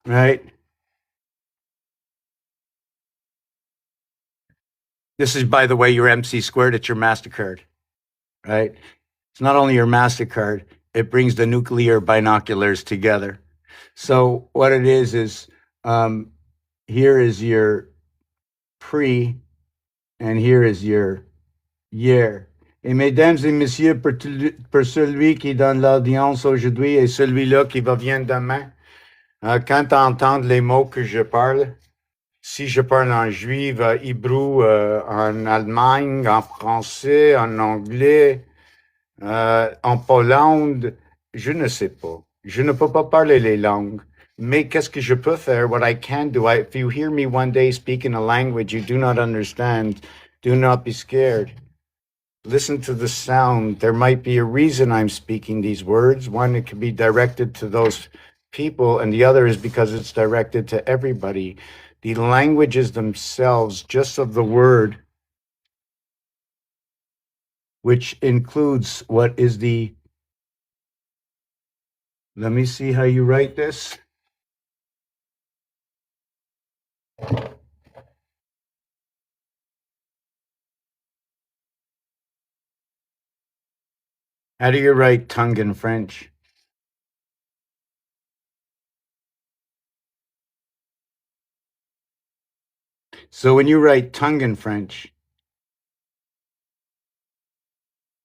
right? This is, by the way, your MC squared. It's your MasterCard, right? It's not only your MasterCard, it brings the nuclear binoculars together. So what it is um, here is your pre, and here is your year. Et mesdames et messieurs, pour celui qui est dans l'audience aujourd'hui et celui-là qui va venir demain, quand tu entends les mots que je parle, si je parle en juif, hébreu, en allemagne, en français, en anglais, en Pologne, je ne sais pas. Je ne peux pas parler les langues. Mais qu'est-ce que je peux faire? What I can do, if you hear me one day speaking a language you do not understand, do not be scared. Listen to the sound. There might be a reason I'm speaking these words. One, it could be directed to those people, and the other is because it's directed to everybody. The languages themselves, just of the word, which includes what is the, let me see how you write this. How do you write tongue in French? So when you write tongue in French,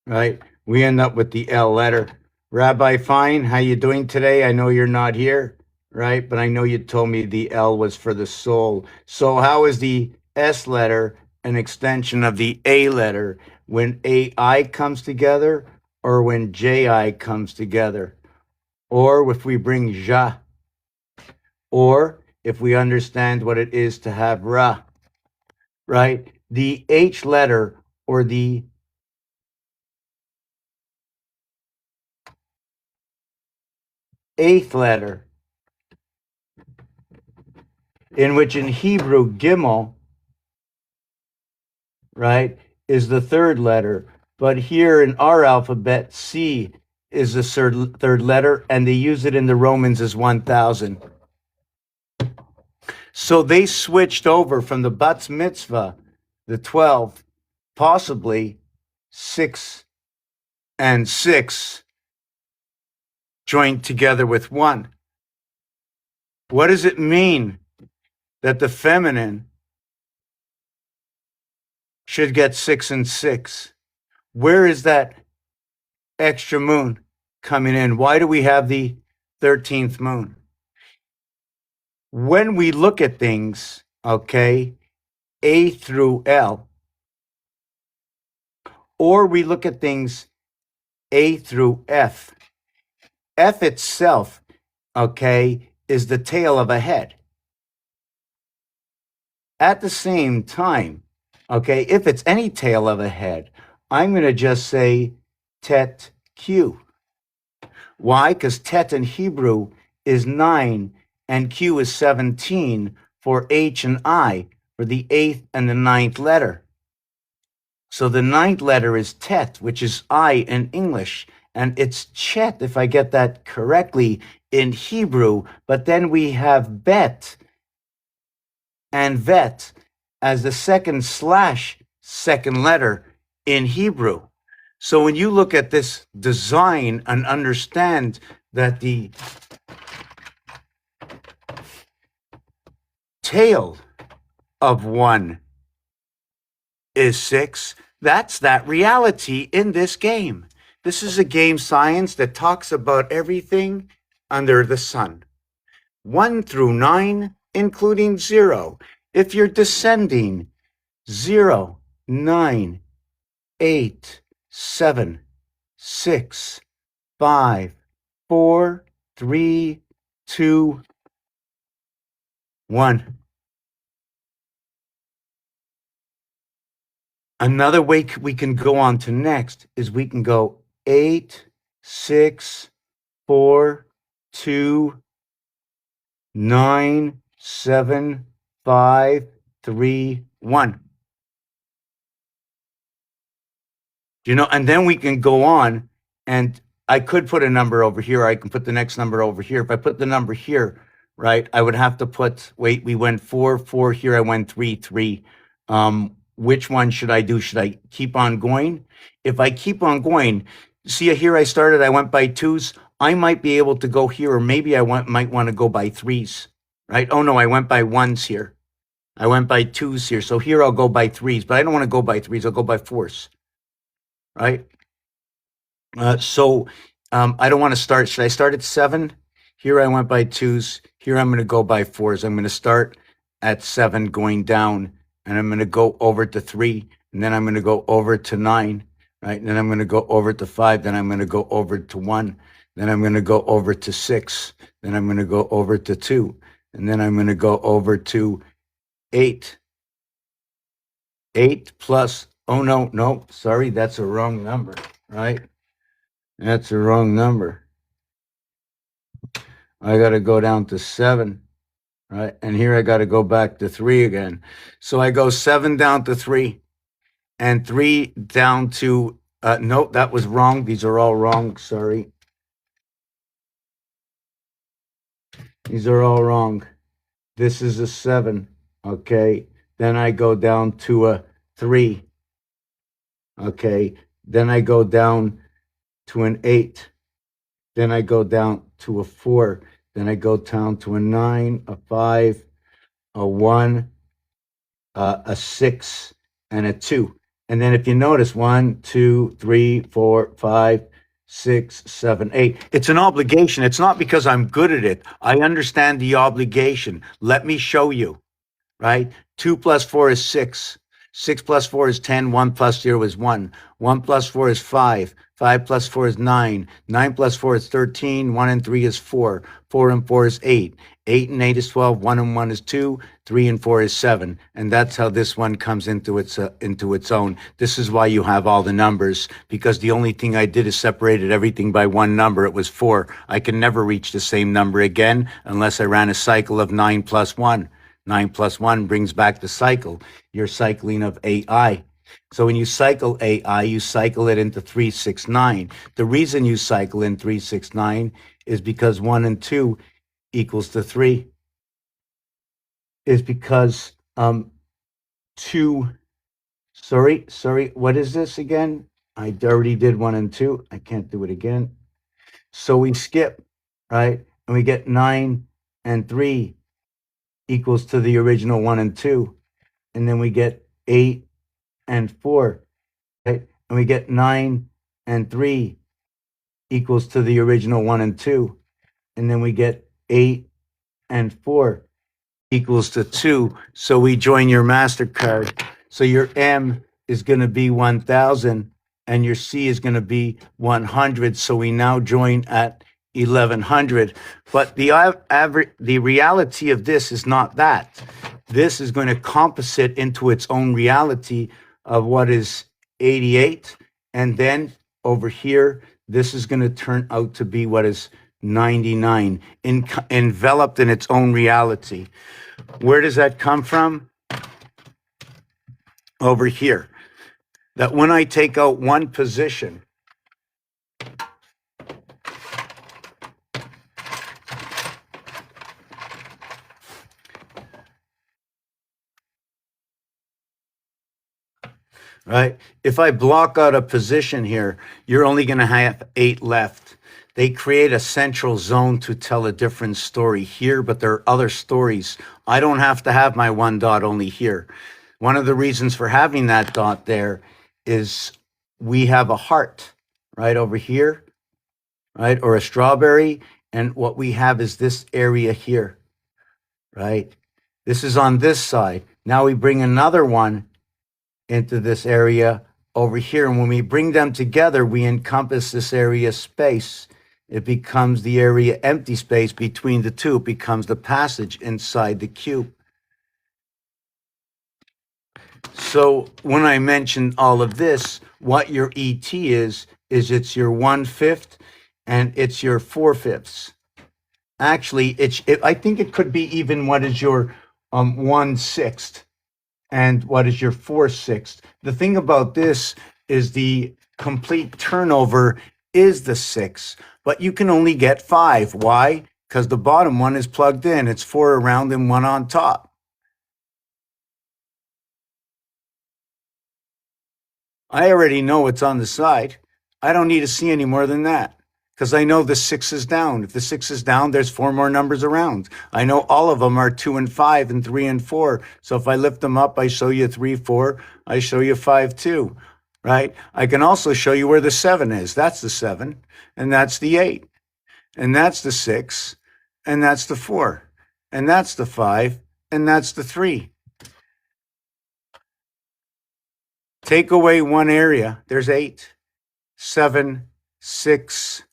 right, we end up with the L letter. Rabbi Fine, how you doing today? I know you're not here, right? But I know you told me the L was for the soul. So how is the S letter an extension of the A letter when AI comes together or when JI comes together? Or if we bring Ja, or if we understand what it is to have Ra, right? The H letter or the eighth letter, in which in Hebrew, Gimel, right, is the third letter. But here in our alphabet, C is the third letter, and they use it in the Romans as 1,000. So they switched over from the Bat's Mitzvah, the 12, possibly 6 and 6 joined together with 1. What does it mean that the feminine should get 6 and 6? Where is that extra moon coming in? Why do we have the 13th moon? When we look at things, okay, A through L, or we look at things A through F, F itself, okay, is the tail of a head. At the same time, okay, if it's any tail of a head, I'm going to just say Tet Q. Why? Because Tet in Hebrew is 9 and Q is 17 for H and I, for the 8th and the 9th letter. So the 9th letter is Tet, which is I in English, and it's Chet, if I get that correctly, in Hebrew. But then we have Bet and Vet as the second letter in Hebrew. So when you look at this design and understand that the tail of 1 is 6, that's that reality in this game. This is a game science that talks about everything under the sun. 1 through 9, including 0. If you're descending, 0, 9, 8, 7, 6, 5, 4, 3, 2, 1. Another way we can go on to next is we can go 8, 6, 4, 2, 9, 7, 5, 3, 1. You know, and then we can go on, and I could put a number over here. I can put the next number over here. If I put the number here, right? I would have to put, wait, we went 4, 4 here. I went 3, 3. Which one should I do? Should I keep on going? If I keep on going, see here I started, I went by 2s. I might be able to go here, or maybe might want to go by 3s, right? Oh no, I went by 1s here. I went by 2s here. So here I'll go by 3s, but I don't want to go by 3s. I'll go by 4s, right? I don't want to start. Should I start at 7? Here I went by 2s. Here I'm going to go by 4s. I'm going to start at 7 going down, and I'm going to go over to 3, and then I'm going to go over to 9, right? And then I'm going to go over to 5, then I'm going to go over to 1, then I'm going to go over to 6, then I'm going to go over to 2, and then I'm going to go over to 8. 8 plus, oh no, sorry, that's a wrong number, right? That's a wrong number. I got to go down to 7, right? And here I got to go back to 3 again. So I go 7 down to 3 and 3 down to, no, that was wrong. These are all wrong. Sorry. These are all wrong. This is a 7. Okay. Then I go down to a 3. Okay. Then I go down to an 8. Then I go down to a 4. Then I go down to a 9, a 5, a 1, a 6, and a 2. And then if you notice, 1, 2, 3, 4, 5, 6, 7, 8. It's an obligation. It's not because I'm good at it. I understand the obligation. Let me show you, right? 2 plus 4 is 6. 6 plus 4 is 10. 1 plus 0 is 1. 1 plus 4 is 5. 5 plus 4 is 9. 9 plus 4 is 13. 1 and 3 is 4. 4 and 4 is 8. 8 and 8 is 12. 1 and 1 is 2. 3 and 4 is 7. And that's how this one comes into its own. This is why you have all the numbers, because the only thing I did is separated everything by one number. It was 4. I can never reach the same number again unless I ran a cycle of 9 plus 1. 9 plus 1 brings back the cycle. You're cycling of AI. So when you cycle AI, you cycle it into 369. The reason you cycle in 369 is because 1 and 2 equals to 3. Is because 2, sorry, what is this again? I already did 1 and 2. I can't do it again. So we skip, right? And we get 9 and 3 equals to the original 1 and 2. And then we get 8 and 4, right? And we get 9 and 3 equals to the original 1 and 2. And then we get 8 and 4 equals to 2. So we join your MasterCard. So your M is going to be 1,000 and your C is going to be 100. So we now join at 1,100. But the reality of this is not that. This is going to composite into its own reality of what is 88. And then over here, this is going to turn out to be what is 99, enveloped in its own reality. Where does that come from? Over here. That when I take out one position, right? If I block out a position here, you're only going to have 8 left. They create a central zone to tell a different story here, but there are other stories. I don't have to have my one dot only here. One of the reasons for having that dot there is we have a heart right over here, right? Or a strawberry. And what we have is this area here, right? This is on this side. Now we bring another one into this area over here. And when we bring them together, we encompass this area space. It becomes the area empty space between the two. It becomes the passage inside the cube. So when I mentioned all of this, what your ET is it's your 1/5 and it's your 4/5. Actually, I think it could be even what is your 1/6 and what is your 4/6. The thing about this is the complete turnover is the 6, but you can only get 5. Why? because the bottom one is plugged in. It's 4 around and 1 on top. I already know what's on the side. I don't need to see any more than that because I know the 6 is down. If the 6 is down, there's 4 more numbers around. I know all of them are 2 and 5 and 3 and 4. So if I lift them up, I show you 3, 4. I show you 5, 2, right? I can also show you where the 7 is. That's the 7, and that's the 8, and that's the 6, and that's the 4, and that's the 5, and that's the 3. Take away one area, there's 8, 7, 6,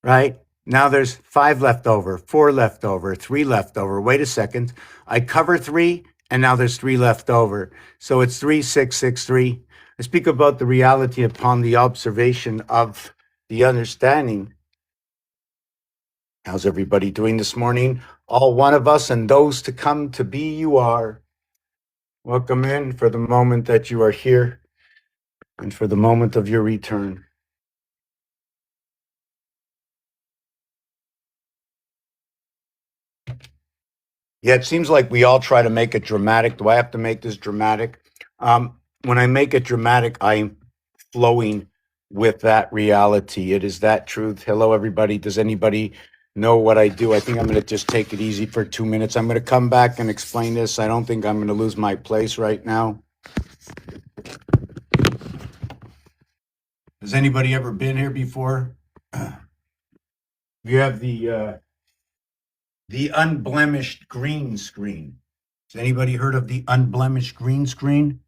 right? Now there's 5 left over, 4 left over, 3 left over. Wait a second. I cover 3, and now there's 3 left over. So it's 3, 6, 6, 3. I speak about the reality upon the observation of the understanding. How's everybody doing this morning? All one of us and those to come to be you are. Welcome in for the moment that you are here and for the moment of your return. Yeah, it seems like we all try to make it dramatic. Do I have to make this dramatic? When I make it dramatic, I'm flowing with that reality. It is that truth. Hello, everybody. Does anybody know what I do? I think I'm going to just take it easy for 2 minutes. I'm going to come back and explain this. I don't think I'm going to lose my place right now. Has anybody ever been here before? You have the unblemished green screen. Has anybody heard of the unblemished green screen?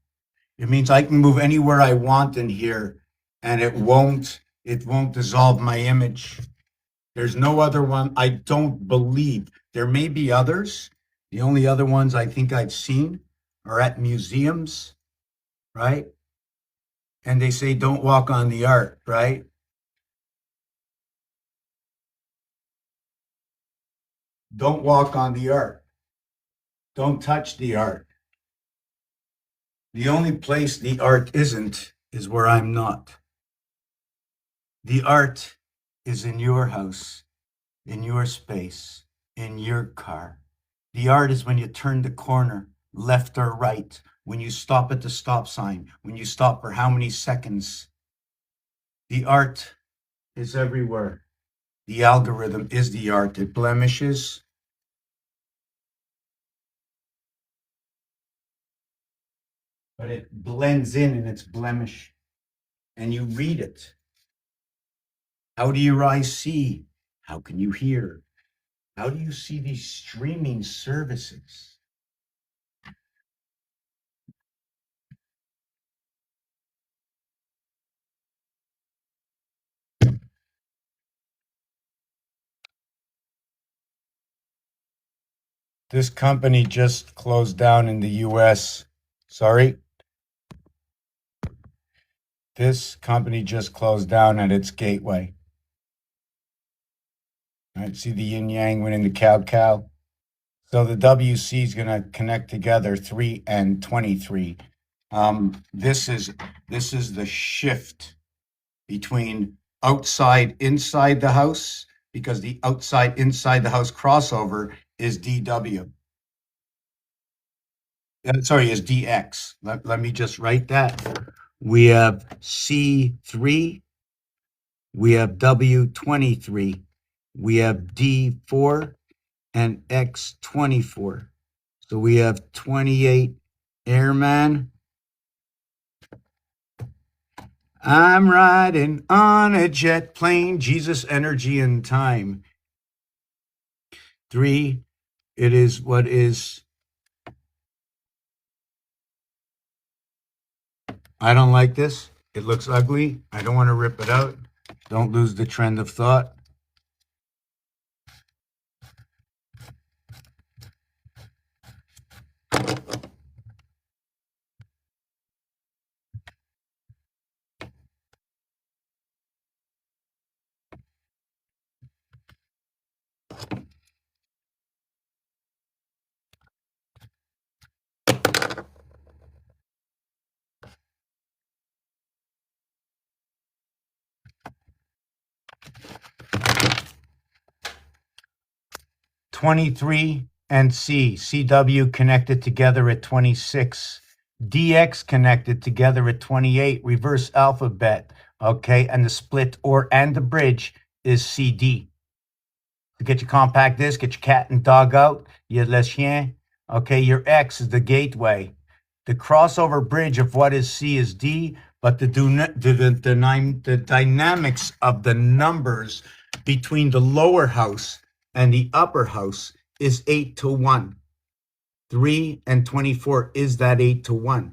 It means I can move anywhere I want in here and it won't dissolve my image. There's no other one. I don't believe. There may be others. The only other ones I think I've seen are at museums, right? And they say don't walk on the art, right? Don't walk on the art. Don't touch the art. The only place the art isn't is where I'm not. The art is in your house, in your space, in your car. The art is when you turn the corner, left or right, when you stop at the stop sign, when you stop for how many seconds. The art is everywhere. The algorithm is the art. It blemishes. But it blends in its blemish. And you read it. How do your eyes see? How can you hear? How do you see these streaming services? This company just closed down in the US. Sorry. This company just closed down at its gateway. All right, see the yin yang went into cow cow. So the WC is going to connect together 3 and 23. This is the shift between outside inside the house, because the outside inside the house crossover is DW. Sorry, is DX. Let me just write that. We have C3, we have W23, we have D4 and X24. So we have 28 airman. I'm riding on a jet plane, Jesus, energy, and time. 3, it is what is. I don't like this. It looks ugly. I don't want to rip it out. Don't lose the trend of thought. 23 and C. CW connected together at 26. DX connected together at 28. Reverse alphabet. Okay. And the split and the bridge is CD. To get your compact disc, get your cat and dog out. Your le chien. Okay. Your X is the gateway. The crossover bridge of what is C is D, but the dynamics of the numbers between the lower house and the upper house is 8-1. 3 and 24 is that 8-1.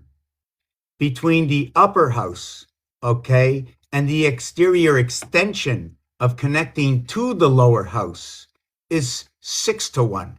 Between the upper house, okay, and the exterior extension of connecting to the lower house is 6-1.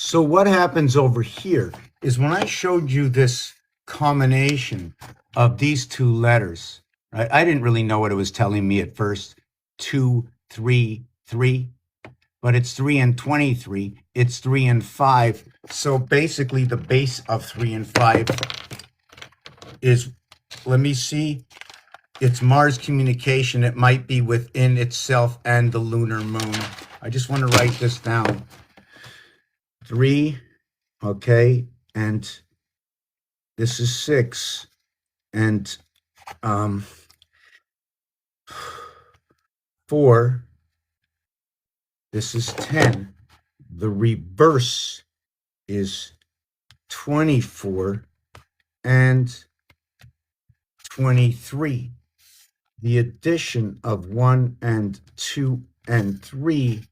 So what happens over here is when I showed you this combination of these two letters, right? I didn't really know what it was telling me at first. 2, 3, 3, but it's 3 and 23. It's 3 and 5. So basically the base of 3 and 5 is, let me see, it's Mars communication. It might be within itself and the lunar moon. I just want to write this down. 3, okay, and this is 6, and 4, this is 10. The reverse is 24 and 23. The addition of 1 and 2 and 3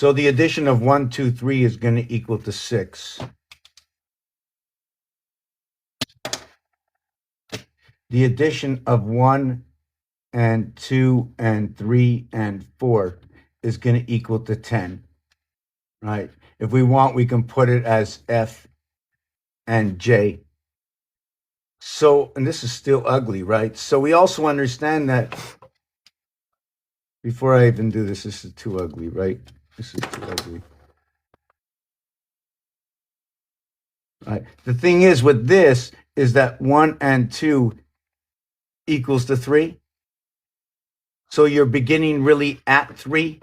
So the addition of 1, 2, 3 is going to equal to 6. The addition of 1 and 2 and 3 and 4 is going to equal to 10, right? If we want, we can put it as F and J. So, and this is still ugly, right? So we also understand that, before I even do this, this is too ugly, right? This is too ugly. Right. The thing is with this is that 1 and 2 equals to 3. So you're beginning really at 3.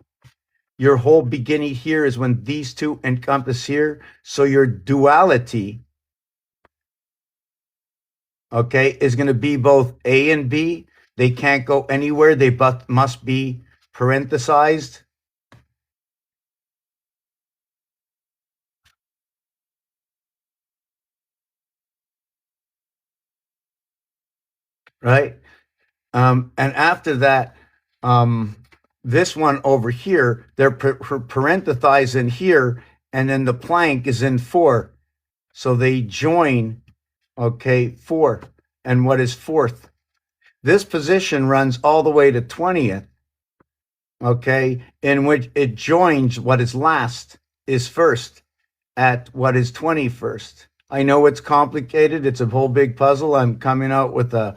Your whole beginning here is when these two encompass here. So your duality, okay, is going to be both A and B. They can't go anywhere. They must be parenthesized. Right? And after that, this one over here, they're parenthesized in here, and then the plank is in 4. So they join, okay, 4. And what is 4th? This position runs all the way to 20th, okay, in which it joins what is last is first at what is 21st. I know it's complicated. It's a whole big puzzle. I'm coming out with a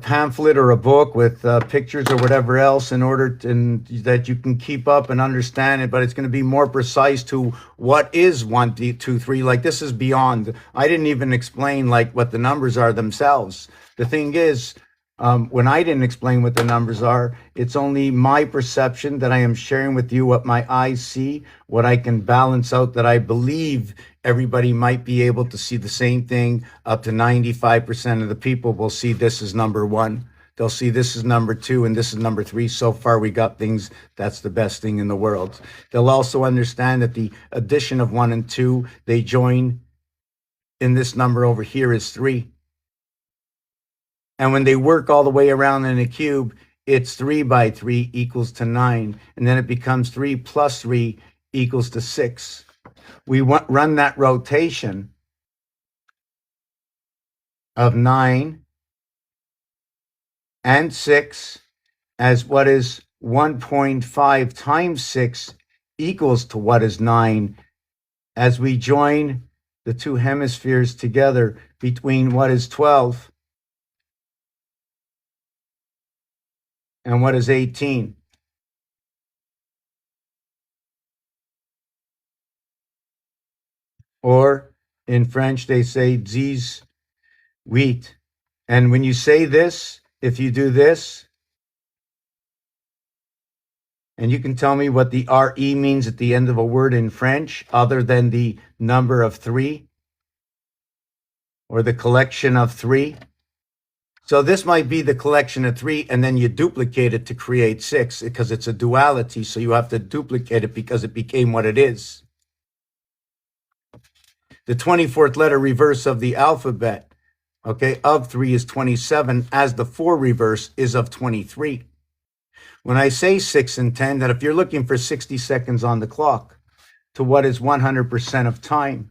pamphlet or a book with pictures or whatever else in order that you can keep up and understand it, but it's going to be more precise to what is 1, 2, 3. Like, this is beyond. I didn't even explain like what the numbers are themselves. The thing is, when I didn't explain what the numbers are, it's only my perception that I am sharing with you what my eyes see, what I can balance out, that I believe everybody might be able to see the same thing. Up to 95% of the people will see this as number 1. they'll see this is number 2 and this is number 3. So far, we got things, that's the best thing in the world. They'll also understand that the addition of 1 and 2, they join in this number over here is 3. And when they work all the way around in a cube, it's 3 by 3 equals to 9. And then it becomes 3 plus 3 equals to 6. We run that rotation of 9 and 6 as what is 1.5 times 6 equals to what is 9, as we join the two hemispheres together between what is 12 and what is 18. Or in French, they say 18. And when you say this, if you do this, and you can tell me what the RE means at the end of a word in French, other than the number of 3 or the collection of 3. So this might be the collection of 3, and then you duplicate it to create 6 because it's a duality. So you have to duplicate it because it became what it is. The 24th letter reverse of the alphabet, okay, of 3 is 27, as the 4 reverse is of 23. When I say 6 and 10, that if you're looking for 60 seconds on the clock to what is 100% of time.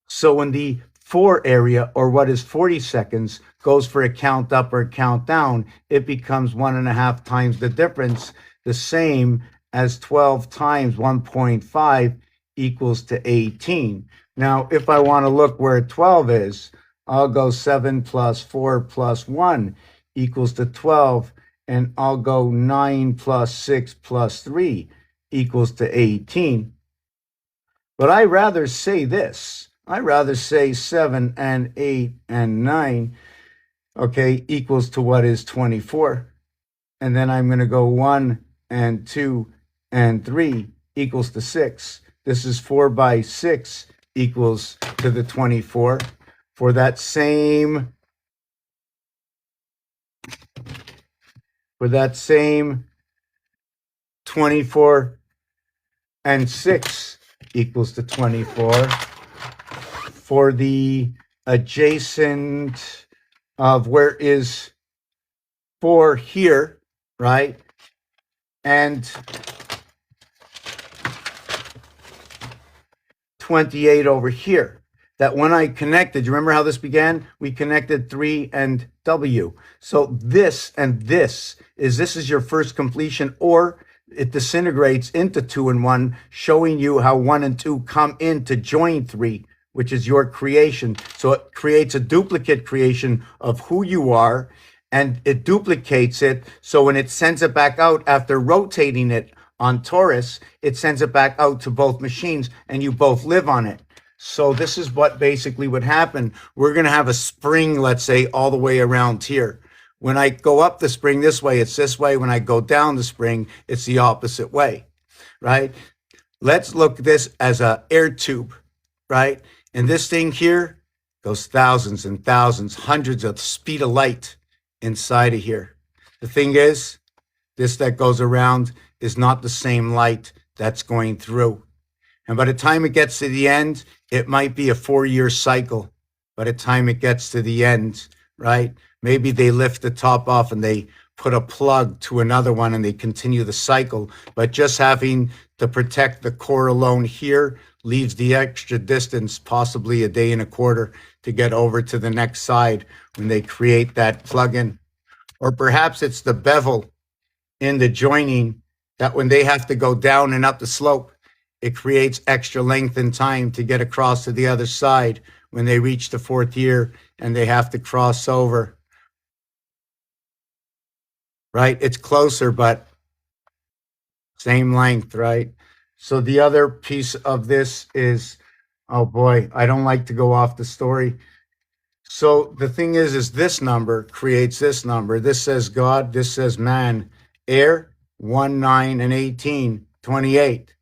So when the 4 area, or what is 40 seconds, goes for a count up or a count down, it becomes 1.5 times the difference, the same as 12 times 1.5 equals to 18. Now, if I want to look where 12 is, I'll go 7 plus 4 plus 1 equals to 12, and I'll go 9 plus 6 plus 3 equals to 18. But I rather say this. I rather say 7 and 8 and 9, okay, equals to what is 24. And then I'm going to go 1 and 2 and 3 equals to 6. This is 4 by 6 equals to the 24. For that same 24 and 6 equals to 24. For the adjacent of where is 4 here, right? And 28 over here. That when I connected, you remember how this began? We connected 3 and W. So this and this is your first completion, or it disintegrates into 2 and 1, showing you how 1 and 2 come in to join 3, which is your creation. So it creates a duplicate creation of who you are, and it duplicates it. So when it sends it back out after rotating it on Taurus, it sends it back out to both machines, and you both live on it. So this is what basically would happen. We're going to have a spring, let's say, all the way around here. When I go up the spring this way, it's this way. When I go down the spring, it's the opposite way, right? Let's look at this as an air tube, right? And this thing here goes thousands and thousands, hundreds of speed of light inside of here. The thing is, this that goes around is not the same light that's going through. And by the time it gets to the end, it might be a 4-year cycle. By the time it gets to the end, right? Maybe they lift the top off and they put a plug to another one and they continue the cycle. But just having to protect the core alone here leaves the extra distance, possibly a day and a quarter, to get over to the next side when they create that plug-in. Or perhaps it's the bevel in the joining that when they have to go down and up the slope, it creates extra length and time to get across to the other side when they reach the 4th year and they have to cross over. Right? It's closer, but same length, right? So the other piece of this is, oh boy, I don't like to go off the story. So the thing is this number creates this number. This says God, this says man. Air, 1, 9, and 18, 28.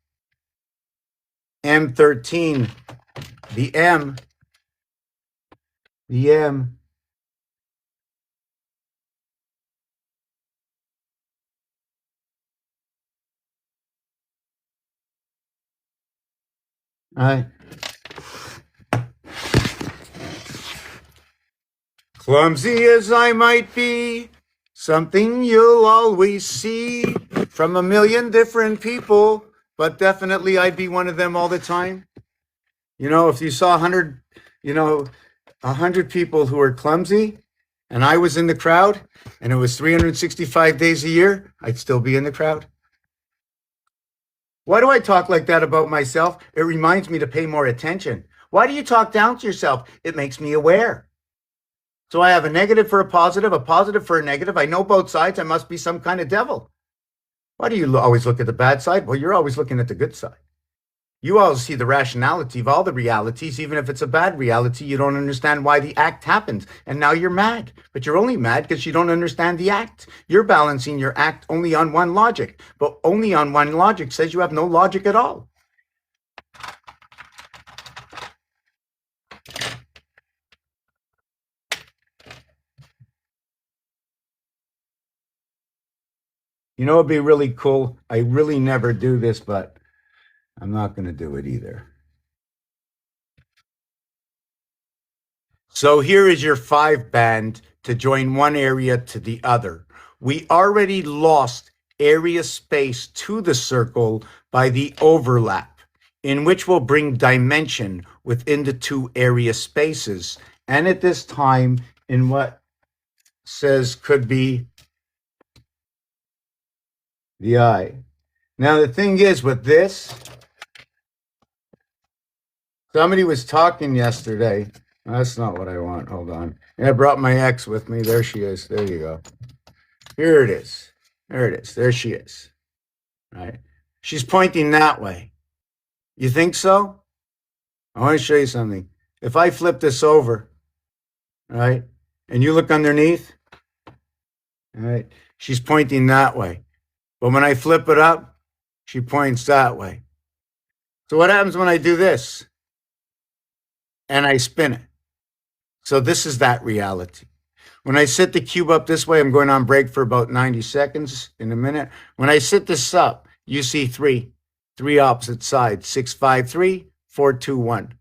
M13, the M Right? Clumsy as I might be, something you'll always see from a million different people, but definitely I'd be one of them all the time. You know, if you saw 100, you know, 100 people who are clumsy and I was in the crowd and it was 365 days a year, I'd still be in the crowd. Why do I talk like that about myself? It reminds me to pay more attention. Why do you talk down to yourself? It makes me aware. So I have a negative for a positive for a negative. I know both sides. I must be some kind of devil. Why do you always look at the bad side? Well, you're always looking at the good side. You always see the rationality of all the realities, even if it's a bad reality. You don't understand why the act happens. And now you're mad. But you're only mad because you don't understand the act. You're balancing your act only on one logic. But only on one logic says you have no logic at all. You know, it'd be really cool. I really never do this, but I'm not going to do it either. So here is your 5 band to join one area to the other. We already lost area space to the circle by the overlap, in which will bring dimension within the 2 area spaces. And at this time, in what says could be the eye. Now, the thing is with this, somebody was talking yesterday. That's not what I want. Hold on. I brought my ex with me. There she is. There you go. Here it is. There it is. There she is. Right. She's pointing that way. You think so? I want to show you something. If I flip this over, right, and you look underneath, right, she's pointing that way. But when I flip it up, she points that way. So what happens when I do this? And I spin it. So this is that reality. When I sit the cube up this way, I'm going on break for about 90 seconds in a minute. When I sit this up, you see three opposite sides, 6, 5, 3, 4, 2, 1.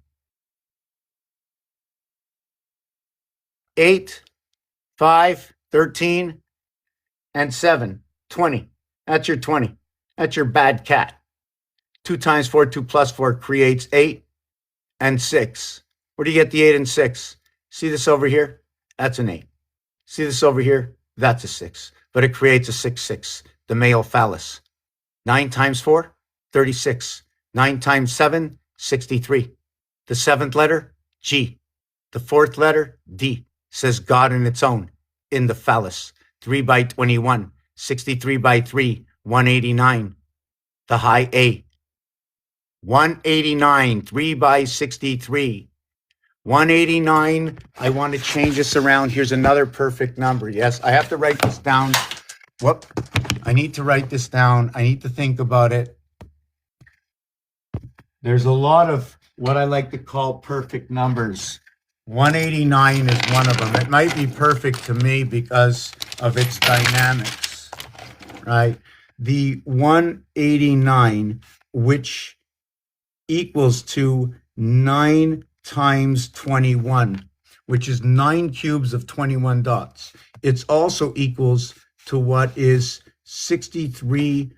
8, 5, 13, and 7, 20. That's your 20. That's your bad cat. 2 times 4, 2 plus 4 creates 8 and 6. Where do you get the 8 and 6? See this over here? That's an 8. See this over here? That's a 6. But it creates a 6, 6, the male phallus. 9 times 4, 36. 9 times 7, 63. The 7th letter, G. The 4th letter, D. Says God in its own, in the phallus. 3 by 21, 63 by 3, 189. The high A. 189, 3 by 63. 189, I want to change this around. Here's another perfect number. Yes, I have to write this down. Whoop, I need to write this down. I need to think about it. There's a lot of what I like to call perfect numbers. 189 is one of them. It might be perfect to me because of its dynamics, right? The 189, which equals to 9 times 21, which is 9 cubes of 21 dots. It's also equals to what is 63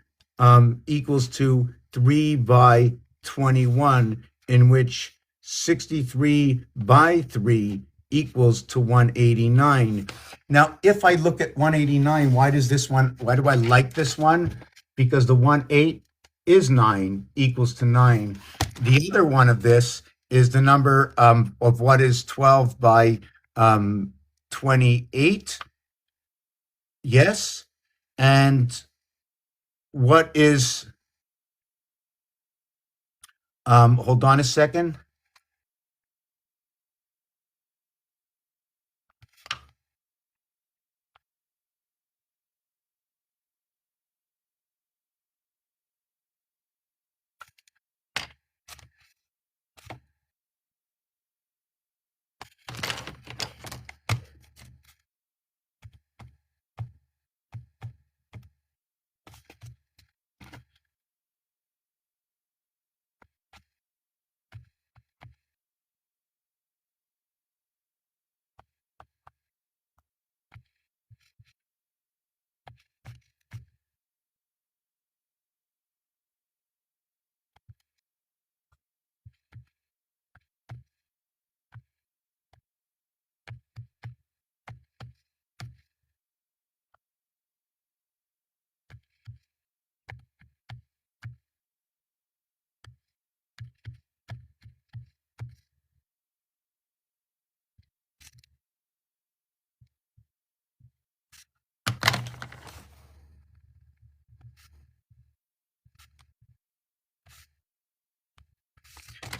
equals to 3 by 21, in which 63 by 3 equals to 189. Now, if I look at 189, why do I like this one? Because the 1/8 is 9 equals to 9. The other one of this is the number of what is 12 by 28. Yes. And what is, hold on a second.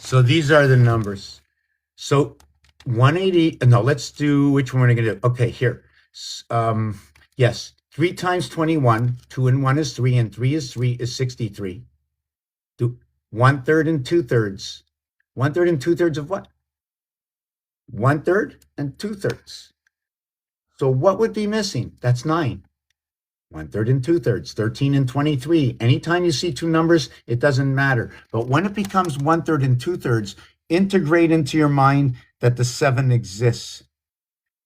So these are the numbers. So 180, no, let's do, which one are we going to do? Okay, here. Yes, 3 times 21, 2 and 1 is 3, and 3 is 3 is 63. Do 1/3 and 2/3. 1/3 and 2/3 of what? 1/3 and 2/3. So what would be missing? That's 9. 1/3 and 2/3, 13 and 23. Anytime you see two numbers, it doesn't matter. But when it becomes 1/3 and 2/3, integrate into your mind that the 7 exists.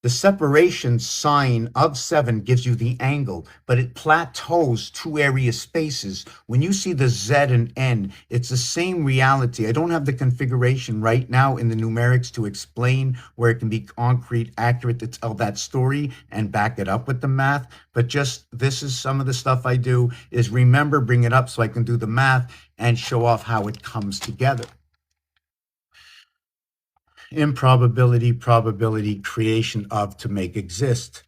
The separation sign of 7 gives you the angle, but it plateaus two area spaces. When you see the Z and N, it's the same reality. I don't have the configuration right now in the numerics to explain where it can be concrete, accurate to tell that story and back it up with the math. But just this is some of the stuff I do is remember, bring it up so I can do the math and show off how it comes together. Improbability, probability, creation of to make exist.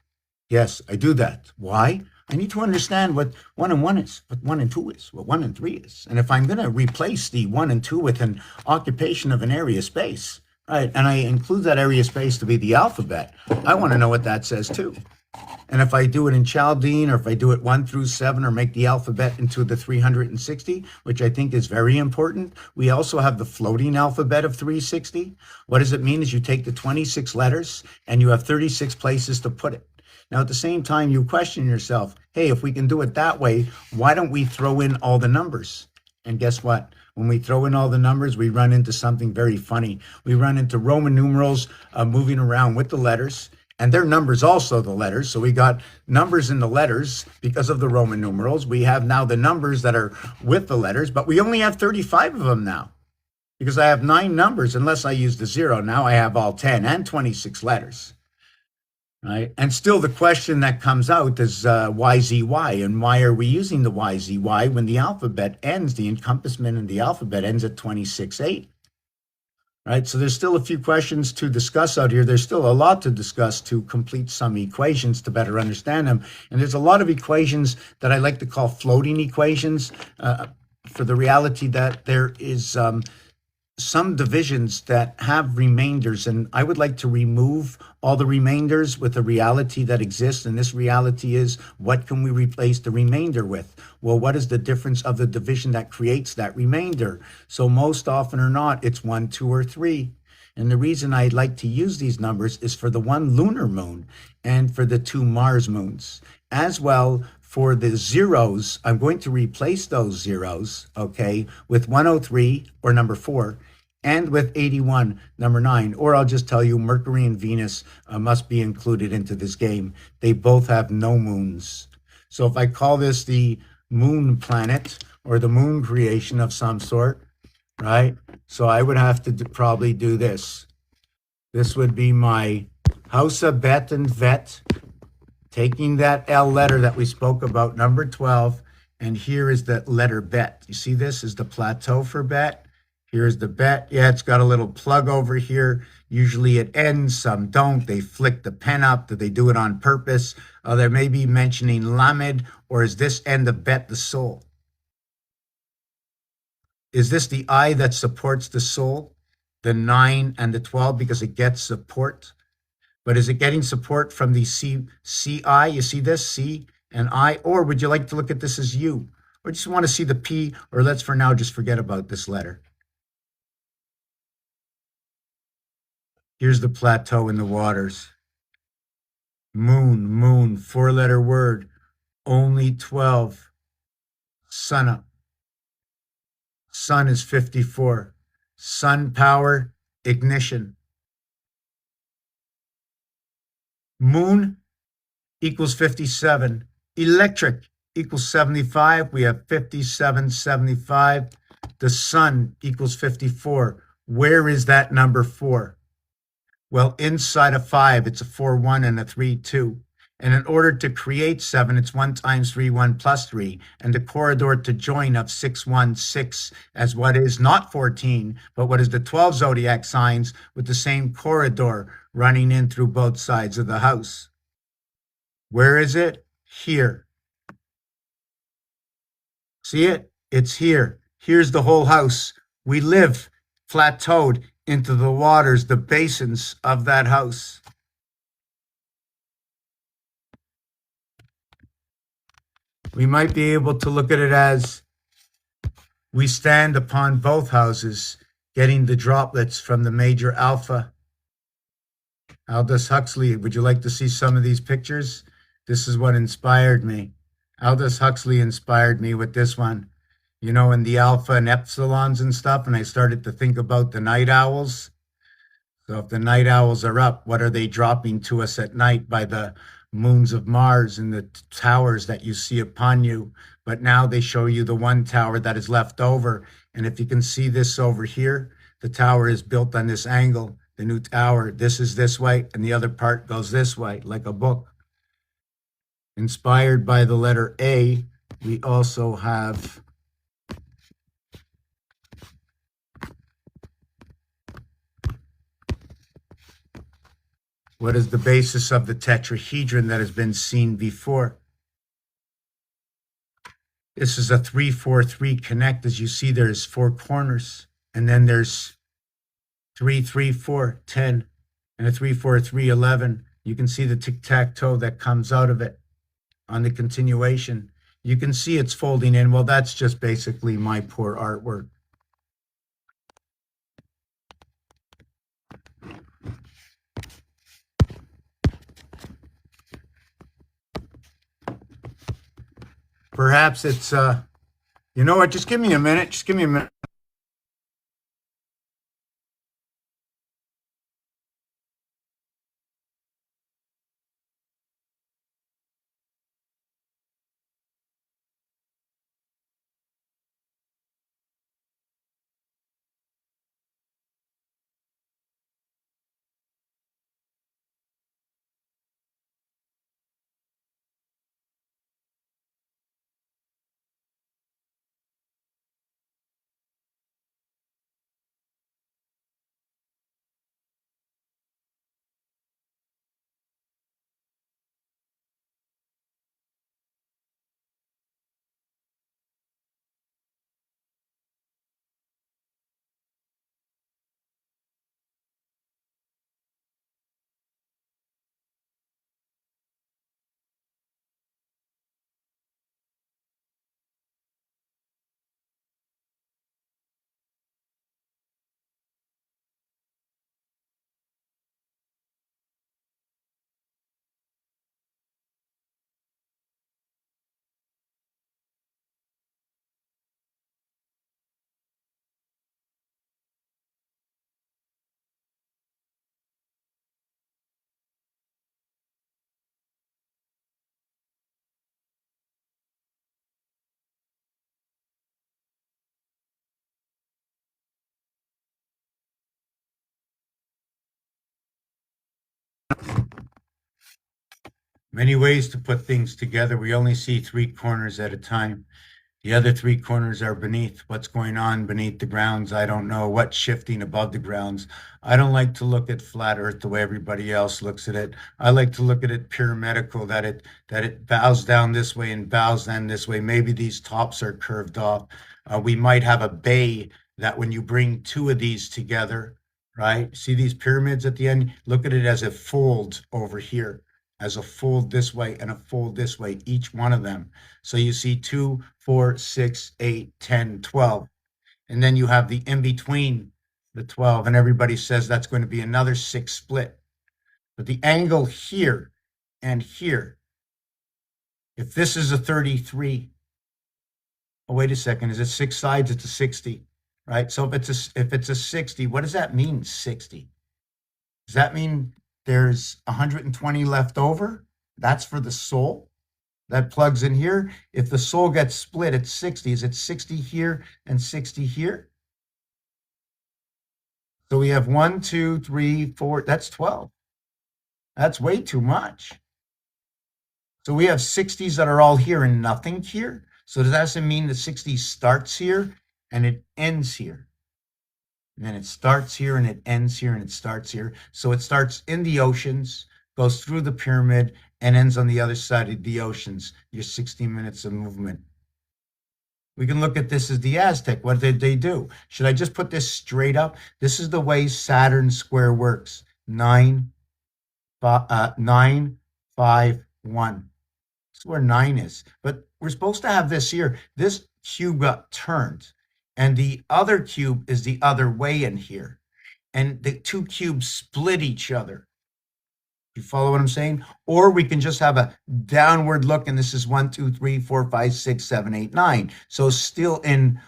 Yes, I do that. Why? I need to understand what 1 and 1 is, what 1 and 2 is, what 1 and 3 is. And if I'm going to replace the 1 and 2 with an occupation of an area space, right, and I include that area space to be the alphabet, I want to know what that says too. And if I do it in Chaldean, or if I do it 1 through 7, or make the alphabet into the 360, which I think is very important, we also have the floating alphabet of 360. What does it mean is you take the 26 letters and you have 36 places to put it. Now, at the same time, you question yourself, hey, if we can do it that way, why don't we throw in all the numbers? And guess what? When we throw in all the numbers, we run into something very funny. We run into Roman numerals moving around with the letters. And their numbers also the letters. So we got numbers in the letters because of the Roman numerals. We have now the numbers that are with the letters, but we only have 35 of them now because I have 9 numbers. Unless I use the 0, now I have all 10 and 26 letters. Right? And still the question that comes out is YZY. And why are we using the YZY when the alphabet ends, the encompassment in the alphabet ends at 26/8? Right, so there's still a few questions to discuss out here. There's still a lot to discuss to complete some equations to better understand them. And there's a lot of equations that I like to call floating equations for the reality that there is some divisions that have remainders, and I would like to remove all the remainders with a reality that exists. And this reality is, what can we replace the remainder with? Well, what is the difference of the division that creates that remainder? So most often or not, it's 1, 2, or 3. And the reason I like to use these numbers is for the 1 lunar moon and for the 2 Mars moons. As well, for the zeros, I'm going to replace those zeros, okay, with 103, or number 4, and with 81, number 9. Or I'll just tell you Mercury and Venus must be included into this game. They both have no moons. So if I call this the moon planet or the moon creation of some sort, right? So I would have to probably do this. This would be my house of Bet and Vet, taking that L letter that we spoke about, number 12, and here is the letter Bet. You see this is the plateau for Bet. Here's the Bet. Yeah, it's got a little plug over here. Usually it ends, some don't. They flick the pen up. Do they do it on purpose? They may be mentioning Lamed, or is this end of Bet the soul? Is this the I that supports the soul? The 9 and the 12 because it gets support? But is it getting support from the CI? You see this, C and I? Or would you like to look at this as U? Or just want to see the P? Or let's for now just forget about this letter. Here's the plateau in the waters. Moon, moon, 4-letter word, only 12. Sun up. Sun is 54. Sun power, ignition. Moon equals 57. Electric equals 75. We have 57, 75. The sun equals 54. Where is that number 4? Well, inside of 5, it's a 4, 1 and a 3, 2. And in order to create 7, it's 1 times 3, 1 plus 3. And the corridor to join of 6, 1, 6 as what is not 14, but what is the 12 zodiac signs with the same corridor running in through both sides of the house. Where is it? Here. See it? It's here. Here's the whole house. We live plateaued into the waters, the basins of that house. We might be able to look at it as we stand upon both houses, getting the droplets from the major alpha. Aldous Huxley, would you like to see some of these pictures? This is what inspired me. Aldous Huxley inspired me with this one. You know, in the alpha and epsilons and stuff, and I started to think about the night owls. So if the night owls are up, what are they dropping to us at night by the moons of Mars and the towers that you see upon you? But now they show you the one tower that is left over. And if you can see this over here, the tower is built on this angle. The new tower, this is this way, and the other part goes this way, like a book. Inspired by the letter A, we also have what is the basis of the tetrahedron that has been seen before. This is a 3-4-3 connect. As you see, there's 4 corners, and then there's 3-3-4, 10, and a 3-4-3, 11. You can see the tic-tac-toe that comes out of it on the continuation. You can see it's folding in. Well, that's just basically my poor artwork. Perhaps it's, you know what, just give me a minute. Just give me a minute. Many ways to put things together. We only see 3 corners at a time. The other 3 corners are beneath. What's going on beneath the grounds, I don't know. What's shifting above the grounds? I don't like to look at flat Earth the way everybody else looks at it. I like to look at it pyramidical, that it bows down this way and bows down this way. Maybe these tops are curved off. We might have a bay that when you bring 2 of these together, right? See these pyramids at the end? Look at it as a fold over here, as a fold this way and a fold this way, each one of them. So you see 2, 4, 6, 8, 10, 12. And then you have the in between the 12, and everybody says that's going to be another 6 split. But the angle here and here, if this is a 33, oh, wait a second, is it 6 sides? It's a 60, right? So if it's a 60, what does that mean, 60? Does that mean there's 120 left over? That's for the soul that plugs in here. If the soul gets split at 60, is it 60 here and 60 here? So we have 1, 2, 3, 4, that's 12. That's way too much. So we have 60s that are all here and nothing here. So does that mean the 60 starts here and it ends here? And then it starts here and it ends here and it starts here. So it starts in the oceans, goes through the pyramid, and ends on the other side of the oceans. Your 60 minutes of movement. We can look at this as the Aztec. What did they do? Should I just put this straight up? This is the way Saturn square works. 9, 9, 5, 1. That's where 9 is. But we're supposed to have this here. This cube got turned, and the other cube is the other way in here. And the two cubes split each other. You follow what I'm saying? Or we can just have a downward look, and this is 1, 2, 3, 4, 5, 6, 7, 8, 9. So still in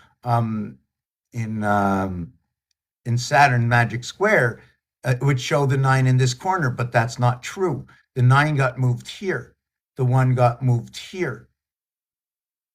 Saturn magic square, it would show the 9 in this corner, but that's not true. The 9 got moved here. The 1 got moved here.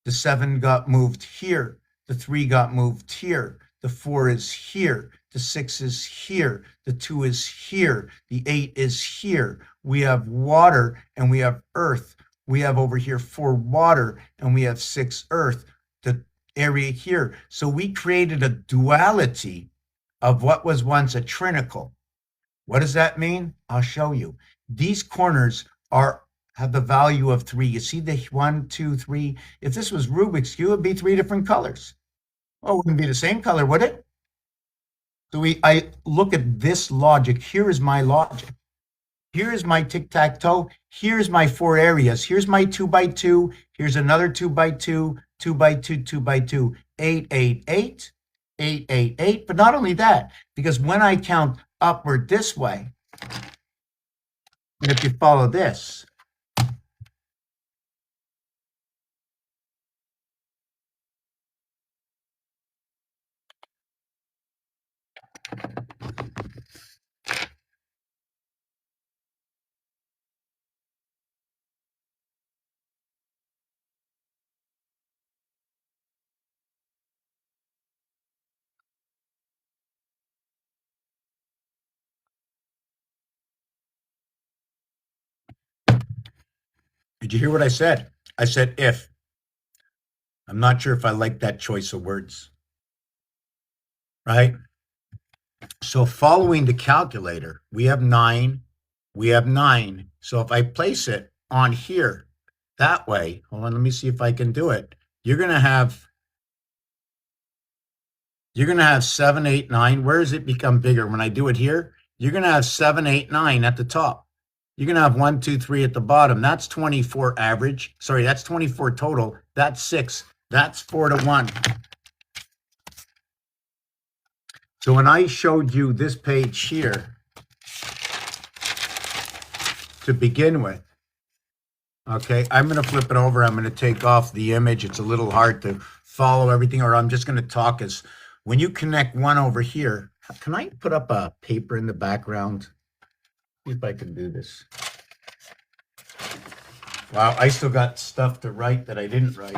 The 7 got moved here. The 3 got moved here. The 4 is here. The 6 is here. The 2 is here. The 8 is here. We have water and we have earth. We have over here 4 water and we have 6 earth, the area here. So we created a duality of what was once a trinicle. What does that mean? I'll show you. These corners have the value of 3. You see the 1, 2, 3? If this was Rubik's Cube, it would be 3 different colors. Oh, it wouldn't be the same color, would it? So I look at this logic. Here is my logic. Here is my tic-tac-toe. Here's my 4 areas. Here's my 2 by 2. Here's another 2 by 2, 2 by 2, 2 by 2, 8, 8, 8, 8, 8, 8. But not only that, because when I count upward this way, and if you follow this, did you hear what I said? I said if. I'm not sure if I like that choice of words. Right? So following the calculator, we have 9. We have 9. So if I place it on here that way, hold on, let me see if I can do it. You're going to have 7, 8, 9. Where does it become bigger? When I do it here, you're going to have 7, 8, 9 at the top. You're going to have 1, 2, 3 at the bottom. That's 24 average. Sorry, that's 24 total. That's 6. That's 4 to 1. So when I showed you this page here to begin with, okay, I'm going to flip it over. I'm going to take off the image. It's a little hard to follow everything, or I'm just going to talk as when you connect 1 over here. Can I put up a paper in the background? See if I can do this. Wow, I still got stuff to write that I didn't write.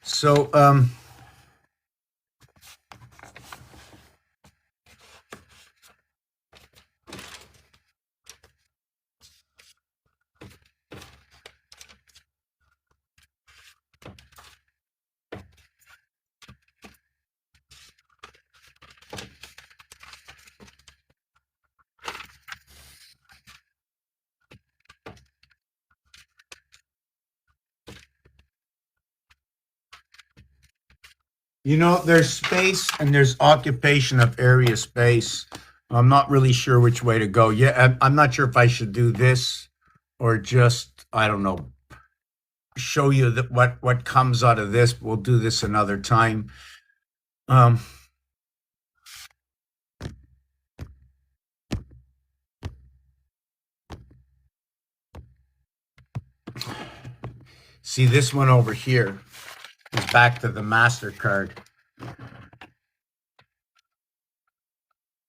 So, you know, there's space and there's occupation of area space. I'm not really sure which way to go. Yeah, I'm not sure if I should do this or just, I don't know, show you that what comes out of this. We'll do this another time. See, this one over here is back to the MasterCard.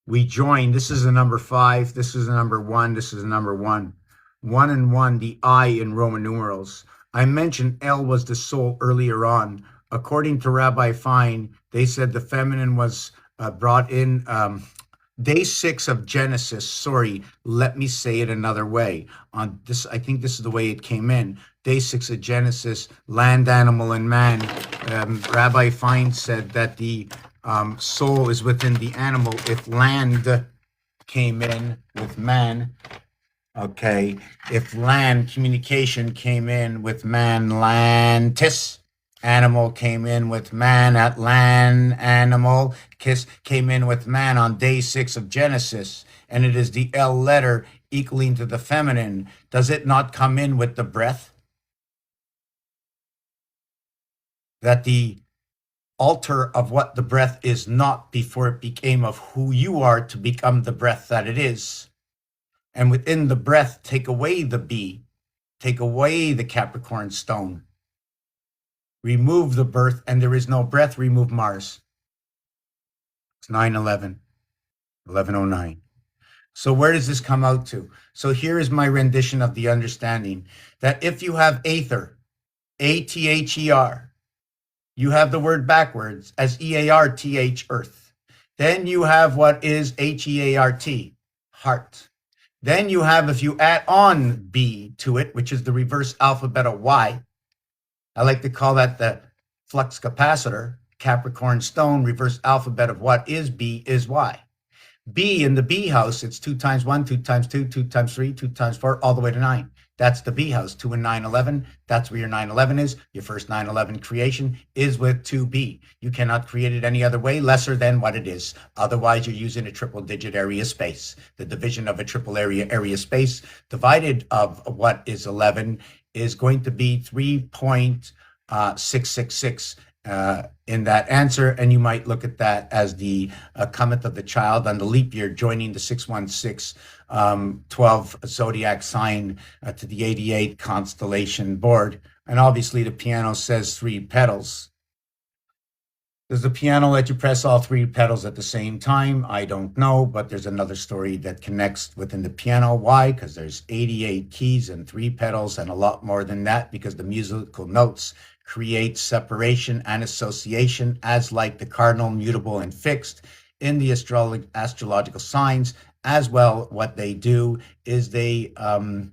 We join. This is a number 5. This is a number 1. This is a number 1. 1 and 1, the I in Roman numerals. I mentioned L was the soul earlier on. According to Rabbi Fine, they said the feminine was brought in day 6 of Genesis. Sorry, let me say it another way. On this, I think this is the way it came in. Day 6 of Genesis, land, animal, and man. Rabbi Fine said that the soul is within the animal. If land came in with man, Okay. If land communication came in with man lantis, animal came in with man at land animal, kiss came in with man on day 6 of Genesis, and it is the L letter equaling to the feminine. Does it not come in with the breath? That the alter of what the breath is not before it became of who you are to become the breath that it is. And within the breath, take away the bee, take away the Capricorn stone, remove the birth, and there is no breath, remove Mars. It's 9/11, 1109. So where does this come out to? So here is my rendition of the understanding that if you have aether, A-T-H-E-R, you have the word backwards as E-A-R-T-H, earth. Then you have what is H-E-A-R-T, heart. Then you have, if you add on B to it, which is the reverse alphabet of Y, I like to call that the flux capacitor, Capricorn stone, reverse alphabet of what is B is Y. B in the B house, it's 2 times 1, 2 times 2, 2 times 3, 2 times 4, all the way to 9. That's the B house, 2 and 9, 11. That's where your 9/11 is. Your first 9/11 creation is with 2B. You cannot create it any other way, lesser than what it is. Otherwise, you're using a triple digit area space. The division of a triple area space divided of what is 11 is going to be 3.666 in that answer. And you might look at that as the cometh of the child on the leap year, joining the 616 12 zodiac sign to the 88 constellation board. And obviously the piano says 3 pedals. Does the piano let you press all 3 pedals at the same time? I don't know, but there's another story that connects within the piano. Why? Because there's 88 keys and 3 pedals and a lot more than that, because the musical notes create separation and association, as like the cardinal, mutable, and fixed in the astrological signs. As well, what they do is they have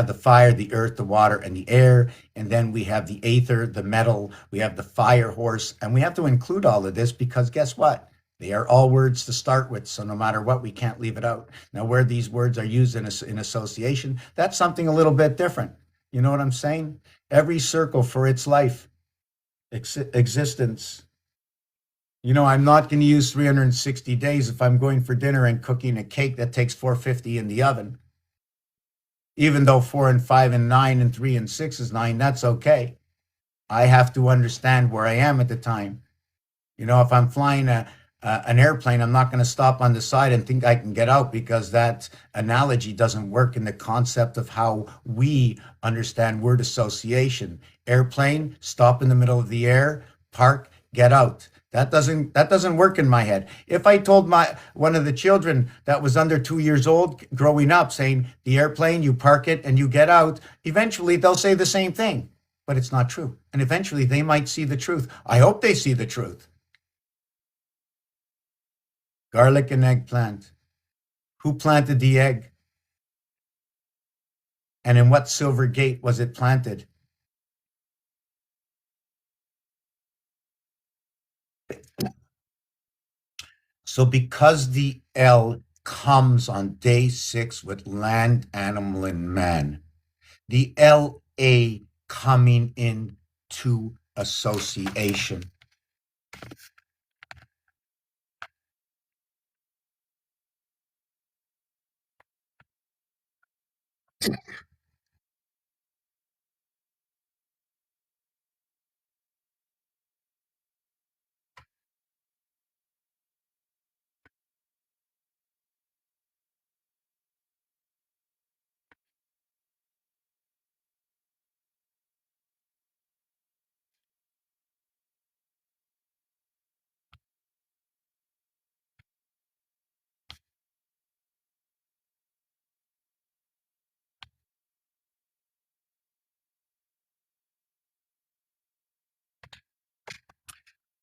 the fire, the earth, the water, and the air. And then we have the aether, the metal, we have the fire horse. And we have to include all of this because guess what? They are all words to start with. So no matter what, we can't leave it out. Now, where these words are used in association, that's something a little bit different. You know what I'm saying? Every circle for its life, existence. You know, I'm not going to use 360 days if I'm going for dinner and cooking a cake that takes 450 in the oven. Even though 4 and 5 and 9 and 3 and 6 is 9, that's okay. I have to understand where I am at the time. You know, if I'm flying an airplane, I'm not going to stop on the side and think I can get out, because that analogy doesn't work in the concept of how we understand word association. Airplane, stop in the middle of the air, park, get out. That doesn't work in my head. If I told one of the children that was under 2 years old growing up, saying the airplane, you park it and you get out, eventually they'll say the same thing, but it's not true. And eventually they might see the truth. I hope they see the truth. Garlic and eggplant. Who planted the egg? And in what silver gate was it planted? So because the L comes on day 6 with land, animal, and man, the LA coming into association.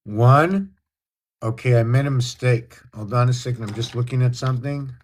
One, okay, I made a mistake. Hold on a second. I'm just looking at something.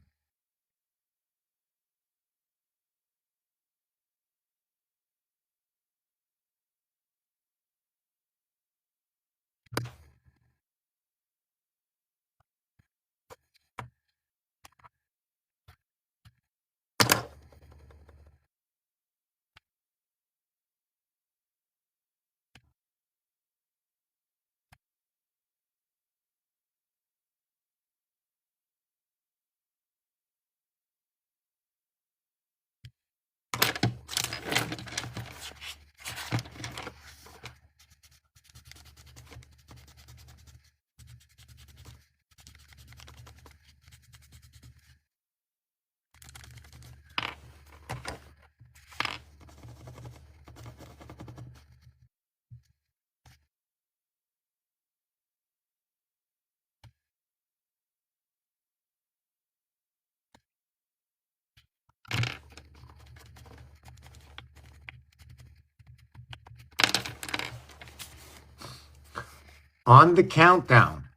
On the countdown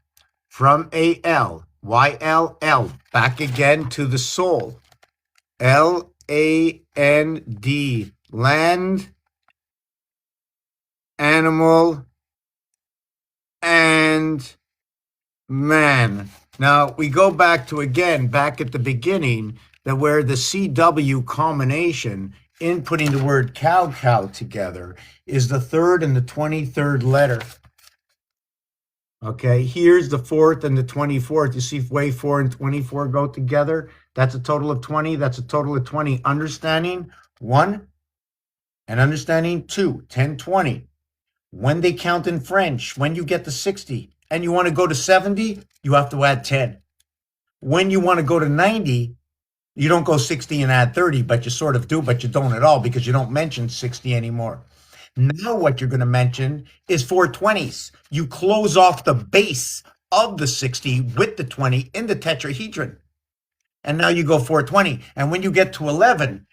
from A-L, Y-L-L, back again to the soul. L-A-N-D, land, animal, and man. Now we go back to again, back at the beginning, that where the CW combination in putting the word cow together is the third and the 23rd letter. Okay, here's the fourth and the 24th. You see way 4 and 24 go together. That's a total of 20. That's a total of 20. Understanding 1 and understanding 2, 10, 20. When they count in French, when you get to 60 and you want to go to 70, you have to add 10. When you want to go to 90, you don't go 60 and add 30, but you sort of do, but you don't at all because you don't mention 60 anymore. Now what you're going to mention is 420s. You close off the base of the 60 with the 20 in the tetrahedron. And now you go 420. And when you get to 11,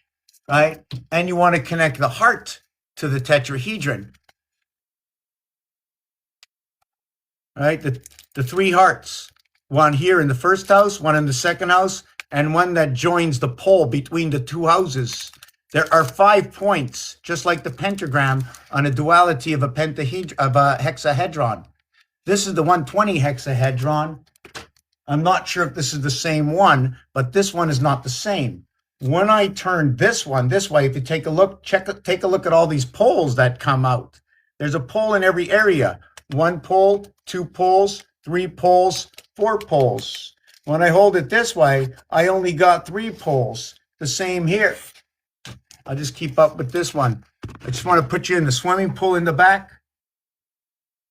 right, and you want to connect the heart to the tetrahedron, right, the three hearts, one here in the first house, one in the second house, and one that joins the pole between the two houses. There are 5 points, just like the pentagram on a duality of a hexahedron. This is the 120 hexahedron. I'm not sure if this is the same one, but this one is not the same. When I turn this one this way, if you take a look, take a look at all these poles that come out. There's a pole in every area. 1 pole, 2 poles, 3 poles, 4 poles. When I hold it this way, I only got 3 poles. The same here. I'll just keep up with this one. I just want to put you in the swimming pool in the back.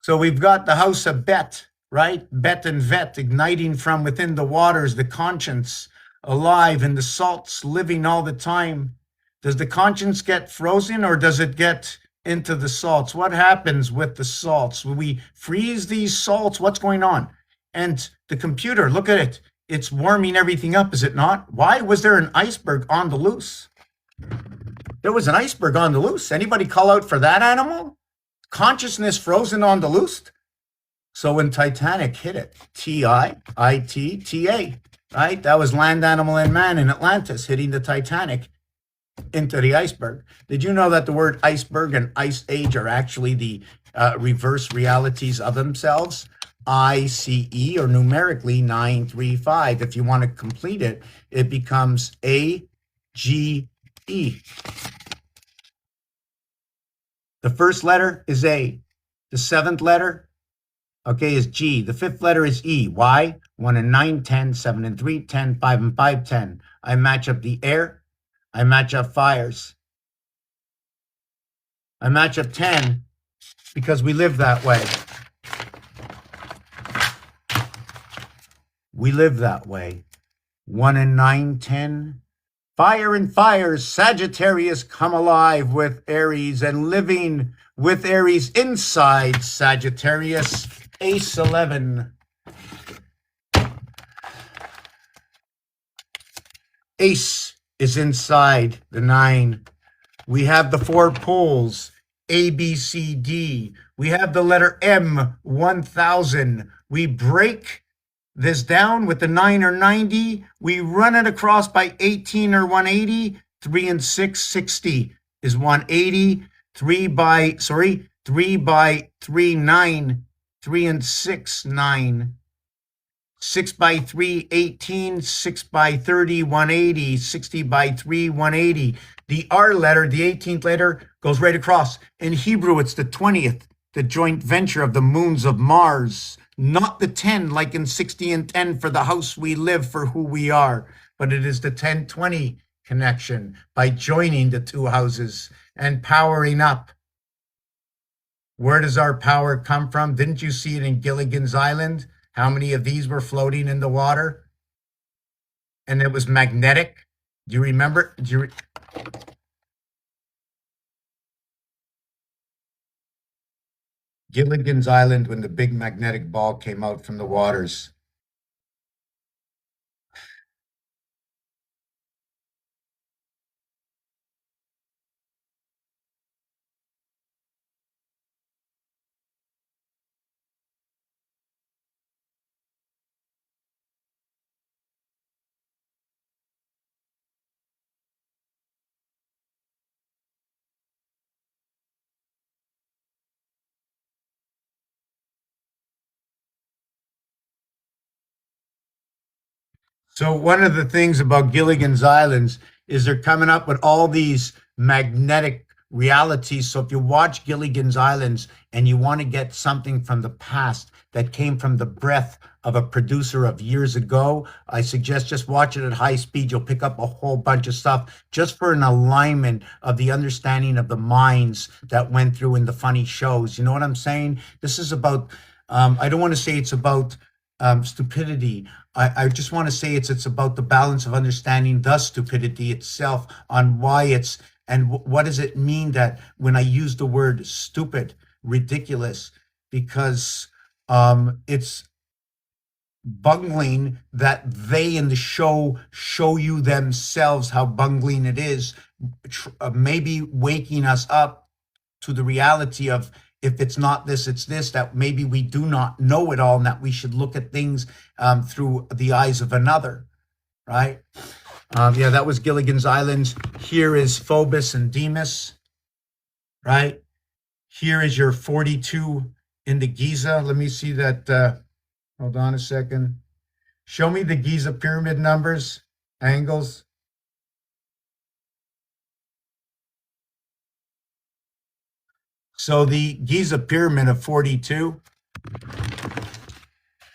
So we've got the house of Bet, right? Bet and Vet, igniting from within the waters, the conscience, alive in the salts, living all the time. Does the conscience get frozen or does it get into the salts? What happens with the salts? Will we freeze these salts? What's going on? And the computer, look at it. It's warming everything up, is it not? Why was there an iceberg on the loose? There was an iceberg on the loose. Anybody call out for that animal? Consciousness frozen on the loose. So when Titanic hit it, T-I-T-T-A, right? That was land, animal, and man in Atlantis hitting the Titanic into the iceberg. Did you know that the word iceberg and ice age are actually the reverse realities of themselves? ICE, or numerically 935. If you want to complete it, it becomes AGE. The first letter is A. The 7th letter, okay, is G. The 5th letter is E. Why? 1 and 9, 10, 7 and 3, 10, 5 and 5, 10. I match up the air. I match up fires. I match up 10 because we live that way. We live that way. 1 and 9, 10. Fire and fires, Sagittarius come alive with Aries and living with Aries inside Sagittarius, Ace 11. Ace is inside the 9. We have the 4 poles, A, B, C, D. We have the letter M, 1000. We break this down with the 9 or 90. We run it across by 18 or 180. 3 and 6, 60 is 180. 3 by 3, 9. 3 and 6, 9. 6 by 3, 18. 6 by 30, 180. 60 by 3, 180. The R letter, the 18th letter, goes right across. In Hebrew, it's the 20th, the joint venture of the moons of Mars. Not the 10 like in 60 and 10 for the house we live, for who we are, but it is the 10-20 connection by joining the 2 houses and powering up. Where does our power come from? Didn't you see it in Gilligan's Island? How many of these were floating in the water? And it was magnetic. Do you remember? Gilligan's Island, when the big magnetic ball came out from the waters. So one of the things about Gilligan's Islands is they're coming up with all these magnetic realities. So if you watch Gilligan's Islands and you want to get something from the past that came from the breath of a producer of years ago, I suggest just watch it at high speed. You'll pick up a whole bunch of stuff just for an alignment of the understanding of the minds that went through in the funny shows. You know what I'm saying? This is about, I don't want to say it's about stupidity. I just want to say it's about the balance of understanding the stupidity itself on why it's and what does it mean that when I use the word stupid, ridiculous, because it's bungling that they in the show you themselves how bungling it is, maybe waking us up to the reality of if it's not this, it's this, that maybe we do not know it all and that we should look at things through the eyes of another, right? Yeah, that was Gilligan's Island. Here is Phobos and Deimos, right? Here is your 42 in the Giza. Let me see that. Hold on a second. Show me the Giza pyramid numbers, angles. So the Giza pyramid of 42,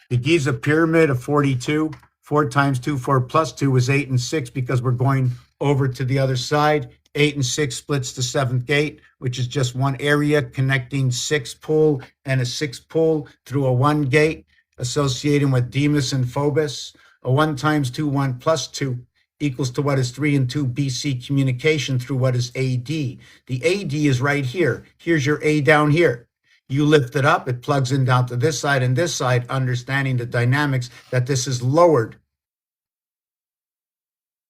the Giza pyramid of 42, 4 times 2, 4 plus 2 was 8 and 6 because we're going over to the other side. 8 and 6 splits the 7th gate, which is just one area connecting 6 pole and a 6 pole through a 1 gate associating with Deimos and Phobos. A 1 times 2, 1 plus 2 equals to what is 3 and 2 BC communication through what is AD. The AD is right here. Here's your A down here. You lift it up, it plugs in down to this side and this side, understanding the dynamics that this is lowered.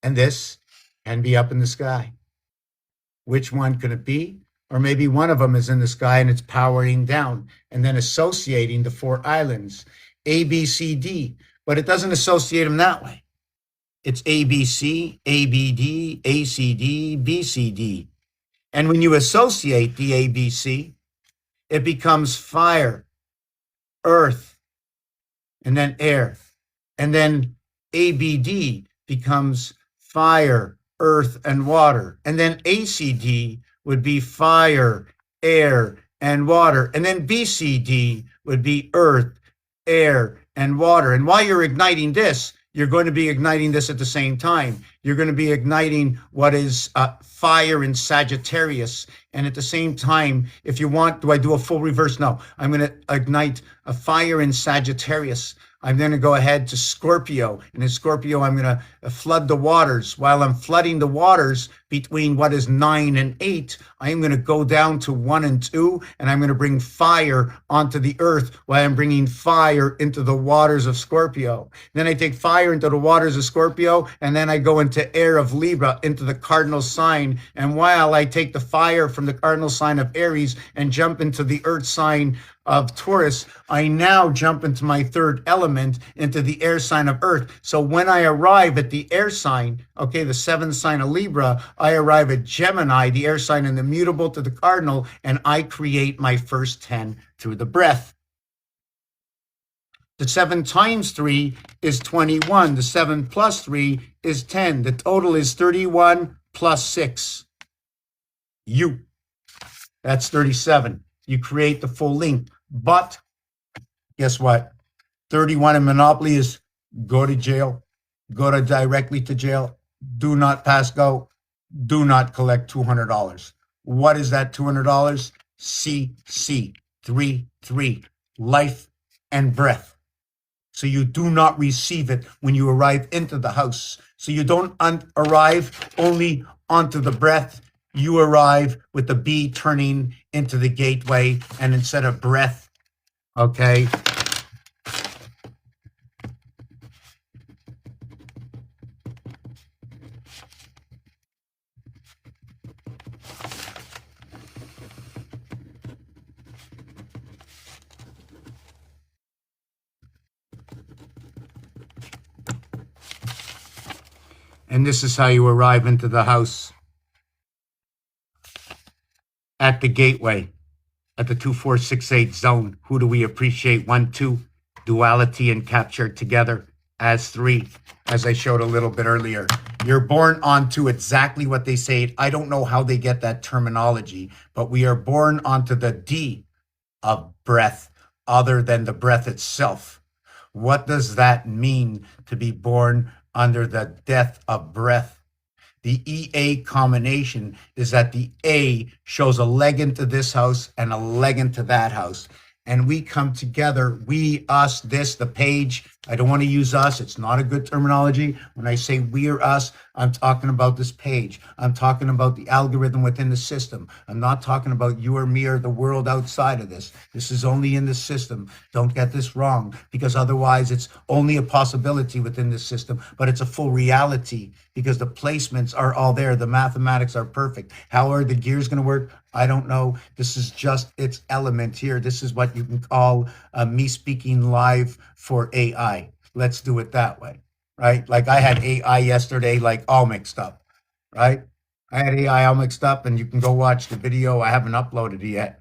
And this can be up in the sky. Which one could it be? Or maybe one of them is in the sky and it's powering down and then associating the 4 islands, A, B, C, D. But it doesn't associate them that way. It's ABC, ABD, ACD, BCD. And when you associate the ABC, it becomes fire, earth, and then air. And then ABD becomes fire, earth, and water. And then ACD would be fire, air, and water. And then BCD would be earth, air, and water. And while you're igniting this, you're going to be igniting this at the same time. You're going to be igniting what is fire in Sagittarius. And at the same time, if you want, do I do a full reverse? No, I'm going to ignite a fire in Sagittarius. I'm going to go ahead to Scorpio. And in Scorpio, I'm going to flood the waters. While I'm flooding the waters between what is 9 and 8, I am going to go down to 1 and 2, and I'm going to bring fire onto the earth while I'm bringing fire into the waters of Scorpio. Then I take fire into the waters of Scorpio, and then I go into air of Libra, into the cardinal sign. And while I take the fire from the cardinal sign of Aries and jump into the earth sign of Taurus, I now jump into my 3rd element, into the air sign of Earth. So when I arrive at the air sign, okay, the 7th sign of Libra, I arrive at Gemini, the air sign and the mutable to the cardinal, and I create my first 10 through the breath. The 7 times 3 is 21. The 7 plus 3 is 10. The total is 31 plus 6. That's 37. You create the full link. But guess what? 31 in Monopoly is go to jail, go directly to jail, do not pass go, do not collect $200. What is that $200? CC, 3, life and breath. So you do not receive it when you arrive into the house. So you don't arrive only onto the breath. You arrive with the B turning into the gateway, and instead of breath, okay? And this is how you arrive into the house. At the gateway, at the 2468 zone. Who do we appreciate? 1, 2, duality and capture together. as 3, as I showed a little bit earlier. You're born onto exactly what they say. I don't know how they get that terminology, but we are born onto the D of breath other than the breath itself. What does that mean to be born under the death of breath? The EA combination is that the A shows a leg into this house and a leg into that house. And we come together, we, us, this, the page. I don't want to use us. It's not a good terminology. When I say we or us, I'm talking about this page. I'm talking about the algorithm within the system. I'm not talking about you or me or the world outside of this. This is only in the system. Don't get this wrong, because otherwise it's only a possibility within the system, but it's a full reality because the placements are all there. The mathematics are perfect. How are the gears going to work? I don't know. This is just its element here. This is what you can call me speaking live for AI. Let's do it that way, right? Like I had AI yesterday, like all mixed up, right? I had AI all mixed up, and you can go watch the video. I haven't uploaded it yet.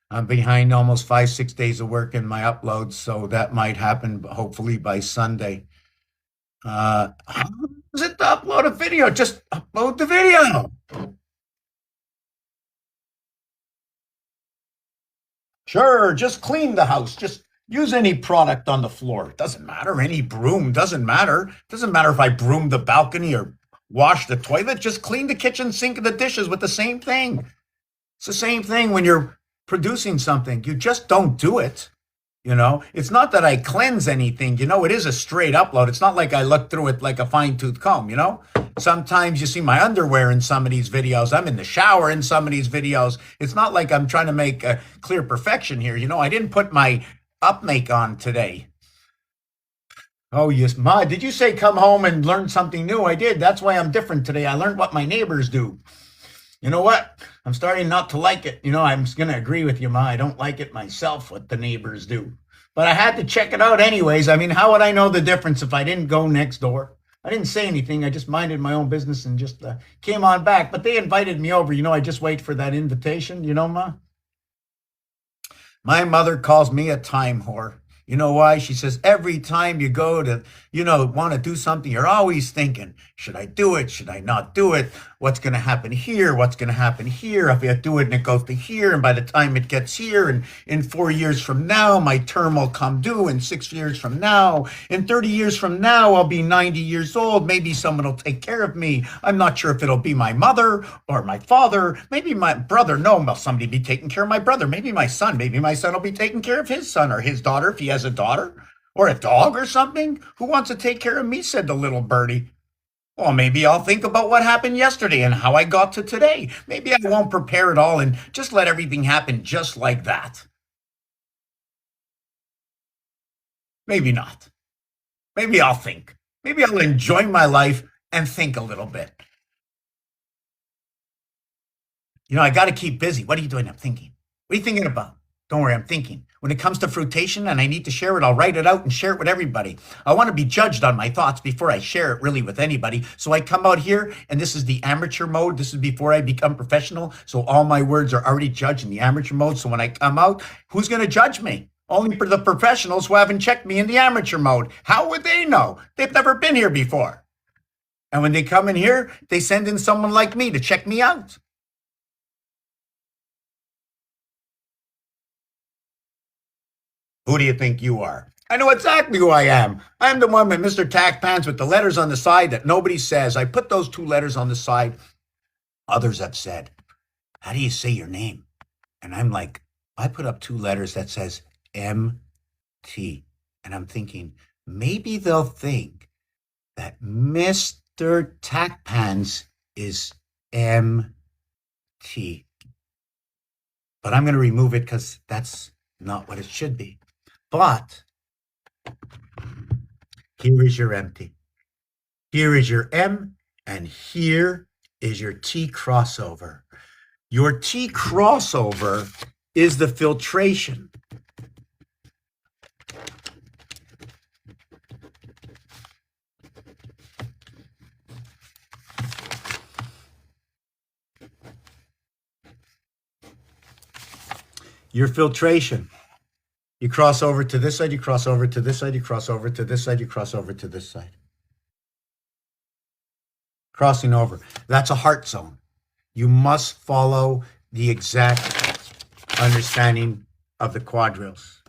I'm behind almost 5, 6 days of work in my uploads, so that might happen hopefully by Sunday. How is it to upload a video? Just upload the video. Sure, just clean the house. Just use any product on the floor. It doesn't matter. Any broom doesn't matter. It doesn't matter if I broom the balcony or wash the toilet. Just clean the kitchen sink and the dishes with the same thing. It's the same thing when you're producing something. You just don't do it. It's not that I cleanse anything. It is a straight upload. It's not like I look through it like a fine tooth comb. Sometimes you see my underwear in some of these videos. I'm in the shower in some of these videos. It's not like I'm trying to make a clear perfection here. I didn't put my up make on today. Oh, yes, Ma, did you say come home and learn something new? I did. That's why I'm different today. I learned what my neighbors do. You know what? I'm starting not to like it. I'm going to agree with you, Ma. I don't like it myself, what the neighbors do. But I had to check it out anyways. I mean, how would I know the difference if I didn't go next door? I didn't say anything. I just minded my own business and just came on back. But they invited me over. I just wait for that invitation, Ma? My mother calls me a time whore. You know why? She says every time you go to, want to do something, you're always thinking, should I do it? Should I not do it? What's going to happen here? What's going to happen here? If I do it and it goes to here, and by the time it gets here, and in 4 years from now, my term will come due, in 6 years from now, in 30 years from now, I'll be 90 years old. Maybe someone will take care of me. I'm not sure if it'll be my mother or my father, maybe my brother. No, will somebody be taking care of my brother? Maybe my son. Maybe my son will be taking care of his son or his daughter if he has a daughter or a dog or something. Who wants to take care of me? Said the little birdie. Well, maybe I'll think about what happened yesterday and how I got to today. Maybe I won't prepare it all and just let everything happen just like that. Maybe not. Maybe I'll think. Maybe I'll enjoy my life and think a little bit. I got to keep busy. What are you doing? I'm thinking. What are you thinking about? Don't worry, I'm thinking. When it comes to fruitation and I need to share it, I'll write it out and share it with everybody. I want to be judged on my thoughts before I share it really with anybody. So I come out here, and this is the amateur mode. This is before I become professional. So all my words are already judged in the amateur mode. So when I come out, who's going to judge me? Only for the professionals who haven't checked me in the amateur mode. How would they know? They've never been here before. And when they come in here, they send in someone like me to check me out. Who do you think you are? I know exactly who I am. I'm the one with Mr. Tack Pants with the letters on the side that nobody says. I put those 2 letters on the side. Others have said, how do you say your name? And I'm like, I put up 2 letters that says MT. And I'm thinking, maybe they'll think that Mr. Tack Pants is MT. But I'm going to remove it because that's not what it should be. But here is your MT. Here is your M, and here is your T crossover. Your T crossover is the filtration. Your filtration. You cross over to this side, you cross over to this side, you cross over to this side, you cross over to this side. Crossing over. That's a heart zone. You must follow the exact understanding of the quadrilles.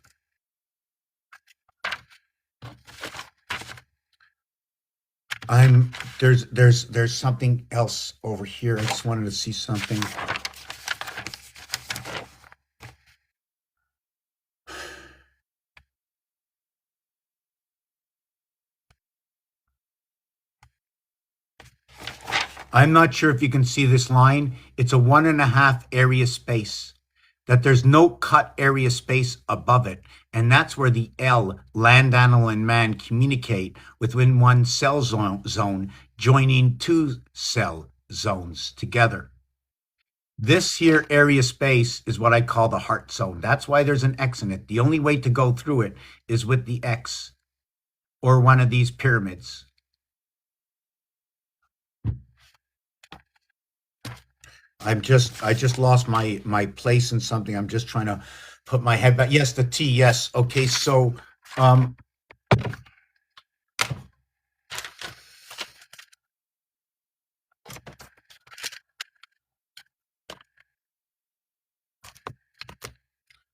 There's something else over here. I just wanted to see something. I'm not sure if you can see this line. It's a 1.5 area space. That there's no cut area space above it. And that's where the L, land, animal, and man, communicate within one cell zone, joining two cell zones together. This here area space is what I call the heart zone. That's why there's an X in it. The only way to go through it is with the X or one of these pyramids. I just lost my place in something. I'm just trying to put my head back. Yes, the T. Yes. Okay. So,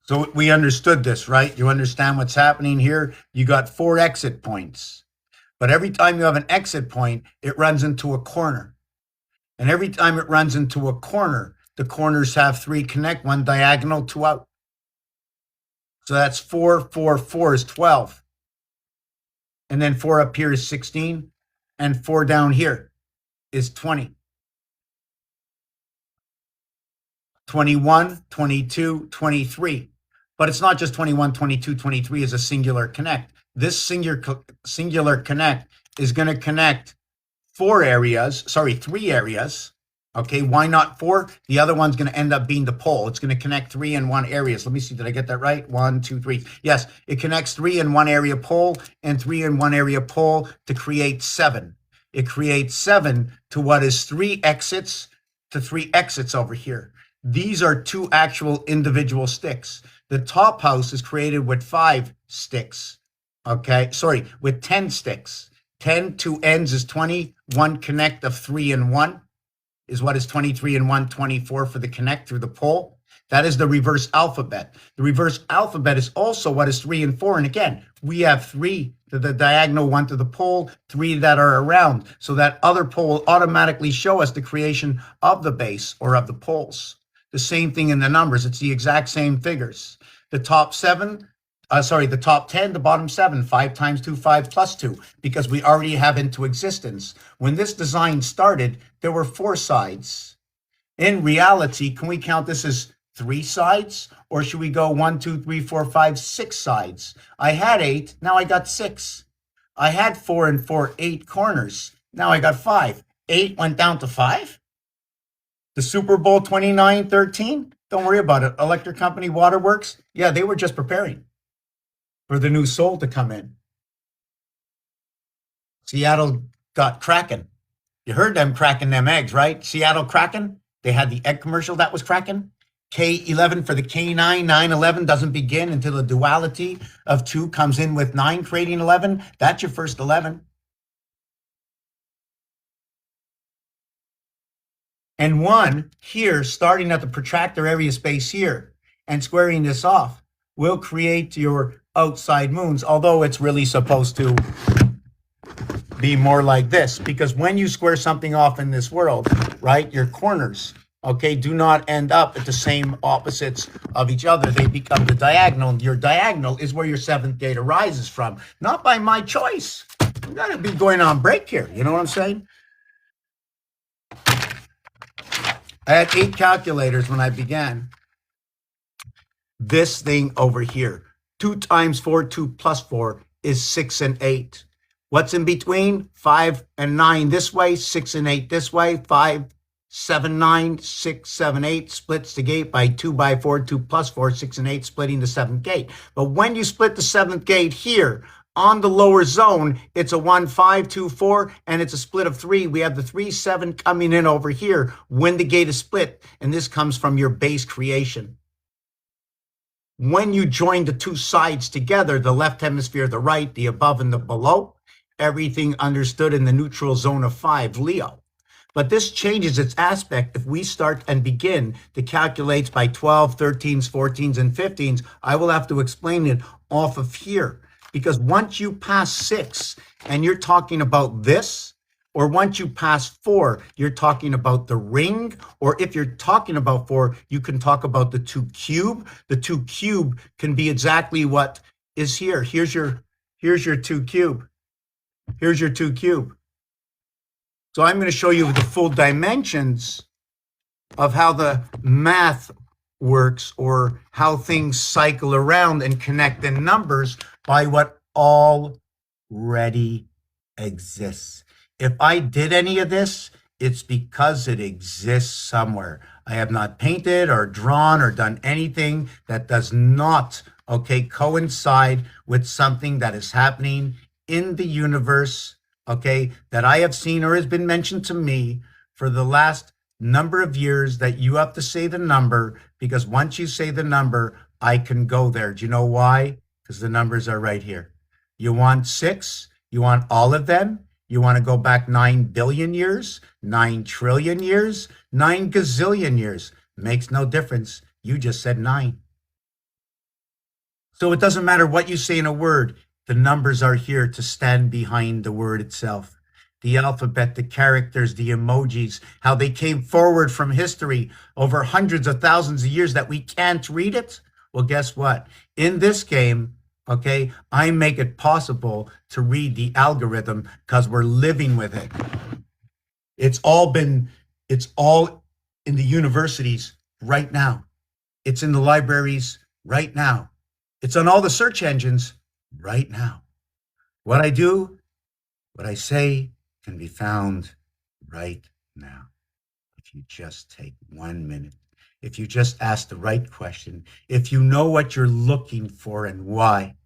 so we understood this, right? You understand what's happening here? You got 4 exit points, but every time you have an exit point, it runs into a corner. And every time it runs into a corner, the corners have 3 connect, 1 diagonal, 2 out. So that's 4, 4, 4 is 12. And then 4 up here is 16. And 4 down here is 20. 21, 22, 23. But it's not just 21, 22, 23 is a singular connect. This singular connect is going to connect 3 areas. Okay, why not 4? The other one's going to end up being the pole. It's going to connect 3 in one areas. Let me see, did I get that right? 1, 2, 3. Yes, it connects 3 in one area pole and 3 in one area pole to create 7. It creates 7 to what is 3 exits to 3 exits over here. These are 2 actual individual sticks. The top house is created with 5 sticks. Okay, sorry, with 10 sticks. 10, 2 ends is 20, 1 connect of 3 and 1 is what is 23 and 1, 24 for the connect through the pole. That is the reverse alphabet. The reverse alphabet is also what is 3 and 4. And again, we have 3 to the diagonal, 1 to the pole, 3 that are around. So that other pole will automatically show us the creation of the base or of the poles. The same thing in the numbers. It's the exact same figures. The top 10, the bottom 7, 5 times 2, 5 plus 2, because we already have into existence. When this design started, there were 4 sides. In reality, can we count this as 3 sides? Or should we go 1, 2, 3, 4, 5, 6 sides? I had 8, now I got 6. I had 4 and 4, 8 corners. Now I got 5. 8 went down to 5. The Super Bowl 29-13, don't worry about it. Electric Company, Waterworks, yeah, they were just preparing for the new soul to come in. Seattle got Kraken. You heard them cracking them eggs, right? Seattle Kraken. They had the egg commercial that was cracking. K11 for the K9. 911 doesn't begin until the duality of 2 comes in with 9, creating 11. That's your first 11. And 1 here, starting at the protractor area space here and squaring this off, will create your outside moons, although it's really supposed to be more like this, because when you square something off in this world, right, your corners, okay, do not end up at the same opposites of each other. They become the diagonal. Your diagonal is where your 7th gate arises from, not by my choice. You got to be going on break here. You know what I'm saying? I had 8 calculators when I began. This thing over here, 2 times 4, 2 plus 4 is 6 and 8. What's in between? 5 and 9 this way, 6 and 8 this way, 5, 7, 9, 6, 7, 8 splits the gate by 2 by 4, 2 plus 4, 6 and 8 splitting the 7th gate. But when you split the 7th gate here on the lower zone, it's a 1, 5, 2, 4, and it's a split of 3. We have the 3, 7 coming in over here when the gate is split, and this comes from your base creation. When you join the two sides together, the left hemisphere, the right, the above and the below, everything understood in the neutral zone of 5, Leo. But this changes its aspect if we start and begin to calculate by 12, 13s, 14s, and 15s. I will have to explain it off of here. Because once you pass 6 and you're talking about this, or once you pass 4, you're talking about the ring, or if you're talking about 4, you can talk about the 2 cube. The 2 cube can be exactly what is here. Here's your 2 cube. Here's your 2 cube. So I'm going to show you the full dimensions of how the math works, or how things cycle around and connect in numbers by what already exists. If I did any of this, it's because it exists somewhere. I have not painted or drawn or done anything that does not, coincide with something that is happening in the universe, that I have seen or has been mentioned to me for the last number of years, that you have to say the number, because once you say the number, I can go there. Do you know why? Because the numbers are right here. You want 6? You want all of them? You want to go back 9 billion years, 9 trillion years, 9 gazillion years? Makes no difference. You just said 9. So it doesn't matter what you say in a word. The numbers are here to stand behind the word itself. The alphabet, the characters, the emojis, how they came forward from history over hundreds of thousands of years that we can't read it. Well, guess what? In this game, I make it possible to read the algorithm because we're living with it. It's all in the universities right now. It's in the libraries right now. It's on all the search engines right now. What I do, what I say can be found right now. If you just take 1 minute, if you just ask the right question, if you know what you're looking for and why,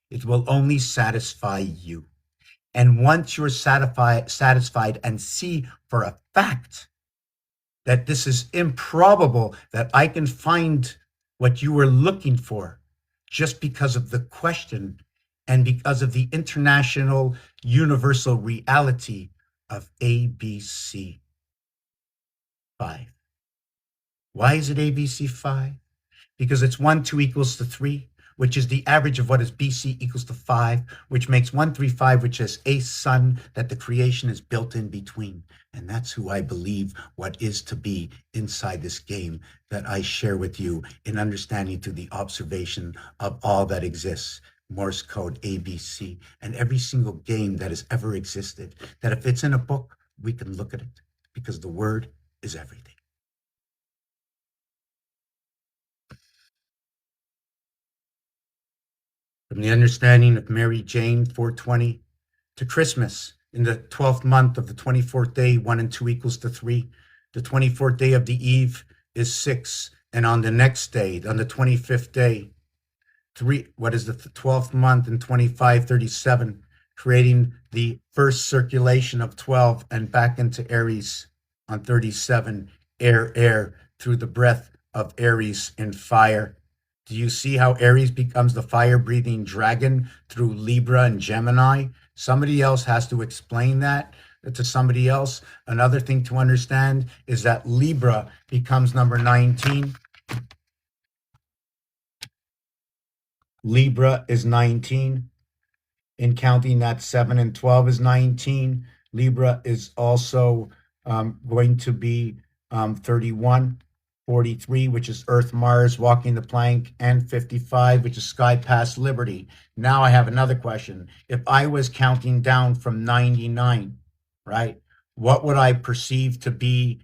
it will only satisfy you. And once you're satisfied and see for a fact that this is improbable, that I can find what you were looking for just because of the question and because of the international universal reality of ABC 5. Why is it ABC 5? Because it's 1, 2 equals to 3, which is the average of what is BC equals to 5, which makes 135, which is a sun that the creation is built in between. And that's who I believe what is to be inside this game that I share with you in understanding through the observation of all that exists. Morse code, ABC, and every single game that has ever existed, that if it's in a book, we can look at it, because the word is everything. From the understanding of Mary Jane, 420, to Christmas, in the 12th month of the 24th day, 1 and 2 equals to 3. The 24th day of the eve is 6. And on the next day, on the 25th day, 3, what is the 12th month in 2537, creating the first circulation of 12 and back into Aries on 37, air, through the breath of Aries in fire. Do you see how Aries becomes the fire-breathing dragon through Libra and Gemini? Somebody else has to explain that to somebody else. Another thing to understand is that Libra becomes number 19. Libra is 19. In counting that 7 and 12 is 19. Libra is also going to be 31. 43, which is Earth, Mars, walking the plank, and 55, which is sky past Liberty. Now I have another question. If I was counting down from 99, right, what would I perceive to be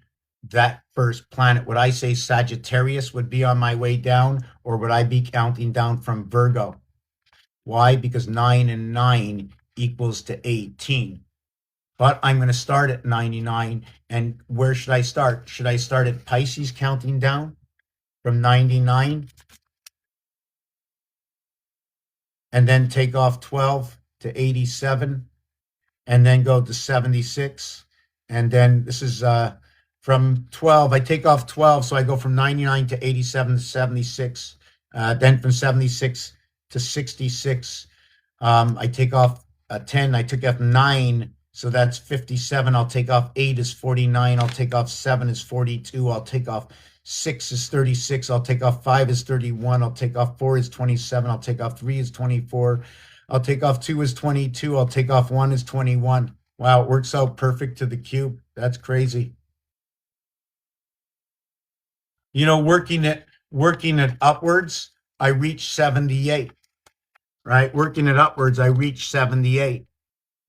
that first planet? Would I say Sagittarius would be on my way down, or would I be counting down from Virgo? Why? Because 9 and 9 equals to 18. But I'm going to start at 99. And where should I start? Should I start at Pisces, counting down from 99? And then take off 12 to 87. And then go to 76. And then this is from 12. I take off 12. So I go from 99 to 87 to 76. Then from 76 to 66, I take off 10. I took off 9. So that's 57. I'll take off 8 is 49. I'll take off 7 is 42. I'll take off 6 is 36. I'll take off 5 is 31. I'll take off 4 is 27. I'll take off 3 is 24. I'll take off 2 is 22. I'll take off 1 is 21. Wow, it works out perfect to the cube. That's crazy. You know, working it upwards, I reach 78. Right? Working it upwards, I reach 78.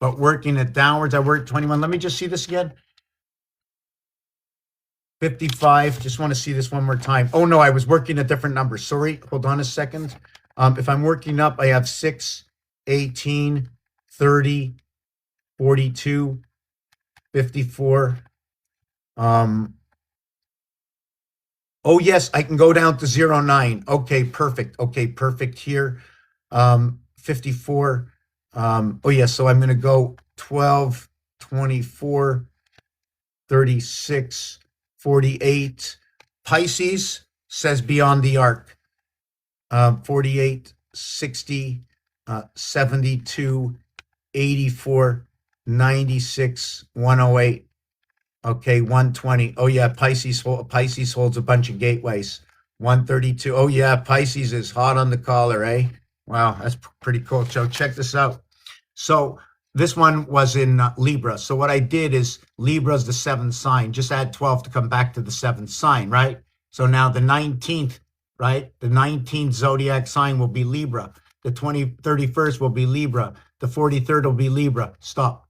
But working it downwards, I work 21. Let me just see this again. 55. Just want to see this one more time. Oh, no, I was working a different number. Sorry. Hold on a second. If I'm working up, I have 6, 18, 30, 42, 54. Oh, yes, I can go down to 09. Okay, perfect. Okay, perfect here. 54. Oh, yes, so I'm going to go 12, 24, 36, 48. Pisces says beyond the arc. 48, 60, 72, 84, 96, 108. Okay, 120. Oh, yeah, Pisces holds a bunch of gateways. 132. Oh, yeah, Pisces is hot on the collar, eh? Wow, that's pretty cool. So check this out. So this one was in Libra. So what I did is Libra's the 7th sign. Just add 12 to come back to the 7th sign, right? So now the 19th, right? The 19th zodiac sign will be Libra. The 31st will be Libra. The 43rd will be Libra. Stop.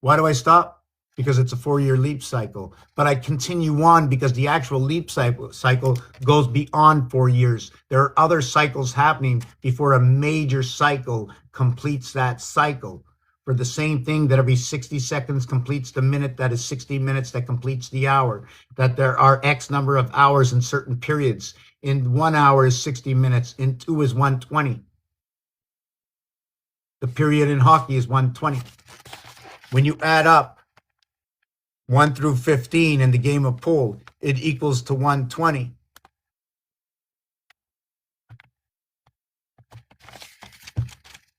Why do I stop? Because it's a 4-year leap cycle. But I continue on because the actual leap cycle goes beyond 4 years. There are other cycles happening before a major cycle completes that cycle. For the same thing that every 60 seconds completes the minute, that is 60 minutes that completes the hour. That there are X number of hours in certain periods. In 1 hour is 60 minutes. In 2 is 120. The period in hockey is 120. When you add up 1 through 15 in the game of pool, it equals to 120.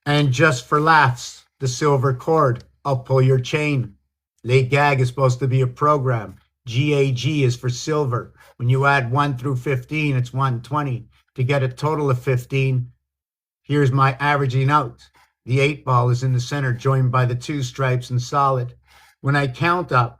And just for laughs, the silver cord, I'll pull your chain. Les gag is supposed to be a program. GAG is for silver. When you add 1 through 15, it's 120. To get a total of 15, here's my averaging out. The 8 ball is in the center, joined by the 2 stripes and solid. When I count up,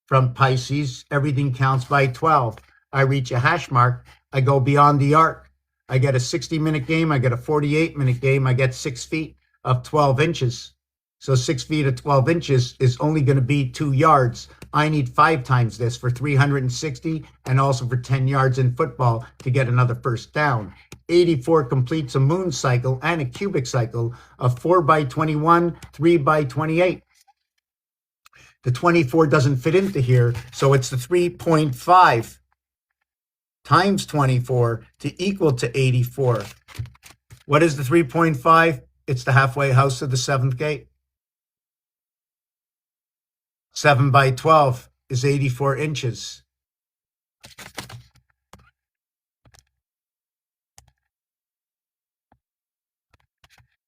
from Pisces, everything counts by 12. I reach a hash mark. I go beyond the arc. I get a 60-minute game. I get a 48-minute game. I get 6 feet of 12 inches. So 6 feet of 12 inches is only going to be 2 yards. I need 5 times this for 360 and also for 10 yards in football to get another first down. 84 completes a moon cycle and a cubic cycle of 4 by 21, 3 by 28. The 24 doesn't fit into here, so it's the 3.5 times 24 to equal to 84. What is the 3.5? It's the halfway house of the 7th gate. 7 by 12 is 84 inches.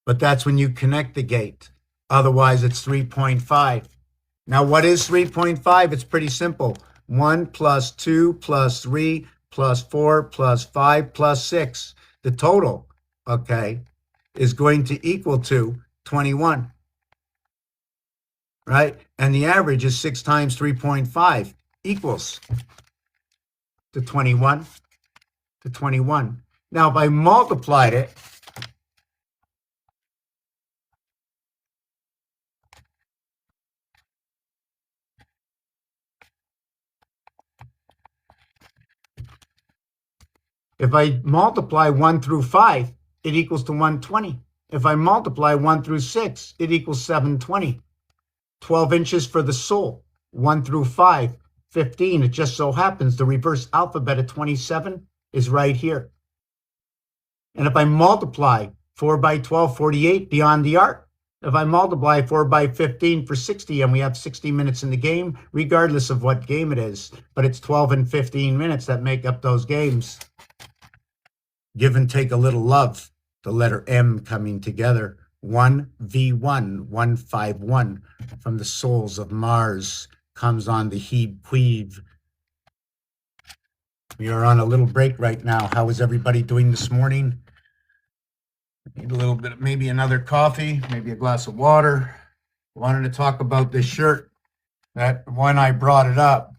But that's when you connect the gate. Otherwise, it's 3.5. Now, what is 3.5? It's pretty simple. 1 plus 2 plus 3 plus 4 plus 5 plus 6. The total, okay, is going to equal to 21, right? And the average is 6 times 3.5 equals to 21, Now, if I multiplied it, if I multiply 1 through 5, it equals to 120. If I multiply 1 through 6, it equals 720. 12 inches for the soul. 1 through 5, 15. It just so happens the reverse alphabet of 27 is right here. And if I multiply 4 by 12, 48 beyond the arc. If I multiply 4 by 15 for 60, and we have 60 minutes in the game, regardless of what game it is, but it's 12 and 15 minutes that make up those games. Give and take a little love. The letter M coming together. 1V1, 151 from the souls of Mars comes on the Heb Queeve. We are on a little break right now. How is everybody doing this morning? Need a little bit, maybe another coffee, maybe a glass of water. Wanted to talk about this shirt. That when I brought it up,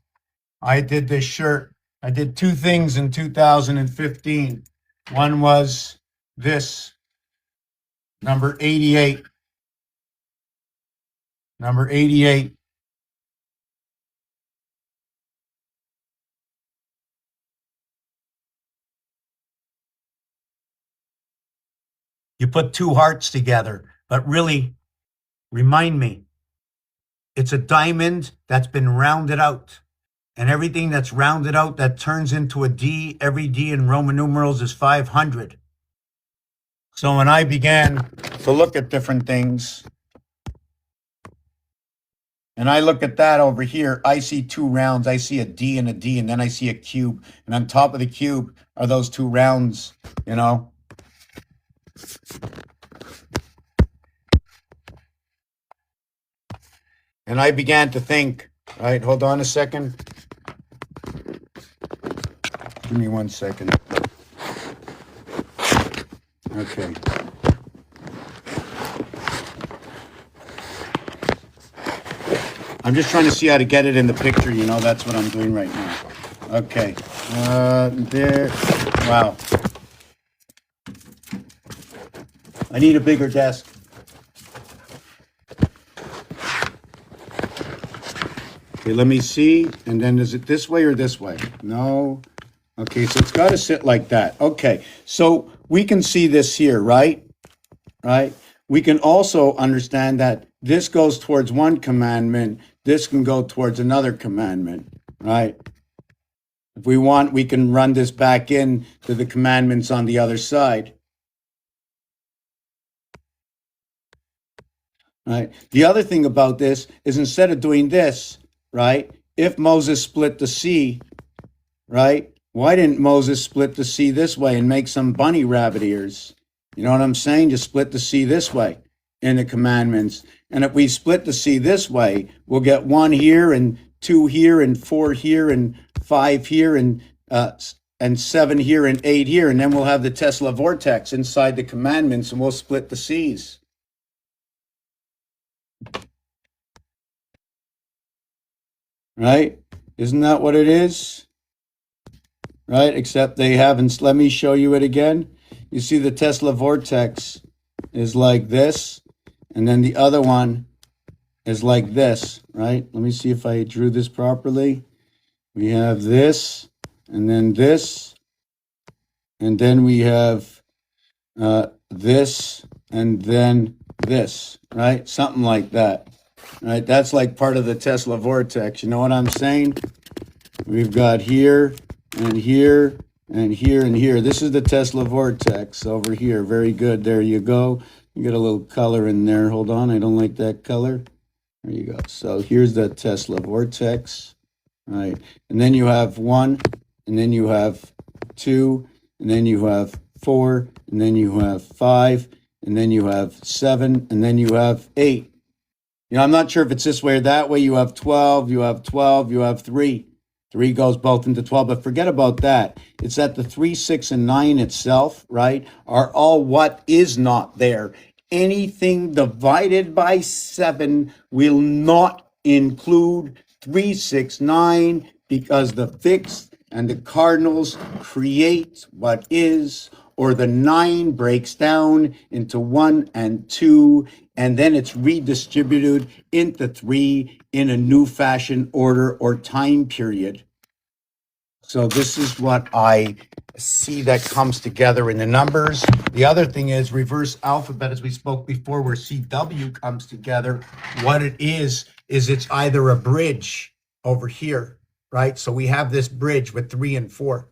I did this shirt. I did two things in 2015. One was this, number 88. Number 88. You put two hearts together, but really, remind me, it's a diamond that's been rounded out. And everything that's rounded out that turns into a D, every D in Roman numerals is 500. So when I began to look at different things, and I look at that over here, I see two rounds. I see a D, and then I see a cube. And on top of the cube are those two rounds, you know. And I began to think, right, hold on a second. Give me 1 second. Okay. I'm just trying to see how to get it in the picture, you know, that's what I'm doing right now. Okay. There. Wow. I need a bigger desk. Okay, let me see. And then is it this way or this way? No. Okay, so it's got to sit like that. Okay, so we can see this here, right? Right? We can also understand that this goes towards one commandment. This can go towards another commandment, right? If we want, we can run this back in to the commandments on the other side. Right? The other thing about this is instead of doing this, right? If Moses split the sea, right? Why didn't Moses split the sea this way and make some bunny rabbit ears? You know what I'm saying? Just split the sea this way in the commandments. And if we split the sea this way, we'll get 1 here and 2 here and 4 here and 5 here and 7 here and 8 here. And then we'll have the Tesla vortex inside the commandments and we'll split the seas. Right? Isn't that what it is? Right? Except they haven't. Let me show you it again. You see the Tesla vortex is like this. And then the other one is like this, right? Let me see if I drew this properly. We have this, and then this, and then we have this, and then this, right? Something like that, right? That's like part of the Tesla vortex. You know what I'm saying? We've got here, and here, and here, and here. This is the Tesla vortex over here. Very good. There you go. You get a little color in there. Hold on. I don't like that color. There you go. So here's the Tesla vortex, right? And then you have 1, and then you have 2, and then you have 4, and then you have 5, and then you have 7, and then you have 8. You know, I'm not sure if it's this way or that way. You have 12, you have 12, you have 3. 3 goes both into 12, but forget about that. It's that the 3, 6, and 9 itself, right, are all what is not there. Anything divided by 7 will not include 3, 6, 9 because the fixed and the cardinals create what is, or the 9 breaks down into 1 and 2, and then it's redistributed into 3 in a new fashion, order, or time period. So this is what I see that comes together in the numbers. The other thing is reverse alphabet, as we spoke before, where CW comes together. What it is it's either a bridge over here, right? So we have this bridge with 3 and 4.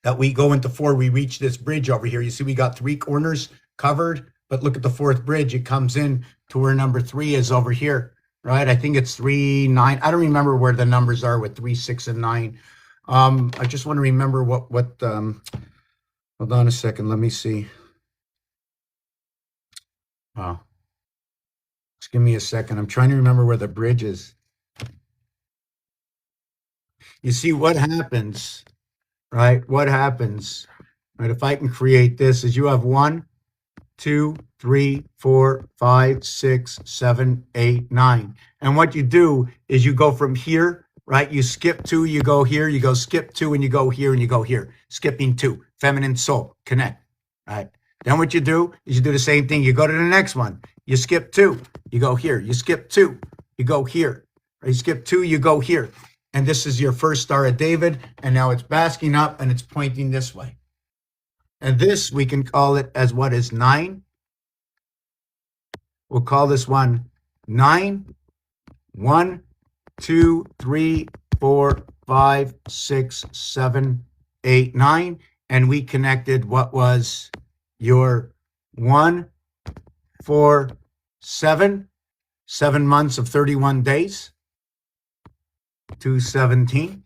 That we go into 4, we reach this bridge over here. You see we got 3 corners covered, but look at the 4th bridge. It comes in to where number 3 is over here, right? I think it's 3, 9. I don't remember where the numbers are with 3, 6, and 9. I just want to remember what Hold on a second. Let me see. Oh, just give me a second. I'm trying to remember where the bridge is. You see what happens, right? What happens, right? If I can create this, is you have 1, 2, 3, 4, 5, 6, 7, 8, 9. And what you do is you go from here, right? You skip 2, you go here, you go skip 2, and you go here, and you go here. Skipping 2, feminine soul, connect, right? Then what you do is you do the same thing. You go to the next one. You skip 2, you go here. You skip 2, you go here. Right? You skip 2, you go here. And this is your first Star of David. And now it's basking up and it's pointing this way. And this, we can call it as what is 9. We'll call this one 9. 1, 2, 3, 4, 5, 6, 7, 8, 9. And we connected what was your 1, 4, 7 months of 31 days. 217.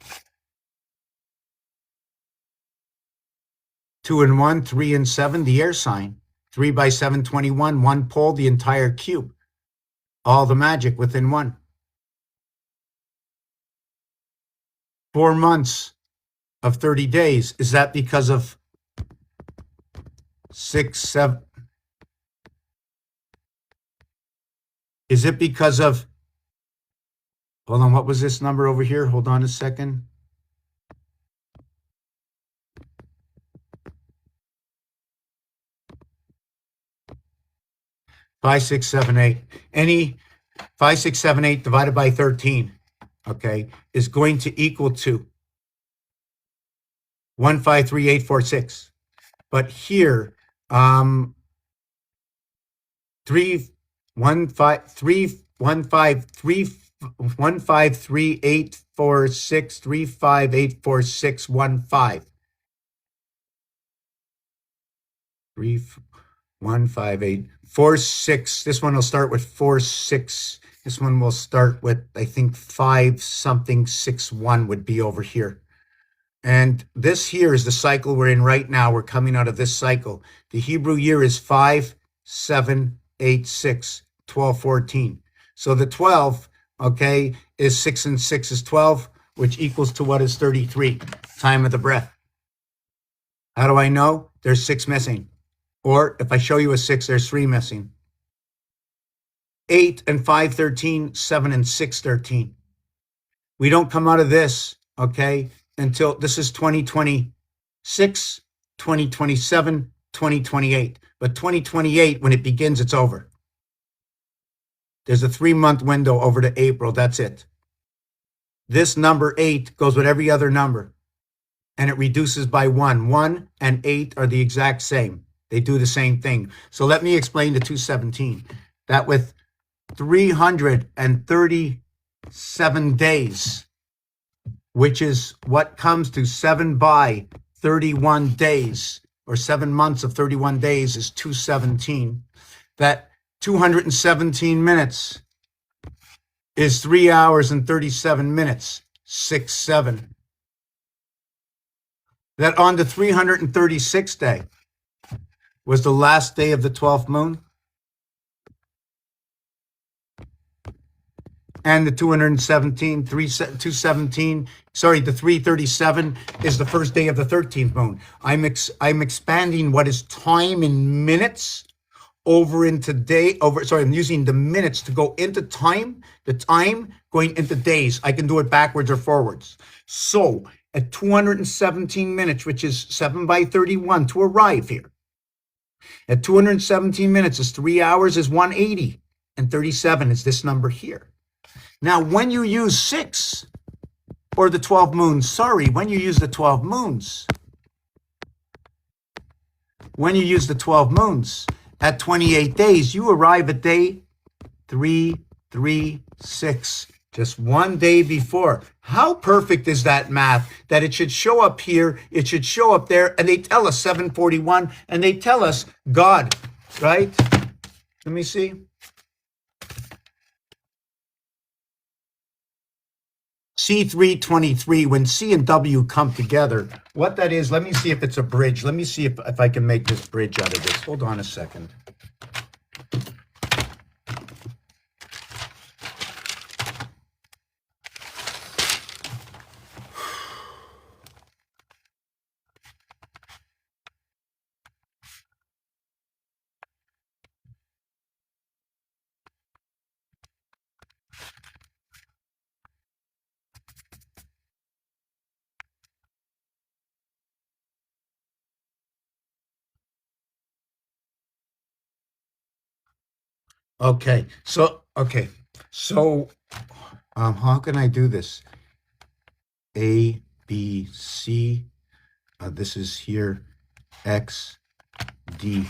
2 and 1, 3 and 7, the air sign. 3 by 7, 21, 1 pole, the entire cube. All the magic within 1. 4 months of 30 days. Is that because of 6, 7? Is it because of, hold on, what was this number over here? Hold on a second. 5, 6, 7, 8. Any 5, 6, 7, 8 divided by 13, okay, is going to equal to 1, 5, 3, 8, 4, 6. But here, 3, 1, 5, 3, 1, 5, 3, 1, 5, 3, 8, 4, 6, 3, 5, 8, 4, 6, 1, 5. 3, 1, 5, 8, 4, 6. This one will start with 4, 6. This one will start with, I think, 5 something, 6, 1 would be over here. And this here is the cycle we're in right now. We're coming out of this cycle. The Hebrew year is 5, 7, 8, 6, 12, 14. So the 12, okay, is 6 and 6 is 12, which equals to what is 33, time of the breath. How do I know? There's 6 missing. Or if I show you a 6, there's 3 missing. 8 and 5, 13, 7 and 6, 13. We don't come out of this, okay, until this is 2026, 2027, 2028. But 2028, when it begins, it's over. There's a 3-month window over to April. That's it. This number 8 goes with every other number, and it reduces by 1. 1 and 8 are the exact same. They do the same thing. So let me explain the 217. That with 337 days, which is what comes to 7 by 31 days, or 7 months of 31 days is 217. That 217 minutes is 3 hours and 37 minutes, 6, 7. That on the 336th day was the last day of the 12th moon. And the 217, the 337 is the first day of the 13th moon. I'm expanding what is time in minutes over into day, I'm using the minutes to go into time, the time going into days. I can do it backwards or forwards. So at 217 minutes, which is 7 by 31 to arrive here, at 217 minutes is 3 hours is 180, and 37 is this number here. Now, when you use 6 or the 12 moons, when you use the 12 moons, at 28 days, you arrive at day 336, just 1 day before. How perfect is that math that it should show up here, it should show up there, and they tell us 741, and they tell us God, right? Let me see. C323, when C and W come together, what that is, let me see if it's a bridge. Let me see if I can make this bridge out of this. Hold on a second. Okay, so how can I do this? A, B, C. This is here. X, D.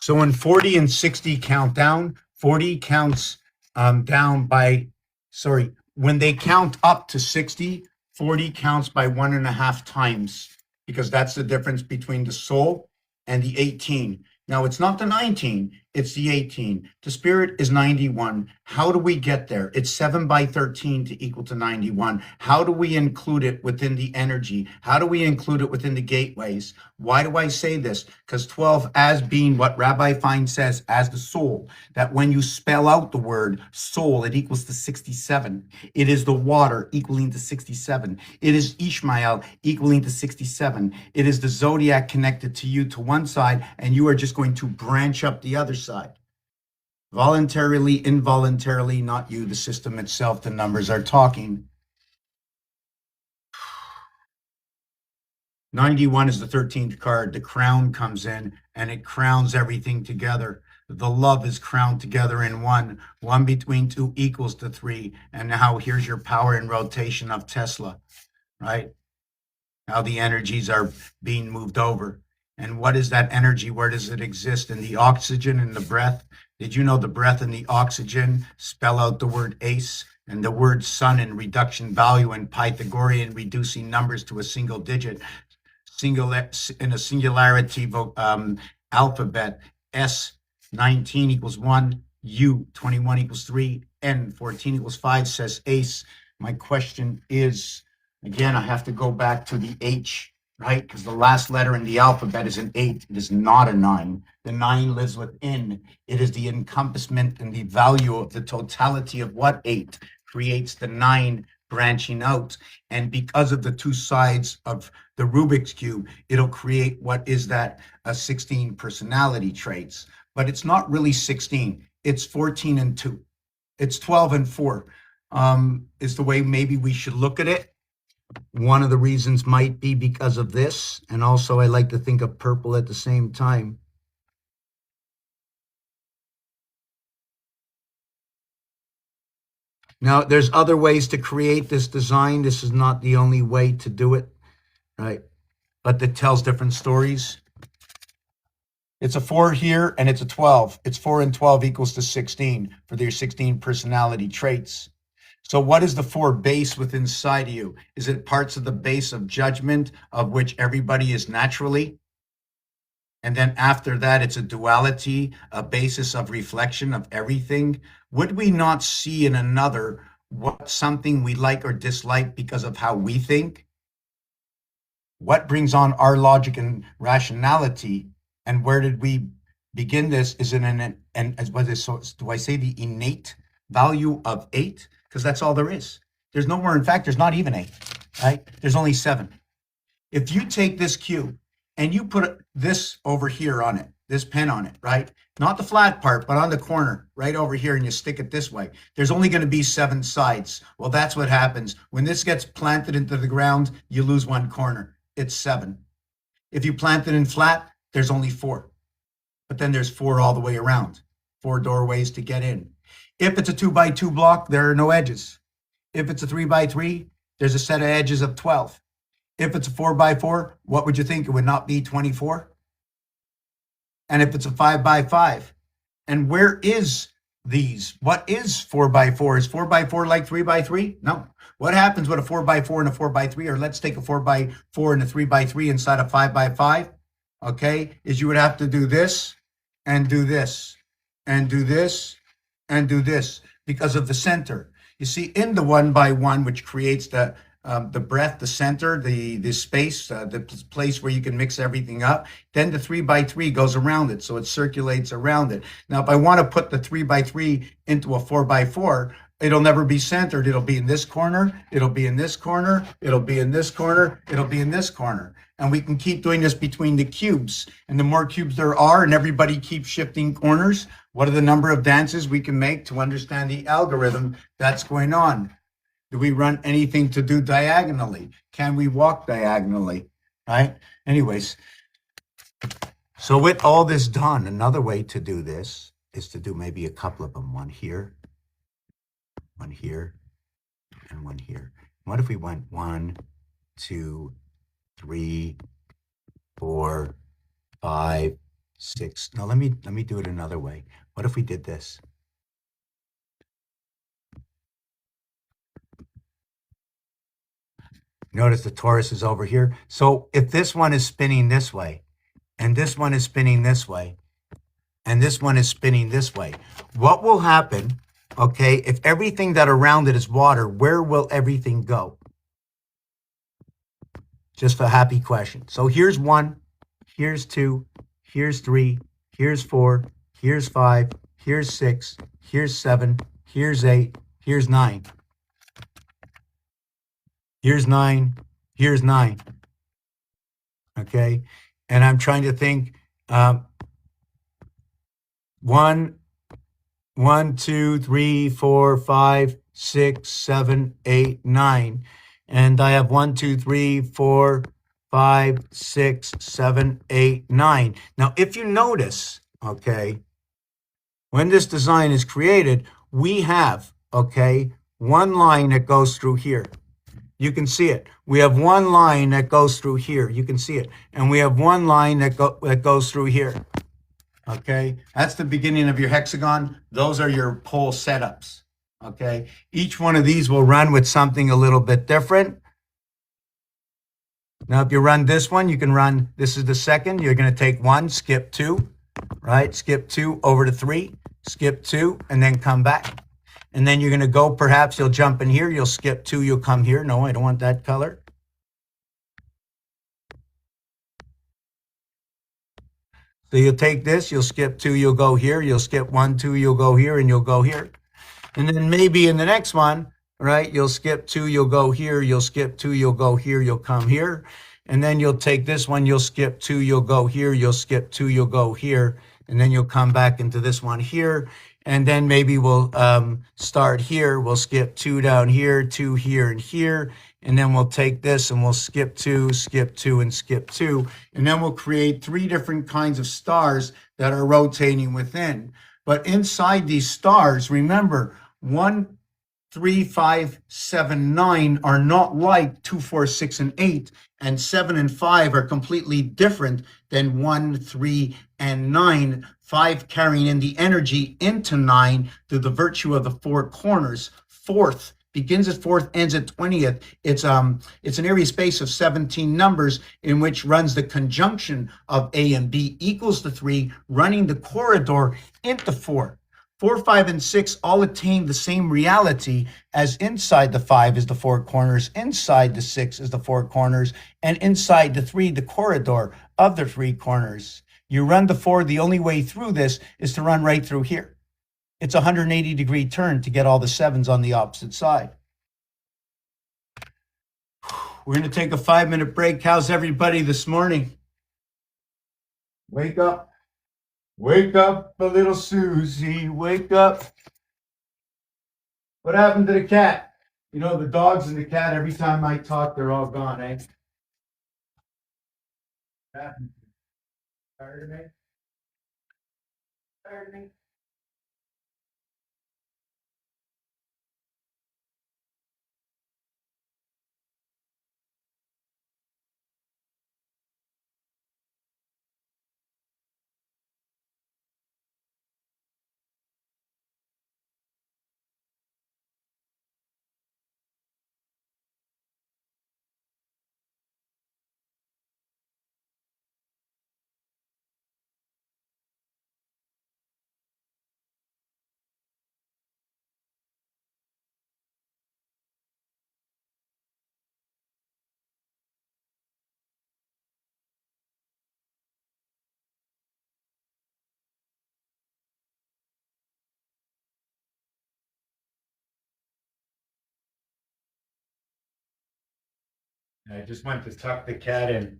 So when 40 and 60 count down, 40 counts down by, sorry, when they count up to 60, 40 counts by 1.5 times, because that's the difference between the soul and the 18. Now it's not the 19, it's the 18. The spirit is 91. How do we get there? It's 7 by 13 to equal to 91. How do we include it within the energy? How do we include it within the gateways? Why do I say this? Because 12 as being what Rabbi Fine says as the soul, that when you spell out the word soul, it equals to 67. It is the water equaling to 67. It is Ishmael equaling to 67. It is the zodiac connected to you to one side, and you are just going to branch up the other side. Voluntarily, involuntarily, not you, the system itself, the numbers are talking. 91 is the 13th card. The crown comes in and it crowns everything together. The love is crowned together in one. 1 between 2 equals to 3. And now here's your power in rotation of Tesla, right? How the energies are being moved over. And what is that energy? Where does it exist? In the oxygen and the breath? Did you know the breath and the oxygen spell out the word ace? And the word sun in reduction value and Pythagorean reducing numbers to a single digit, in a singularity alphabet. S 19 equals 1, U 21 equals 3, N 14 equals 5 says ace. My question is, again, I have to go back to the H, right? Because the last letter in the alphabet is an 8. It is not a 9. The 9 lives within. It is the encompassment and the value of the totality of what 8 creates the 9 branching out. And because of the two sides of the Rubik's Cube, it'll create what is that 16 personality traits. But it's not really 16. It's 14 and 2. It's 12 and 4 is the way maybe we should look at it. One of the reasons might be because of this. And also I like to think of purple at the same time. Now, there's other ways to create this design. This is not the only way to do it, right? But that tells different stories. It's a 4 here and it's a 12. It's 4 and 12 equals to 16 for their 16 personality traits. So what is the 4 base within inside of you? Is it parts of the base of judgment, of which everybody is naturally? And then after that, it's a duality, a basis of reflection of everything. Would we not see in another what something we like or dislike because of how we think? What brings on our logic and rationality? And where did we begin this? Is it do I say the innate value of 8? Because that's all there is. There's no more. In fact, there's not even 8, right? There's only 7. If you take this cube and you put this over here on it, this pen on it, right? Not the flat part, but on the corner, right over here, and you stick it this way. There's only going to be 7 sides. Well, that's what happens. When this gets planted into the ground, you lose one corner. It's 7. If you plant it in flat, there's only 4. But then there's 4 all the way around, 4 doorways to get in. If it's a 2x2 block, there are no edges. If it's a 3x3, there's a set of edges of 12. If it's a 4x4, what would you think? It would not be 24. And if it's a 5x5, and where is these? What is 4x4? Is 4x4 like 3x3? No. What happens with a 4x4 and a 4x3? Or let's take a 4x4 and a 3x3 inside a 5x5. Okay, is you would have to do this and do this and do this and do this because of the center. You see, in the 1x1, which creates the breadth, the center, the space, the place where you can mix everything up. Then the 3x3 goes around it, so it circulates around it. Now, if I want to put the 3x3 into a 4x4, it'll never be centered. It'll be in this corner. It'll be in this corner. It'll be in this corner. It'll be in this corner. And we can keep doing this between the cubes. And the more cubes there are, and everybody keeps shifting corners, what are the number of dances we can make to understand the algorithm that's going on? Do we run anything to do diagonally? Can we walk diagonally? Right? Anyways, so with all this done, another way to do this is to do maybe a couple of them. One here, and one here. What if we went 1, 2, 3, 4, 5, 6. Now let me do it another way. What if we did this? Notice the torus is over here. So if this one is spinning this way, and this one is spinning this way, and this one is spinning this way, what will happen, okay, if everything that around it is water, where will everything go? Just a happy question. So here's 1, here's 2, here's 3, here's 4, here's 5, here's 6, here's 7, here's 8, here's 9. Here's 9, here's 9. Okay, and I'm trying to think, 1, 2, 3, 4, 5, 6, 7, 8, 9. And I have 1, 2, 3, 4, 5, 6, 7, 8, 9. Now, if you notice, okay, when this design is created, we have, okay, one line that goes through here. You can see it. We have one line that goes through here. You can see it. And we have one line that goes through here. Okay, that's the beginning of your hexagon. Those are your pole setups. Okay, each one of these will run with something a little bit different. Now, if you run this one, you can run, this is the second. You're going to take 1, skip 2, right? Skip 2 over to 3, skip 2, and then come back. And then you're going to go, perhaps you'll jump in here, you'll skip 2, you'll come here. No, I don't want that color. So you'll take this, you'll skip 2, you'll go here, you'll skip 1, 2, you'll go here, and you'll go here. And then maybe in the next one, right, you'll skip 2, you'll go here, you'll skip 2, you'll go here, you'll come here. And then you'll take this one, you'll skip 2, you'll go here, you'll skip 2, you'll go here. And then you'll come back into this one here. And then maybe we'll start here. We'll skip 2 down here, 2 here and here. And then we'll take this and we'll skip 2, and skip 2. And then we'll create 3 different kinds of stars that are rotating within. But inside these stars, remember, 1, 3, 5, 7, 9 are not like 2, 4, 6, and 8. And 7 and 5 are completely different than 1, 3, and 9. 5 carrying in the energy into 9 through the virtue of the 4 corners. 4th begins at 4th, ends at 20th. It's an area space of 17 numbers in which runs the conjunction of A and B equals to 3, running the corridor into 4. 4, 5, and 6 all attain the same reality as inside the 5 is the 4 corners, inside the 6 is the 4 corners, and inside the 3, the corridor of the 3 corners. You run the 4, the only way through this is to run right through here. It's a 180-degree turn to get all the 7s on the opposite side. We're going to take a 5-minute break. How's everybody this morning? Wake up. Wake up, a little Susie, wake up. What happened to the cat? You know, the dogs and the cat, every time I talk, they're all gone, eh? What happened? Tired of me? Tired of me? I just went to tuck the cat in.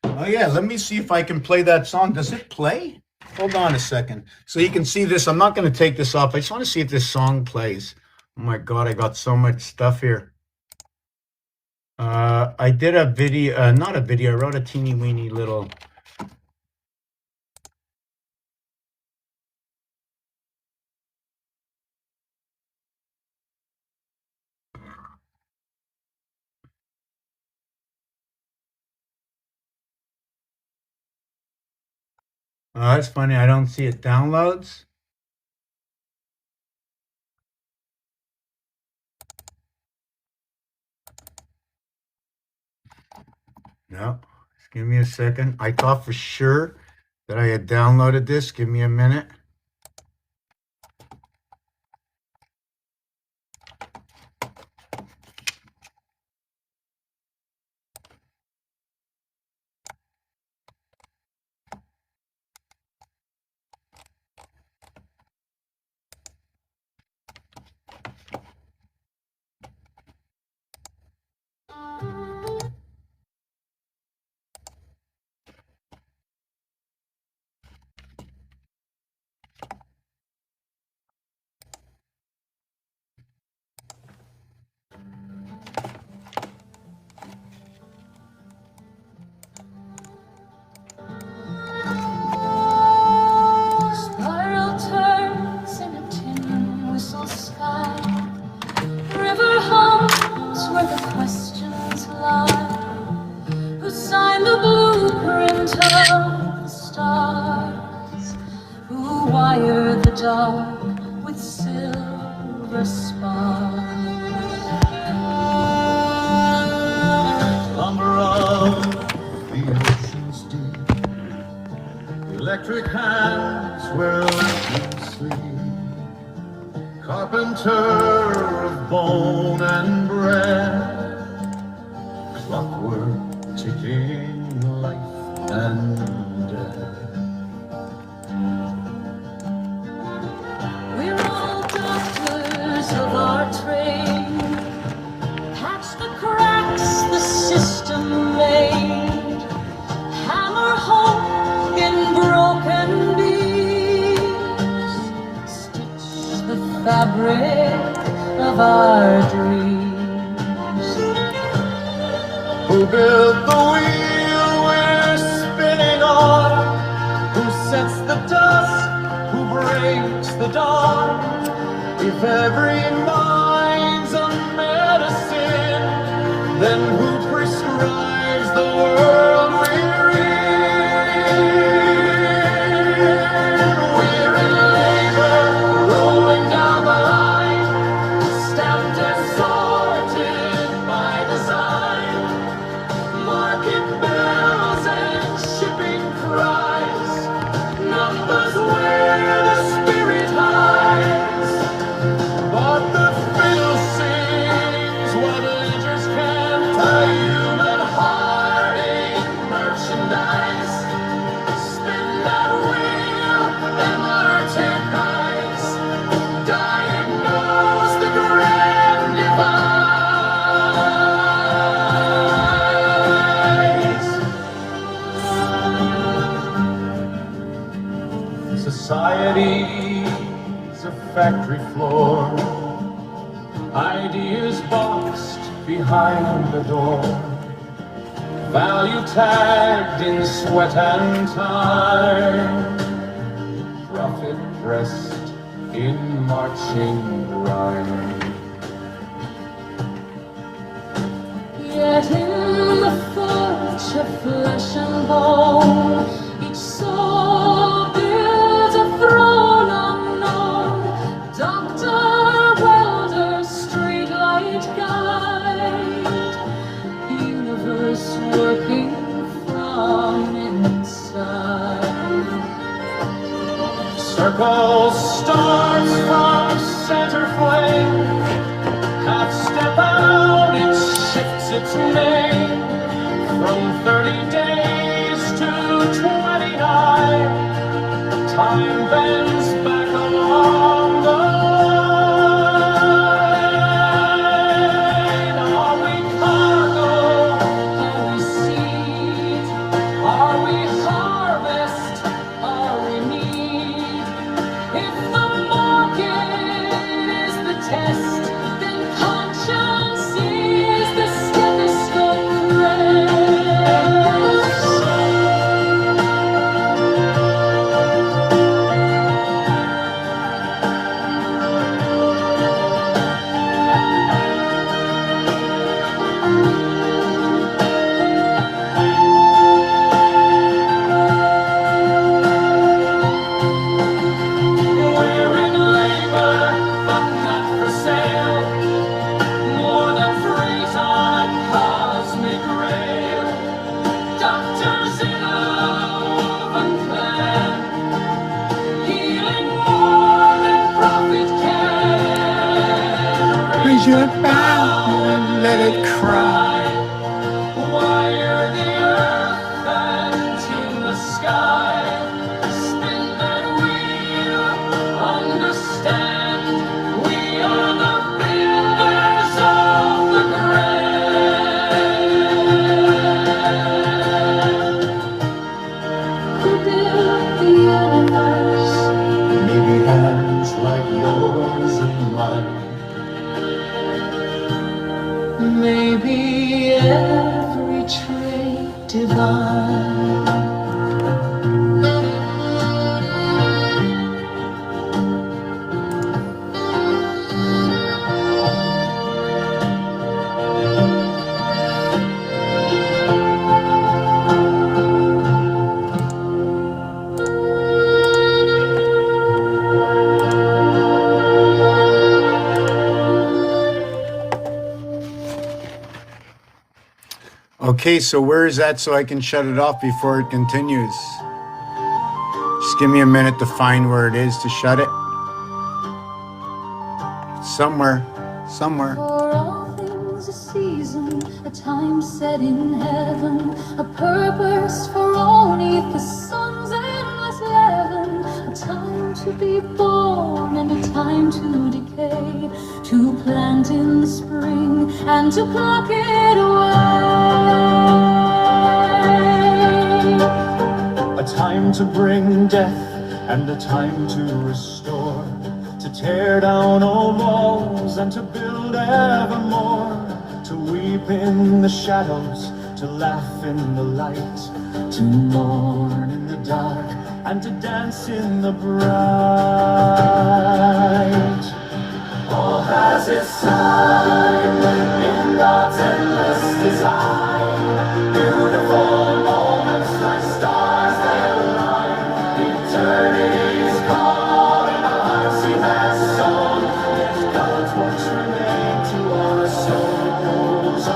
Oh yeah, let me see if I can play that song. Does it play? Hold on a second. So you can see this. I'm not going to take this off. I just want to see if this song plays. Oh my God, I got so much stuff here. I did a video, not a video, I wrote a teeny weeny little. That's funny. I don't see it downloads. No, just give me a second. I thought for sure that I had downloaded this. Give me a minute. Spiral turns in a tin whistle sky. River hums where the questions lie. Who signed the blueprint of the stars? Who wired the dark with silver sparks? Slumber of the ocean's deep, electric hands where legends sleep, carpenter of bone and bread, clockwork ticking life and death. We're all doctors of our trade, patch the cracks the system made, hammer home in broken beams, stitch the fabric of our dreams. Who built the wheel we're spinning on? Who sets the dust? Who breaks the dawn? If every mind's a medicine, then who prescribes the world we're in? We're in labor, rolling down the line, stamped and sorted by design. Market bells and shipping cries, numbers where the spirit hides. But the Society's a factory floor, ideas boxed behind the door, value tagged in sweat and time, profit dressed in marching rhyme. Yet in the forge of flesh and bone, each soul builds a throne unknown. Doctor, welder, streetlight guide, universe working from inside. Circle starts from center flame, half step out, it shifts its name from 30 days to 29. Time bends back along the line. Are we cargo? Are we seed? Are we harvest? Are we need? If the market is the test, then conscience is the stethoscope press. We're in labor, but not for sale. More than freeze on a cosmic rail. Doctors in a woven plan, healing more than profit can. Raise your bow and let it cry. Wire the earth and tune the sky. Spin that wheel, understand. We are the builders of the grand. Who built the universe? Maybe hands like yours and mine. Maybe every trait divine. Okay, so where is that so I can shut it off before it continues? Just give me a minute to find where it is to shut it. Somewhere. For all things a season, a time set in heaven, a purpose for all 'neath the sun's endless leaven, a time to be born and a time to decay, to plant in the spring and to pluck it away. A time to bring death and a time to restore, to tear down old walls and to build evermore, to weep in the shadows, to laugh in the light, to mourn in the dark and to dance in the bright. All has its time in God's endless design. Beautiful moments like stars that align. Eternity's call and our hearts he has sown. Yet God's works remain to our souls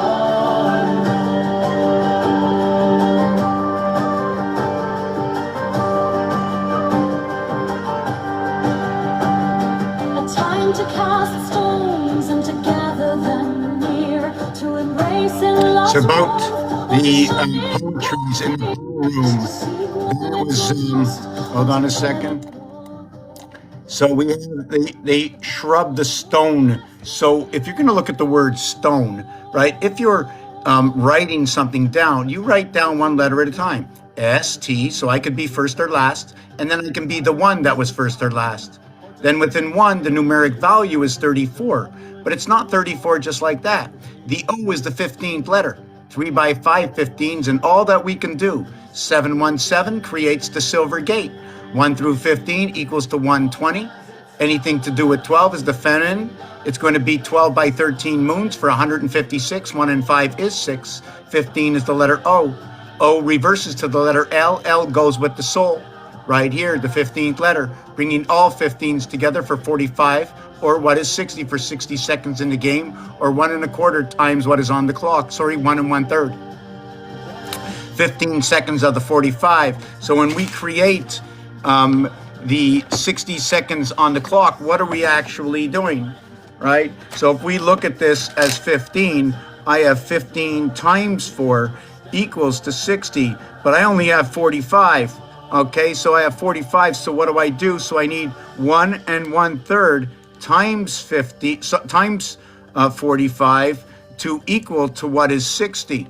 A time to cast stones and to gather them near, to embrace in love. It's about the poetries in the ballroom. That was, hold on a second. So we have, they shrub the stone. So if you're going to look at the word stone, right? If you're writing something down, you write down one letter at a time. ST, so I could be first or last, and then I can be the one that was first or last. Then within one, the numeric value is 34, but it's not 34 just like that. The O is the 15th letter, 3 by 5 15s, and all that we can do. 717 creates the silver gate. 1 through 15 equals to 120. Anything to do with 12 is the feminine. It's going to be 12 by 13 moons for 156. 1 and 5 is 6. 15 is the letter O. O reverses to the letter L. L goes with the soul. Right here, the 15th letter, bringing all 15s together for 45, or what is 60 for 60 seconds in the game, or 1 1/4 times what is on the clock. 1 1/3. 15 seconds of the 45. So when we create the 60 seconds on the clock, what are we actually doing, right? So if we look at this as 15, I have 15 times 4 equals to 60, but I only have 45. Okay, so I have 45, so what do? So I need 1 1/3 times 50, so times 45 to equal to what is 60.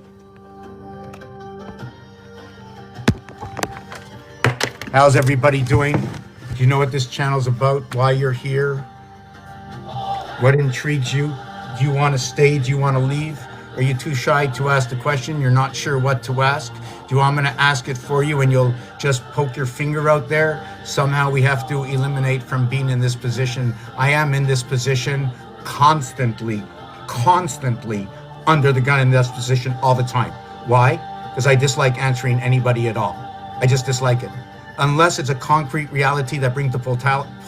How's everybody doing? Do you know what this channel's about? Why you're here? What intrigues you? Do you want to stay? Do you want to leave? Are you too shy to ask the question? You're not sure what to ask? Do you want me to ask it for you and you'll just poke your finger out there? Somehow we have to eliminate from being in this position. I am in this position constantly under the gun in this position all the time. Why? Because I dislike answering anybody at all. I just dislike it. Unless it's a concrete reality that brings the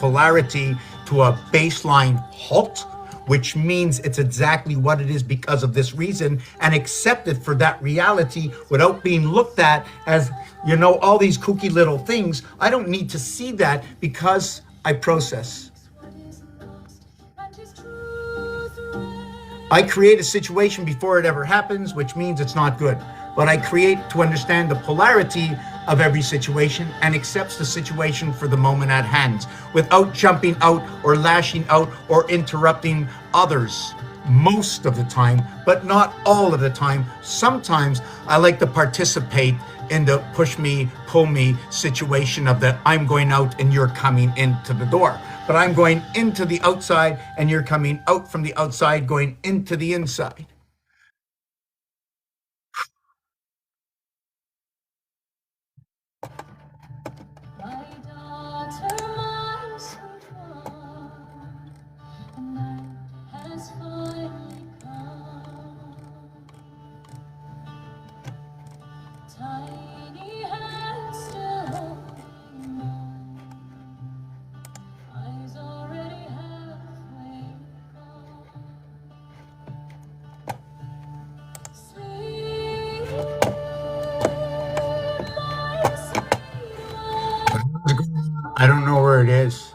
polarity to a baseline halt, which means it's exactly what it is because of this reason, and accept it for that reality without being looked at as, you know, all these kooky little things. I don't need to see that because I process. I create a situation before it ever happens, which means it's not good. But I create to understand the polarity of every situation and accepts the situation for the moment at hand without jumping out or lashing out or interrupting others most of the time, but not all of the time. Sometimes I like to participate in the push me, pull me situation of the I'm going out and you're coming into the door. But I'm going into the outside and you're coming out from the outside, going into the inside. My daughter, my son, the night has finally come. Tiny hands still holding mine, eyes already halfway gone. Sleep, my sweet one. I don't know where it is.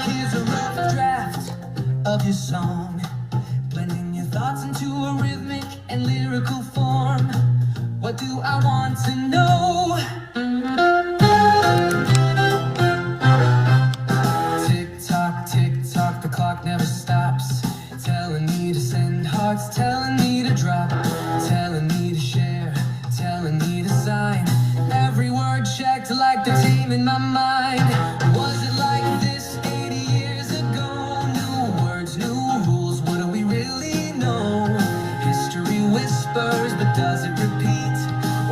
Here's a rough draft of your song, blending your thoughts into a rhythmic and lyrical form. What do I want to know? Tick tock, the clock never stops, telling me to send hearts, telling me to drop, telling me to share, telling me to sign. Every word checked like the team in my mind. Was it like this 80 years ago? New words, new rules, what do we really know? History whispers, but does it repeat?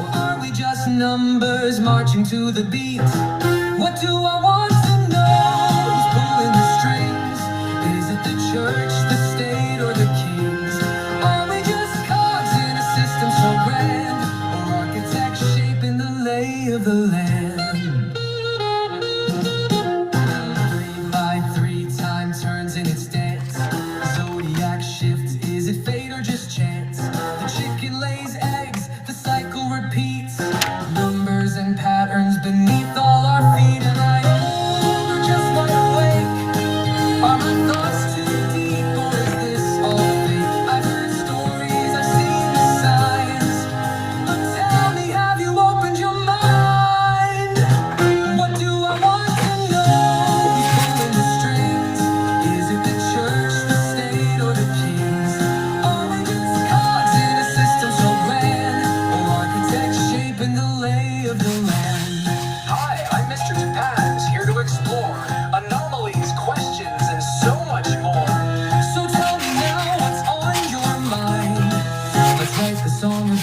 Or are we just numbers marching to the beat? What do I want to know? Who's pulling the strings? Is it the church, the state, or the kings? Are we just cogs in a system so grand? Or architects shaping the lay of the land? 3 by 3 time turn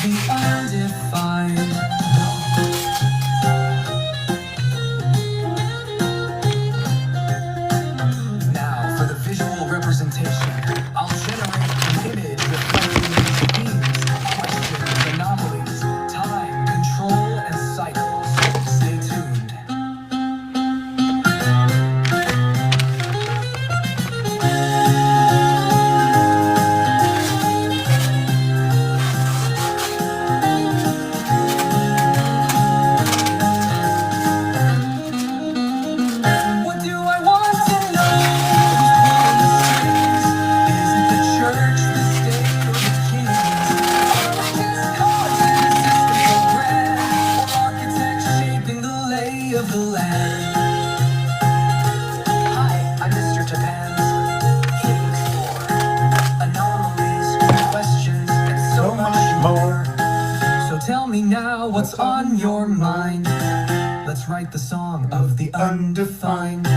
the undefined. Now for the visual representation, I'll generate an image reflecting these themes, questions, anomalies, time, control, and cycles. Stay tuned. What do I want to know? Is it the church, the state, or the kings? Are we just cards in a system so grand, or architects shaping the lay of the land? Hi, I'm Mr. Japan's Hidden Explore. Anomalies, questions, and so much more. So tell me now what's on your mind. Let's write the song of the undefined.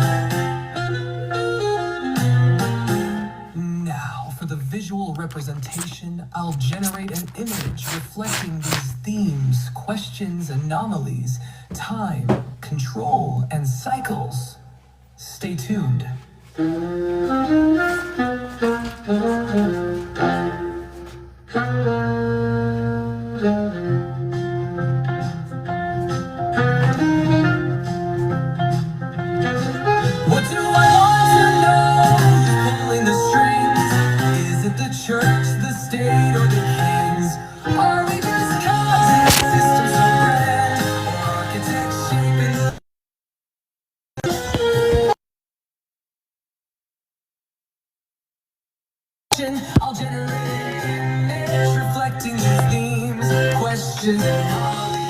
Now, for the visual representation, I'll generate an image reflecting these themes, questions, anomalies, time, control, and cycles. Stay tuned. What do I want to know? Pulling the strings. Is it the church, the state, or the kings? Are we just cards in a system so grand, or architects shaping the vision? I'll generate an image reflecting these themes, questions, and anomalies.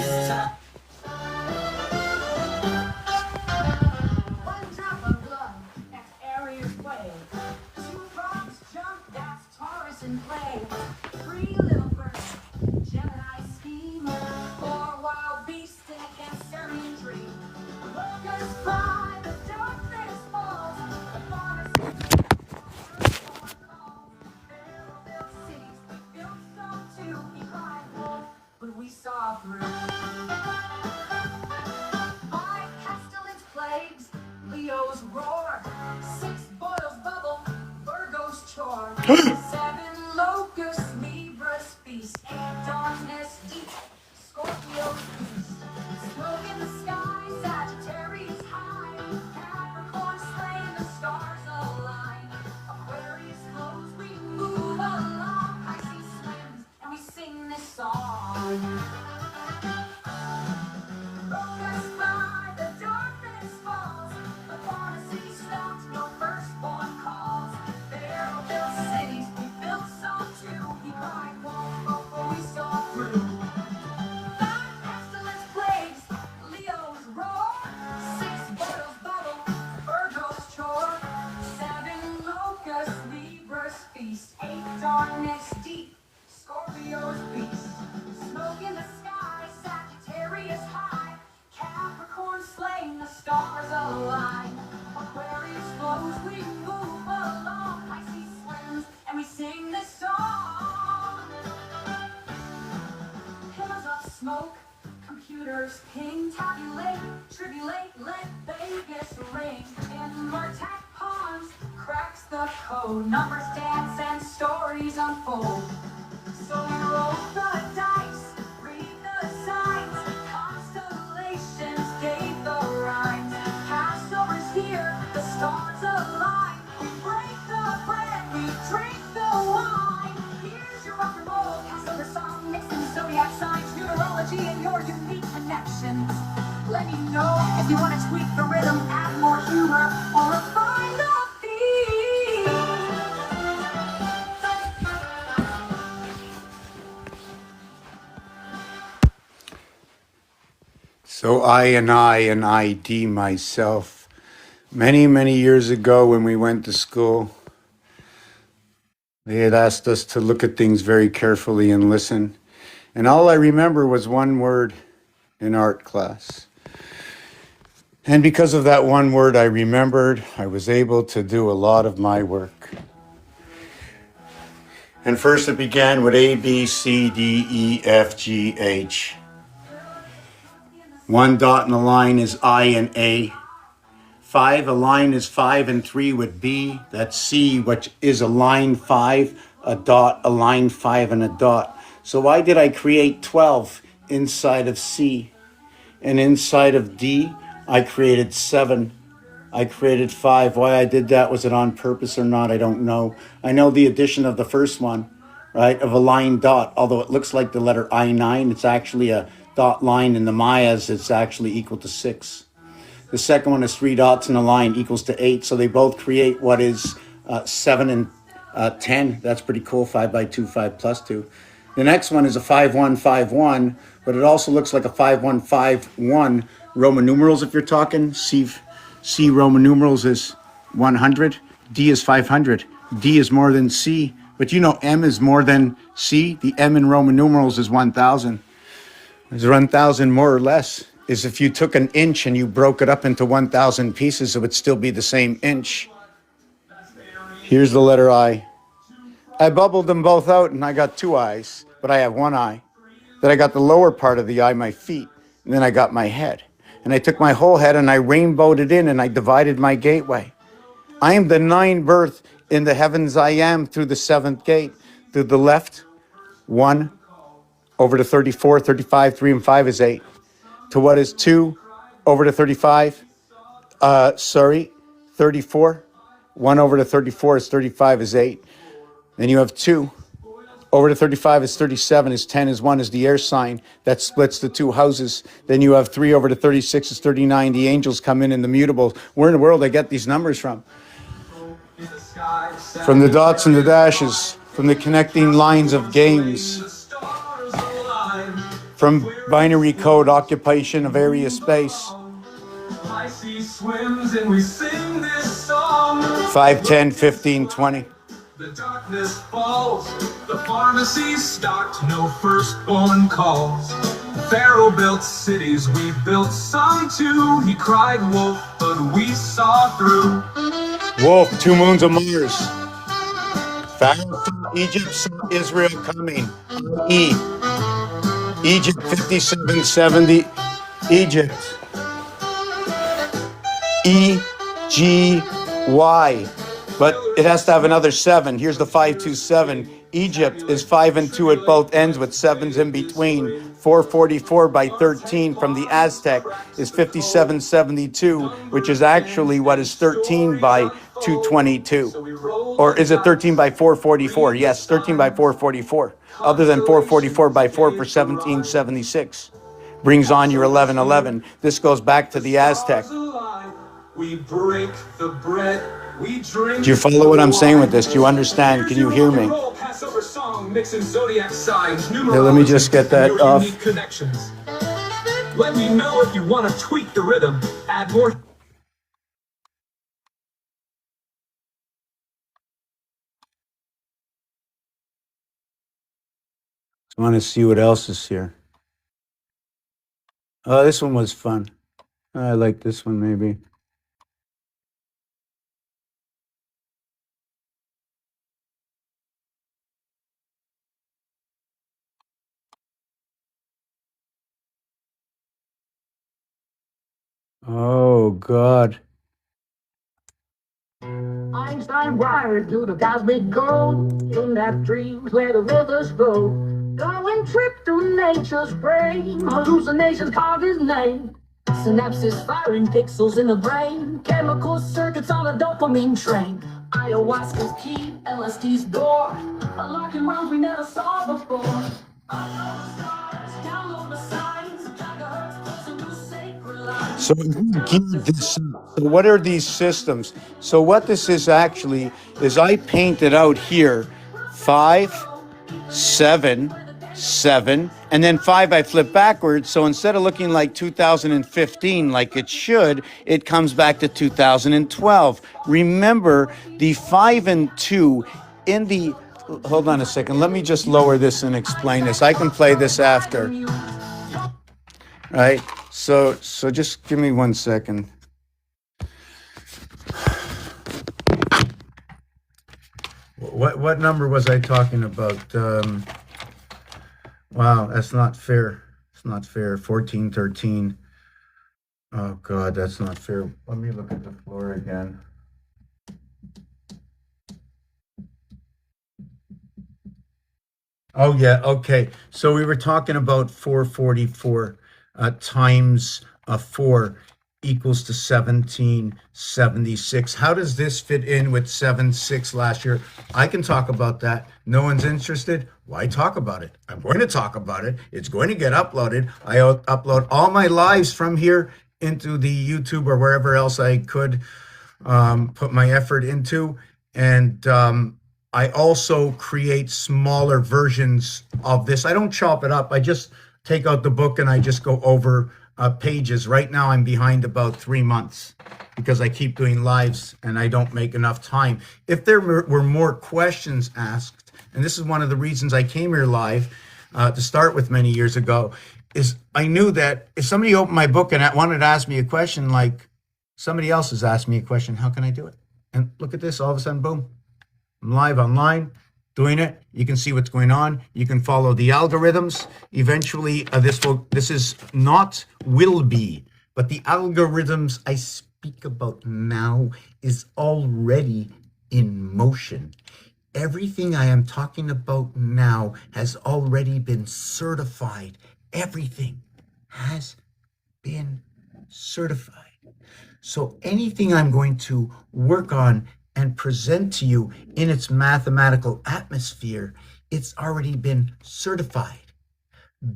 One drop of blood, that's Aries way. Two frogs jump, that's Taurus in play. Three little birds, Gemini scheme. Four wild beasts in a Cancerian dream. Locusts fly, the darkness falls. The forest built cities, built some to be climbed. But we saw through. Five pestilence plagues, Leo's roar. Six boils bubble, Virgo's chore. Seven locusts, Libra's feast. Eight darkness deep, Scorpio's feast. Smoke in the sky, Sagittarius high. Capricorn slain, the stars align. Aquarius flows, we move along. Pisces swims, and we sing this song. Locusts fly, the darkness falls. The fantasy stops, no firstborn calls. There are built cities, we built some too. We cried wolf before we saw through. Five pestilence plagues, Leo's roar. Six boils bubble, Virgo's chore. Seven locusts, Libra's feast. Eight darkness deep, Scorpio's beast. Smoke in the sky, Sagittarius high. Capricorn slain, the stars align. Aquarius flows, we move along. Pisces swims, and we sing this song. Pillars of smoke, computers ping, tabulate, tribulate, let Vegas ring. In Murtak pawns, cracks the code. Numbers dance and stories unfold. So we roll the dice, read the signs, constellations gave the rhymes. Passover's here, the stars align. We break the bread, we drink the wine. Here's your rock and roll Passover song, mixing zodiac signs, numerology, and your unique connections. Let me know if you want to tweak the rhythm, add more humor, or refine the theme. So I myself, many, many years ago when we went to school, they had asked us to look at things very carefully and listen. And all I remember was one word in art class. And because of that one word I remembered, I was able to do a lot of my work. And first it began with A, B, C, D, E, F, G, H. One dot in a line is I and A. 5, a line is 5 and 3 with B. That's C, which is a line 5, a dot, a line 5, and a dot. So why did I create 12 inside of C? And inside of D, I created 7. I created 5. Why I did that, was it on purpose or not? I don't know. I know the addition of the first one, right, of a line dot, although it looks like the letter I9, it's actually a dot line. In the Mayas, it's actually equal to 6. The second one is 3 dots in a line equals to 8. So they both create what is 7 and 10. That's pretty cool. 5 by 2, 5 plus 2. The next one is a 5151, but it also looks like a 5151. Roman numerals, if you're talking. C Roman numerals is 100. D is 500. D is more than C. But you know M is more than C. The M in Roman numerals is 1,000. Is 1,000 more or less? Is if you took an inch and you broke it up into 1,000 pieces, it would still be the same inch. Here's the letter I. I bubbled them both out and I got 2 eyes, but I have 1 eye. Then I got the lower part of the eye, my feet, and then I got my head. And I took my whole head and I rainbowed it in and I divided my gateway. I am the 9 birth in the heavens I am through the 7th gate. Through the left, 1 over to 34, 35, 3 and 5 is 8. To what is 2 over to 35? 34. 1 over to 34 is 35 is 8. Then you have 2 over to 35 is 37 is 10 is 1 is the air sign. That splits the 2 houses. Then you have 3 over to 36 is 39. The angels come in the mutables. Where in the world I get these numbers from? From the dots and the dashes. From the connecting lines of games. From binary code, occupation of area space. Icy swims and we sing this song. 5, 10, 15, 20. The darkness falls, the pharmacy stocked, no firstborn calls. Pharaoh built cities, we built some too. He cried wolf, but we saw through. Wolf, 2 moons of Mars. Pharaoh saw Egypt, saw Israel coming. Egypt 5770. Egypt. E-G-Y. But it has to have another 7. Here's the 527. Egypt is 5 and 2 at both ends with 7s in between. 444 by 13 from the Aztec is 5772, which is actually what is 13 by 222. Or is it 13 by 444? Yes, 13 by 444. Other than 444 by 4 for 1776. Brings on your 1111. This goes back to the Aztec. We break the bread. We drink. Do you follow what I'm saying with this? Do you understand? Can you hear me? Passover song, mixing zodiac signs, Here, let me just get that your off. unique connections. Let me know if you want to tweak the rhythm. Add more. I want to see what else is here. Oh, this one was fun. I like this one maybe. Oh, God. Einstein wired to the cosmic code in that dreams where the rivers flow. Going trip through nature's brain, hallucinations carve his name. Synapses firing pixels in the brain, chemical circuits on a dopamine train. Ayahuasca's key, LSD's door, unlocking realms we never saw before. Unknown stars, download the signs, gigahertz plus a new sacred line. So who geared this up? So what are these systems? So what this is actually is I painted out here 5, 7, 7, and then 5 I flip backwards. So instead of looking like 2015 like it should, it comes back to 2012. Remember the 5 and 2 in the, hold on a second, let me just lower this and explain this. I can play this after. Right? So just give me 1 second. what number was I talking about? Wow, that's not fair. It's not fair. 14, 13. Oh God, that's not fair. Let me look at the floor again. Oh yeah, okay. So we were talking about 444 times 4 equals to 1776. How does this fit in with 76 last year? I can talk about that. No one's interested. Why talk about it? I'm going to talk about it. It's going to get uploaded. I upload all my lives from here into the YouTube or wherever else I could put my effort into. And I also create smaller versions of this. I don't chop it up. I just take out the book and I just go over pages. Right now, I'm behind about 3 months because I keep doing lives and I don't make enough time. If there were more questions asked, and this is one of the reasons I came here live to start with many years ago, is I knew that if somebody opened my book and wanted to ask me a question, like somebody else has asked me a question, how can I do it? And look at this, all of a sudden, boom, I'm live online doing it. You can see what's going on. You can follow the algorithms. Eventually, this is not will be, but the algorithms I speak about now is already in motion. Everything I am talking about now has already been certified. Everything has been certified. So anything I'm going to work on and present to you in its mathematical atmosphere, it's already been certified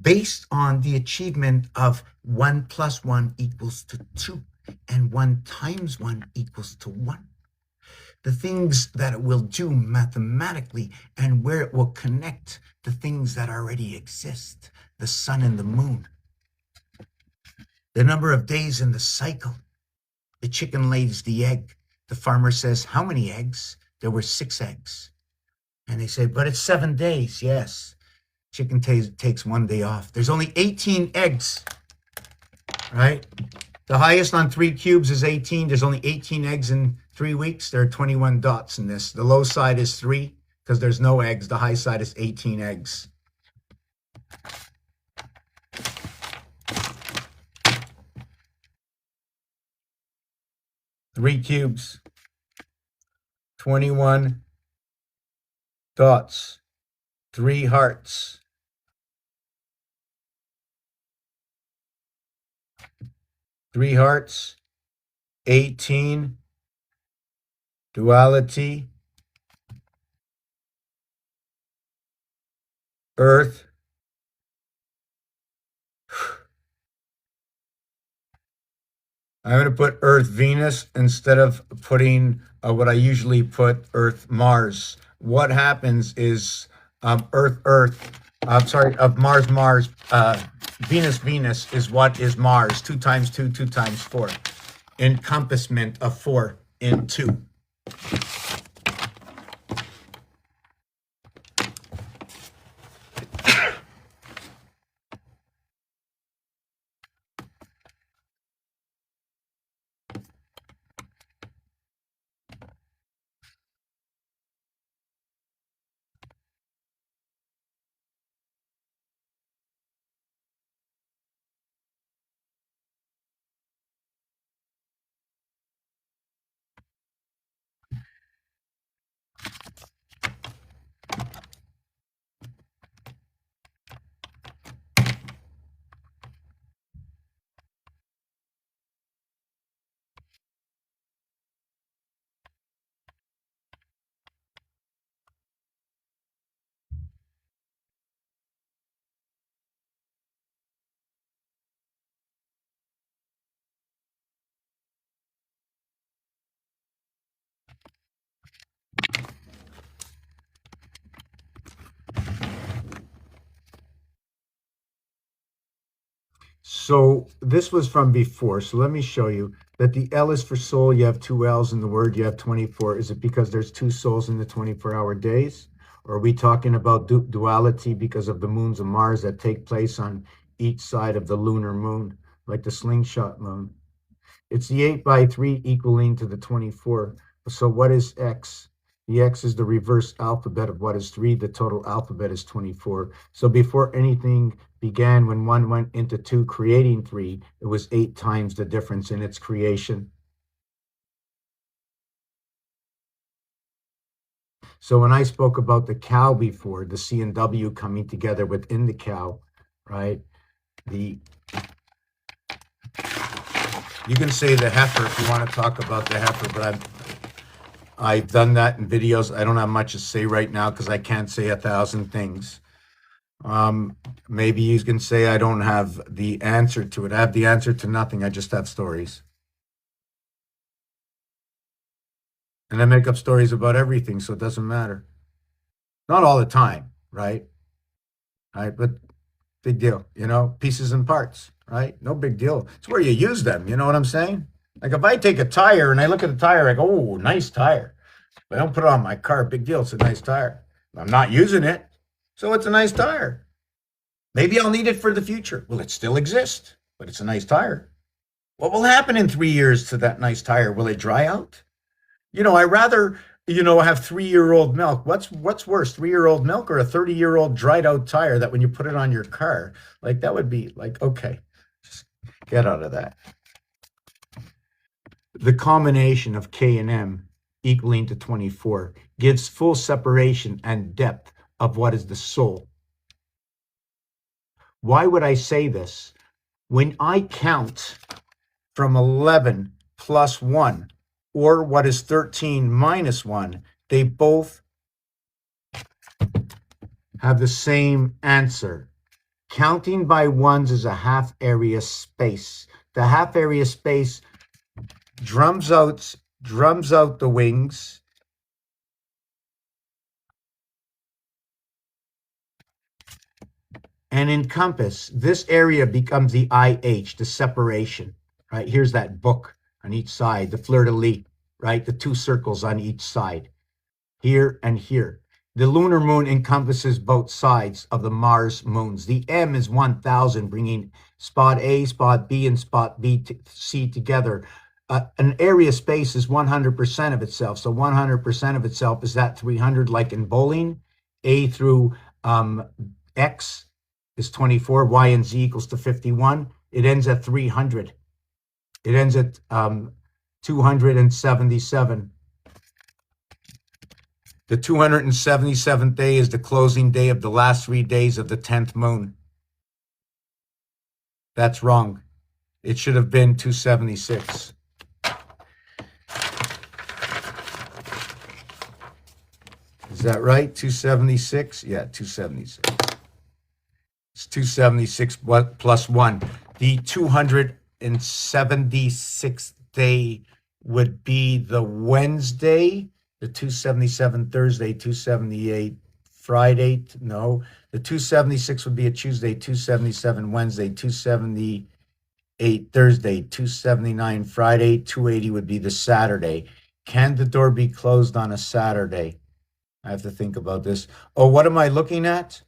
based on the achievement of 1 + 1 = 2 and 1 × 1 = 1. The things that it will do mathematically and where it will connect the things that already exist, the sun and the moon, the number of days in the cycle. The chicken lays the egg. The farmer says, how many eggs? There were 6 eggs. And they say, but it's 7 days. Yes. Chicken takes 1 day off. There's only 18 eggs, right? The highest on 3 cubes is 18. There's only 18 eggs in 3 weeks. There are 21 dots in this. The low side is 3 because there's no eggs. The high side is 18 eggs. Three cubes, 21 dots, 3 hearts. Three hearts, 18, duality, Earth, I'm going to put Earth Venus instead of putting what I usually put Earth Mars. What happens is of Mars, Venus is what is Mars. 2 × 2, 2 × 4. Encompassment of 4 in 2. So this was from before. So let me show you that the L is for soul. You have 2 L's in the word. You have 24. Is it because there's 2 souls in the 24-hour days? Or are we talking about duality because of the moons of Mars that take place on each side of the lunar moon, like the slingshot moon? It's the 8 by 3 equaling to the 24. So what is X? The X is the reverse alphabet of what is 3. The total alphabet is 24. So before anything began, when 1 went into 2, creating 3, it was 8 times the difference in its creation. So when I spoke about the cow before, the C and W coming together within the cow, right? You can say the heifer if you want to talk about the heifer, but I've done that in videos. I don't have much to say right now because I can't say 1,000 things. Maybe you can say I don't have the answer to it. I have the answer to nothing. I just have stories. And I make up stories about everything, so it doesn't matter. Not all the time, right? Right, but big deal, you know, pieces and parts, right? No big deal. It's where you use them, you know what I'm saying? Like if I take a tire and I look at the tire, I go, oh, nice tire. But I don't put it on my car, big deal, it's a nice tire. I'm not using it, so it's a nice tire. Maybe I'll need it for the future. Will it still exist? But it's a nice tire. What will happen in 3 years to that nice tire? Will it dry out? You know, I rather, you know, have 3-year-old milk. What's worse, 3-year-old milk or a 30-year-old dried out tire that when you put it on your car, like that would be like, okay, just get out of that. The combination of K and M equaling to 24 gives full separation and depth of what is the soul. Why would I say this? When I count from 11 plus 1, or what is 13 minus 1, they both have the same answer. Counting by ones is a half area space. The half area space drums out the wings. And in compass, this area becomes the IH, the separation, right? Here's that book on each side, the fleur-de-lis, right? The 2 circles on each side, here and here. The lunar moon encompasses both sides of the Mars moons. The M is 1,000, bringing spot A, spot B, and spot B to C together. An area space is 100% of itself. So 100% of itself is that 300, like in bowling. A through X is 24, Y and Z equals to 51. It ends at 300. It ends at 277. The 277th day is the closing day of the last 3 days of the 10th moon. That's wrong. It should have been 276. Is that right? 276? Yeah, 276. It's 276 plus 1. The 276th day would be the Wednesday, the 277 Thursday, 278 Friday. No, the 276 would be a Tuesday, 277 Wednesday, 278 Thursday, 279 Friday, 280 would be the Saturday. Can the door be closed on a Saturday? I have to think about this. Oh, what am I looking at?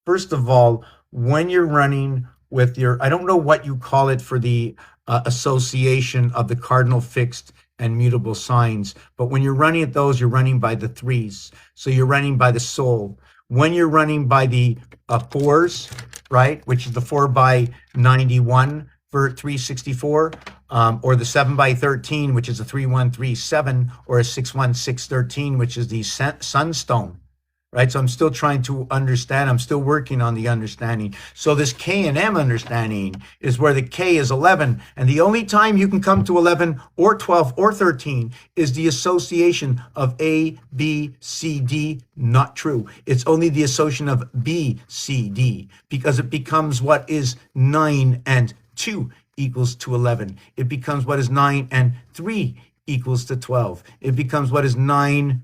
First of all, when you're running with your, I don't know what you call it for the association of the cardinal, fixed, and mutable signs, but when you're running at those, you're running by the 3s. So you're running by the soul. When you're running by the 4s, right, which is the 4 by 91 for 364, or the 7 by 13, which is a 3137, or a 61613, which is the sunstone, right? So I'm still trying to understand. I'm still working on the understanding. So this K and M understanding is where the K is 11. And the only time you can come to 11 or 12 or 13 is the association of A, B, C, D. Not true. It's only the association of B, C, D, because it becomes what is 9 and 2 equals to 11. It becomes what is 9 and 3 equals to 12. It becomes what is 9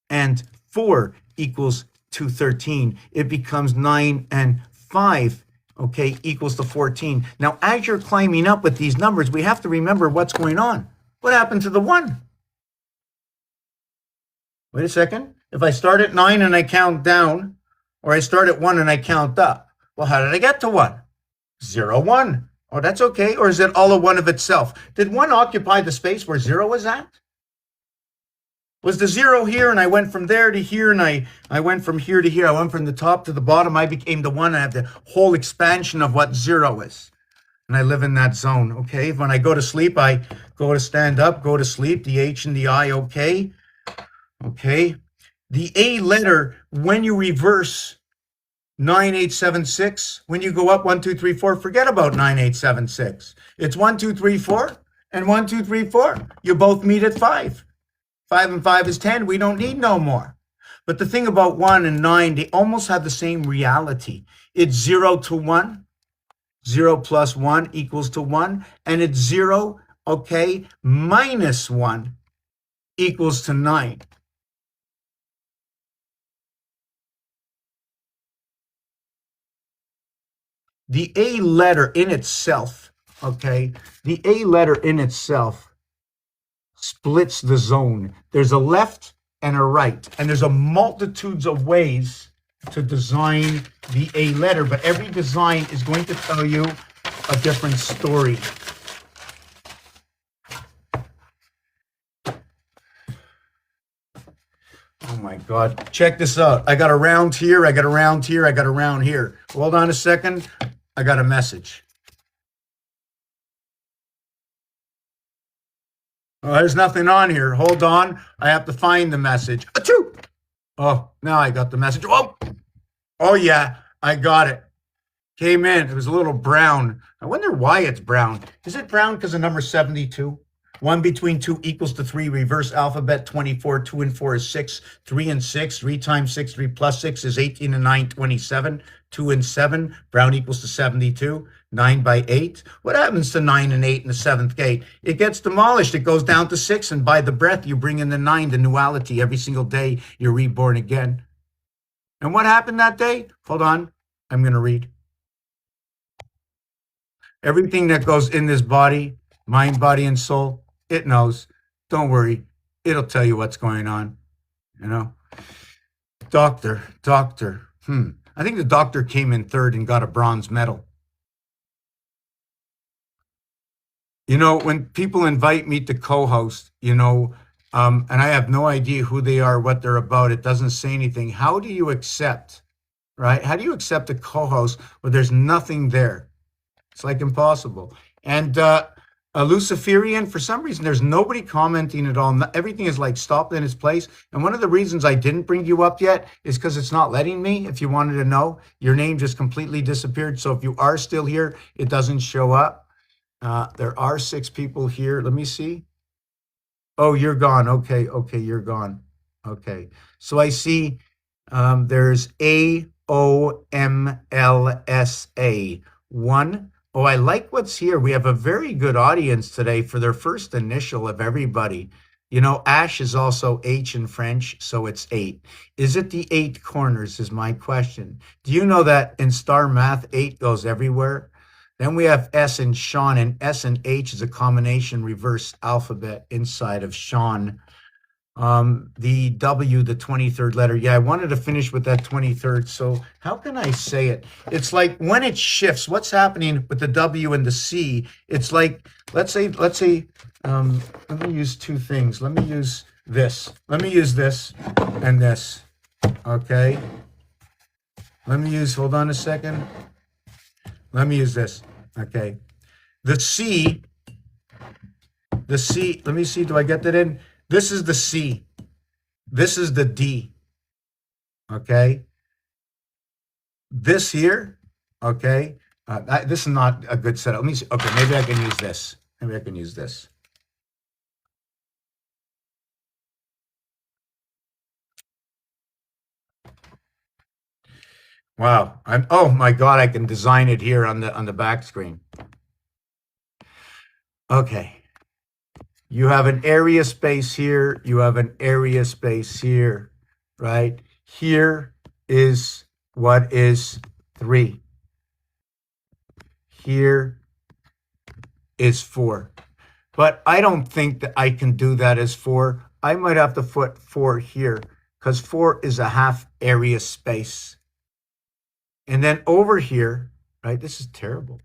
and 4 equals to 13. It becomes 9 and 5, okay, equals to 14. Now, as you're climbing up with these numbers, we have to remember what's going on. What happened to the 1? Wait a second. If I start at 9 and I count down, or I start at 1 and I count up, well, how did I get to 1? 0, 1. Oh, that's okay. Or is it all a 1 of itself? Did 1 occupy the space where 0 was at? Was the zero here, and I went from there to here, and I went from here to here. I went from the top to the bottom. I became the one. I have the whole expansion of what zero is. And I live in that zone, okay? When I go to sleep, I go to stand up, go to sleep, the H and the I, okay? Okay. The A letter, when you reverse 9876, when you go up 1, 2, 3, 4, forget about 9876. It's 1, 2, 3, 4, and 1, 2, 3, 4. You both meet at 5. 5 and 5 is 10. We don't need no more. But the thing about 1 and 9, they almost have the same reality. It's 0 to 1. 0 plus 1 equals to 1. And it's 0, okay, minus 1 equals to 9. The A letter in itself, okay, the A letter in itself splits the zone. There's a left and a right, and there's a multitudes of ways to design the A letter, but every design is going to tell you a different story. Oh my God, check this out. I got a round here, I got a round here, I got a round here. Hold on a second, I got a message. Oh, there's nothing on here. Hold on. I have to find the message. Achoo! Oh, now I got the message. Oh yeah, I got it. Came in. It was a little brown. I wonder why it's brown. Is it brown because of number 72? 1 between 2 equals to 3. Reverse alphabet 24. 2 and 4 is 6. 3 and 6. 3 times 6. 3 plus 6 is 18 and 9, 27. 2 and 7. Brown equals to 72. 9 by 8. What happens to 9 and 8 in the seventh gate? It gets demolished. It goes down to 6. And by the breath, you bring in the 9, the nuality. Every single day, you're reborn again. And what happened that day? Hold on. I'm going to read. Everything that goes in this body, mind, body, and soul, it knows. Don't worry. It'll tell you what's going on. You know? Doctor. I think the doctor came in third and got a bronze medal. You know, when people invite me to co-host, you know, and I have no idea who they are, what they're about, it doesn't say anything. How do you accept, right? How do you accept a co-host where there's nothing there? It's like impossible. And a Luciferian, for some reason, there's nobody commenting at all. Everything is like stopped in its place. And one of the reasons I didn't bring you up yet is because it's not letting me. If you wanted to know, your name just completely disappeared. So if you are still here, it doesn't show up. There are 6 people here. Let me see. Oh, you're gone. Okay, you're gone. Okay. So I see there's AOMLSA 1. Oh, I like what's here. We have a very good audience today for their first initial of everybody. You know, Ash is also H in French, so it's 8. Is it the 8 corners is my question. Do you know that in star math, 8 goes everywhere? Then we have S and Sean, and S and H is a combination reverse alphabet inside of Sean. The W, the 23rd letter. Yeah, I wanted to finish with that 23rd. So how can I say it? It's like when it shifts, what's happening with the W and the C? It's like, let's say, let me use 2 things. Let me use this. Let me use this and this. Okay. Let me use, hold on a second. Let me use this. Okay. The C, let me see, do I get that in? This is the C. This is the D. Okay. This here, okay. This is not a good setup. Let me see. Okay, maybe I can use this. Maybe I can use this. Wow. Oh my God, I can design it here on the back screen. Okay. You have an area space here. You have an area space here, right? Here is what is 3. Here is 4. But I don't think that I can do that as 4. I might have to put 4 here because 4 is a half area space. And then over here, right? This is terrible.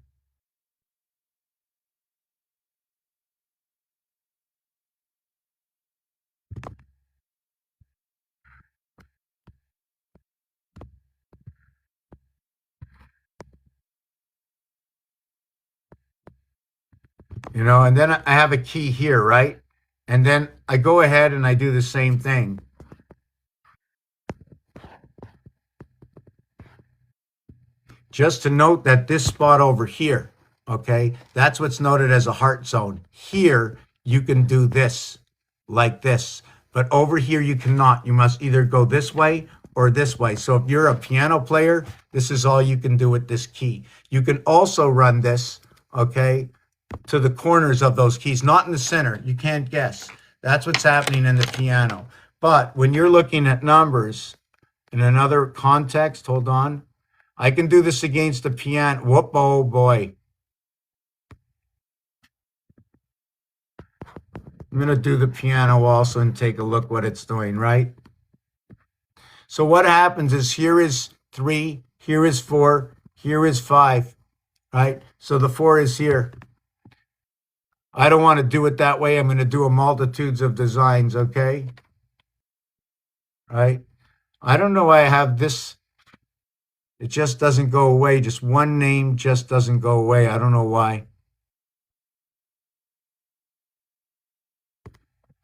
You know, and then I have a key here, right? And then I go ahead and I do the same thing. Just to note that this spot over here, okay, that's what's noted as a heart zone. Here, you can do this, like this. But over here, you cannot. You must either go this way or this way. So if you're a piano player, this is all you can do with this key. You can also run this, okay, to the corners of those keys, not in the center. You can't guess. That's what's happening in the piano. But when you're looking at numbers in another context, hold on. I can do this against the piano. Whoop, oh boy. I'm going to do the piano also and take a look what it's doing, right? So what happens is here is 3, here is 4, here is 5, right? So the 4 is here. I don't want to do it that way. I'm going to do a multitudes of designs, okay? Right? I don't know why I have this. It just doesn't go away. Just one name just doesn't go away. I don't know why.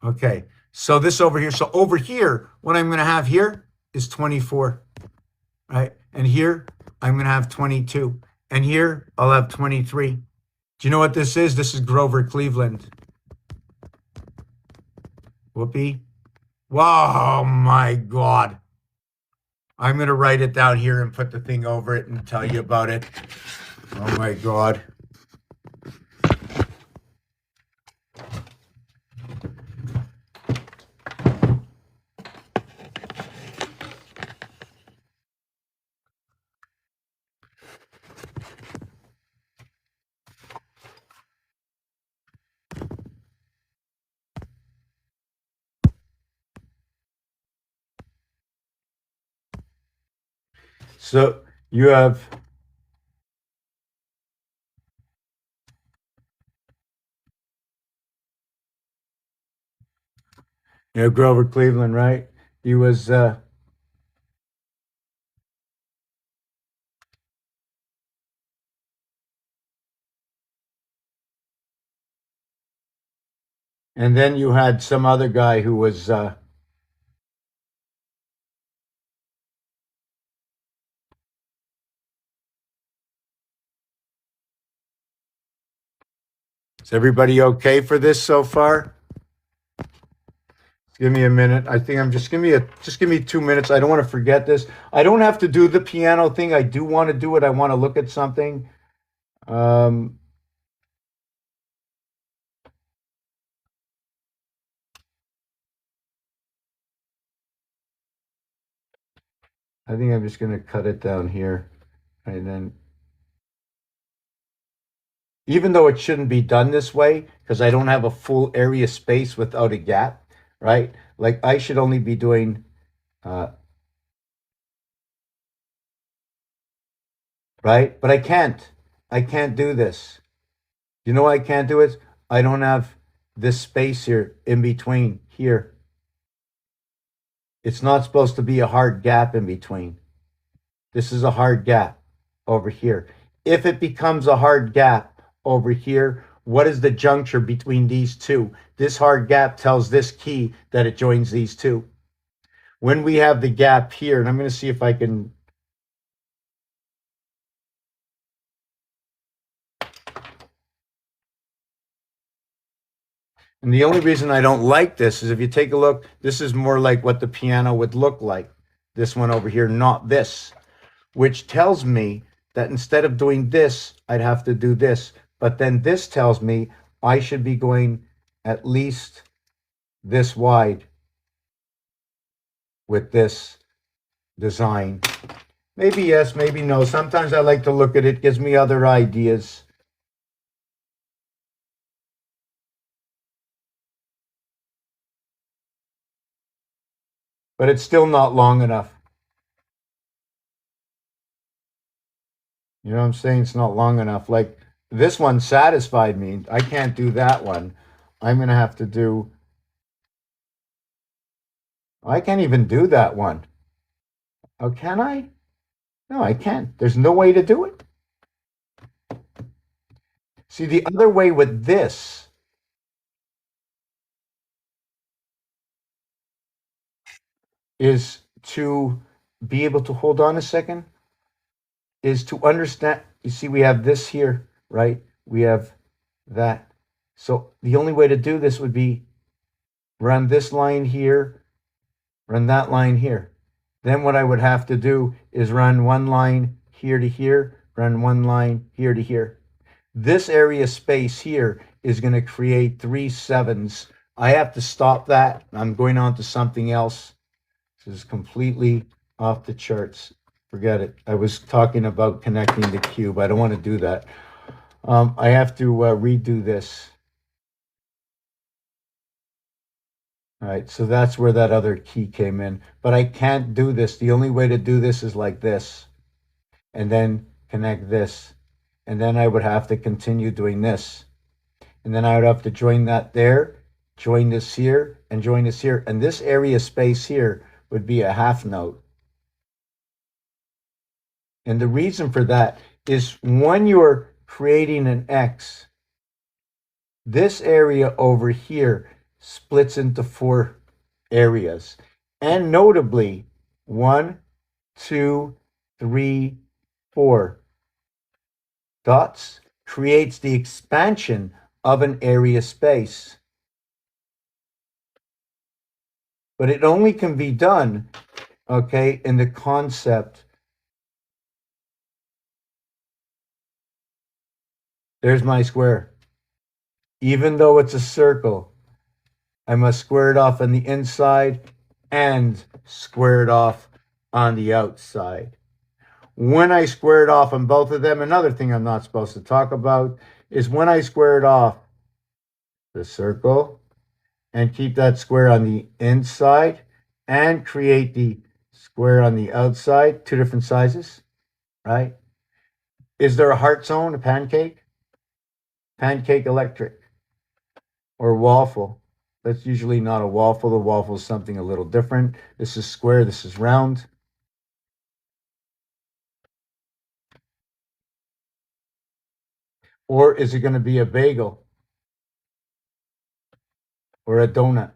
Okay, so this over here. So over here, what I'm going to have here is 24, right? And here, I'm going to have 22. And here, I'll have 23. Do you know what this is? This is Grover Cleveland. Whoopee. Wow, my God. I'm going to write it down here and put the thing over it and tell you about it. Oh, my God. So you have Grover Cleveland, right? He was and then you had some other guy who was is everybody okay for this so far? Give me a minute. I think I'm just give me 2 minutes. I don't want to forget this. I don't have to do the piano thing. I do want to do it. I want to look at something. I think I'm just going to cut it down here. And then, even though it shouldn't be done this way, because I don't have a full area space without a gap, right? Like I should only be doing, right? But I can't. I can't do this. You know why I can't do it? I don't have this space here in between here. It's not supposed to be a hard gap in between. This is a hard gap over here. If it becomes a hard gap over here, what is the juncture between these two? This hard gap tells this key that it joins these two. When we have the gap here, and I'm going to see if I can. And the only reason I don't like this is if you take a look, this is more like what the piano would look like. This one over here, not this, which tells me that instead of doing this, I'd have to do this. But then this tells me I should be going at least this wide with this design. Maybe yes, maybe no. Sometimes I like to look at it, gives me other ideas. But it's still not long enough. You know what I'm saying? It's not long enough. Like this one satisfied me. I can't do that one. I'm going to have to do. I can't even do that one. Oh, can I? No, I can't. There's no way to do it. See, the other way with this is to be able to hold on a second, is to understand. You see, we have this here, right? We have that. So the only way to do this would be run this line here, run that line here. Then what I would have to do is run one line here to here, run one line here to here. This area space here is going to create 3 7s. I have to stop that. I'm going on to something else. This is completely off the charts. Forget it. I was talking about connecting the cube. I don't want to do that. I have to redo this. All right, so that's where that other key came in. But I can't do this. The only way to do this is like this. And then connect this. And then I would have to continue doing this. And then I would have to join that there, join this here, and join this here. And this area space here would be a half note. And the reason for that is when you're creating an X, this area over here splits into 4 areas. And notably, 1, 2, 3, 4 dots creates the expansion of an area space. But it only can be done, okay, in the concept. There's my square. Even though it's a circle, I must square it off on the inside and square it off on the outside. When I square it off on both of them, another thing I'm not supposed to talk about is when I square it off the circle and keep that square on the inside and create the square on the outside, 2 different sizes, right? Is there a heart zone, a pancake? Pancake electric or waffle? That's usually not a waffle. The waffle is something a little different. This is square, this is round. Or is it going to be a bagel or a donut?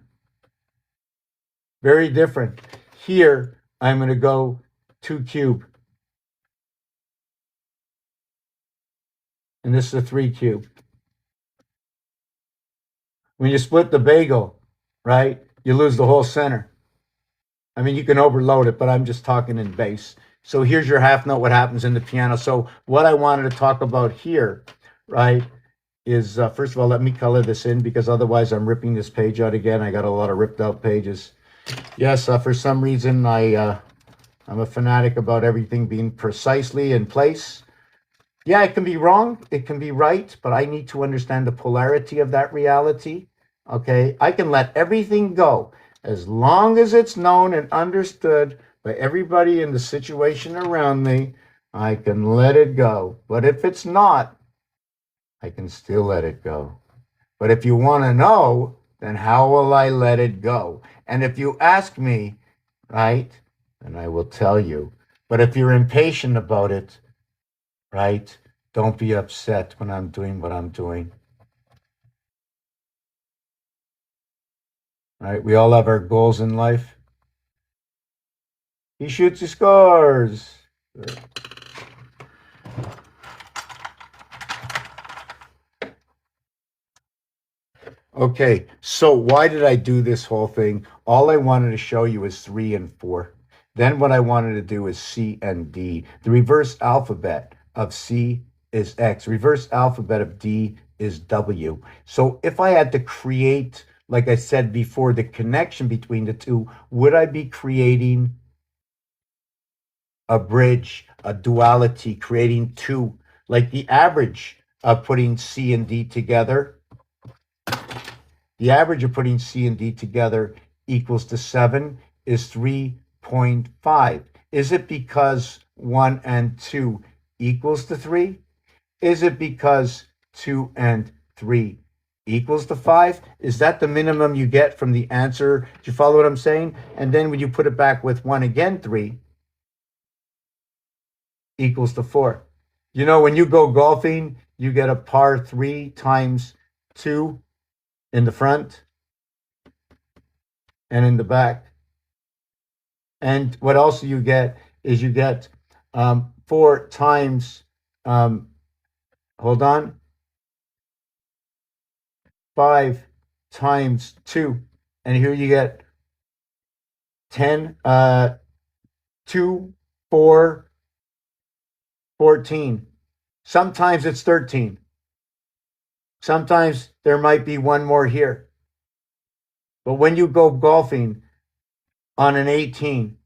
Very different. Here, I'm going to go 2 cube. And this is a 3 cube. When you split the bagel, right, you lose the whole center. I mean, you can overload it, but I'm just talking in base. So here's your half note, what happens in the piano. So what I wanted to talk about here, right, is first of all, let me color this in because otherwise I'm ripping this page out again. I got a lot of ripped out pages. Yes, for some reason I'm a fanatic about everything being precisely in place. Yeah, it can be wrong, it can be right, but I need to understand the polarity of that reality. Okay, I can let everything go as long as it's known and understood by everybody in the situation around me. I can let it go. But if it's not, I can still let it go. But if you want to know, then how will I let it go? And if you ask me, right, then I will tell you. But if you're impatient about it, right, don't be upset when I'm doing what I'm doing. Right? We all have our goals in life. He shoots, he scores. Okay, so why did I do this whole thing? All I wanted to show you is 3 and 4. Then what I wanted to do is C and D. The reverse alphabet of C is X. Reverse alphabet of D is W. So if I had to create, like I said before, the connection between the two, would I be creating a bridge, a duality, creating 2, like the average of putting C and D together? The average of putting C and D together equals to 7 is 3.5. Is it because 1 and 2 equals to 3? Is it because 2 and 3 equals to 5? Is that the minimum you get from the answer? Do you follow what I'm saying? And then when you put it back with 1 again, 3 equals to 4. You know, when you go golfing, you get a par 3 times 2 in the front and in the back. And what else you get is you get 4 times, um, hold on, 5 times 2. And here you get 10, 2, 4, 14. Sometimes it's 13. Sometimes there might be one more here. But when you go golfing on an 18,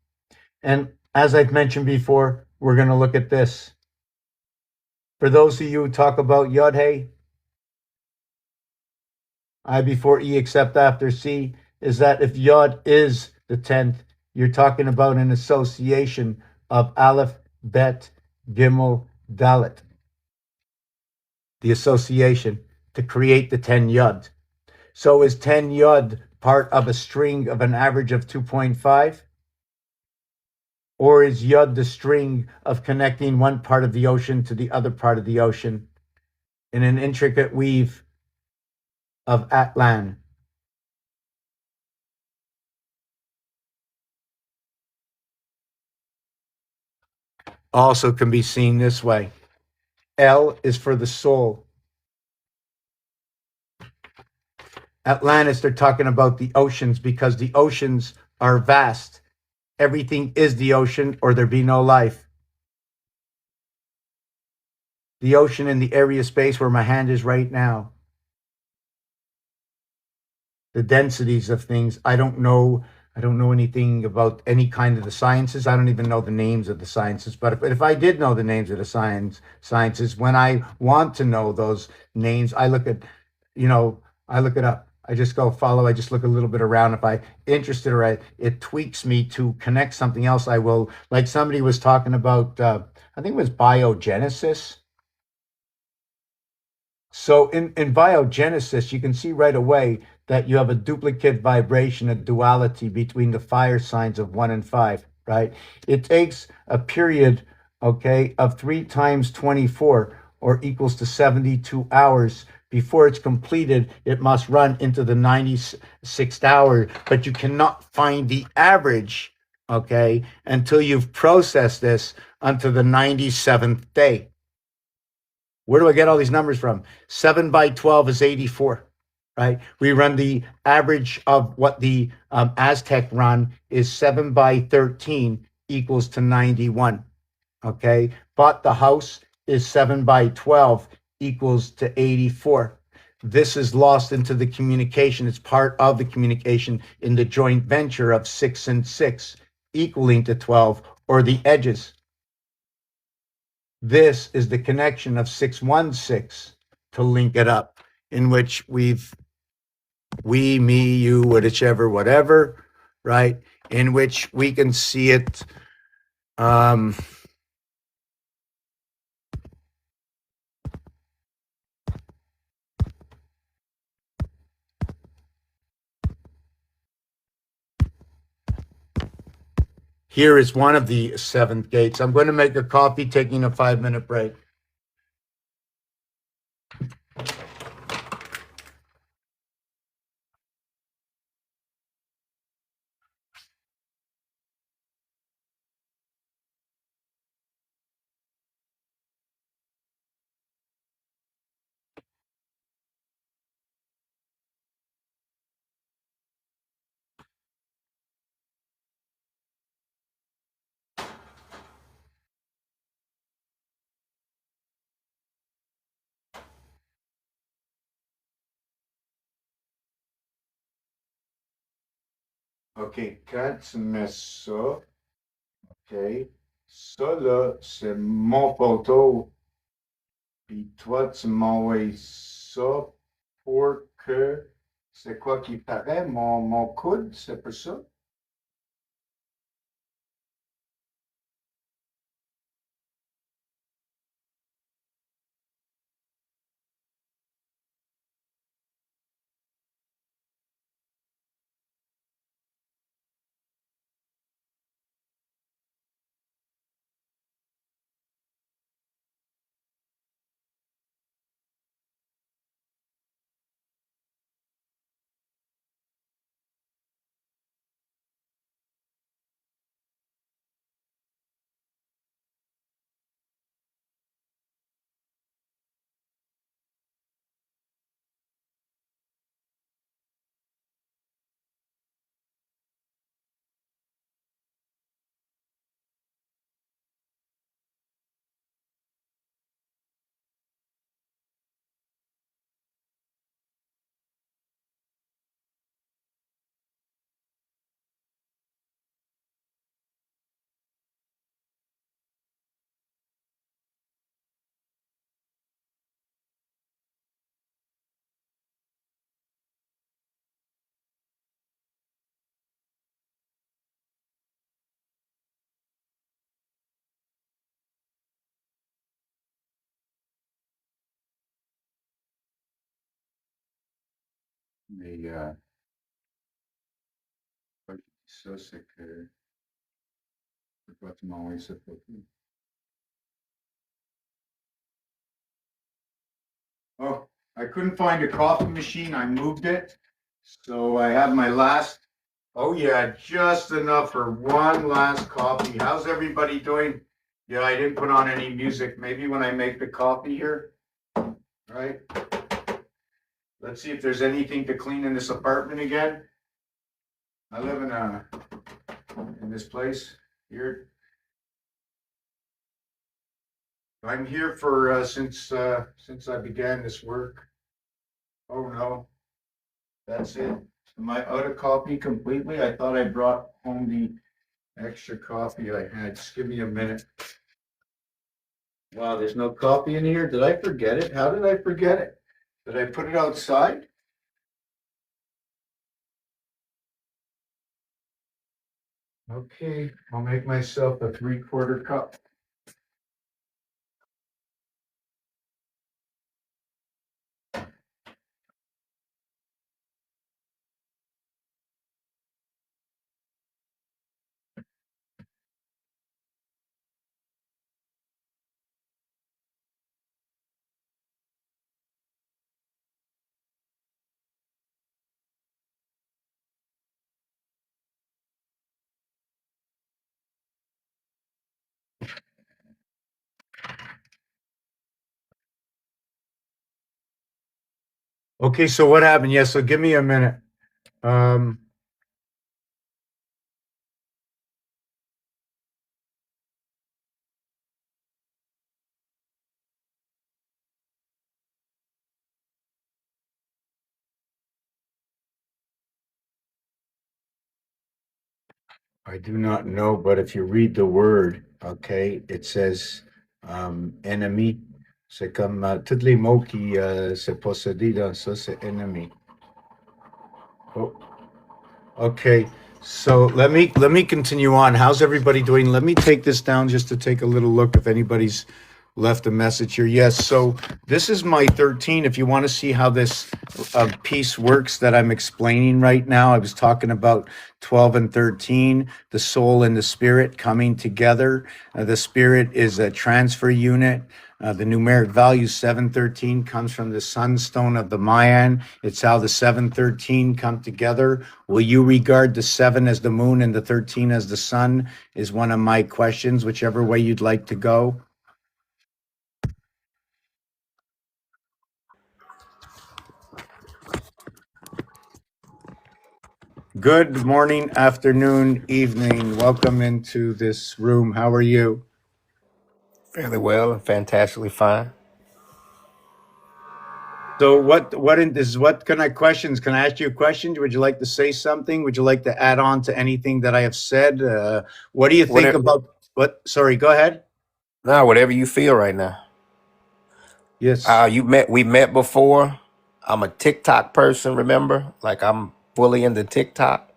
and as I've mentioned before, we're going to look at this. For those of you who talk about Yod Hey, I before E except after C, is that if Yod is the 10th, you're talking about an association of Aleph, Bet, Gimel, Dalet. The association to create the 10 Yod. So is 10 Yod part of a string of an average of 2.5? Or is Yod the string of connecting one part of the ocean to the other part of the ocean in an intricate weave of Atlan? Also can be seen this way. L is for the soul. Atlantis, they're talking about the oceans because the oceans are vast. Everything is the ocean or there be no life. The ocean in the area space where my hand is right now. The densities of things. I don't know anything about any kind of the sciences. I don't even know the names of the sciences. But if I did know the names of the sciences, when I want to know those names, I look at, I look it up. I just go follow. I just look a little bit around. If I interested or it tweaks me to connect something else, I will. Like somebody was talking about, I think it was biogenesis. So in biogenesis, you can see right away that you have a duplicate vibration, a duality between the fire signs of 1 and 5, right? It takes a period, okay, of 3 times 24 or equals to 72 hours before it's completed. It must run into the 96th hour, but you cannot find the average, okay, until you've processed this unto the 97th day. Where do I get all these numbers from? 7 by 12 is 84, right? We run the average of what the Aztec run is 7 by 13 equals to 91, okay? But the house is 7 by 12 equals to 84. This is lost into the communication. It's part of the communication in the joint venture of 6 and 6 equaling to 12 or the edges. This is the connection of 616 to link it up, in which we, me, you, whichever, whatever, right? In which we can see it. Here is one of the 7th gates. I'm going to make a coffee, taking a 5-minute break. OK, quand tu mets ça, OK, ça là, c'est mon photo. Puis toi, tu m'envoies ça pour que. C'est quoi qui paraît? Mon coude, c'est pour ça? the so sick here. What's always Oh, I couldn't find a coffee machine. I moved it. So I have my last. Oh, yeah, just enough for one last coffee. How's everybody doing? Yeah, I didn't put on any music. Maybe when I make the coffee here. All right. Let's see if there's anything to clean in this apartment again. I live in this place here. I'm here for since I began this work. Oh no, that's it. Am I out of coffee completely? I thought I brought home the extra coffee I had. Just give me a minute. Wow, there's no coffee in here. Did I forget it? How did I forget it? Did I put it outside? Okay, I'll make myself a 3/4 cup. Okay, so what happened? Yeah, so give me a minute. Um, I do not know, but if you read the word, okay, it says ennemi. C'est comme tous les mots qui se possédent dans ça, c'est ennemi. Oh, okay. So let me continue on. How's everybody doing? Let me take this down just to take a little look if anybody's left a message here. Yes, so this is my 13. If you want to see how this piece works that I'm explaining right now, I was talking about 12 and 13, the soul and the spirit coming together. The spirit is a transfer unit. The numeric value 713 comes from the sunstone of the Mayan. It's how the 713 come together. Will you regard the 7 as the moon and the 13 as the sun? Is one of my questions, whichever way you'd like to go. Good morning, afternoon, evening. Welcome into this room. How are you? Fairly well and fantastically fine. So what kind of questions? Can I ask you a question? Would you like to say something? Would you like to add on to anything that I have said? What do you think Whatever, about what? Sorry, go ahead. no, whatever you feel right now. Yes. We met before. I'm a TikTok person, remember? Like I'm fully into TikTok,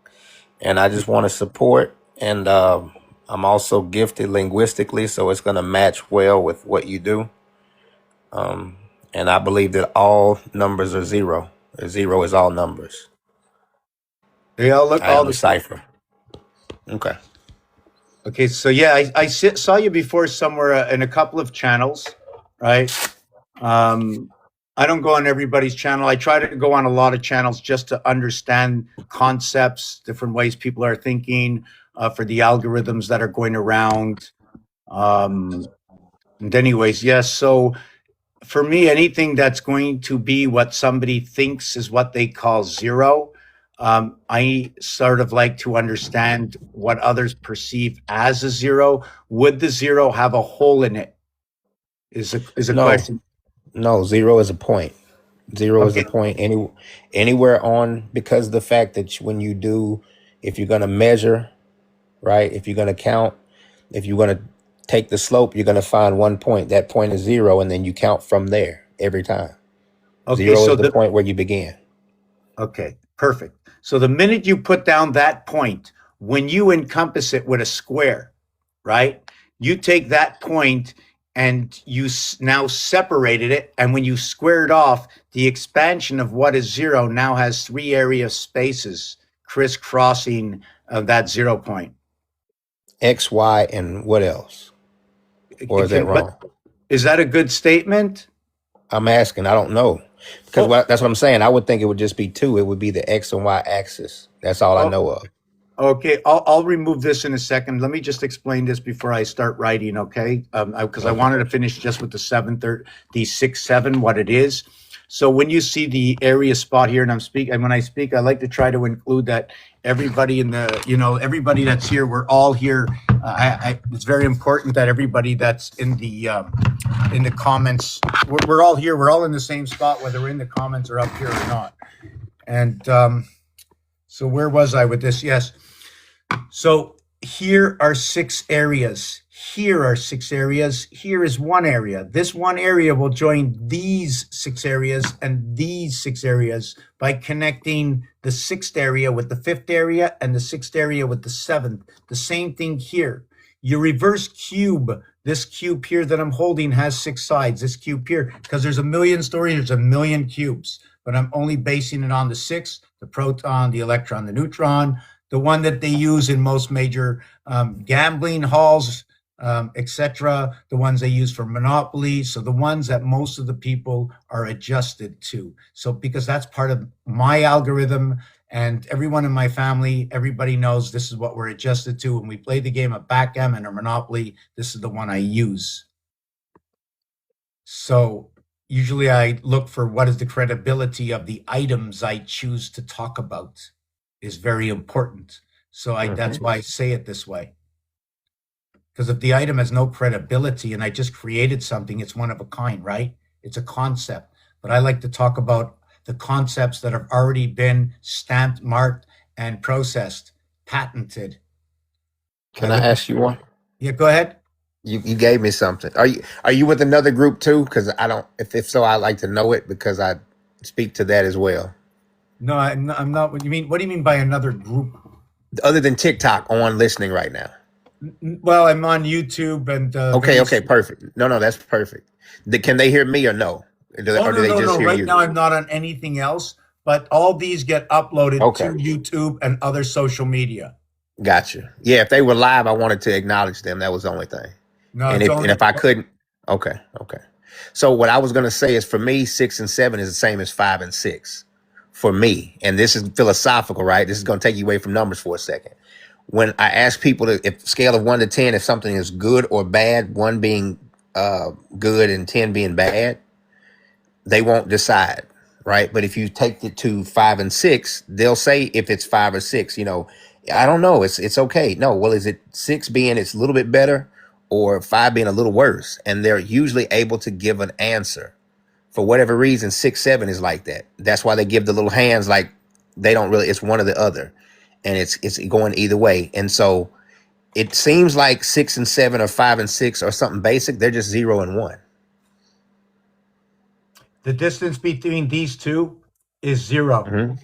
and I just want to support. And I'm also gifted linguistically, so it's gonna match well with what you do. And I believe that all numbers are zero. Zero is all numbers. They all look I all am a the same. cipher. Okay. Okay, so yeah, saw you before somewhere in a couple of channels, right? Um, I don't go on everybody's channel. I try to go on a lot of channels just to understand concepts, different ways people are thinking, for the algorithms that are going around. And anyways, yes. So for me, anything that's going to be what somebody thinks is what they call zero. I sort of like to understand what others perceive as a zero. Would the zero have a hole in it? Is a No, question. no, zero is a point. Zero is a Okay. point anywhere on, because of the fact that when you do, if you're going to measure, right? If you're going to count, if you're going to take the slope, you're going to find one point. That point is zero, and then you count from there every time. Okay. Zero is the point where you begin. Okay, perfect. So the minute you put down that point, when you encompass it with a square, right? You take that point and you now separated it. And when you squared off, the expansion of what is 0 now has 3 area spaces crisscrossing that 0 point. X, Y, and what else? Or is that wrong? Is that a good statement? I'm asking. I don't know. Because that's what I'm saying. I would think it would just be 2. It would be the X and Y axis. That's all I know of. Okay, I'll remove this in a second. Let me just explain this before I start writing, okay? Because I wanted to finish just with the 6, 7, what it is. So when you see the area spot here, and when I speak, I like to try to include that everybody everybody that's here, we're all here. It's very important that everybody that's in the comments, we're all here. We're all in the same spot, whether we're in the comments or up here or not. And so where was I with this? Yes. So here are 6 areas. Here are 6 areas. Here is 1 area. This 1 area will join these 6 areas and these 6 areas by connecting the 6th area with the 5th area and the 6th area with the 7th. The same thing here. You reverse cube. This cube here that I'm holding has 6 sides. This cube here, because there's a million stories, there's a million cubes, but I'm only basing it on the 6, the proton, the electron, the neutron, the one that they use in most major gambling halls, etc., the ones they use for Monopoly. So the ones that most of the people are adjusted to. So because that's part of my algorithm, and everyone in my family, everybody knows this is what we're adjusted to. When we play the game of backgammon or Monopoly, this is the one I use. So usually I look for what is the credibility of the items I choose to talk about is very important. So that's why I say it this way. Because if the item has no credibility and I just created something, it's one of a kind, right? It's a concept. But I like to talk about the concepts that have already been stamped, marked, and processed, patented. Can I ask you one? Yeah, go ahead. You gave me something. Are you with another group too? Because I don't. If so, I like to know it because I speak to that as well. No, I'm not. What do you mean? What do you mean by another group? Other than TikTok, on listening right now. Well, I'm on YouTube and. Okay, perfect. No, that's perfect. Can they hear me or no? Or do they just hear right you? now, I'm not on anything else, but all these get uploaded to YouTube and other social media. Gotcha. Yeah, if they were live, I wanted to acknowledge them. That was the only thing. No, and if I couldn't, okay. So what I was going to say is, for me, 6 and 7 is the same as 5 and 6 for me. And this is philosophical, right? This is going to take you away from numbers for a second. When I ask people if scale of 1 to 10, if something is good or bad, 1 being good and 10 being bad, they won't decide, right? But if you take it to 5 and 6, they'll say if it's 5 or 6, I don't know. It's okay. No, well, is it 6 being it's a little bit better or 5 being a little worse? And they're usually able to give an answer. For whatever reason, 6, 7 is like that. That's why they give the little hands, like they don't really, it's one or the other. And it's going either way. And so it seems like 6 and 7 or 5 and 6 or something basic. They're just 0 and 1. The distance between these two is 0. Mm-hmm.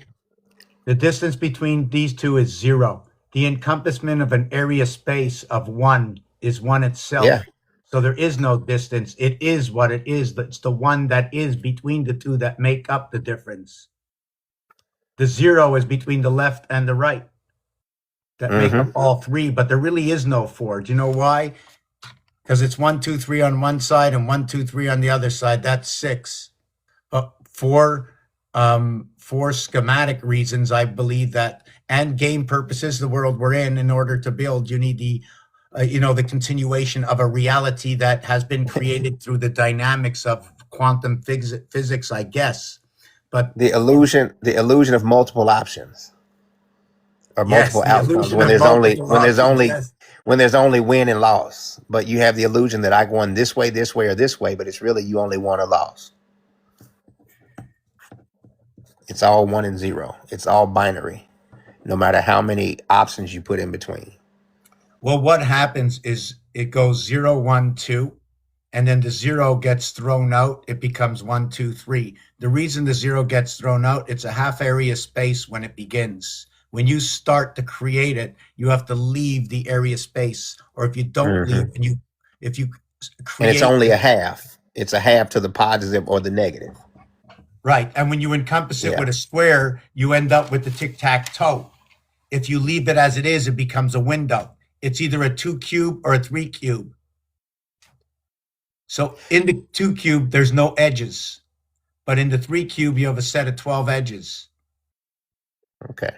The distance between these two is 0. The encompassment of an area space of 1 is 1 itself. Yeah. So there is no distance. It is what it is. It's the one that is between the two that make up the difference. The 0 is between the left and the right that make up all 3, but there really is no 4. Do you know why? Because it's 1, 2, 3 on one side and 1, 2, 3 on the other side. That's 6. But for schematic reasons, I believe that, and game purposes, the world we're in order to build, you need the continuation of a reality that has been created through the dynamics of quantum physics, I guess. But the illusion of multiple options or multiple outcomes when there's only win and loss. But you have the illusion that I won this way, or this way, but it's really you only won or lost. It's all 1 and 0. It's all binary, no matter how many options you put in between. Well, what happens is it goes 0, 1, 2, and then the 0 gets thrown out. It becomes 1, 2, 3. The reason the 0 gets thrown out, it's a half area space when it begins. When you start to create it, you have to leave the area space. Or if you don't leave, and if you And it's create only a half. It's a half to the positive or the negative. right. And when you encompass it Yeah. with a square, you end up with the tic-tac-toe. If you leave it as it is, it becomes a window. It's either a 2 cube or a 3 cube. So in the 2 cube, there's no edges. But in the 3 cube, you have a set of 12 edges. Okay.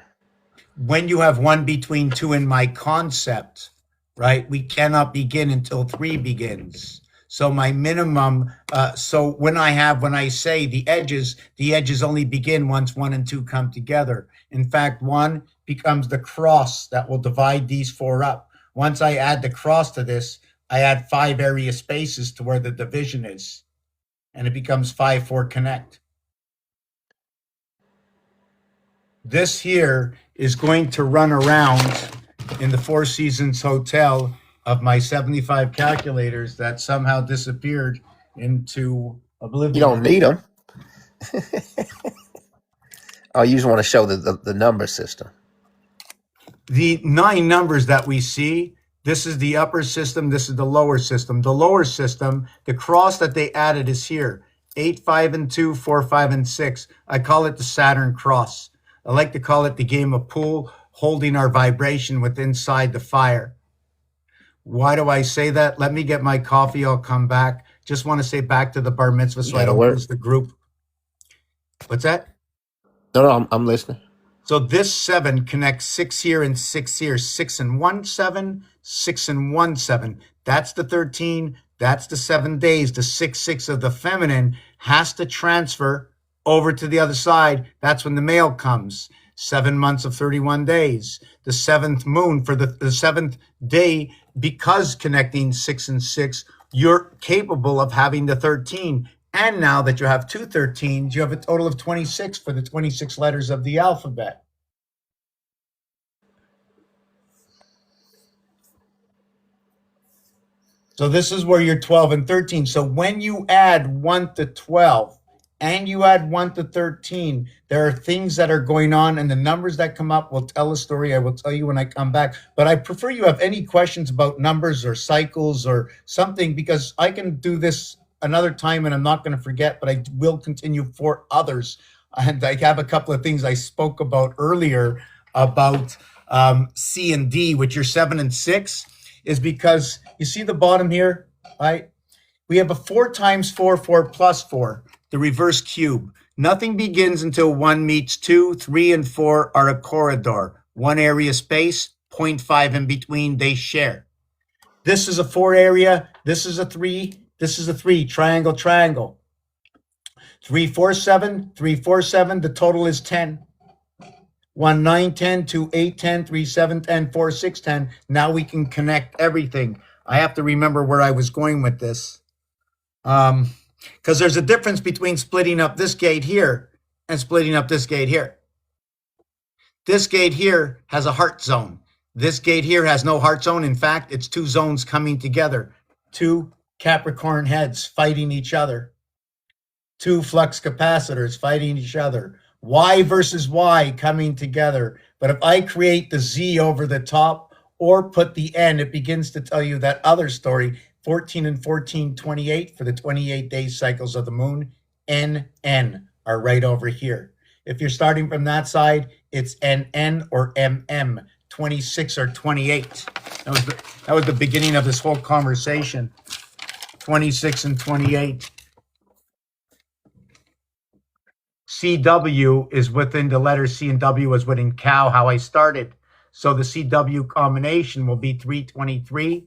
When you have 1 between 2 in my concept, right, we cannot begin until 3 begins. So my minimum, so when I say the edges only begin once 1 and 2 come together. In fact, 1 becomes the cross that will divide these 4 up. Once I add the cross to this, I add 5 area spaces to where the division is. And it becomes 5, 4 connect. This here is going to run around in the Four Seasons Hotel of my 75 calculators that somehow disappeared into oblivion. You don't need them. Oh, you just want to show the number system. The 9 numbers that we see, this is the upper system, this is the lower system. The lower system, the cross that they added is here. 8, 5, and 2, 4, 5, and 6. I call it the Saturn cross. I like to call it the game of pool, holding our vibration with inside the fire. Why do I say that? Let me get my coffee. I'll come back. Just want to say back to the bar mitzvah so I That'll don't work. lose the group. What's that? No, I'm listening. So this 7 connects 6 here and 6 here. 6 and 1, 7, 6 and 1, 7. That's the 13. That's the 7 days. The 6, 6 of the feminine has to transfer over to the other side. That's when the male comes. 7 months of 31 days. The 7th moon for the 7th day, because connecting 6 and 6, you're capable of having the 13. And now that you have 2 13s, you have a total of 26 for the 26 letters of the alphabet. So this is where you're 12 and 13. So when you add 1 to 12 and you add 1 to 13, there are things that are going on, and the numbers that come up will tell a story. I will tell you when I come back. But I prefer you have any questions about numbers or cycles or something, because I can do this another time and I'm not going to forget, but I will continue for others. And I have a couple of things I spoke about earlier about C and D, which are 7 and 6, is because you see the bottom here, right? We have a 4 times 4, 4 plus 4, the reverse cube. Nothing begins until 1 meets 2, 3 and 4 are a corridor. 1 area space, 0.5 in between, they share. This is a 4 area, this is a 3, this is a 3, triangle, triangle. 3, 4, 7, 3, 4, 7, the total is 10. 1, 9, 10, 2, 8, 10, 3, 7, 10, 4, 6, 10. Now we can connect everything. I have to remember where I was going with this. Because there's a difference between splitting up this gate here and splitting up this gate here. This gate here has a heart zone. This gate here has no heart zone. In fact, it's 2 zones coming together. 2 Capricorn heads fighting each other. 2 flux capacitors fighting each other. Y versus Y coming together. But if I create the Z over the top or put the N, it begins to tell you that other story. 14 and 14, 28 for the 28 day cycles of the moon. N are right over here. If you're starting from that side, it's NN or MM, 26 or 28. That was the beginning of this whole conversation. 26 and 28. CW is within the letters C and W is within cow, how I started. So the CW combination will be 323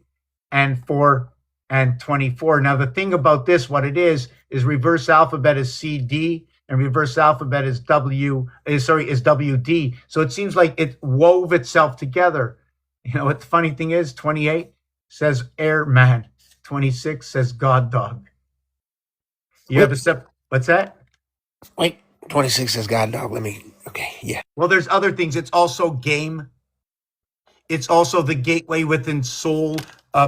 and 4 and 24. Now the thing about this, what it is reverse alphabet is CD and reverse alphabet is is WD. So it seems like it wove itself together. You know what the funny thing is? 28 says airman. 26 says god dog. You have a what's that? Wait, 26 says God dog. Okay, yeah. Well, there's other things. It's also game. It's also the gateway within soul.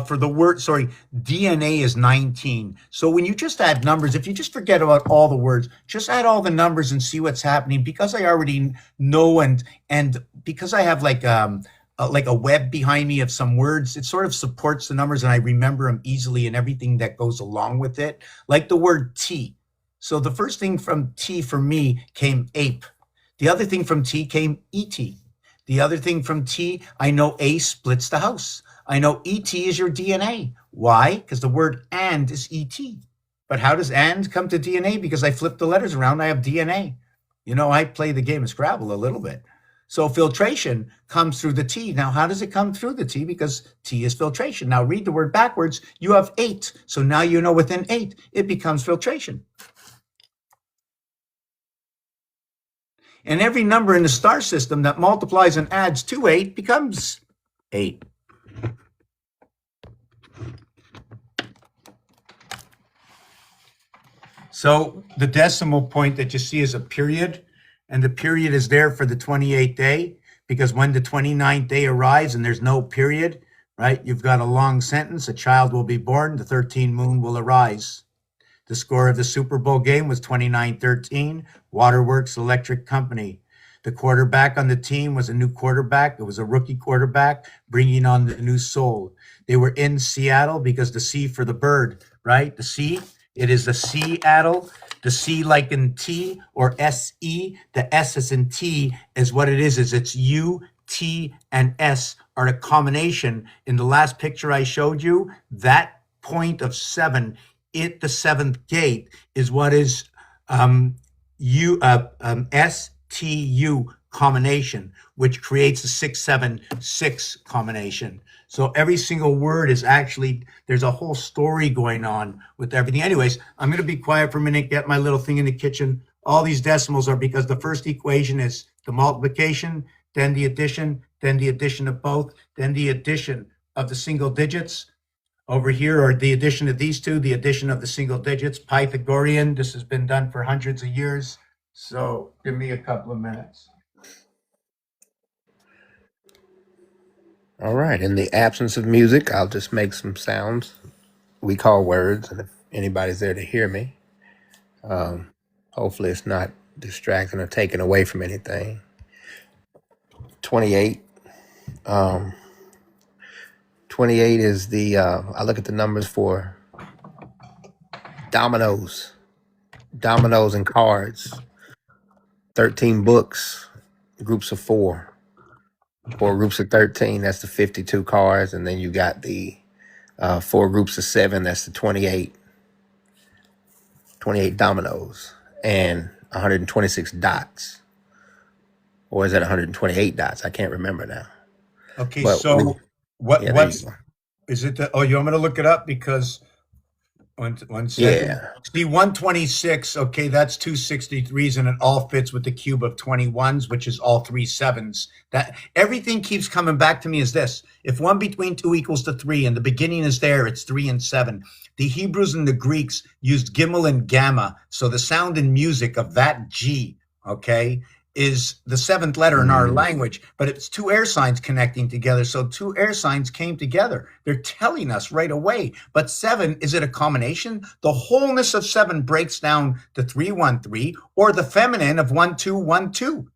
For the word, DNA is 19. So when you just add numbers, if you just forget about all the words, just add all the numbers and see what's happening. Because I already know and because I have like like a web behind me of some words. It sort of supports the numbers and I remember them easily and everything that goes along with it. Like the word T. So the first thing from T for me came ape. The other thing from T came ET. The other thing from T, I know A splits the house. I know ET is your DNA. Why? Because the word and is ET. But how does and come to DNA? Because I flip the letters around, I have DNA. You know, I play the game of Scrabble a little bit. So filtration comes through the T. Now, how does it come through the T? Because T is filtration. Now read the word backwards. You have 8. So now you know within 8, it becomes filtration. And every number in the star system that multiplies and adds to 8 becomes 8. So the decimal point that you see is a period, and the period is there for the 28th day, because when the 29th day arrives and there's no period, right, you've got a long sentence, a child will be born, the 13th moon will arise. The score of the Super Bowl game was 29-13, Waterworks Electric Company. The quarterback on the team was a new quarterback. It was a rookie quarterback bringing on the new soul. They were in Seattle because the C for the bird, right? The C, it is the Seattle. The C like in T or S-E, the S as in T is what it is it's U, T, and S are a combination. In the last picture I showed you, that point of 7 at the 7th gate is what is STU combination, which creates a 676 combination. So every single word is actually, there's a whole story going on with everything. Anyways, I'm going to be quiet for a minute, get my little thing in the kitchen. All these decimals are because the first equation is the multiplication, then the addition of both, then the addition of the single digits. Over here are the addition of these two, the addition of the single digits, Pythagorean. This has been done for hundreds of years. So give me a couple of minutes. All right. In the absence of music, I'll just make some sounds we call words, and if anybody's there to hear me, hopefully it's not distracting or taken away from anything. 28. 28 is the, I look at the numbers for dominoes and cards. 13 books, groups of 4 groups of 13, that's the 52 cards. And then you got the 4 groups of 7, that's the 28 dominoes, and 126 dots. Or is that 128 dots? I can't remember now. Okay, But so yeah, there what's you go. is it? You want me to look it up because one second. Yeah. See, 126. Okay, that's 263s, and it all fits with the cube of 21s, which is all 3 7s. That everything keeps coming back to me is this: if 1 between 2 equals to 3, and the beginning is there, it's 3 and 7. The Hebrews and the Greeks used gimel and gamma, so the sound in music of that G, okay, is the 7th letter in our language, but it's 2 air signs connecting together. So 2 air signs came together. They're telling us right away. But 7, is it a combination? The wholeness of 7 breaks down to 313, or the feminine of 1212,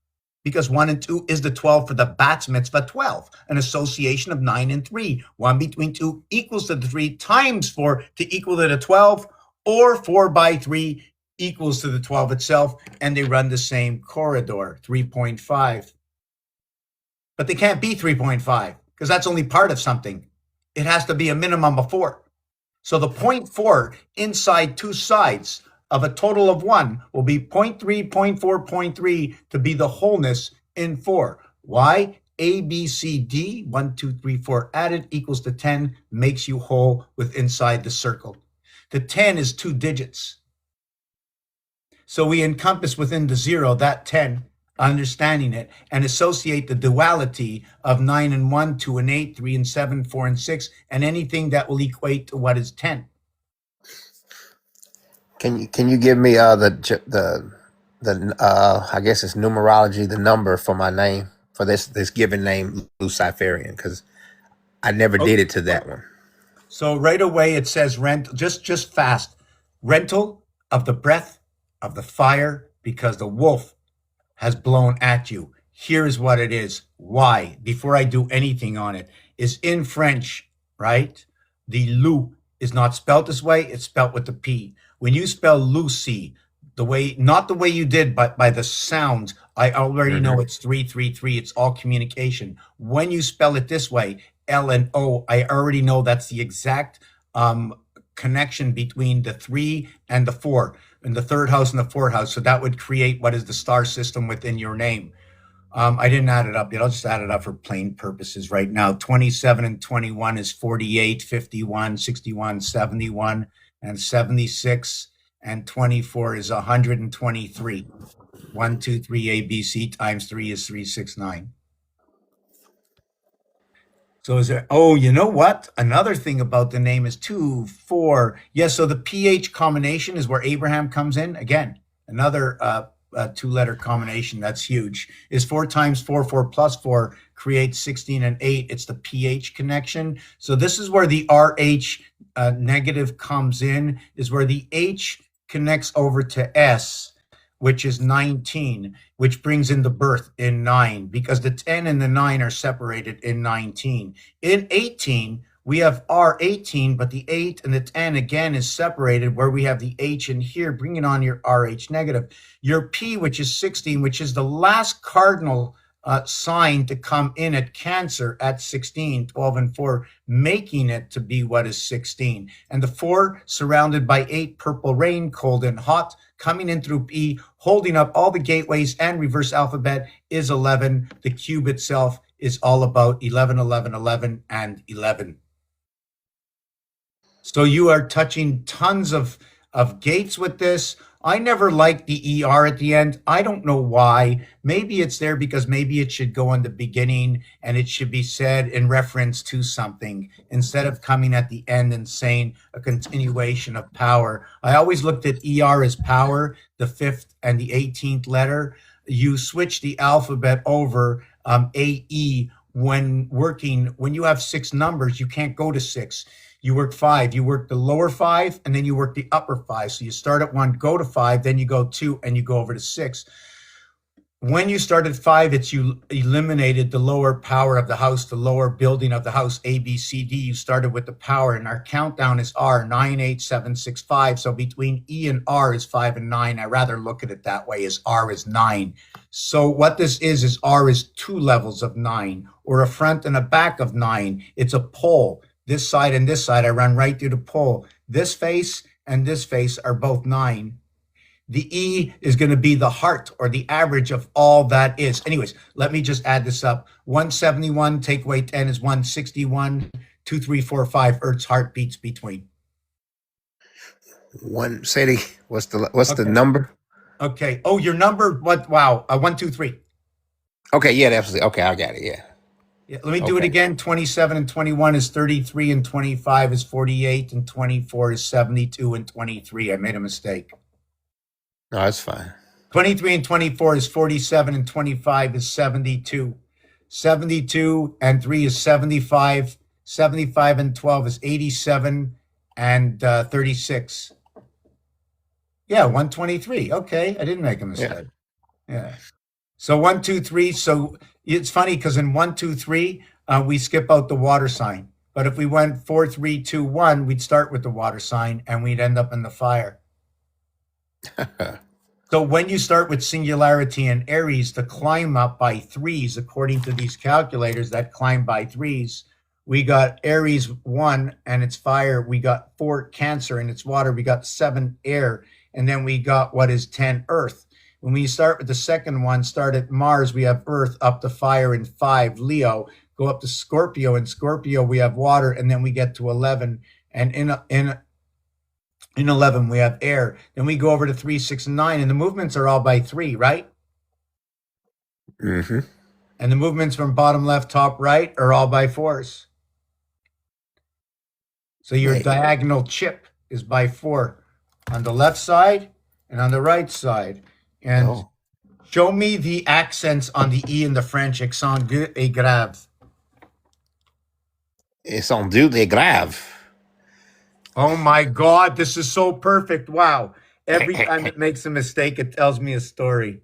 because 1 and 2 is the 12 for the Bats Mitzvah 12, an association of 9 and 3. 1 between 2 equals to the 3 times 4 to equal to the 12, or 4 by 3 equals to the 12 itself, and they run the same corridor, 3.5. But they can't be 3.5 because that's only part of something. It has to be a minimum of 4. So the 0.4 inside 2 sides of a total of 1 will be 0.3, 0.4, 0.3 to be the wholeness in 4. Why? A, B, C, D, 1, 2, 3, 4 added equals to 10, makes you whole with inside the circle. The 10 is 2 digits. So we encompass within the 0 that 10, understanding it, and associate the duality of 9 and 1, 2 and 8, 3 and 7, 4 and 6, and anything that will equate to what is 10. Can you give me the I guess it's numerology, the number for my name, for this given name, Luciferian, because I never did it to that one. So right away it says just fast, rental of the breath of the fire, because the wolf has blown at you. Here's what it is. Why? Before I do anything on it, is in French, right? The Lou is not spelled this way, it's spelled with the P. When you spell Lucy, the way, not the way you did, but by the sounds, I already know it's 333. It's all communication. When you spell it this way, L and O, I already know that's the exact connection between the 3 and the 4, and the third house and the fourth house. So that would create what is the star system within your name. I didn't add it up yet. I'll just add it up for plain purposes right now. 27 and 21 is 48, 51, 61, 71, and 76. And 24 is 123. 1, 2, 3, ABC times 3 is 369. So is there, oh, you know what? Another thing about the name is 2, 4. Yes, so the PH combination is where Abraham comes in. Again, another 2-letter combination that's huge. Is 4 times 4, 4 plus 4 creates 16 and 8. It's the PH connection. So this is where the RH negative comes in, is where the H connects over to S, which is 19, which brings in the birth in 9, because the 10 and the 9 are separated in 19. In 18, we have R18, but the 8 and the 10 again is separated, where we have the H in here, bringing on your RH negative. Your P, which is 16, which is the last cardinal sign to come in at Cancer at 16, 12, and 4, making it to be what is 16. And the 4 surrounded by 8, purple rain, cold and hot, coming in through P, holding up all the gateways and reverse alphabet is 11. The cube itself is all about 11, 11, 11, and 11. So you are touching tons of gates with this. I never liked the ER at the end. I don't know why. Maybe it's there because maybe it should go in the beginning and it should be said in reference to something instead of coming at the end and saying a continuation of power. I always looked at ER as power, the 5th and the 18th letter. You switch the alphabet over, AE, when working, when you have 6 numbers, you can't go to 6. You work 5, you work the lower 5, and then you work the upper 5. So you start at 1, go to 5, then you go 2, and you go over to 6. When you start at 5, it's you eliminated the lower power of the house, the lower building of the house, A, B, C, D. You started with the power, and our countdown is R, 9, 8, 7, 6, 5. So between E and R is 5 and 9. I rather look at it that way, as R is 9. So what this is R is 2 levels of 9, or a front and a back of 9. It's a pole. This side and this side, I run right through the pole. This face and this face are both 9. The E is going to be the heart, or the average of all that is. Anyways, let me just add this up. 171, take away 10 is 161. 2, 3, 4, 5 Earth's heartbeats between. What's the Okay. number? Okay. Oh, your number, what? Wow. 1, 2, 3. Okay, yeah, that's okay. I got it. Yeah. Yeah, let me do it Okay. again. 27 and 21 is 33, and 25 is 48, and 24 is 72, and 23. I made a mistake. No, that's fine. 23 and 24 is 47, and 25 is 72. 72 and 3 is 75. 75 and 12 is 87, and 36. Yeah, 123. Okay, I didn't make a mistake. Yeah. So 1, 2, 3. So it's funny because in 1, 2, 3, we skip out the water sign. But if we went 4, 3, 2, 1, we'd start with the water sign and we'd end up in the fire. So when you start with singularity and Aries, to climb up by 3s, according to these calculators that climb by 3s, we got Aries 1 and it's fire. We got 4 Cancer and it's water. We got 7 air. And then we got what is 10 earth. When we start with the second one, start at Mars, we have earth, up to fire, and 5 Leo, go up to Scorpio. In Scorpio, we have water, and then we get to 11. And in 11, we have air. Then we go over to 3, 6, and 9, and the movements are all by 3, right? Mm-hmm. And the movements from bottom left, top right are all by 4s. So your Right. diagonal chip is by 4 on the left side and on the right side. And Oh. show me the accents on the E in the French, accent aigu et grave. It's on do de grave. Oh my God, this is so perfect. Wow. Every time it makes a mistake, it tells me a story.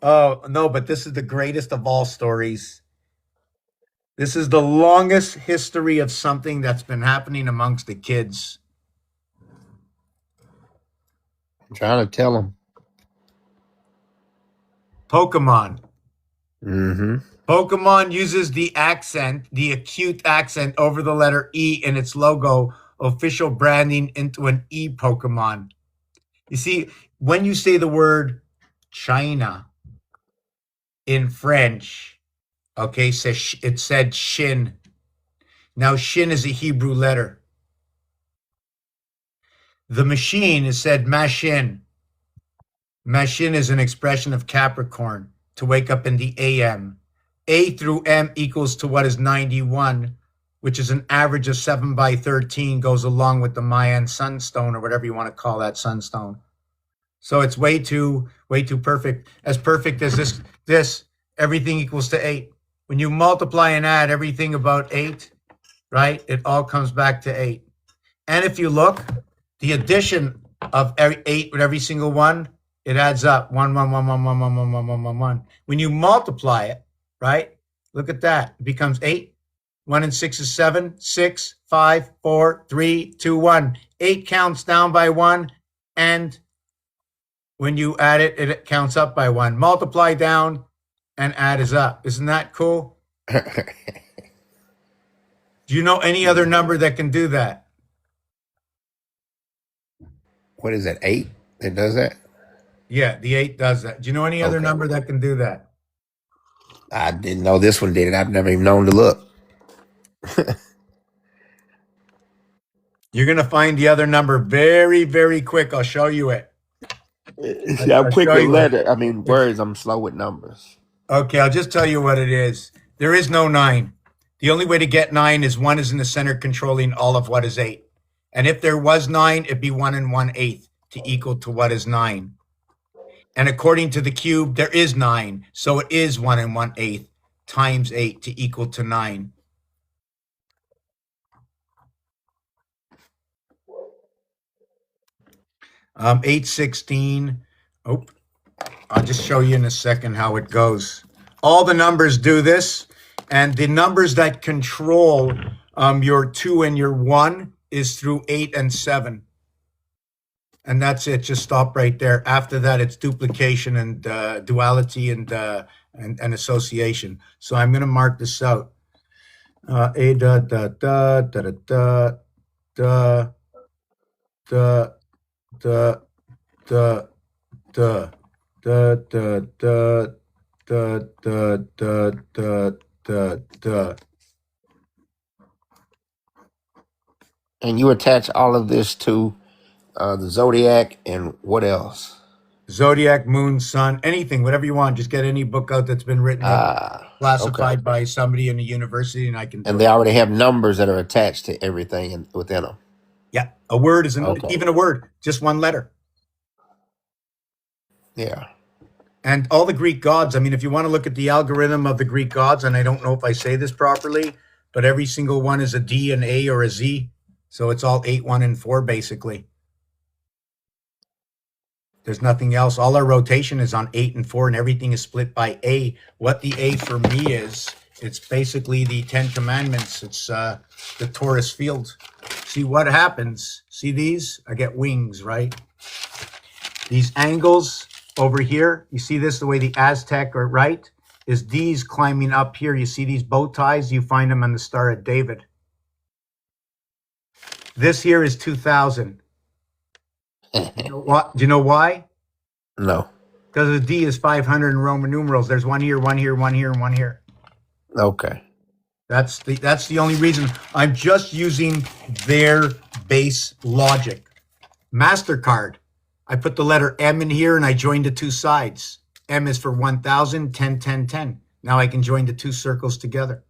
Oh, no, but this is the greatest of all stories. This is the longest history of something that's been happening amongst the kids. I'm trying to tell them. Pokemon. Mm-hmm. Pokemon uses the accent, the acute accent over the letter E in its logo, official branding into an E Pokemon. You see, when you say the word China in French, okay, it said Shin. Now, Shin is a Hebrew letter. The machine is said Machine. Machine is an expression of Capricorn, to wake up in the AM. A through M equals to what is 91, which is an average of 7 by 13, goes along with the Mayan sunstone, or whatever you want to call that sunstone. So it's way too perfect. As perfect as this, everything equals to 8. When you multiply and add everything about 8, right, it all comes back to 8. And if you look, the addition of 8 with every single one, it adds up. 1, 1, 1, 1, 1, 1, 1, 1, 1, 1, 1. When you multiply it, right, look at that. It becomes 8. 1 and 6 is 7. 6, 5, 4, 3, 2, 1. 8 counts down by 1, and when you add it, it counts up by 1. Multiply down and add is up. Isn't that cool? Do you know any other number that can do that? What is that? 8? It does that? Yeah, the 8 does that. Do you know any other Okay. number that can do that? I didn't know this one did it. I've never even known to look. You're going to find the other number very, very quick. I'll show you it. See, I'm I'll quick show with you letters. I mean, words. I'm slow with numbers. Okay, I'll just tell you what it is. There is no 9. The only way to get 9 is 1 is in the center controlling all of what is 8. And if there was 9, it'd be 1 and 1/8 to equal to what is 9. And according to the cube, there is 9. So it is 1 and 1/8 times 8 to equal to 9. Um, 816. Oh, I'll just show you in a second how it goes. All the numbers do this, and the numbers that control your 2 and your 1 is through 8 and 7. And that's it. Just stop right there. After that, it's duplication and duality and association. So I'm going to mark this out. A da da da da da da da da da da da da da da da da da da da. And you attach all of this to the zodiac and what else? Zodiac, moon, sun, anything, whatever you want. Just get any book out that's been written, Okay. classified by somebody in a university, and I can. And they already have numbers that are attached to everything within them. Yeah, a word is Okay. even a word, just one letter. Yeah. And all the Greek gods, I mean, if you want to look at the algorithm of the Greek gods, and I don't know if I say this properly, but every single one is a D, an A, or a Z. So it's all 8, 1, and 4, basically. There's nothing else. All our rotation is on 8 and 4, and everything is split by A. What the A for me is, it's basically the 10 Commandments. It's the torus field. See what happens? See these? I get wings, right? These angles over here, you see this, the way the Aztec are right, is these climbing up here. You see these bow ties? You find them on the Star of David. This here is 2000. Do you know why? No. Because the D is 500 in Roman numerals. There's one here, one here, one here, and one here. Okay. That's the only reason. I'm just using their base logic. MasterCard, I put the letter M in here and I joined the two sides. M is for 1000, 10, 10, 10. Now I can join the two circles together.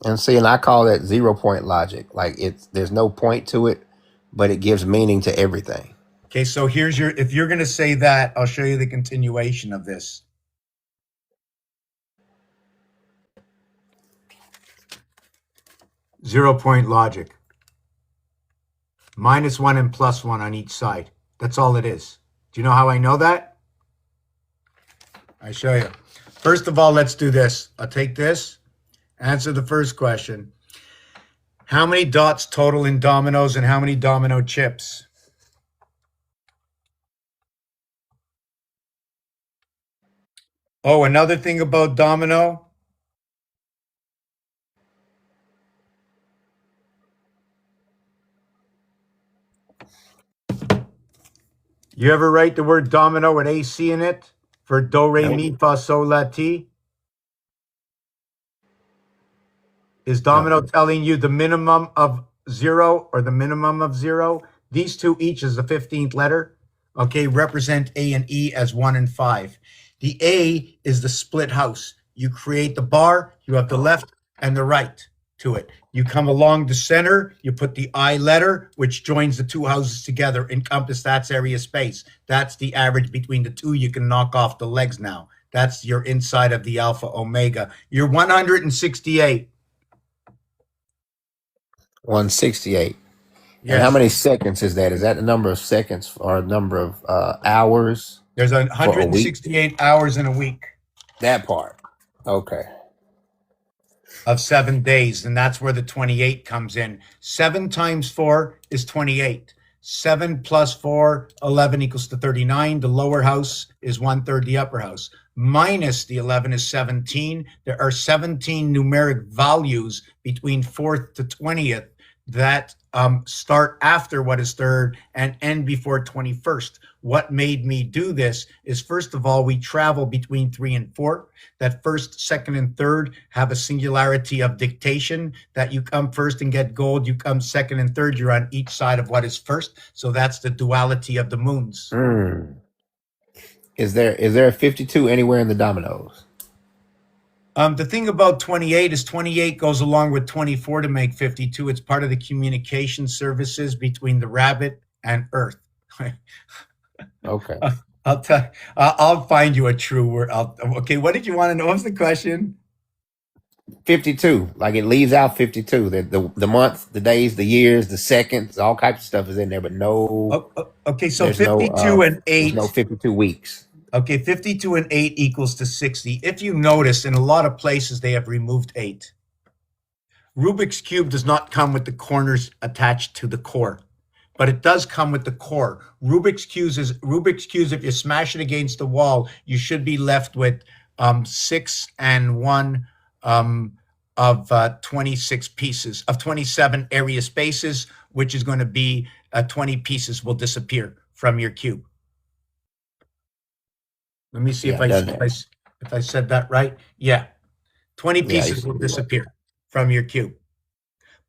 And see, and I call that 0 point logic. Like there's no point to it, but it gives meaning to everything. Okay, so here's if you're going to say that, I'll show you the continuation of this. Zero-point logic. -1 and +1 on each side. That's all it is. Do you know how I know that? I show you. First of all, let's do this. I'll take this, answer the first question. How many dots total in dominoes and how many domino chips? Oh, another thing about domino. You ever write the word domino with AC in it for do, re, Nope. mi, fa, sol, la, ti? Is domino telling you the minimum of 0 or the minimum of 0? These two each is the 15th letter. Okay, represent A and E as 1 and 5. The A is the split house. You create the bar, you have the left and the right to it. You come along the center, you put the I letter, which joins the two houses together. Encompass that's area space. That's the average between the two. You can knock off the legs now. That's your inside of the alpha omega. You're 168. 168. Yes. And how many seconds is that? Is that the number of seconds or a number of hours? There's 168 hours in a week That part. Okay. of 7 days, and that's where the 28 comes in. 7 times 4 is 28. 7 plus 4, 11 equals to 39. The lower house is 1/3 the upper house. Minus the 11 is 17. There are 17 numeric values between 4th to 20th that start after what is third and end before 21st. What made me do this is, first of all, we travel between 3 and 4. That first, second, and third have a singularity of dictation, that you come first and get gold, you come second and third, you're on each side of what is first. So that's the duality of the moons. Is there a 52 anywhere in the dominoes? The thing about 28 is 28 goes along with 24 to make 52. It's part of the communication services between the rabbit and Earth. Okay. I'll find you a true word. Okay, what did you want to know? What was the question? 52. Like it leaves out 52. The month, the days, the years, the seconds, all types of stuff is in there, but no. Okay, so There's 52 and 8. There's no 52 weeks. Okay, 52 and 8 equals to 60. If you notice, in a lot of places, they have removed 8. Rubik's Cube does not come with the corners attached to the core, but it does come with the core. Rubik's Cubes, if you smash it against the wall, you should be left with 6 and 1 of 26 pieces, of 27 area spaces, which is going to be 20 pieces will disappear from your cube. Let me see Yeah, if I said that right. Yeah. 20 Yeah, pieces you will said it. disappear from your cube.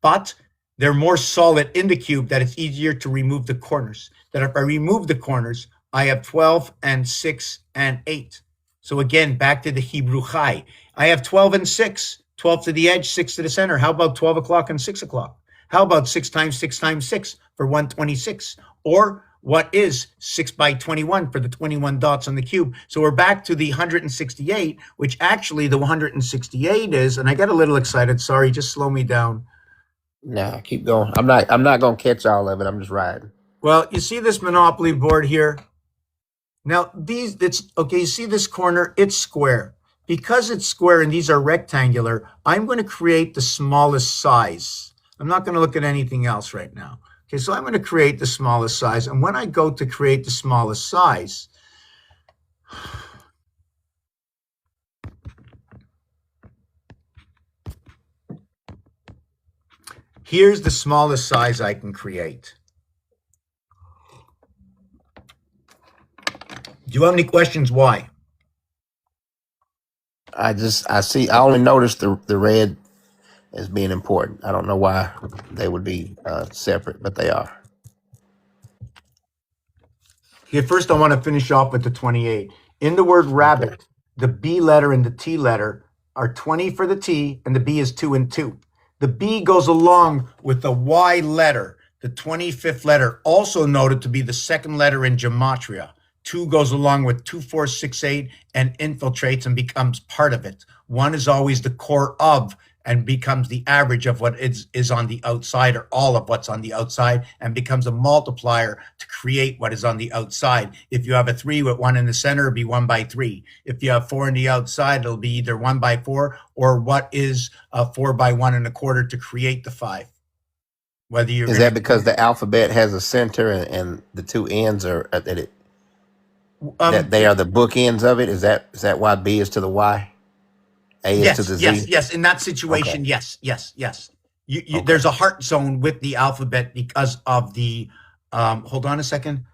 But they're more solid in the cube that it's easier to remove the corners. That if I remove the corners, I have 12 and 6 and 8. So again, back to the Hebrew Chai. I have 12 and 6. 12 to the edge, 6 to the center. How about 12 o'clock and 6 o'clock? How about 6 times 6 times 6 for 126? Or what is 6 by 21 for the 21 dots on the cube? So we're back to the 168, which actually the 168 is, and I got a little excited. Sorry, just slow me down. Nah, keep going. I'm not gonna catch all of it. I'm just riding. Well, you see this Monopoly board here? Now, you see this corner? It's square. Because it's square and these are rectangular, I'm going to create the smallest size. I'm not going to look at anything else right now. Okay, so I'm going to create the smallest size. And when I go to create the smallest size, here's the smallest size I can create. Do you have any questions why? I only noticed the red as being important. I don't know why they would be separate, but they are. Okay, first I want to finish off with the 28. In the word rabbit, the B letter and the T letter are 20 for the T, and the B is 2 and 2. The B goes along with the Y letter, the 25th letter, also noted to be the second letter in gematria. 2 goes along with 2, 4, 6, 8, and infiltrates and becomes part of it. 1 is always the core of, and becomes the average of what is on the outside, or all of what's on the outside, and becomes a multiplier to create what is on the outside. If you have a 3 with 1 in the center, it'll be 1 by 3. If you have 4 on the outside, it'll be either 1 by 4 or what is 4 by 1 1/4 to create the 5. Whether you're Is that because the alphabet has a center and the two ends are that they are the bookends of it? Is that why B is to the Y, A is to the Z? Yes. In that Okay. situation, yes. Okay. There's a heart zone with the alphabet because of the. Hold on a second.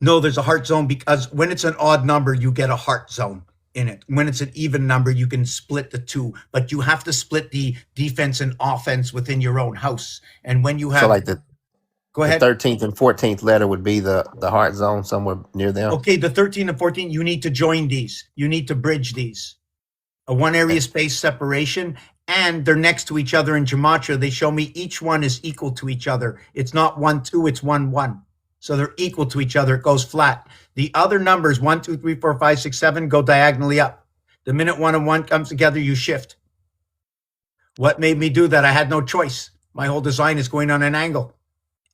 No, there's a heart zone because when it's an odd number, you get a heart zone in it. When it's an even number, you can split the two, but you have to split the defense and offense within your own house. And when you So have, like go the ahead. 13th and 14th letter would be the heart zone somewhere near them. Okay, the 13 and 14, you need to join these. You need to bridge these. A one area space separation, and they're next to each other in gematria. They show me each one is equal to each other. It's not 1 2, it's 1 1. So they're equal to each other. It goes flat. The other numbers 1 2 3 4 5 6 7 go diagonally up. The minute 1 and 1 comes together, you shift. What made me do that? I had no choice. My whole design is going on an angle,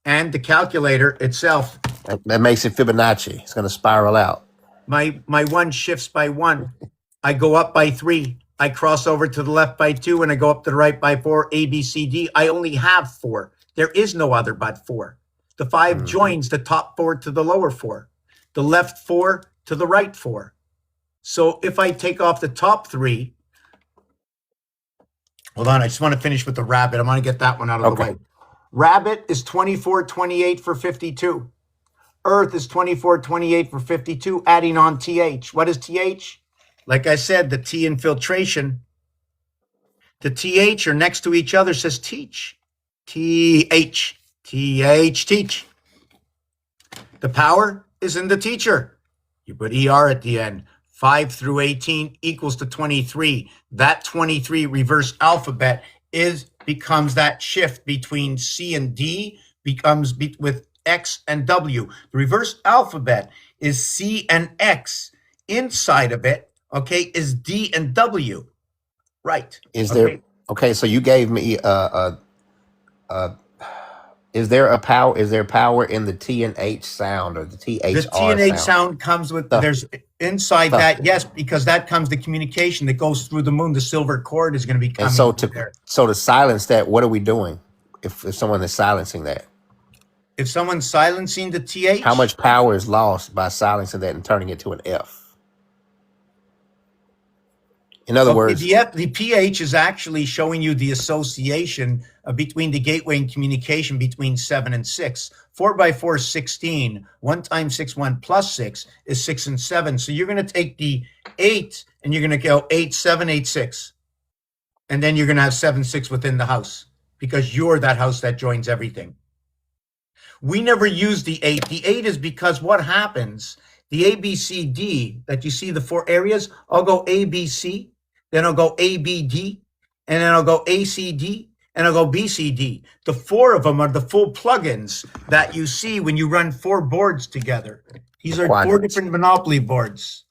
and the calculator itself. That makes it Fibonacci. It's going to spiral out. My 1 shifts by 1. I go up by 3. I cross over to the left by 2, and I go up to the right by 4. A, B, C, D. I only have 4. There is no other but 4. The 5 joins the top 4 to the lower 4. The left 4 to the right 4. So if I take off the top 3, hold on, I just want to finish with the rabbit. I want to get that one out of the Okay. way. Rabbit is 24, 28 for 52. Earth is 24, 28 for 52, adding on TH. What is TH? Like I said, the T infiltration. The TH are next to each other, says teach. TH. TH, teach. The power is in the teacher. You put ER at the end. 5 through 18 equals to 23. That 23 reverse alphabet becomes that shift between C and D, becomes with X and W. The reverse alphabet is C and X. Inside of it, okay, is D and W. Right. Is there okay? So you gave me is there a power? Is there power in the T and H sound or the THR The T and H sound? sound comes with, The- there's inside the- that, yes, because that comes the communication that goes through the moon. The silver cord is going to be coming And so through there. to silence that, what are we doing if someone is silencing that? If someone's silencing the TH, How much power is lost by silencing that and turning it to an F? In other okay, words, the pH is actually showing you the association between the gateway and communication between 7 and 6. 4 by 4 is 16. 1 times 6, 1 plus 6 is 6 and 7. So you're going to take the 8 and you're going to go 8, 7, 8, 6. And then you're going to have 7, 6 within the house because you're that house that joins everything. We never use the 8. The 8 is because what happens, the A, B, C, D, that you see the 4 areas, I'll go A, B, C, then I'll go A, B, D, and then I'll go A, C, D, and I'll go B, C, D. The 4 of them are the full plugins that you see when you run 4 boards together. These are 4 Quadrants. different Monopoly boards.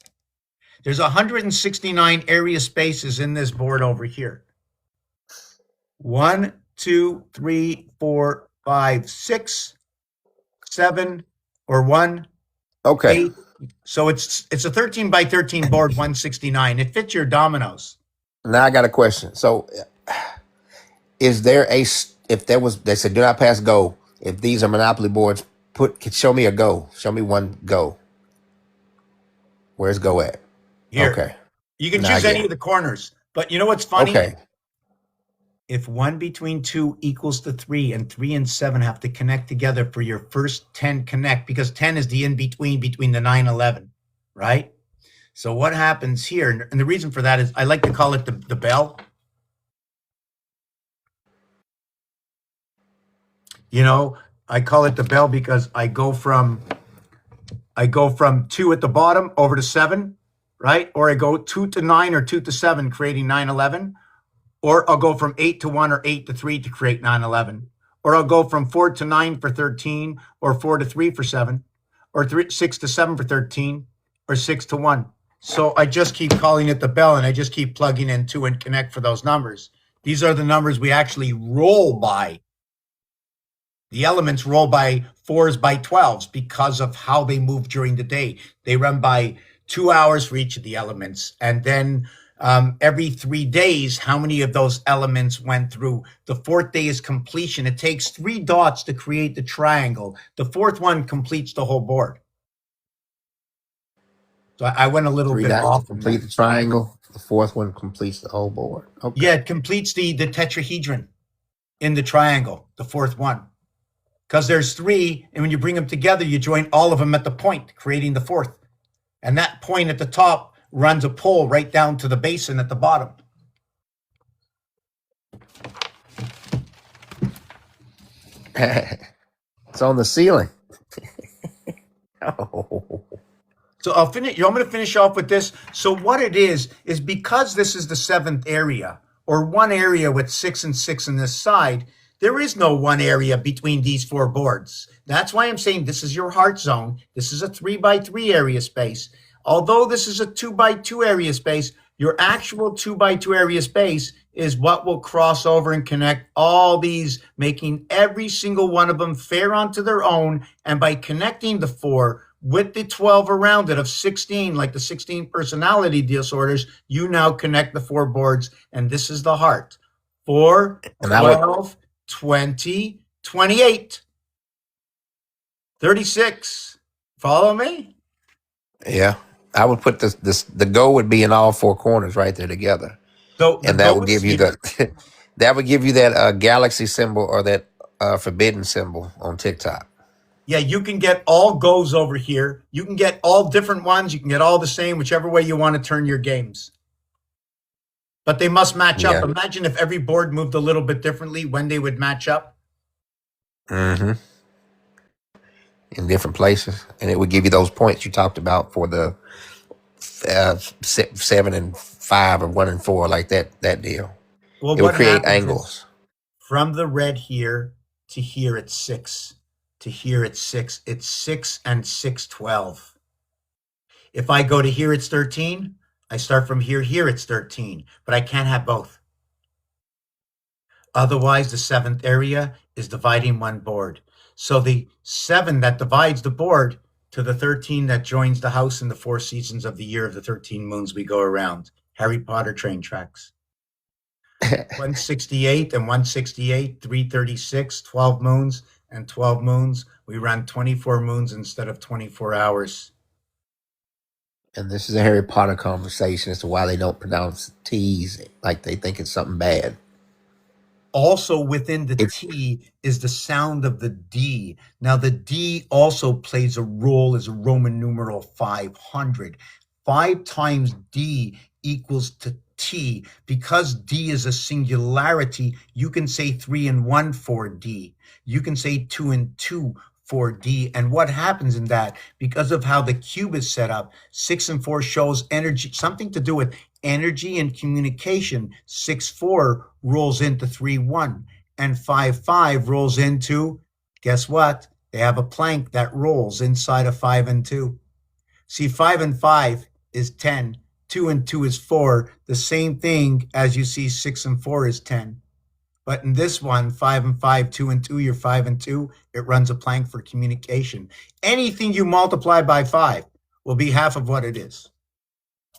There's 169 area spaces in this board over here. 1, 2, 3, 4, 5, 6, 7, or 1, okay. 8. So it's a 13 by 13 board, 169. It fits your dominoes. Now I got a question. So, is there if there was, they said do not pass go. If these are Monopoly boards, show me a go. Show me one go. Where's go at? Here. Okay. You can Now I choose get any it. of the corners. But you know what's funny? Okay. If 1 between 2 equals to 3 and 3 and 7 have to connect together for your first 10 connect, because 10 is the in-between between the 9 and 11, right? So what happens here, and the reason for that is I like to call it the bell. You know, I call it the bell because I go from 2 at the bottom over to 7, right? Or I go 2 to 9 or 2 to 7, creating 9, 11. Or I'll go from 8 to 1 or 8 to 3 to create 9, 11. Or I'll go from 4 to 9 for 13, or 4 to 3 for 7, or 6 to 7 for 13, or 6 to 1. So I just keep calling it the bell, and I just keep plugging in 2 and connect for those numbers. These are the numbers we actually roll by. The elements roll by 4s by 12s because of how they move during the day. They run by 2 hours for each of the elements. And then every 3 days, how many of those elements went through? The fourth day is completion. It takes 3 dots to create the triangle. The fourth one completes the whole board. So I went a little 3 bit dots off. to complete the triangle. The fourth one completes the whole board. Okay. Yeah, it completes the tetrahedron in the triangle, the fourth one. Because there's 3, and when you bring them together, you join all of them at the point, creating the fourth. And that point at the top runs a pole right down to the basin at the bottom. It's on the ceiling. Oh. So I'm going to finish off with this. So what it is because this is the 7th area, or one area with 6 and 6 on this side, there is no one area between these 4 boards. That's why I'm saying this is your heart zone. This is a 3 by 3 area space. Although this is a 2 by 2 area space, your actual 2 by 2 area space is what will cross over and connect all these, making every single one of them fair onto their own. And by connecting the 4 with the 12 around it of 16, like the 16 personality disorders, you now connect the 4 boards, and this is the heart. 4, And I would- 12, 20, 28, 36. Follow me? Yeah. I would put the goal would be in all 4 corners right there together. So And that would give you the that would give you that galaxy symbol or that forbidden symbol on TikTok. Yeah, you can get all goes over here. You can get all different ones. You can get all the same, whichever way you want to turn your games. But they must match up. Yeah. Imagine if every board moved a little bit differently, when they would match up. Mm-hmm. In different places, and it would give you those points you talked about for the 7 and 5 or 1 and 4, like that deal. Well, It would what create happens is angles. from the red here to here, it's 6. To here, it's 6. It's 6 and 6, 12. If I go to here, it's 13. I start from here, it's 13. But I can't have both. Otherwise, the 7th area is dividing one board. So the 7 that divides the board to the 13 that joins the house in the 4 seasons of the year of the 13 moons we go around. Harry Potter train tracks. 168 and 168, 336, 12 moons and 12 moons. We run 24 moons instead of 24 hours. And this is a Harry Potter conversation as to why they don't pronounce T's like they think it's something bad. Also within the It's- T is the sound of the D. Now the D also plays a role as a Roman numeral 500. 5 times D equals to T. Because D is a singularity, you can say 3 and 1 for D. You can say 2 and 2 for D. And what happens in that, because of how the cube is set up, 6 and 4 shows energy, something to do with energy and communication. 6-4 rolls into 3-1, and 5-5 rolls into, guess what? They have a plank that rolls inside of 5 and 2. See, 5 and 5 is 10. 2 and 2 is 4. The same thing as you see 6 and 4 is 10. But in this one, 5 and 5, 2 and 2, you're 5 and 2. It runs a plank for communication. Anything you multiply by 5 will be half of what it is.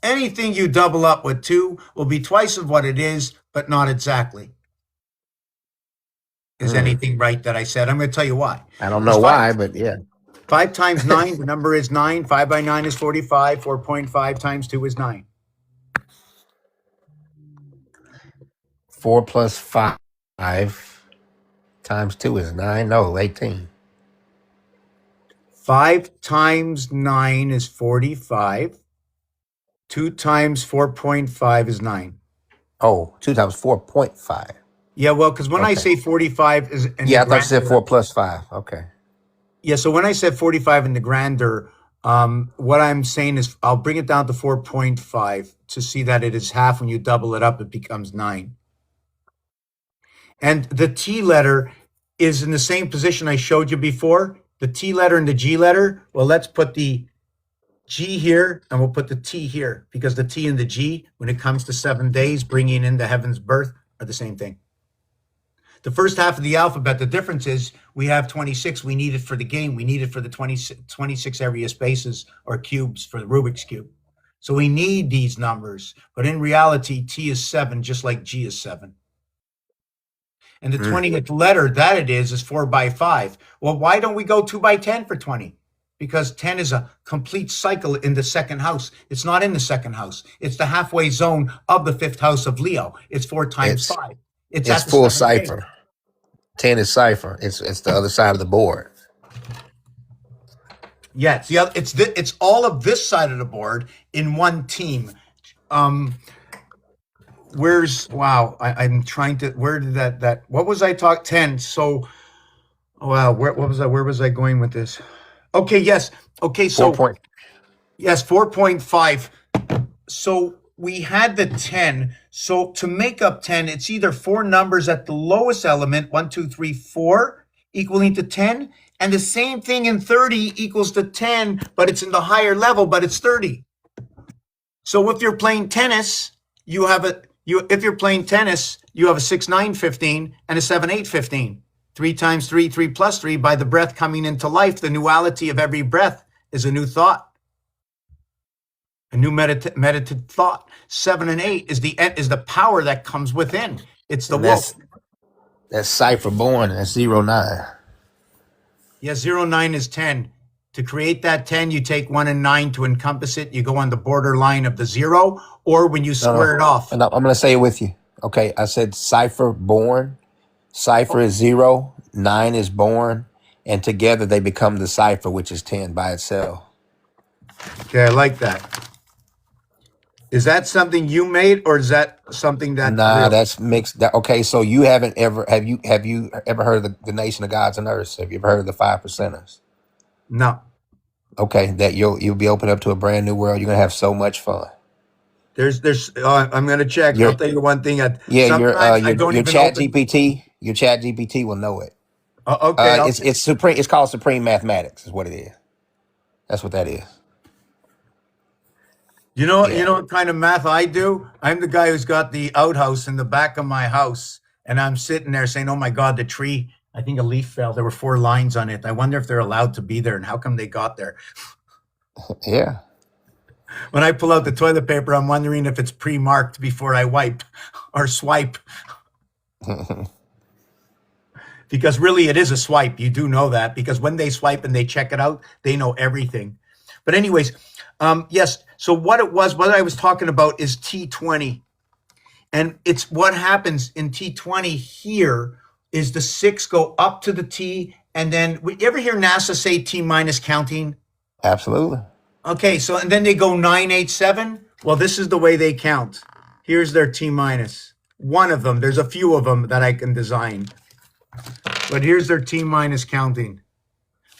Anything you double up with 2 will be twice of what it is, but not exactly. Is anything right that I said? I'm going to tell you why. I don't know It's why, fine. but yeah. 5 times 9, the number is 9. 5 by 9 is 45. 4.5 times 2 is 9. 4 plus 5 times 2 is 9. No, 18. 5 times 9 is 45. 2 times 4.5 is 9. Oh, 2 times 4.5. Yeah, well, because when I Okay. say 45 is in Yeah, I the thought you said grander- 4 plus 5. Okay. Yeah, so when I said 45 in the grander, what I'm saying is I'll bring it down to 4.5 to see that it is half. When you double it up, it becomes 9. And the T letter is in the same position I showed you before. The T letter and the G letter. Well, let's put the G here and we'll put the T here, because the T and the G, when it comes to 7 days, bringing in the heaven's birth, are the same thing. The first half of the alphabet, the difference is we have 26. We need it for the game. We need it for the 26 area spaces or cubes for the Rubik's Cube. So we need these numbers. But in reality, T is 7, just like G is 7. And the 20th letter that it is 4 by 5. Well, why don't we go 2 by 10 for 20? Because 10 is a complete cycle in the second house. It's not in the second house. It's the halfway zone of the fifth house of Leo. It's 4 times It's 5. It's it's at the full seventh grade. cipher. 10 is cipher. It's the other side of the board. Yeah, it's all of this side of the board in one team. I'm trying to, where did that what was I talk 10? So wow, where was I going with this? Okay, yes. Okay, 4 so point. yes, 4.5. So we had the 10. So to make up 10, it's either 4 numbers at the lowest element, 1, 2, 3, 4, equaling to 10. And the same thing in 30 equals to 10, but it's in the higher level, but it's 30. So if you're playing tennis, you have a 6, 9, 15 and a 7, 8, 15. 3 times 3, 3 plus 3 by the breath coming into life. The nuality of every breath is a new thought. A new meditative thought. 7 and 8 is the power that comes within. It's the And wolf. that's cipher born. That's 09. Yeah, 0, 9 is 10. To create that 10, you take 1 and 9 to encompass it. You go on the borderline of the 0, or when you square it off. And I'm going to say it with you. Okay, I said cipher born. Cipher is 0, 9 is born, and together they become the cipher, which is 10 by itself. Okay, I like that. Is that something you made, or is that something that? Nah, that's mixed. Okay, so you have you ever heard of the Nation of Gods and Earths? Have you ever heard of the 5 percenters? No. Okay, that you'll be open up to a brand new world. You're gonna have so much fun. I'm gonna check. Your I'll tell you one thing. Yeah, Sometimes I don't your even Chat open. GPT, your Chat GPT will know it. Okay, It's supreme. It's called supreme mathematics. Is what it is. That's what that is. you know Yeah. what kind of math I do? I'm the guy who's got the outhouse in the back of my house, and I'm sitting there saying, "Oh my God, the tree! I think a leaf fell. There were 4 lines on it. I wonder if they're allowed to be there, and how come they got there?" Yeah. When I pull out the toilet paper, I'm wondering if it's pre-marked before I wipe or swipe, because really it is a swipe. You do know that, because when they swipe and they check it out, they know everything. But anyways, yes. So what I was talking about is T20, and it's what happens in T20 here is the 6 go up to the T, and then you ever hear NASA say T minus counting? Absolutely. Okay, so and then they go 9, 8, 7. Well, this is the way they count. Here's their T minus. One of them. There's a few of them that I can design. But here's their T minus counting.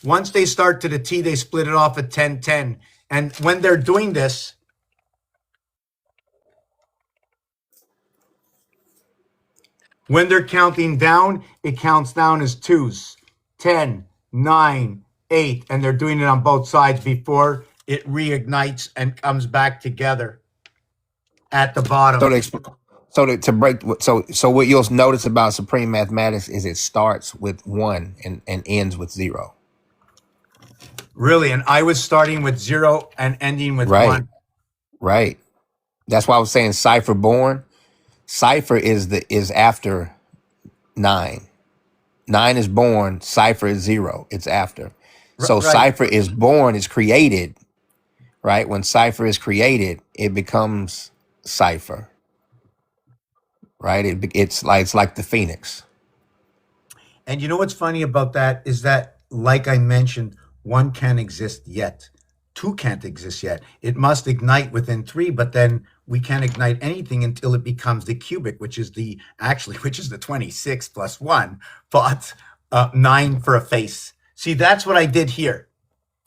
Once they start to the T, they split it off at 10, 10. And when they're doing this, when they're counting down, it counts down as 2s. 10, 9, 8. And they're doing it on both sides before it reignites and comes back together at the bottom. To break, so what you'll notice about supreme mathematics is it starts with 1 and ends with 0. Really, and I was starting with 0 and ending with Right. 1. Right. That's why I was saying cipher born. Cipher is after 9. 9 is born. Cipher is 0. It's after. So Right. cipher is born, is created. Right. When cipher is created, it becomes cipher. Right. It's like the phoenix. And you know what's funny about that is that, like I mentioned, 1 can't exist yet. 2 can't exist yet. It must ignite within 3, but then we can't ignite anything until it becomes the cubic, which is the 26 plus 1, but 9 for a face. See, that's what I did here.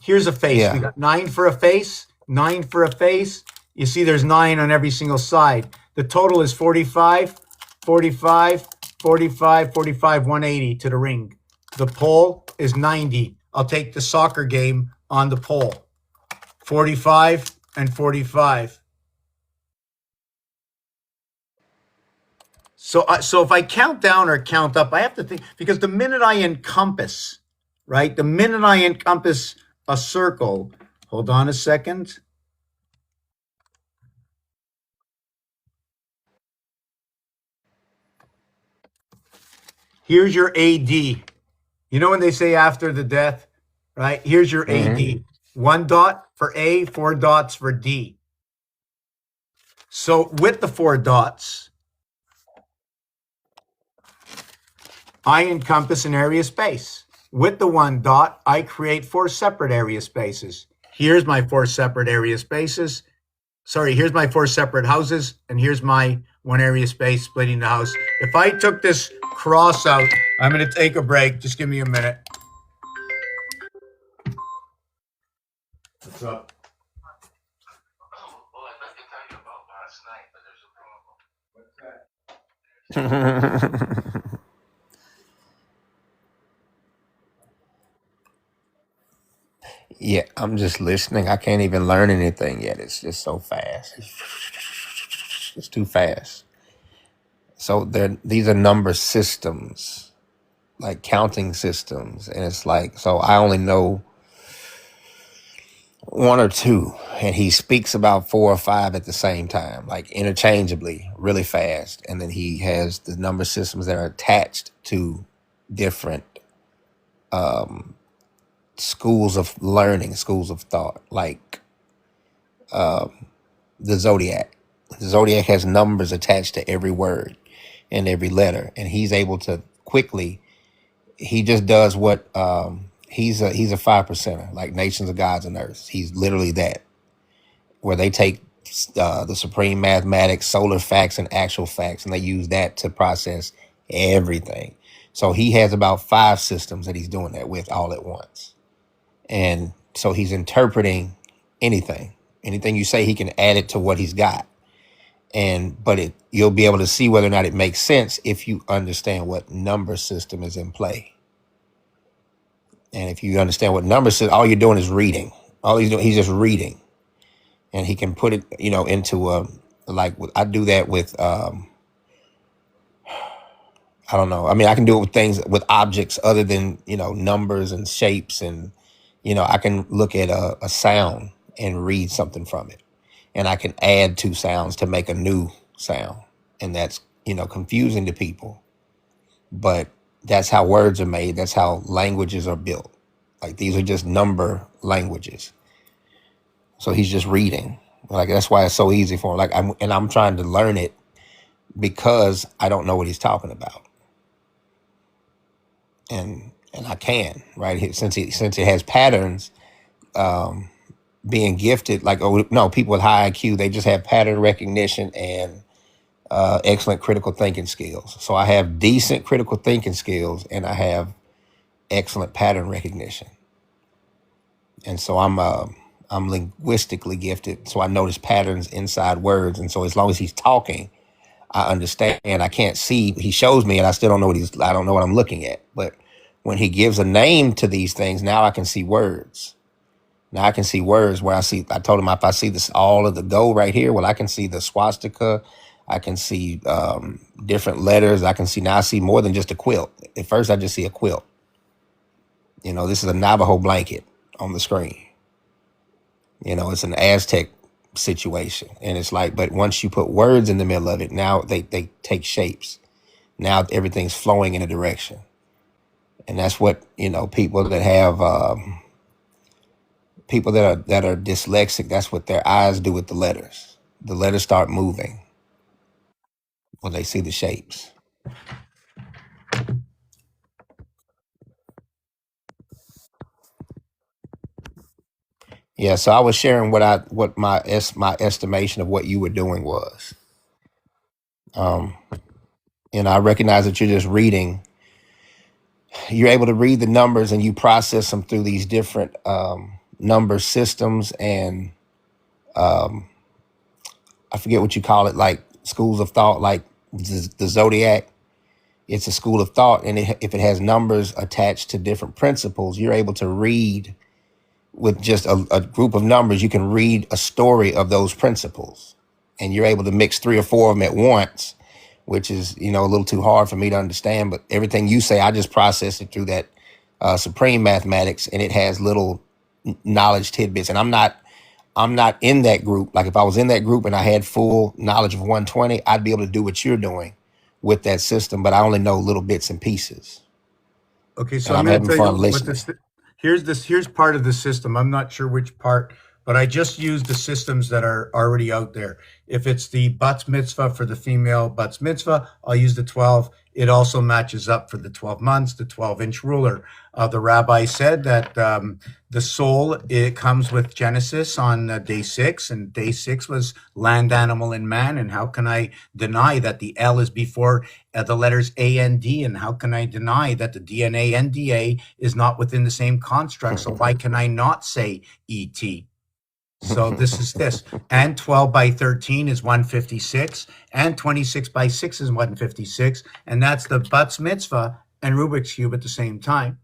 Here's a face. Yeah. We got 9 for a face, 9 for a face. You see there's 9 on every single side. The total is 45, 45, 45, 45, 180 to the ring. The pole is 90. I'll take the soccer game on the pole. 45 and 45. So if I count down or count up, I have to think, because the minute I encompass, right? The minute I encompass a circle, hold on a second. Here's your AD. You know when they say after the death, right? Here's your AD. 1 dot for A, 4 dots for D. So with the 4 dots, I encompass an area space. With the 1 dot, I create 4 separate area spaces. Here's my 4 separate area spaces. Sorry, here's my 4 separate houses, and here's my 1 area space splitting the house. If I took this cross out, I'm going to take a break. Just give me a minute. What's up? Yeah, I'm just listening. I can't even learn anything yet. It's just so fast. It's too fast. So these are number systems, like counting systems, and it's like, so I only know 1 or 2, and he speaks about 4 or 5 at the same time, like interchangeably, really fast. And then he has the number systems that are attached to different schools of learning, schools of thought, like the zodiac. The zodiac has numbers attached to every word and every letter, and he's able to quickly. He just does what he's a 5%er, like Nations of Gods and Earth. He's literally that, where they take the supreme mathematics, solar facts, and actual facts, and they use that to process everything. So he has about 5 systems that he's doing that with all at once. And so he's interpreting anything you say, he can add it to what he's got. But you'll be able to see whether or not it makes sense if you understand what number system is in play. And if you understand what number system, all you're doing is reading. All he's doing, he's just reading, and he can put it, into like I do that with I don't know. I mean, I can do it with things, with objects other than, numbers and shapes. And, I can look at a sound and read something from it. And I can add 2 sounds to make a new sound. And that's, confusing to people. But that's how words are made. That's how languages are built. Like, these are just number languages. So he's just reading. Like, that's why it's so easy for him. Like, I'm trying to learn it because I don't know what he's talking about. And I can, right? Since it has patterns, being gifted, like, people with high IQ, they just have pattern recognition and excellent critical thinking skills. So I have decent critical thinking skills, and I have excellent pattern recognition. And so I'm linguistically gifted, so I notice patterns inside words. And so as long as he's talking, I understand. I can't see. He shows me, and I still don't know I don't know what I'm looking at. But when he gives a name to these things, now I can see words. Now I can see words where I told him, if I see this, all of the gold right here, well, I can see the swastika. I can see different letters. I see more than just a quilt. At first, I just see a quilt. This is a Navajo blanket on the screen. It's an Aztec situation. And it's like, but once you put words in the middle of it, now they take shapes. Now everything's flowing in a direction. And that's what, people that have, people that are dyslexic, that's what their eyes do with the letters. The letters start moving when they see the shapes. Yeah, so I was sharing what my estimation of what you were doing was. I recognize that you're just reading. You're able to read the numbers, and you process them through these different number systems, and I forget what you call it, like schools of thought, like the zodiac. It's a school of thought, and if it has numbers attached to different principles, you're able to read. With just a group of numbers, you can read a story of those principles, and you're able to mix 3 or 4 of them at once which is, you know, a little too hard for me to understand. But everything you say, I just process it through that supreme mathematics, and it has little knowledge tidbits. And I'm not in that group. Like if I was in that group and I had full knowledge of 120, I'd be able to do what you're doing with that system, but I only know little bits and pieces. Okay, so And I'm I'm going to having tell you fun what listening. here's part of the system. I'm not sure which part, but I just use the systems that are already out there. If it's the Bat's Mitzvah for the female Bat's Mitzvah, I'll use the 12. It also matches up for the 12 months, the 12-inch ruler. The rabbi said that the soul, it comes with Genesis on day 6, and day 6 was land, animal, and man. And how can I deny that the L is before the letters A and D? And how can I deny that the DNA and DA is not within the same construct? So why can I not say ET? So this is this. And 12 by 13 is 156. And 26 by 6 is 156. And that's the Bat's Mitzvah and Rubik's Cube at the same time.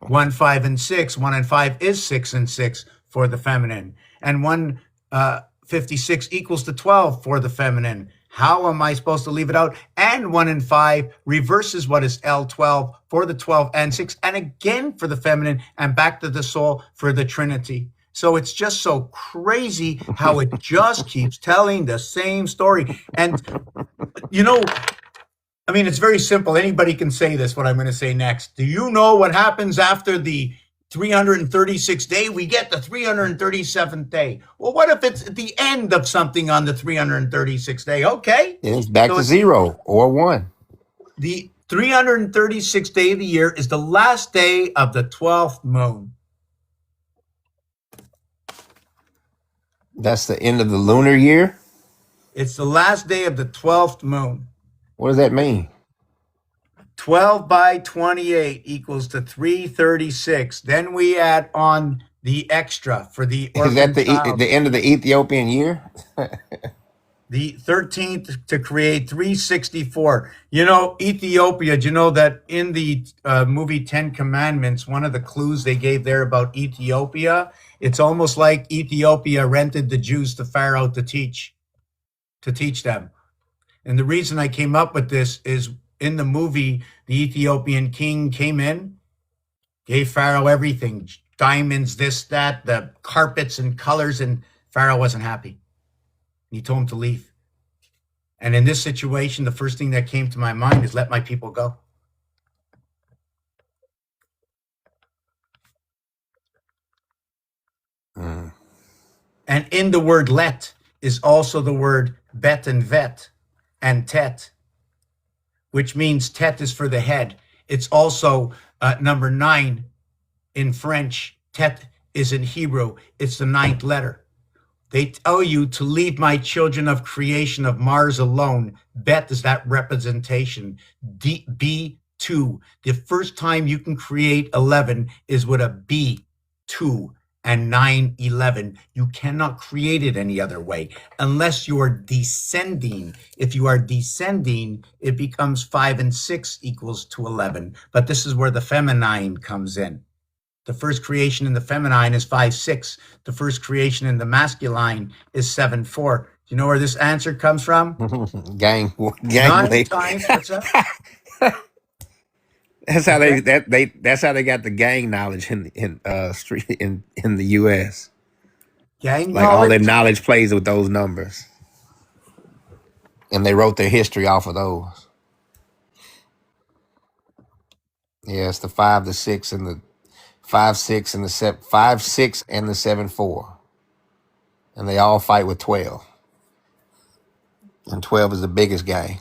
1, 5, and 6. 1 and 5 is 6 and 6 for the feminine. And 156 equals to 12 for the feminine. How am I supposed to leave it out? And 1 and 5 reverses what is L12 for the 12 and 6. And again for the feminine, and back to the soul for the Trinity. So it's just so crazy how it just keeps telling the same story. And, you know, I mean, it's very simple. Anybody can say this, what I'm going to say next. Do you know what happens after the 336th day? We get the 337th day. Well, what if it's at the end of something on the 336th day? Okay. It's back So to it's 0 or 1. the 336th day of the year is the last day of the 12th moon. That's the end of the lunar year. It's the last day of the 12th moon. What does that mean? 12 by 28 equals to 336. Then we add on the extra for the Is that orphan child. the end of the Ethiopian year? The 13th to create 364. You know, Ethiopia, do you know that in the movie 10 Commandments, one of the clues they gave there about Ethiopia, it's almost like Ethiopia rented the Jews to Pharaoh to teach them. And the reason I came up with this is in the movie, the Ethiopian king came in, gave Pharaoh everything, diamonds, this, that, the carpets and colors, and Pharaoh wasn't happy. He told him to leave. And in this situation, the first thing that came to my mind is let my people go. Mm. And in the word let is also the word bet and vet and tet, which means tet is for the head. It's also number 9 in French. Tet is in Hebrew. It's the 9th letter. They tell you to leave my children of creation of Mars alone. Bet is that representation. B2. The first time you can create 11 is with a B2 and 9, 11. You cannot create it any other way unless you are descending. If you are descending, it becomes 5 and 6 equals to 11. But this is where the feminine comes in. The first creation in the feminine is 5, 6. The first creation in the masculine is 7, 4. Do you know where this answer comes from? gang 9 times. What's that? That's how Okay. that's how they got the gang knowledge in the US. Gang Like all their knowledge. knowledge plays with those numbers. And they wrote their history off of those. Yeah, it's the 5, the 6, and the 5, 6, and the 7, 5, 6, and the 7, 4. And they all fight with 12. And 12 is the biggest gang.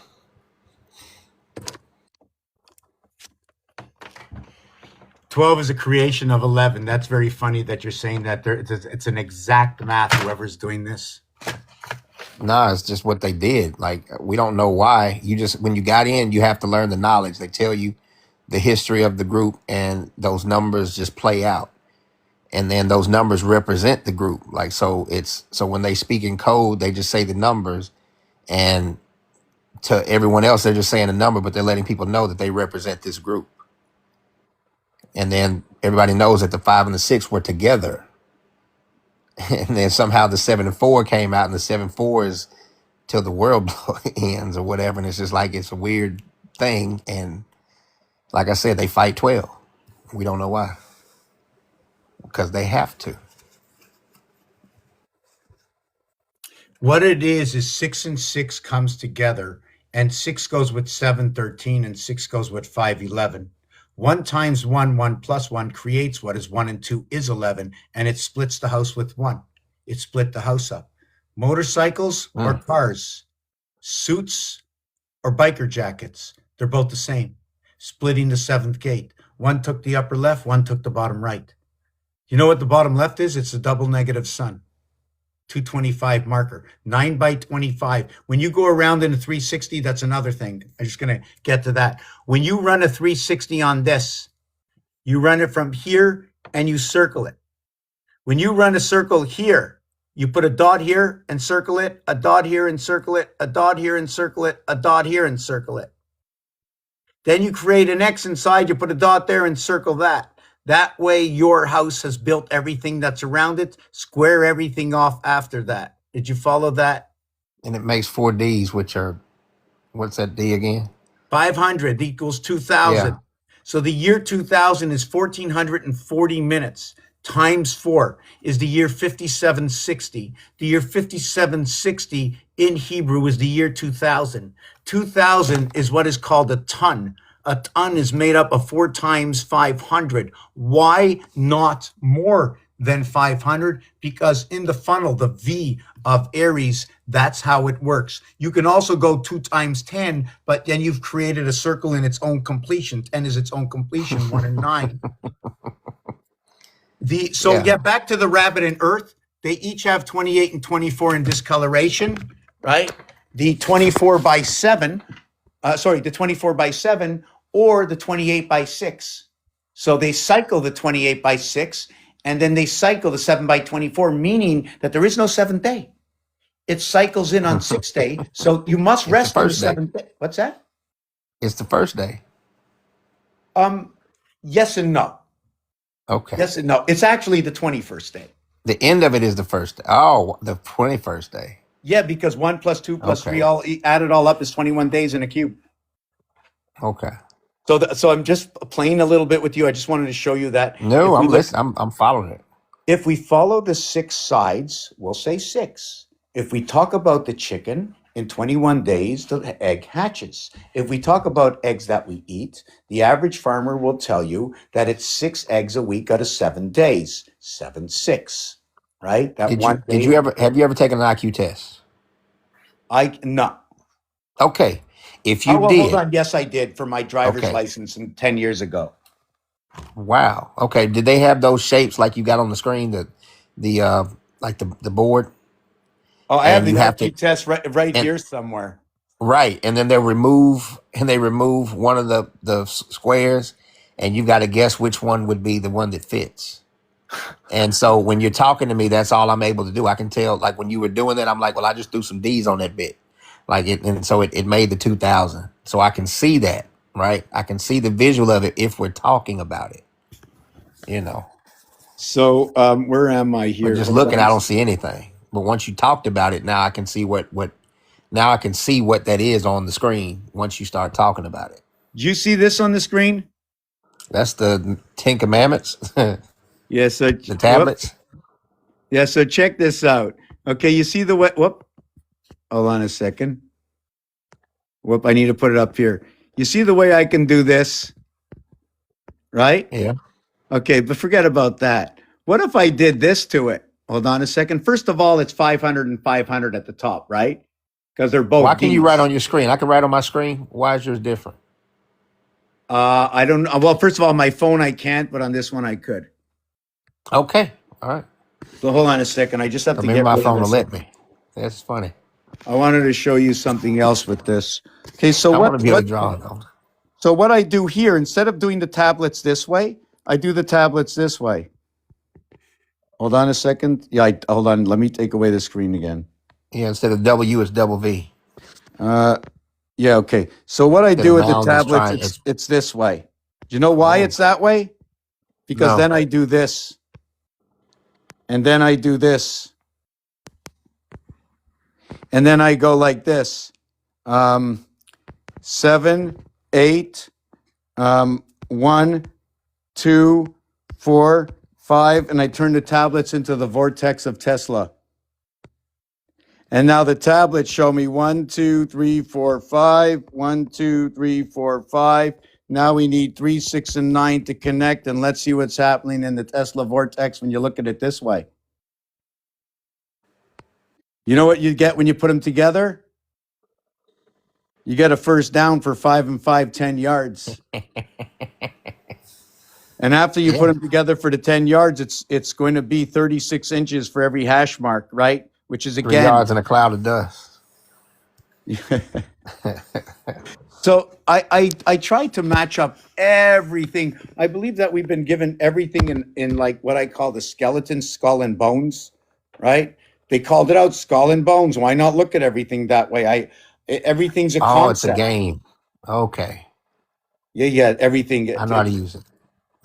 12 is a creation of 11. That's very funny that you're saying that. It's an exact math, whoever's doing this. Nah, it's just what they did. Like, we don't know why. You just, when you got in, you have to learn the knowledge. They tell you the history of the group, and those numbers just play out. And then those numbers represent the group. Like, so when they speak in code, they just say the numbers, and to everyone else, they're just saying a number, but they're letting people know that they represent this group. And then everybody knows that the 5 and the 6 were together. And then somehow the 7 and 4 came out, and the 7, 4 is till the world ends or whatever. And it's just like it's a weird thing. And like I said, they fight 12. We don't know why. Because they have to. What it is 6 and 6 comes together, and 6 goes with 7, 13, and 6 goes with 5, 11. 1 times 1, 1 plus 1 creates what is 1 and 2 is 11, and it splits the house with 1. It split the house up. Motorcycles or cars, suits or biker jackets, they're both the same. Splitting the 7th gate. 1 took the upper left, 1 took the bottom right. You know what the bottom left is? It's a double negative sun. 225 marker, 9 by 25. When you go around in a 360, that's another thing. I'm just going to get to that. When you run a 360 on this, you run it from here and you circle it. When you run a circle here, you put a dot here and circle it, a dot here and circle it, a dot here and circle it, a dot here and circle it. Then you create an X inside, you put a dot there and circle that. That way your house has built everything that's around it, square everything off after that. Did you follow that? And it makes 4 Ds, which are, what's that D again? 500 equals 2000. Yeah. So the year 2000 is 1440 minutes times 4 is the year 5760. The year 5760 in Hebrew is the year 2000. 2000 is what is called a ton. A ton is made up of 4 times 500. Why not more than 500? Because in the funnel, the V of Aries, that's how it works. You can also go 2 times 10, but then you've created a circle in its own completion. 10 is its own completion, 1 and 9. Back to the rabbit and earth. They each have 28 and 24 in discoloration, right? The 24 by 7, the 24 by 7 or the 28 by 6. So they cycle the 28 by 6 and then they cycle the 7 by 24, meaning that there is no 7th day. It cycles in on 6th day. So you must rest on the 7th day. What's that? It's the first day. Yes and no. Okay. Yes and no. It's actually the 21st day. The end of it is the first day. Oh, the 21st day. Yeah, because 1 plus 2 plus Okay. 3, all add it all up is 21 days in a cube. Okay. So I'm just playing a little bit with you. I just wanted to show you that. No, If we I'm look- listening. I'm following it. If we follow the 6 sides, we'll say 6. If we talk about the chicken, in 21 days, the egg hatches. If we talk about eggs that we eat, the average farmer will tell you that it's 6 eggs a week out of 7 days. 7, 6, right? That Did one you have you ever taken an IQ test? No. Okay. If you Hold did, on. Yes, I did for my driver's Okay. license 10 years ago. wow. Okay. Did they have those shapes like you got on the screen, the board? Oh, I have And the you have IQ to- test right and- here somewhere. Right. And then they remove one of the squares, and you got to guess which one would be the one that fits. And so when you're talking to me, that's all I'm able to do. I can tell, like when you were doing that, I'm like, well, I just threw some D's on that bit. Like it, and so it made the 2000. So I can see that, right? I can see the visual of it if we're talking about it, you know. So where am I here? But just Hold looking, on. I don't see anything. But once you talked about it, now I can see what that is on the screen once you start talking about it. Do you see this on the screen? That's the 10 Commandments, the Yes. So tablets. Yeah. So check this out. Okay. You see the what? Whoop. Hold on a second. Whoop. I need to put it up here. You see the way I can do this, right? Yeah. Okay. But forget about that. What if I did this to it? Hold on a second. First of all, it's 500 and 500 at the top, right? Because they're both. Why can you Ds. write on your screen? I can write on my screen. Why is yours different? I don't know. Well, first of all, my phone I can't, but on this one I could. Okay. All right. So hold on a second. I just have Or to maybe get my rid of phone will this. let me. That's funny. I wanted to show you something else with this. Okay, so I want what, to be able what to draw though. so what I do here, instead of doing the tablets this way, I do the tablets this way. Hold on a second. Yeah, hold on. Let me take away the screen again. Yeah, instead of W, it's double V. Yeah, okay. So what I Instead do of with the round, it's tablets, triangle. it's this way. Do you know why Oh. it's that way? Because No. then I do this. And then I do this. And then I go like this. 7, 8, 1, 2, 4, 5, and I turn the tablets into the vortex of Tesla. And now the tablets show me 1, 2, 3, 4, 5, 1, 2, 3, 4, 5. Now we need 3, 6, and 9 to connect, and let's see what's happening in the Tesla vortex when you look at it this way. You know what you get when you put them together? You get a first down for 5 and 5, 10 yards. And after you put them together for the 10 yards, it's going to be 36 inches for every hash mark, right? Which is 3 again. yards in a cloud of dust. So I try to match up everything. I believe that we've been given everything in like what I call the skeleton, skull and bones, right? They called it out skull and bones. Why not look at everything that way? Everything's a Oh, it's a concept. game. Okay. Yeah, everything. I know how to use it.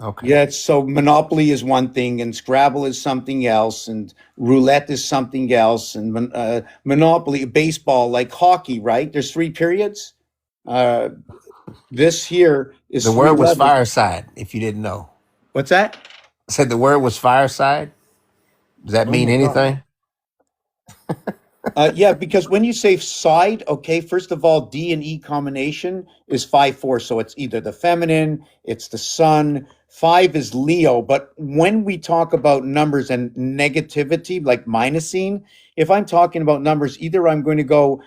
Okay. Yeah, so Monopoly is one thing, and Scrabble is something else, and roulette is something else, and Monopoly, baseball, like hockey, right? There's 3 periods. This here is The word 3 was levels. fireside, if you didn't know. What's that? I said the word was fireside. Does that Oh mean my God. anything? Yeah, because when you say side, okay, first of all, D and E combination is 5-4. So it's either the feminine, it's the sun. 5 is Leo. But when we talk about numbers and negativity, like minusing, if I'm talking about numbers, either I'm going to go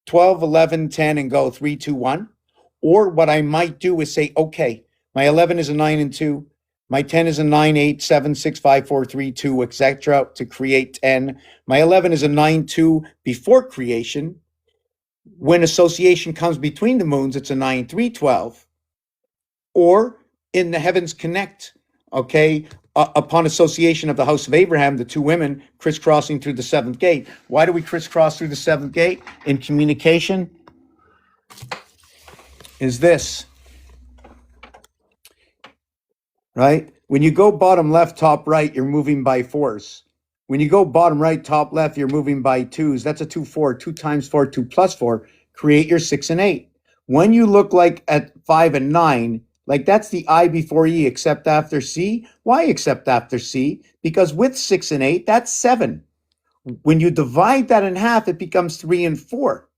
12, 11, 10, and go 3, 2, 1. Or what I might do is say, okay, my 11 is a 9 and 2. My 10 is a 9, 8, 7, 6, 5, 4, 3, 2, etc. to create 10. My 11 is a 9, 2 before creation. When association comes between the moons, it's a 9, 3, 12. Or in the heavens connect, okay, upon association of the house of Abraham, the 2 women crisscrossing through the 7th gate. Why do we crisscross through the 7th gate? In communication is this. Right? When you go bottom left, top right, you're moving by 4s. When you go bottom right, top left, you're moving by 2s. That's a 2, 4, 2 times 4, 2 plus 4. Create your 6 and 8. When you look like at 5 and 9, like that's the I before E except after C. Why except after C? Because with 6 and 8, that's 7. When you divide that in half, it becomes 3 and 4,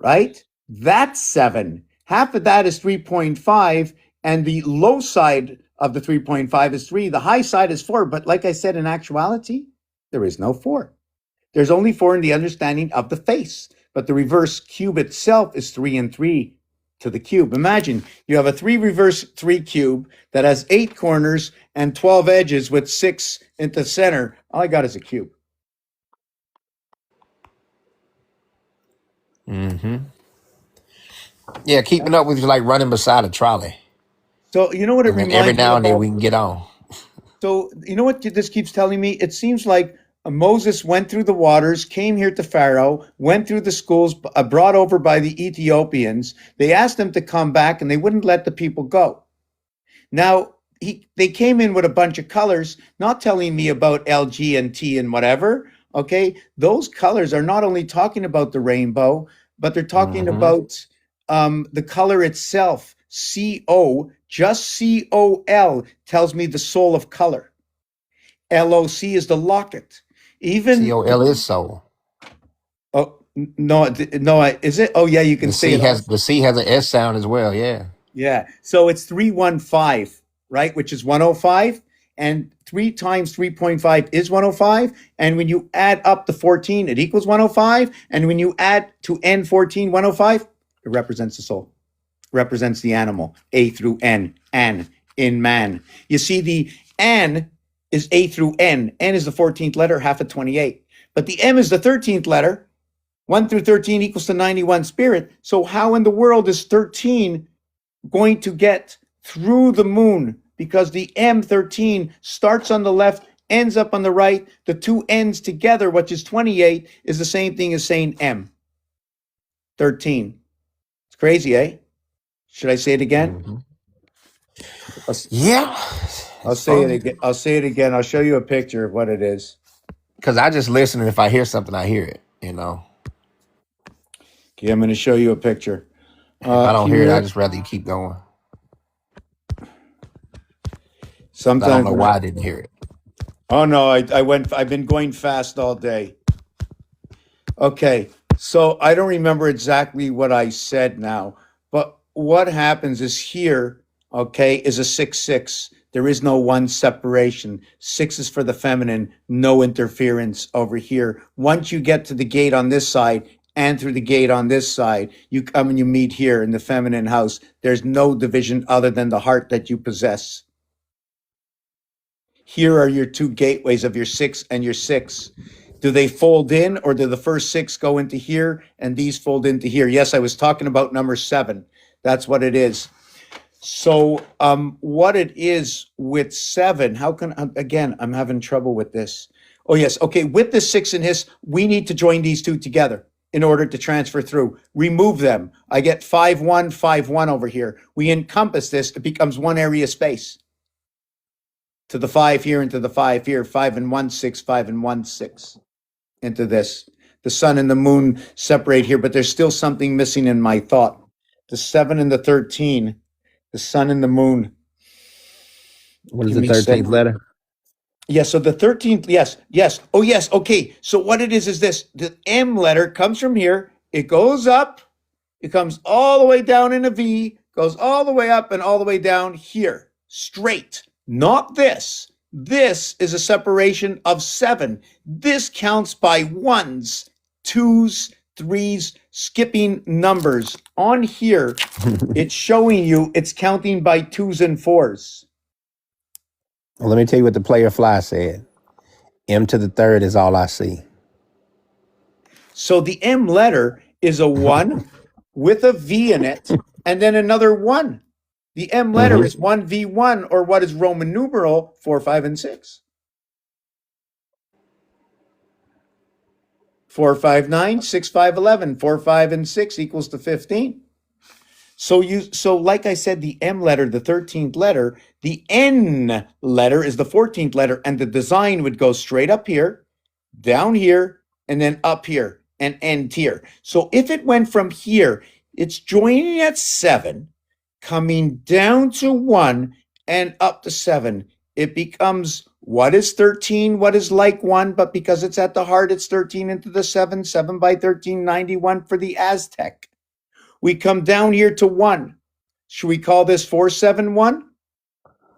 right? That's 7. Half of that is 3.5, and the low side of the 3.5 is 3. The high side is 4. But like I said, in actuality, there is no 4. There's only 4 in the understanding of the face. But the reverse cube itself is 3 and 3 to the cube. Imagine you have a 3 reverse 3 cube that has 8 corners and 12 edges with 6 in the center. All I got is a cube. Mm-hmm. Yeah, keeping up with you like running beside a trolley. So you know what it And then reminds every me now and then about? we can get on. So you know what this keeps telling me? It seems like Moses went through the waters, came here to Pharaoh, went through the schools, brought over by the Ethiopians. They asked him to come back, and they wouldn't let the people go. Now they came in with a bunch of colors, not telling me about L, G, and T and whatever. Okay, those colors are not only talking about the rainbow, but they're talking Mm-hmm. about the color itself. CO, just COL tells me the soul of color. LOC is the locket. Even COL is soul. oh no, is it? Oh yeah, you can The say C it. has the C has an S sound as well. Yeah. Yeah. So it's 315, right? Which is 105. And 3 times 3.5 is 105. And when you add up the 14, it equals 105. And when you add to N14, 105, it represents the soul, represents the animal. A through N, in man. You see, the N is A through N. N is the 14th letter, half of 28. But the M is the 13th letter. 1 through 13 equals to 91 spirit. So how in the world is 13 going to get through the moon? Because the M13 starts on the left, ends up on the right. The 2 ends together, which is 28, is the same thing as saying M. 13. It's crazy, eh? Should I say it again? Mm-hmm. I'll, Yeah. I'll say it again. I'll say it again. I'll show you a picture of what it is. Because I just listen, and if I hear something, I hear it. You know. Okay, I'm going to show you a picture. If I don't hear it, I Here, just rather you keep going. I don't sometimes know when why I didn't hear it. oh no, I've been going fast all day. Okay, so I don't remember exactly what I said now, but what happens is here, okay, is a 6-6. There is no one separation. 6 is for the feminine, no interference over here. Once you get to the gate on this side and through the gate on this side, you come and you meet here in the feminine house. There's no division other than the heart that you possess. Here are your two gateways of your 6 and your 6. Do they fold in, or do the first 6 go into here and these fold into here? Yes, I was talking about number 7. That's what it is. So what it is with 7, how can, again, I'm having trouble with this. Oh yes, okay, with the 6 and his, we need to join these two together in order to transfer through. Remove them. I get 5-1, 5-1 over here. We encompass this, it becomes one area space. To the 5 here and to the 5 here, 5 and 1, 6, 5 and 1, 6 into this. The sun and the moon separate here, but there's still something missing in my thought. The 7 and the 13, the sun and the moon. What is Give the me a 13th second. letter? Yes, so the 13th, yes. Oh, yes, okay. So what it is this. The M letter comes from here. It goes up. It comes all the way down in a V, goes all the way up and all the way down here. Straight. Not this. This is a separation of 7. This counts by 1s, 2s, 3s, skipping numbers. On here, it's showing you it's counting by 2s and 4s. Well, let me tell you what the player fly said. M to the 3rd is all I see. So the M letter is a 1 with a V in it, and then another 1. The M letter is 1V1, or what is Roman numeral 4, 5, and 6. 4, 5, 9, 6, 5, 11. 4, 5, and 6 equals to 15. So like I said, the M letter, the 13th letter, the N letter is the 14th letter, and the design would go straight up here, down here, and then up here, and end here. So if it went from here, it's joining at 7, coming down to 1, and up to 7. It becomes what is 13, what is like 1, but because it's at the heart, it's 13 into the 7, 7 by 13, 91 for the Aztec. We come down here to 1. Should we call this 471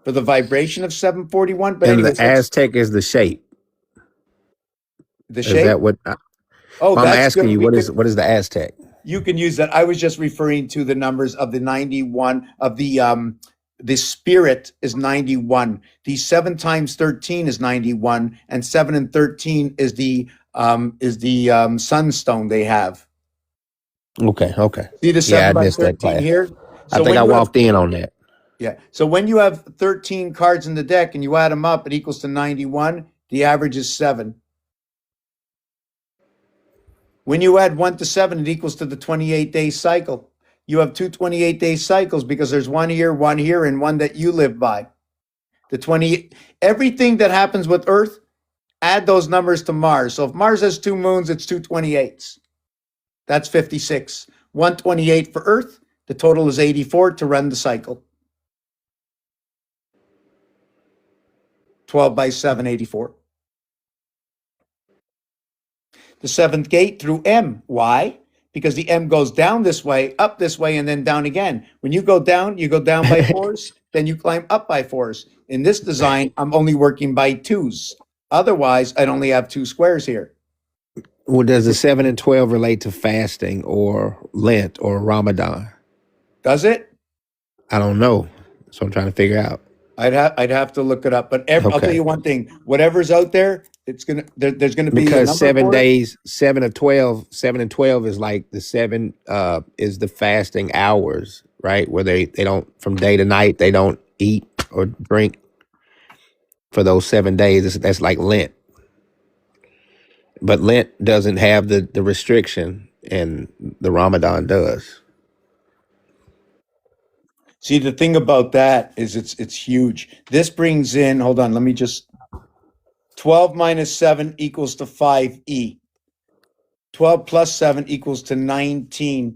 for the vibration of 741? But And anyways, the Aztec is the shape. the Is shape. that what Oh, I'm that's asking good. you? We What could- is the Aztec? You can use that. I was just referring to the numbers of the 91 of the spirit is 91. The 7 times 13 is 91, and 7 and 13 is the sunstone they have. Okay. See the Yeah, 7 I by missed that 13 class. here? I So think I when you have- walked in on that. Yeah. So when you have 13 cards in the deck and you add them up, it equals to 91. The average is 7. When you add 1 to 7, it equals to the 28-day cycle. You have two 28-day cycles because there's one here, and one that you live by. Everything that happens with Earth, add those numbers to Mars. So if Mars has 2 moons, it's 2 28s. That's 56. 128 for Earth. The total is 84 to run the cycle. 12 by 7, 84. The 7th gate through M. Why? Because the M goes down this way, up this way, and then down again. When you go down by 4s, then you climb up by 4s. In this design, I'm only working by 2s. Otherwise, I'd only have 2 squares here. Well, does the 7 and 12 relate to fasting or Lent or Ramadan? Does it? I don't know. So I'm trying to figure out. I'd have to look it up. But I'll tell Okay. you one thing: whatever's out there, there's gonna be a Because number 7 for it. days, 7 and 12 is like the 7 is the fasting hours, right? Where they don't, from day to night, they don't eat or drink for those 7 days. That's like Lent. But Lent doesn't have the restriction, and the Ramadan does. See, the thing about that is it's huge. This brings in, hold on, let me just 12 minus 7 equals to 5e. 12 plus 7 equals to 19s.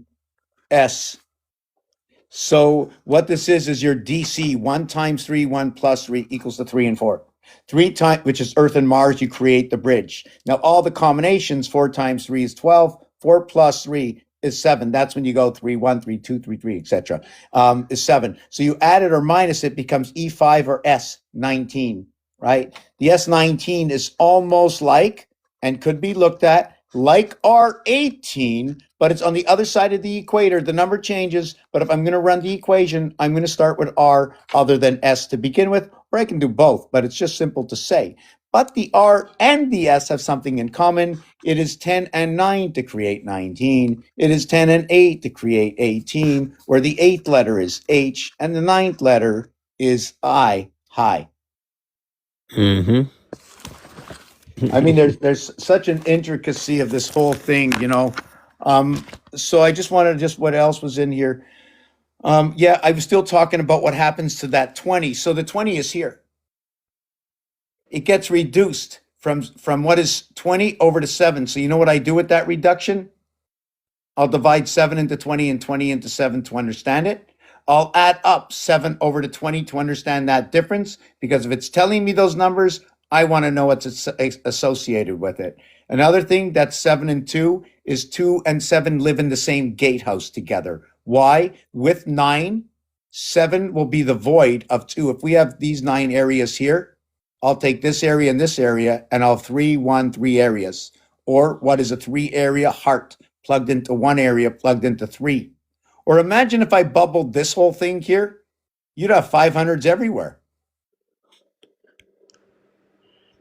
So what this is your DC. 1 times 3, 1 plus 3 equals to 3 and 4. 3 times, which is Earth and Mars, you create the bridge. Now all the combinations, 4 times 3 is 12, 4 plus 3 is 7. That's when you go 3, 1, 3, 2, 3, 3, etc. Is 7. So you add it or minus it, becomes E5 or S19, right? The S19 is almost like, and could be looked at like R18, but it's on the other side of the equator. The number changes, but if I'm going to run the equation, I'm going to start with R other than S to begin with, or I can do both, but it's just simple to say. But the R and the S have something in common. It is 10 and 9 to create 19. It is 10 and 8 to create 18, where the 8th letter is H and the 9th letter is I, high. Mm-hmm. I mean, there's such an intricacy of this whole thing, you know. So I just wanted what else was in here. Yeah, I was still talking about what happens to that 20. So the 20 is here. It gets reduced from what is 20 over to 7. So you know what I do with that reduction? I'll divide 7 into 20 and 20 into 7 to understand it. I'll add up 7 over to 20 to understand that difference, because if it's telling me those numbers, I want to know what's associated with it. Another thing, that 7 and 2 is 2 and 7 live in the same gatehouse together. Why? With 9, 7 will be the void of 2. If we have these 9 areas here, I'll take this area and this area, and I'll 3, 1, 3 areas. Or what is a 3 area heart plugged into 1 area, plugged into 3. Or imagine if I bubbled this whole thing here, you'd have 500s everywhere.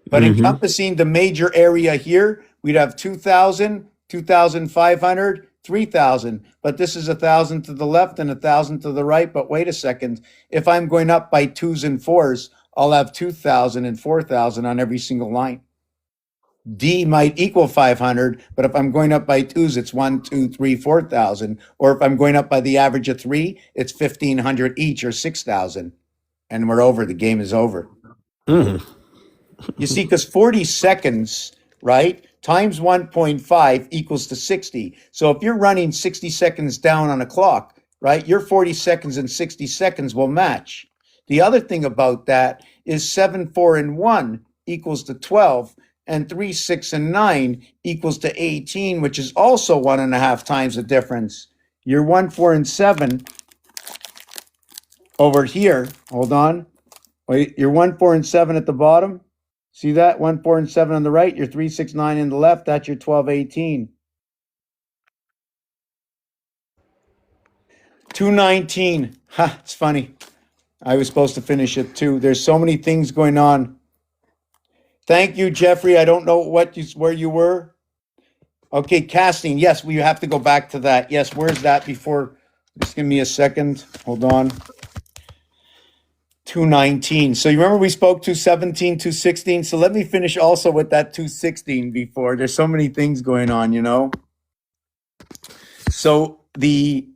But Mm-hmm. encompassing the major area here, we'd have 2,000, 2,500, 3,000. But this is 1,000 to the left and 1,000 to the right. But wait a second. If I'm going up by 2s and 4s, I'll have 2,000 and 4,000 on every single line. D might equal 500, but if I'm going up by 2s, it's 1, 2, 3, 4,000. Or if I'm going up by the average of 3, it's 1,500 each, or 6,000. And we're over. The game is over. Mm-hmm. You see, because 40 seconds, right, times 1.5 equals to 60. So if you're running 60 seconds down on a clock, right, your 40 seconds and 60 seconds will match. The other thing about that is 7, 4, and 1 equals to 12, and 3, 6, and 9 equals to 18, which is also 1.5 times the difference. Your 1, 4, and 7 over here, hold on. Wait, your 1, 4, and 7 at the bottom. See that? 1, 4, and 7 on the right, your 3, 6, 9 in the left, that's your 12, 18. 219. Ha, it's funny. I was supposed to finish at 2. There's so many things going on. Thank you, Jeffrey. I don't know where you were. Okay, casting. Yes, we have to go back to that. Yes, where's that before? Just give me a second. Hold on. 219. So you remember we spoke 217, 216. So let me finish also with that 216 before. There's so many things going on, you know. So you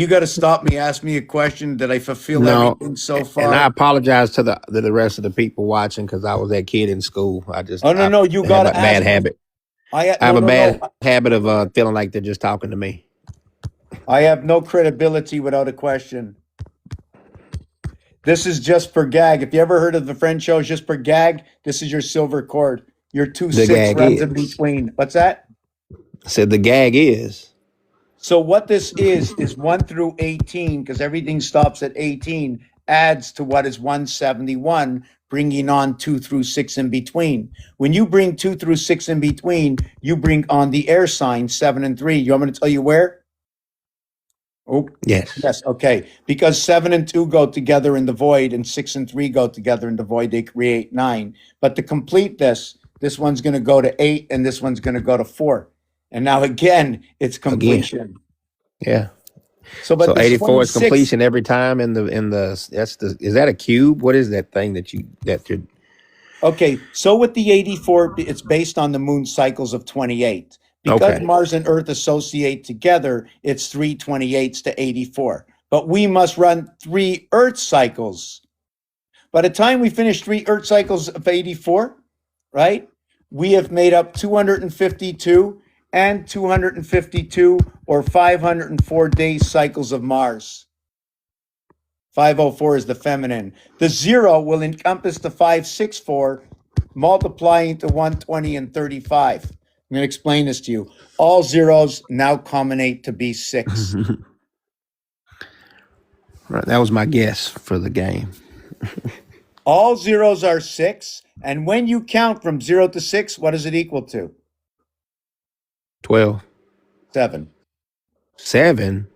got to stop me. Ask me a question. Did I fulfill everything so far? And I apologize to the rest of the people watching, because I was that kid in school. No. You got a bad habit. I have a bad habit of feeling like they're just talking to me. I have no credibility without a question. This is just per gag. If you ever heard of the French show, just per gag, this is your silver cord. Your 2-6 runs in between. What's that? I said the gag is. So what this is 1 through 18, because everything stops at 18, adds to what is 171, bringing on 2 through 6 in between. When you bring 2 through 6 in between, you bring on the air sign 7 and 3. You want me to tell you where? Oh, Yes. Okay. Because 7 and 2 go together in the void, and 6 and 3 go together in the void. They create 9. But to complete this one's going to go to 8, and this one's going to go to 4. And now again, it's completion. Yeah. So 84 is completion every time is that a cube? What is that thing that you're Okay, so with the 84, it's based on the moon cycles of 28. Because Mars and Earth associate together, it's 3 28s to 84. But we must run 3 Earth cycles. By the time we finish 3 Earth cycles of 84, right, we have made up 252 and 252 or 504 day cycles of Mars. 504 is the feminine. The 0 will encompass the 564, multiplying to 120 and 35. I'm going to explain this to you. All zeros now culminate to be 6. Right, that was my guess for the game. All zeros are 6. And when you count from 0 to 6, what does it equal to? 12. 7. 7.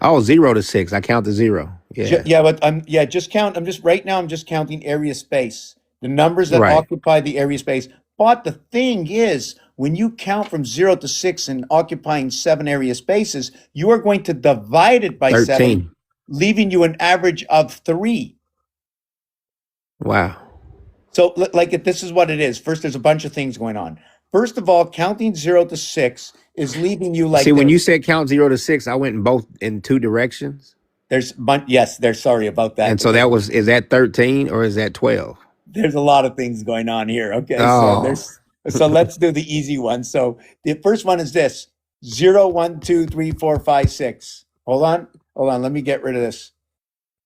Oh, 0 to 6. I count the 0. Yeah. Yeah, but just count. I'm just counting area space. The numbers that Right. occupy the area space. But the thing is, when you count from 0 to 6 and occupying 7 area spaces, you are going to divide it by 7, 13. leaving you an average of 3. Wow. So, this is what it is. First, there's a bunch of things going on. First of all, counting 0 to 6 is leaving you like See, when this. you said count 0 to 6, I went in 2 directions. There's sorry about that. And so is that 13 or is that 12? There's a lot of things going on here. Okay, Oh. so let's do the easy one. So the first one is this: 0, 1, 2, 3, 4, 5, 6. Hold on. Let me get rid of this.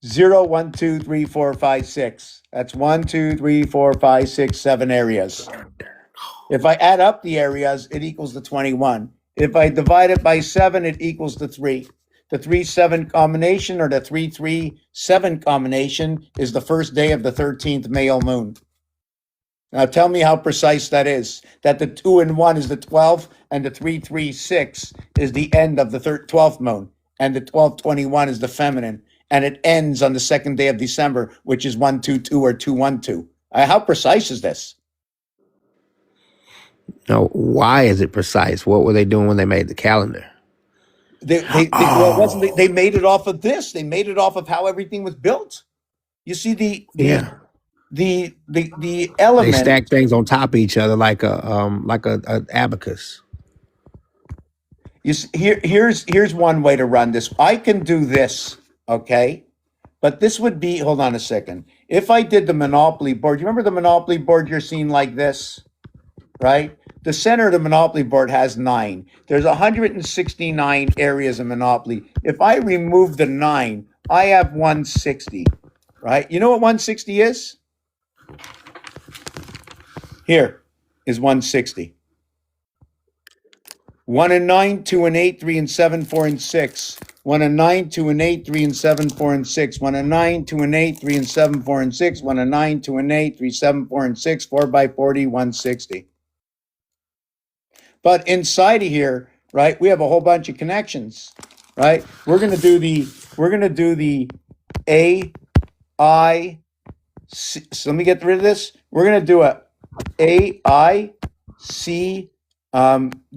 0, 1, 2, 3, 4, 5, 6. That's 1, 2, 3, 4, 5, 6, 7 areas. If I add up the areas, it equals the 21. If I divide it by 7, it equals the 3. The 3-7 combination or the 3-3-7 combination is the first day of the 13th male moon. Now tell me how precise that is. That the 2 and 1 is the 12th and the 3-3-6 is the end of the 12th moon. And the 12-21 is the feminine. And it ends on the second day of December, which is 1-2-2 or 2-1-2. How precise is this? No, why is it precise? What were they doing when they made the calendar? Well, it wasn't. They made it off of this. They made it off of how everything was built. You see the They element. stack things on top of each other like a abacus. You see, here's one way to run this. I can do this, okay, but this would be. Hold on a second. If I did the Monopoly board, you remember the Monopoly board you're seeing like this, right? The center of the Monopoly board has 9. There's 169 areas of Monopoly. If I remove the 9, I have 160, right? You know what 160 is? Here is 160. 1 and 9, 2 and 8, 3 and 7, 4 and 6. 1 and 9, 2 and 8, 3 and 7, 4 and 6. 1 and 9, 2 and 8, 3 and 7, 4 and 6. 1 and 9, 2 and 8, 3, 7, 4 and 6. 4 by 40, 160. But inside of here, right, we have a whole bunch of connections, right? We're gonna do the A, I, C. So let me get rid of this. We're gonna do a I, C,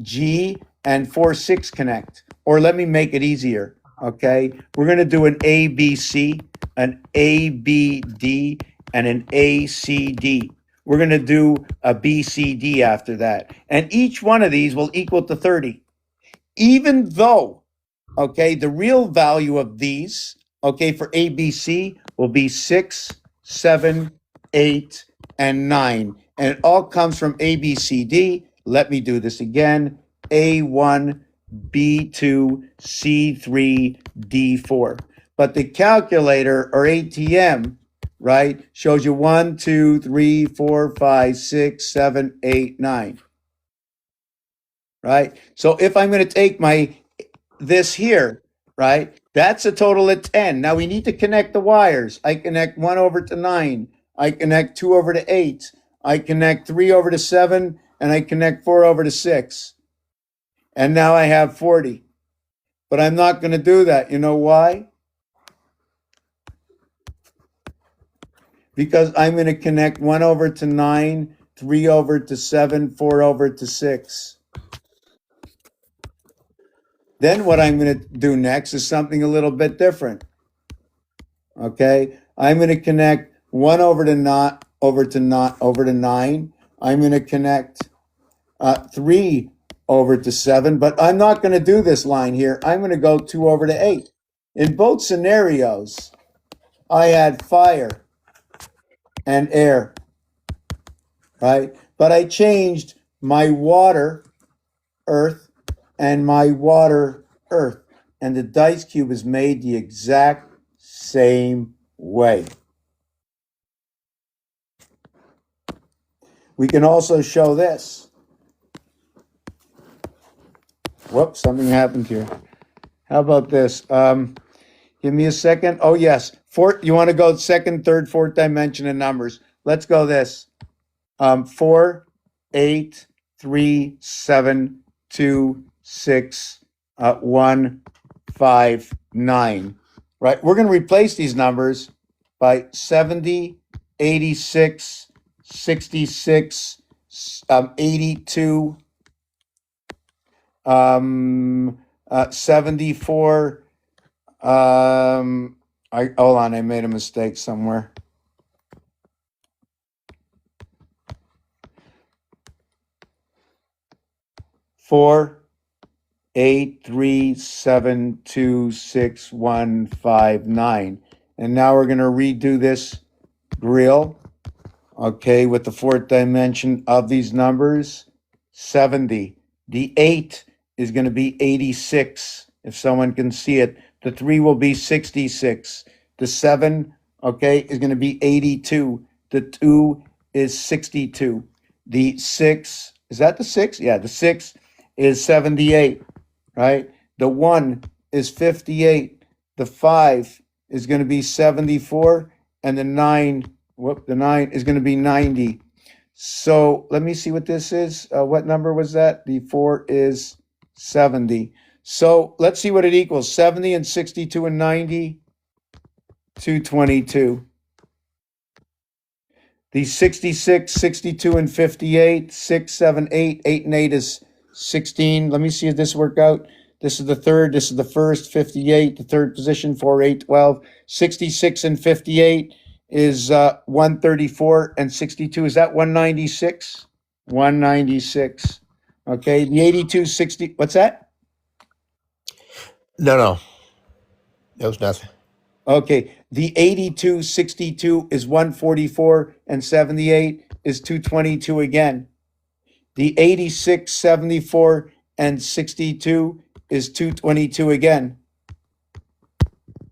G, and 4, 6 connect. Or let me make it easier. Okay, we're gonna do an A, B, C, an A, B, D, and an A, C, D. We're going to do a B, C, D after that. And each one of these will equal to 30. Even though, okay, the real value of these, okay, for A, B, C will be 6, 7, 8, and 9. And it all comes from A, B, C, D. Let me do this again. A1, B2, C3, D4. But the calculator or ATM, right, shows you 1, 2, 3, 4, 5, 6, 7, 8, 9. Right? So if I'm going to take this here, right, that's a total of 10. Now we need to connect the wires. I connect 1 over to 9. I connect 2 over to 8. I connect 3 over to 7. And I connect 4 over to 6. And now I have 40. But I'm not going to do that. You know why? Because I'm going to connect 1 over to 9, 3 over to 7, 4 over to 6. Then what I'm going to do next is something a little bit different. Okay? I'm going to connect 1 over to 9. I'm going to connect 3 over to 7, but I'm not going to do this line here. I'm going to go 2 over to 8. In both scenarios, I had fire and air, right? But I changed my water, earth, and my water, earth. And the dice cube is made the exact same way. We can also show this. Whoops, something happened here. How about this? Give me a second. Oh, yes. You want to go second, third, fourth dimension in numbers. Let's go this. 4, 8, 3, 7, 2, 6, 1, 5, 9. Right? We're going to replace these numbers by 70, 86, 66, 82, 74. Hold on, I made a mistake somewhere. 4, 8, 3, 7, 2, 6, 1, 5, 9. And now we're going to redo this grill, okay, with the fourth dimension of these numbers, 70. The 8 is going to be 86, if someone can see it. The 3 will be 66. The 7, okay, is going to be 82. The 2 is 62. The 6, is that the 6? Yeah, the 6 is 78, right? The 1 is 58. The 5 is going to be 74. And the 9 is going to be 90. So let me see what this is. What number was that? The 4 is 70. So let's see what it equals. 70 and 62 and 90, 222. The 66, 62 and 58, 6, 7, 8, 8 and 8 is 16. Let me see if this worked out. This is the third, this is the first, 58, the third position, 4, 8, 12. 66 and 58 is 134, and 62, is that 196? 196. Okay, the 82, 60, what's that? No, that was nothing. Okay, the 82, 62 is 144, and 78 is 222 again. The 86, 74, and 62 is 222 again.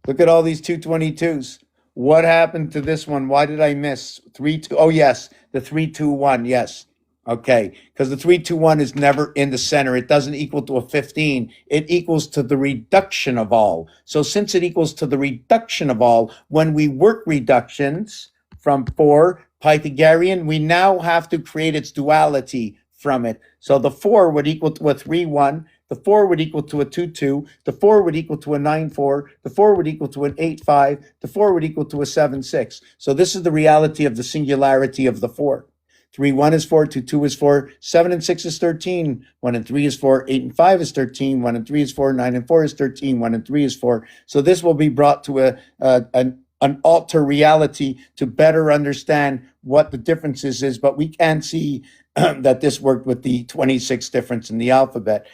Look at all these 222s. What happened to this one? Why did I miss 3, 2? Oh, yes, the 3, 2, 1. Yes. Okay, because the 3, 2, 1 is never in the center. It doesn't equal to a 15. It equals to the reduction of all. So since it equals to the reduction of all, when we work reductions from 4 Pythagorean, we now have to create its duality from it. So the 4 would equal to a 3, 1. The 4 would equal to a 2, 2. The 4 would equal to a 9, 4. The 4 would equal to an 8, 5. The 4 would equal to a 7, 6. So this is the reality of the singularity of the 4. 3, 1 is 4, 2, 2 is 4, 7 and 6 is 13, 1 and 3 is 4, 8 and 5 is 13, 1 and 3 is 4, 9 and 4 is 13, 1 and 3 is 4. So this will be brought to an alter reality to better understand what the differences is, but we can see that this worked with the 26 difference in the alphabet.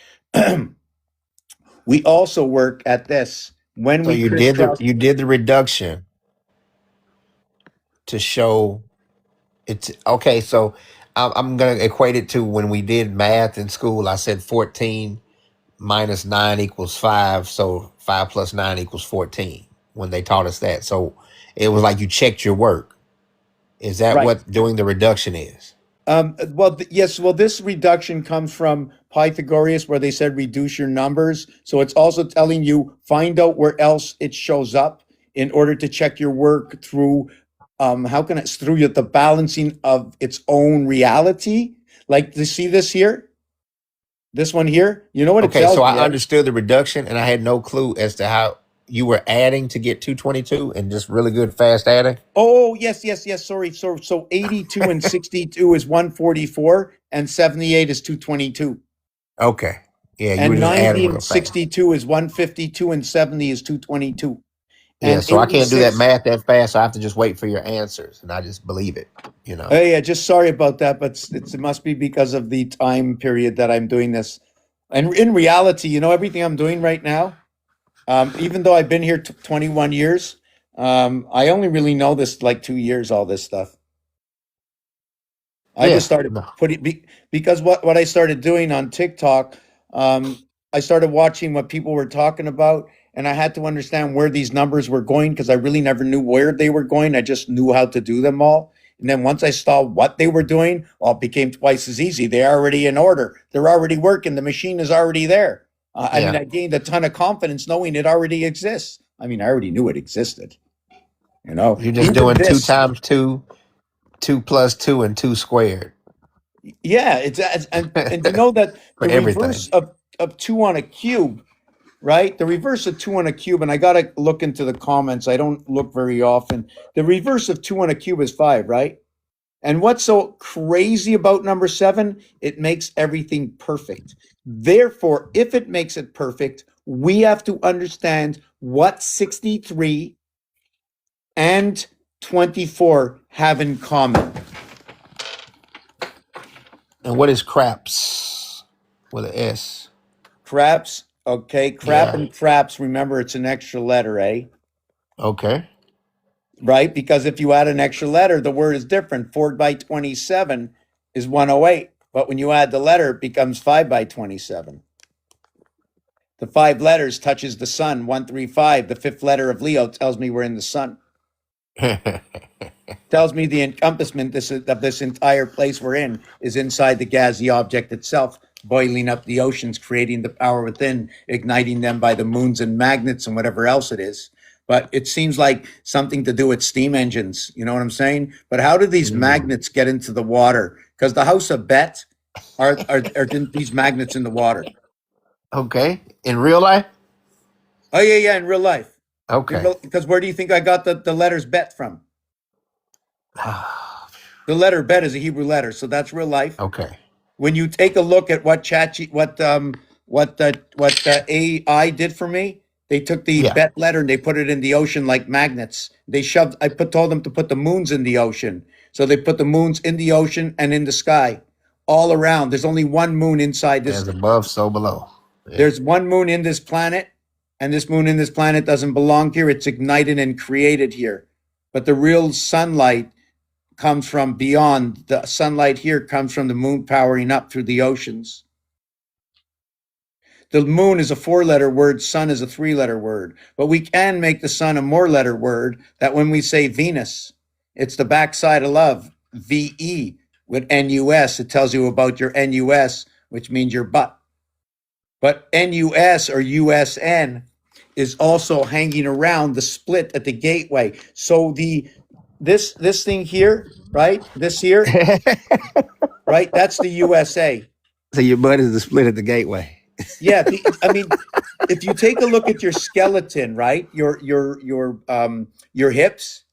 We also work at this when So we you did crisscross. you did the reduction to show it's okay. So I'm gonna equate it to when we did math in school. I said 14 minus 9 equals 5. So 5 plus 9 equals 14 when they taught us that. So it was like you checked your work. Is that Right. what doing the reduction is? Yes. Well, this reduction comes from Pythagoras, where they said reduce your numbers. So it's also telling you find out where else it shows up in order to check your work through. Through the balancing of its own reality? Like, to see this here, this one here. You know what it Okay, tells so me? I Right? understood the reduction and I had no clue as to how you were adding to get 222 and just really good fast adding. Oh, yes. Sorry. So 82 and 62 is 144, and 78 is 222. Okay. Yeah, you were And just adding 90 real and fast. 62 is 152, and 70 is 222. Yeah, And so I can't do that 86. math that fast. So I have to just wait for your answers and I just believe it, Yeah, just sorry about that, but it must be because of the time period that I'm doing this. And in reality, everything I'm doing right now, even though I've been here 21 years, I only really know this like 2 years, all this stuff. I just Yeah. started No. because what I started doing on TikTok, I started watching what people were talking about, and I had to understand where these numbers were going because I really never knew where they were going. I just knew how to do them all. And then once I saw what they were doing, well, it became twice as easy. They're already in order. They're already working. The machine is already there. I mean, Yeah. I gained a ton of confidence knowing it already exists. I mean, I already knew it existed. You're just Even doing 2 this, times 2, 2 plus 2, and 2 squared yeah, and you know that for the reverse everything. of two on a cube, right? The reverse of two on a cube, and I gotta look into the comments. I don't look very often. The reverse of two on a cube is 5, right? And what's so crazy about number 7? It makes everything perfect. Therefore, if it makes it perfect, we have to understand what 63 and 24 have in common. And what is craps with an S? Craps, okay. Crap Yeah. and craps, remember it's an extra letter, eh? Okay. Right? Because if you add an extra letter, the word is different. 4 by 27 is 108. But when you add the letter, it becomes 5 by 27. The 5 letters touches the sun, 135. The 5th letter of Leo tells me we're in the sun. Tells me the encompassment of this entire place we're in is inside the gassy object itself, boiling up the oceans, creating the power within, igniting them by the moons and magnets and whatever else it is. But it seems like something to do with steam engines. You know what I'm saying? But how do these magnets get into the water? Because the House of Bet are these magnets in the water? Okay. In real life? Oh yeah, in real life. Okay. Because where do you think I got the letters Bet from? The letter Bet is a Hebrew letter, so that's real life. Okay. When you take a look at what the AI did for me, they took the Yeah. Bet letter and they put it in the ocean like magnets. Told them to put the moons in the ocean. So they put the moons in the ocean and in the sky, all around. There's only one moon inside this As thing. above, so below. Yeah. There's one moon in this planet, and this moon in this planet doesn't belong here. It's ignited and created here. But the real sunlight comes from beyond. The sunlight here comes from the moon powering up through the oceans. The moon is a 4-letter word, sun is a 3-letter word. But we can make the sun a more-letter word that when we say Venus, it's the backside of love, VE, with NUS. It tells you about your NUS, which means your butt. But NUS or USN is also hanging around the split at the gateway. So this thing here, right? This here, right? That's the USA. So your butt is the split at the gateway. Yeah, I mean, if you take a look at your skeleton, right? Your hips,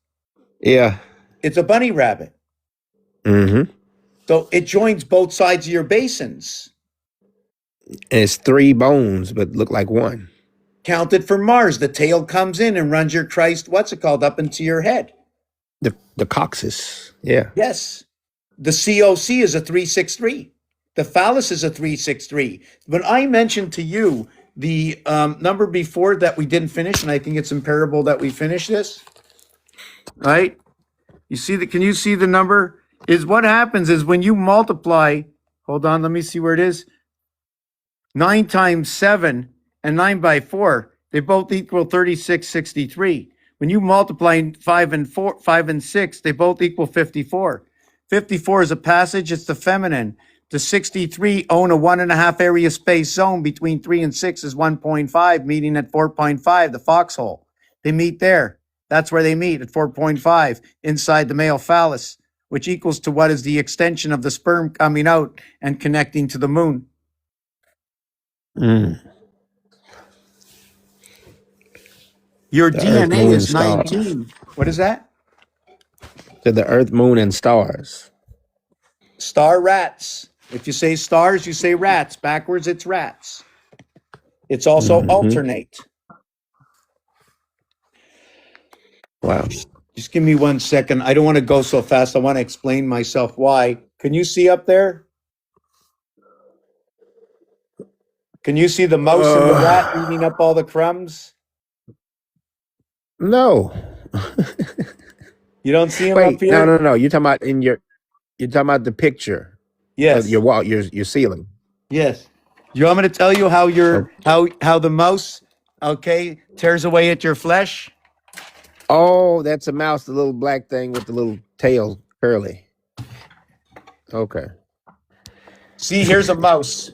Yeah. it's a bunny rabbit. Mm-hmm. So it joins both sides of your basins. And it's 3 bones, but look like one. Counted for Mars. The tail comes in and runs your Christ, what's it called, up into your head. The coccyx. Yeah. Yes. The COC is a 363. The phallus is a 363. When I mentioned to you the number before that we didn't finish, and I think it's imperative that we finish this, right? You see can you see the number? Is what happens is when you multiply, hold on, let me see where it is. 9 times 7 and 9 by 4, they both equal 3663. When you multiply 5 and 6, they both equal 54. 54 is a passage, it's the feminine. The 63 own a 1.5 area space zone between 3 and 6 is 1.5, meeting at 4.5, the foxhole. They meet there. That's where they meet at 4.5 inside the male phallus, which equals to what is the extension of the sperm coming out and connecting to the moon. Mm. Your The Earth, DNA Moon, is and stars. 19. What is that? To the Earth, Moon, and stars. Star rats. If you say stars, you say rats. Backwards, it's rats. It's also alternate. Wow. Just give me 1 second. I don't want to go so fast. I want to explain myself why. Can you see up there? Can you see the mouse and the rat eating up all the crumbs? No. You don't see them Wait, up here? no. You're talking about in your You're talking about the picture of Yes. your wall, your ceiling. Yes. You want me to tell you how Oh, how the mouse, okay, tears away at your flesh? oh, that's a mouse, the little black thing with the little tail curly. Okay. See, here's a mouse.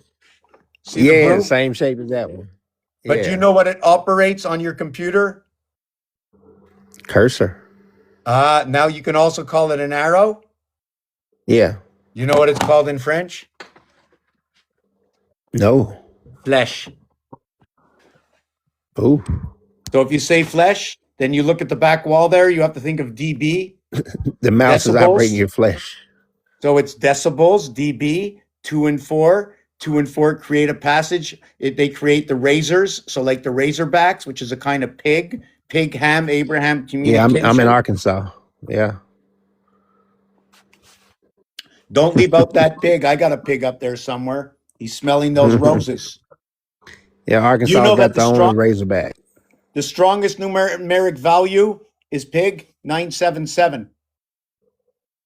See the Yeah, blue? same shape as that one. But do you Yeah. know what it operates on your computer? Cursor. Now you can also call it an arrow. Yeah. You know what it's called in French? No. Flesh. Ooh. So if you say flesh, then you look at the back wall there, you have to think of dB, The mouse is operating decibels. your flesh. So it's decibels, dB, 2 and 4. 2 and 4 create a passage. They create the razors. So like the Razorbacks, which is a kind of pig, ham, Abraham Yeah, I'm in communication. Arkansas. Yeah. Don't leave out that pig. I got a pig up there somewhere. He's smelling those roses. Yeah, You Arkansas know got that the only Razorback. the strongest numeric value is pig, 977.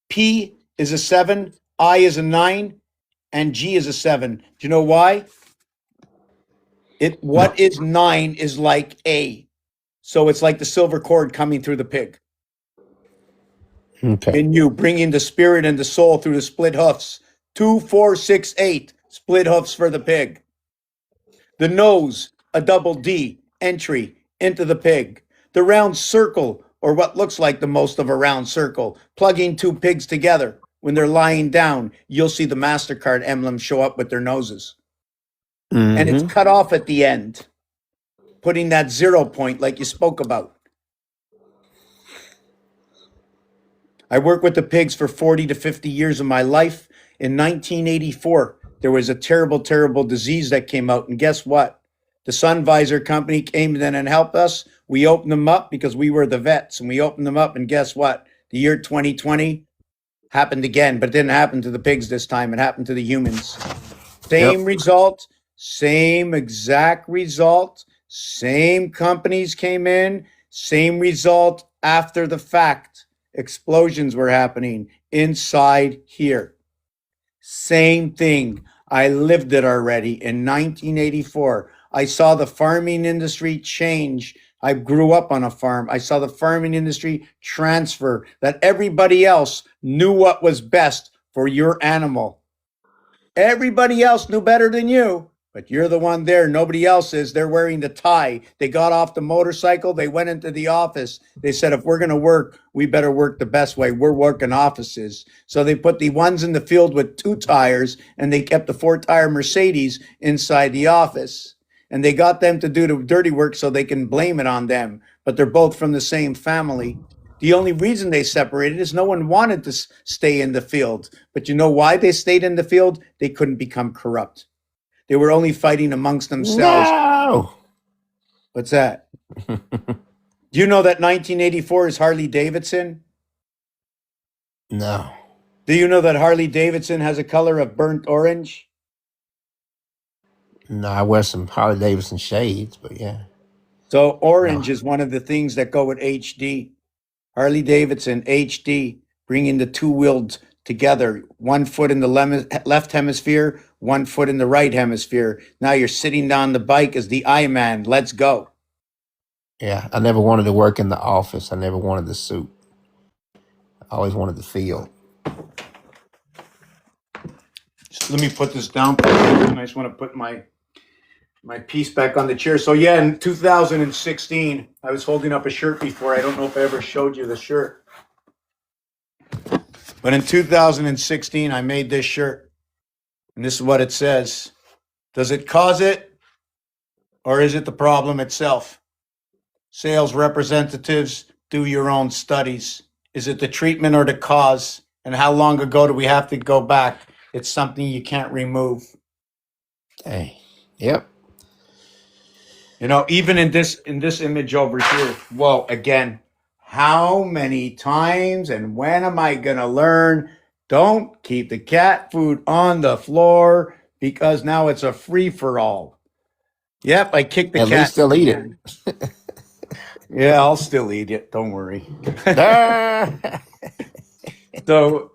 P is a 7, I is a 9, and G is a 7. Do you know why? What is 9 is like A. So it's like the silver cord coming through the pig. Okay. In you, bringing the spirit and the soul through the split hoofs. 2, 4, 6, 8. Split hoofs for the pig. The nose, a double D, entry into the pig. The round circle, or what looks like the most of a round circle, plugging two pigs together. When they're lying down, you'll see the MasterCard emblem show up with their noses. And it's Mm-hmm. cut off at the end, putting that 0 point like you spoke about. I worked with the pigs for 40 to 50 years of my life. In 1984, there was a terrible, terrible disease that came out. And guess what? The Sun Visor company came in and helped us. We opened them up because we were the vets, and we opened them up. And guess what? The year 2020 happened again, but it didn't happen to the pigs this time. It happened to the humans. Same result, same exact result. Same companies came in, same result after the fact. Explosions were happening inside here. Same thing. I lived it already in 1984. I saw the farming industry change. I grew up on a farm. I saw the farming industry transfer, that everybody else knew what was best for your animal. Everybody else knew better than you, but you're the one there. Nobody else is. They're wearing the tie. They got off the motorcycle. They went into the office. They said, if we're going to work, we better work the best way. We're working offices. So they put the ones in the field with 2 tires, and they kept the 4-tire Mercedes inside the office. And they got them to do the dirty work so they can blame it on them. But they're both from the same family. The only reason they separated is no one wanted to stay in the field. But you know why they stayed in the field? They couldn't become corrupt. They were only fighting amongst themselves. No. What's that? Do you know that 1984 is Harley Davidson? No. Do you know that Harley Davidson has a color of burnt orange? No, I wear some Harley Davidson shades, but yeah. So orange No. is one of the things that go with HD. Harley Davidson, HD, bringing the two-wheeled together, 1 foot in the left hemisphere, 1 foot in the right hemisphere. Now you're sitting down the bike as the I-Man. Let's go. Yeah. I never wanted to work in the office. I never wanted the suit. I always wanted the field. Just let me put this down for a second. I just want to put my piece back on the chair. So yeah, in 2016, I was holding up a shirt before. I don't know if I ever showed you the shirt. But in 2016, I made this shirt. And this is what it says. Does it cause it, or is it the problem itself? Sales representatives, do your own studies. Is it the treatment or the cause? And how long ago do we have to go back? It's something you can't remove. Hey. Yep. You know, even in this image over here, whoa, again, how many times and when am I going to learn? Don't keep the cat food on the floor because now it's a free-for-all. Yep, I kicked the At cat. least they'll eat it. Yeah, I'll still eat it. Don't worry. Ah. So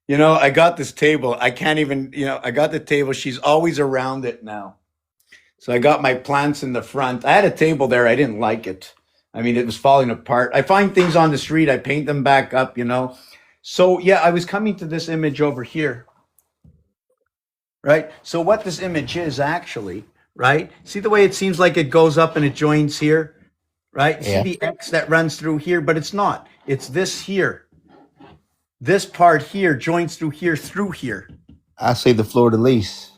You know, I got this table. I can't even, I got the table. She's always around it now. So I got my plants in the front. I had a table there. I didn't like it. I mean, it was falling apart. I find things on the street. I paint them back up. So yeah, I was coming to this image over here, right? So what this image is actually, right? See the way it seems like it goes up and it joins here, right? See Yeah. the X that runs through here, but it's not. It's this here. This part here joins through here, through here. I see the fleur de lis.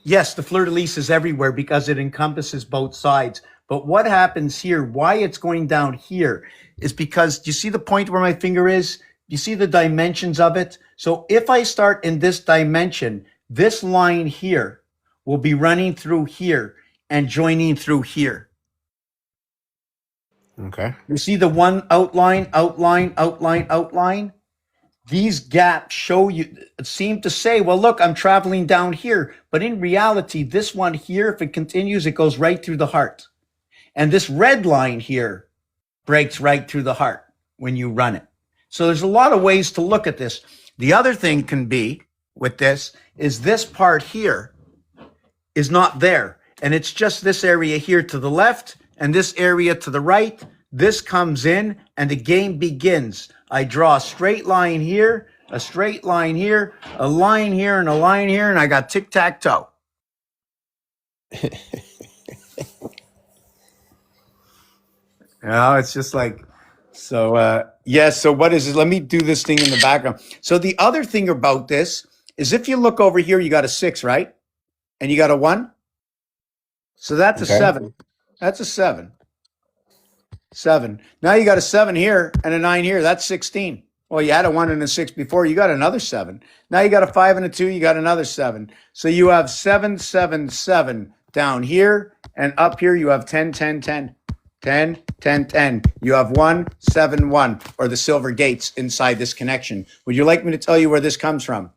Yes, the fleur de lis is everywhere because it encompasses both sides. But what happens here, why it's going down here, is because, do you see the point where my finger is? You see the dimensions of it? So if I start in this dimension, this line here will be running through here and joining through here. Okay. You see the one outline, outline, outline, outline? These gaps seem to say, well, look, I'm traveling down here. But in reality, this one here, if it continues, it goes right through the heart. And this red line here breaks right through the heart when you run it. So there's a lot of ways to look at this. The other thing can be with this part here is not there. And it's just this area here to the left and this area to the right. This comes in and the game begins. I draw a straight line here, a straight line here, a line here, and a line here, and I got tic-tac-toe. It's just like, so, so what is it? Let me do this thing in the background. So the other thing about this is if you look over here, you got a 6, right? And you got a 1. So that's a Okay. 7. That's a 7. 7. Now you got a 7 here and a 9 here. That's 16. Well, you had a 1 and a 6 before. You got another 7. Now you got a 5 and a 2. You got another 7. So you have 7, 7, 7 down here. And up here you have 10, 10, 10. 10, 10, 10. You have 1, 7, 1, or the silver gates inside this connection. Would you like me to tell you where this comes from?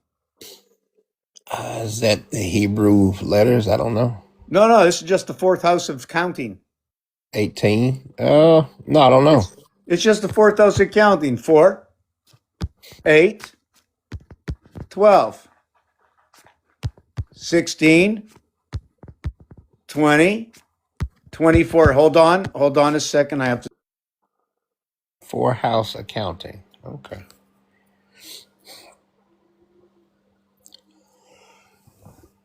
Is that the Hebrew letters? I don't know. No, this is just the fourth house of counting. 18. No, I don't know. It's just the fourth house of counting. 4, 8, 12, 16, 20, 24. Hold on a second. I have to. 4 house accounting. Okay.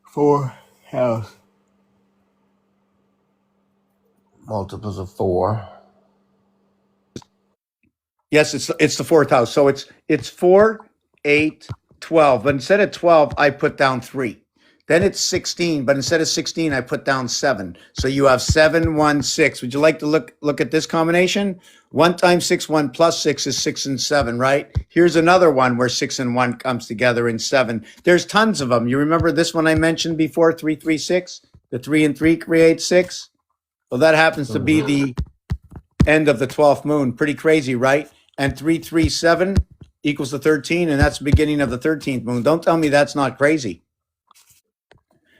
4 house. Multiples of 4. Yes, it's the fourth house. So it's 4, 8, 12. But instead of 12, I put down 3. Then it's 16, but instead of 16, I put down 7. So you have 7, 1, 6. Would you like to look at this combination? 1 times 6, 1 plus 6 is 6 and 7, right? Here's another one where 6 and 1 comes together in 7. There's tons of them. You remember this one I mentioned before, 3, 3, 6? The 3 and 3 create 6? Well, that happens to be the end of the 12th moon. Pretty crazy, right? And 3, 3, 7 equals the 13, and that's the beginning of the 13th moon. Don't tell me that's not crazy.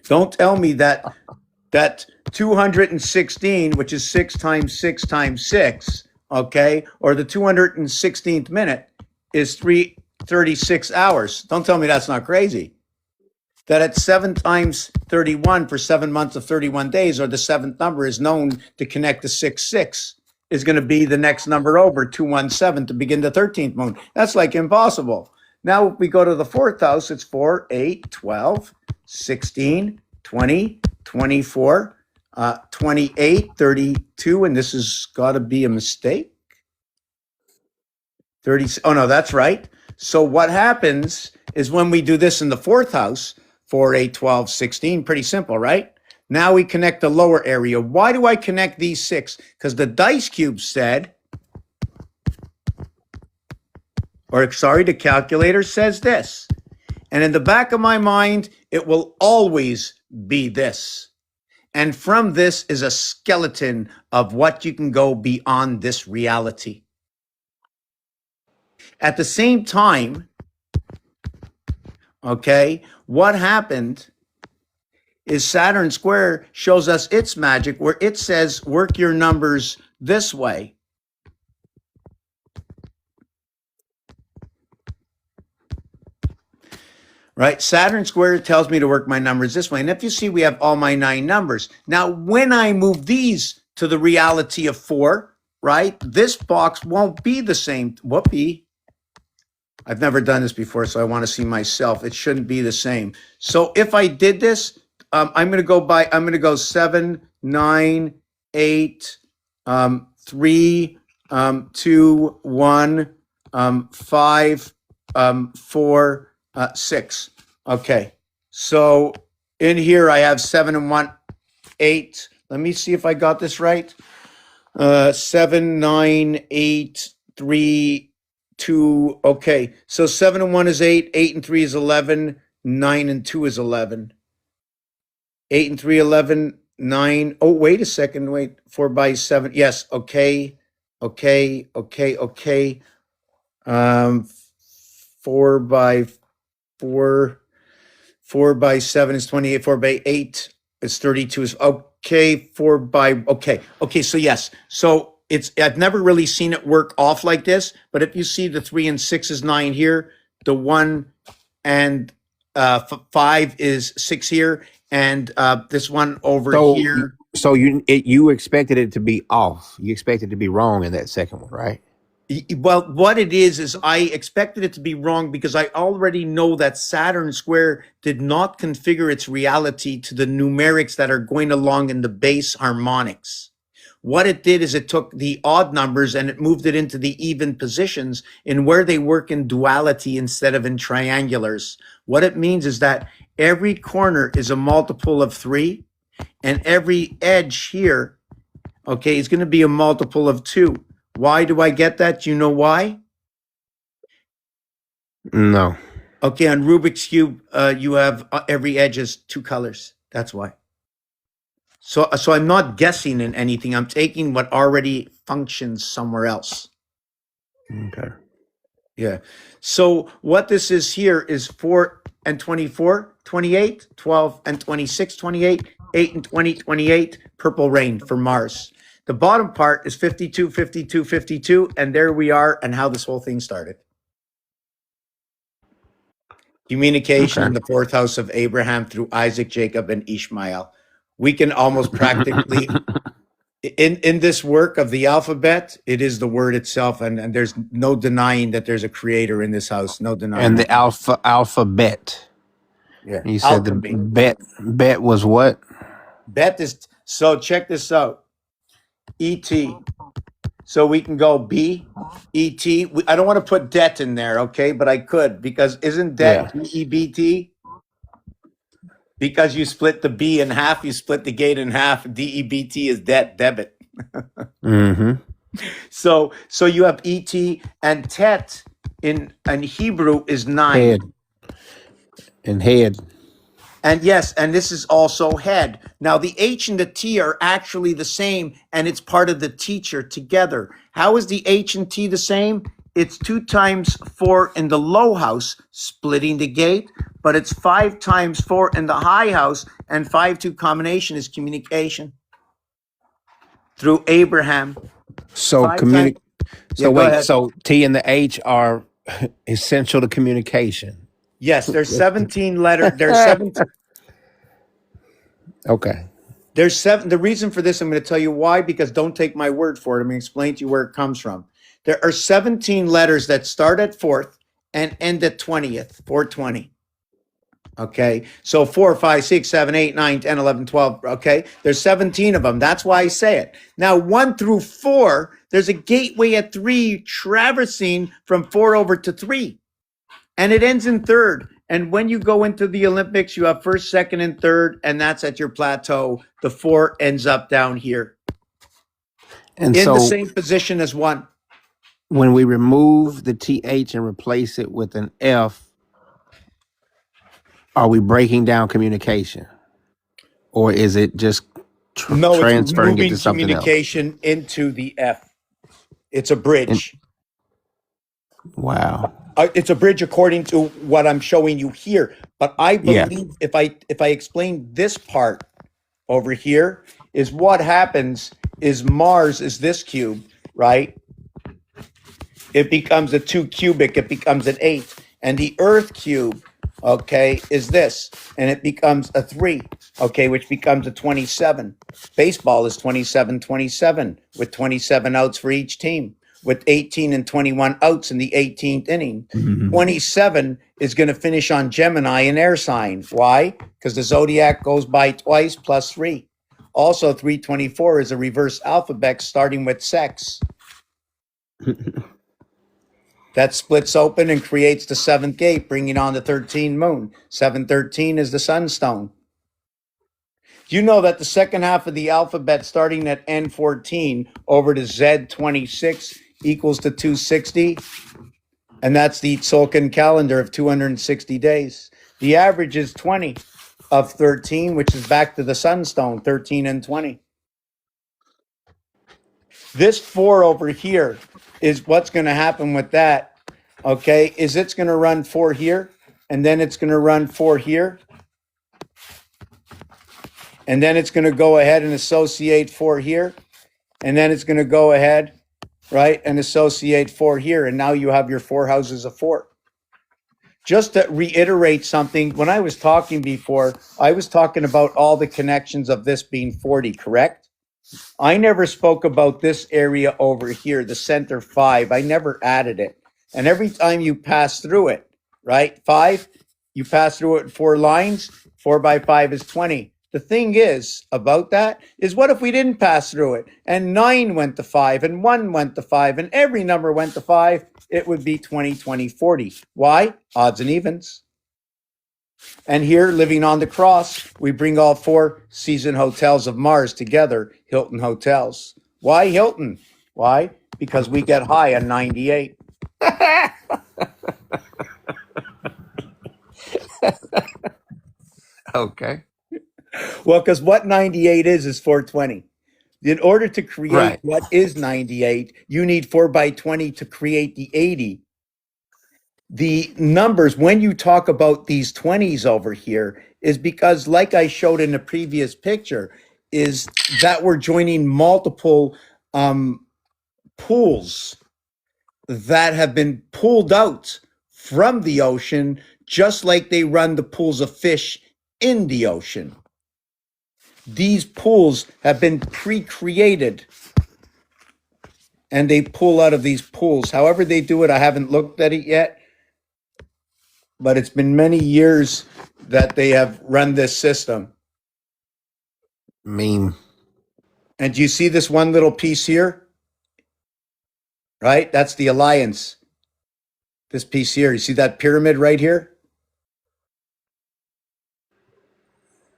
Don't tell me that 216, which is 6 times 6 times 6, okay, or the 216th minute is 36 hours. Don't tell me that's not crazy. That at 7 times 31 for 7 months of 31 days, or the seventh number is known to connect to 6, 6, is going to be the next number over, 217, to begin the 13th moon. That's like impossible. Now, if we go to the fourth house, it's 4, 8, 12, 16, 20, 24, 28, 32, and this has got to be a mistake. 30. Oh, no, that's right. So what happens is when we do this in the fourth house, 4, 8, 12, 16, pretty simple, right? Now we connect the lower area. Why do I connect these 6? Because the dice cube said, the calculator says this. And in the back of my mind, it will always be this. And from this is a skeleton of what you can go beyond this reality. At the same time, okay, what happened is Saturn Square shows us its magic where it says work your numbers this way. right? Saturn squared tells me to work my numbers this way. And if you see, we have all my 9 numbers. Now, when I move these to the reality of 4, right, this box won't be the same. Whoopee. I've never done this before, so I want to see myself. It shouldn't be the same. So if I did this, I'm going to go 7, 9, 8, 3, 2, 1, 5, 4, 6. Okay. So in here, I have 7 and 1, 8. Let me see if I got this right. 7, 9, 8, 3, 2. Okay. So 7 and 1 is 8. 8 and 3 is 11. 9 and 2 is 11. 8 and 3, 11. 9. Oh, wait a second. Wait. 4 by 7. Yes. Okay. Okay. 4 by 4. 4 by 7 is 28. 4 by 8 is 32. Is okay. 4 by okay. So yes. So I've never really seen it work off like this. But if you see the 3 and 6 is 9 here, the 1 and 5 is 6 here, and this one over So, here. so you expected it to be off. You expected it to be wrong in that second one, right? Well, what it is I expected it to be wrong because I already know that Saturn square did not configure its reality to the numerics that are going along in the base harmonics. What it did is it took the odd numbers and it moved it into the even positions in where they work in duality instead of in triangulars. What it means is that every corner is a multiple of 3, and every edge here, okay, is going to be a multiple of 2. Why do I get that? Do you know why? No. Okay, on Rubik's Cube, you have every edge is 2 colors. That's why. So I'm not guessing in anything. I'm taking what already functions somewhere else. Okay. Yeah. So what this is here is 4 and 24, 28, 12 and 26, 28, 8 and 20, 28, purple rain for Mars. The bottom part is 52, 52, 52, and there we are and how this whole thing started. Communication Okay. in the 4th house of Abraham through Isaac, Jacob, and Ishmael. We can almost practically, in this work of the alphabet, it is the word itself, and there's no denying that there's a creator in this house. No denying. And the that. alphabet. Yeah. You said the Alchemy. bet was what? Bet is, so check this out. E.T. So we can go B, E.T. I don't want to put debt in there, okay? But I could, because isn't debt D-E-B-T? Because you split the B in half, you split the gate in half. D-E-B-T is debt, debit. Mm-hmm. So you have E.T. and Tet in Hebrew is 9. Head. And head. And yes, and this is also head. Now, the H and the T are actually the same, and it's part of the teacher together. How is the H and T the same? It's 2 times 4 in the low house, splitting the gate, but it's 5 times 4 in the high house, and 5-2 combination is communication through Abraham. So 5 communi- times. So Yeah, go wait, ahead. so T and the H are essential to communication. Yes, there's 17 letters. There's 17. Okay. There's 7. The reason for this, I'm going to tell you why, because don't take my word for it. I'm going to explain to you where it comes from. There are 17 letters that start at 4th and end at 20th, 420. Okay. So 4, 5, 6, 7, 8, 9, 10, 11, 12. Okay. There's 17 of them. That's why I say it. Now, 1 through 4, there's a gateway at 3 traversing from 4 over to 3. And it ends in 3rd. And when you go into the Olympics, you have 1st, 2nd, and 3rd, and that's at your plateau. The 4 ends up down here And in so the same position as 1. when we remove the TH and replace it with an F, are we breaking down communication? Or is it just No, it's transferring it moving to something else? communication into the F. It's a bridge. Wow. It's a bridge according to what I'm showing you here. But I Yeah. believe if I explain this part over here, is what happens is Mars is this cube, right? It becomes a 2 cubic, it becomes an 8. And the Earth cube okay, is this, and it becomes a 3, okay, which becomes a 27. Baseball is 27-27 with 27 outs for each team, with 18 and 21 outs in the 18th inning. 27 is going to finish on Gemini and air sign. Why? Because the zodiac goes by twice plus 3. Also, 324 is a reverse alphabet starting with sex. That splits open and creates the 7th gate, bringing on the 13 moon. 713 is the sunstone. Do you know that the second half of the alphabet starting at N14 over to Z26 equals to 260? And that's the Tzolk'in calendar of 260 days. The average is 20 of 13, which is back to the sunstone, 13 and 20. This 4 over here is what's going to happen with that, okay, is it's going to run 4 here, and then it's going to run 4 here, and then it's going to go ahead and associate 4 here, and then it's going to go ahead, right, and associate 4 here, and now you have your 4 houses of 4. Just to reiterate something, when I was talking before, I was talking about all the connections of this being 40, correct? I never spoke about this area over here, the center 5. I never added it. And every time you pass through it, right? 5, you pass through it in 4 lines, 4 by 5 is 20. The thing is about that is, what if we didn't pass through it and 9 went to 5 and 1 went to 5 and every number went to 5? It would be 20, 20, 40. Why? Odds and evens. And here, living on the cross, we bring all 4 season hotels of Mars together, Hilton Hotels. Why Hilton? Why? Because we get high on 98. Okay. Well, because what 98 is 420. In order to create Right. what is 98, you need 4 by 20 to create the 80. The numbers, when you talk about these 20s over here, is because, like I showed in the previous picture, is that we're joining multiple pools that have been pulled out from the ocean, just like they run the pools of fish in the ocean. These pools have been pre-created, and they pull out of these pools. However they do it, I haven't looked at it yet, but it's been many years that they have run this system. Meme. And do you see this one little piece here? Right? That's the alliance. This piece here. You see that pyramid right here?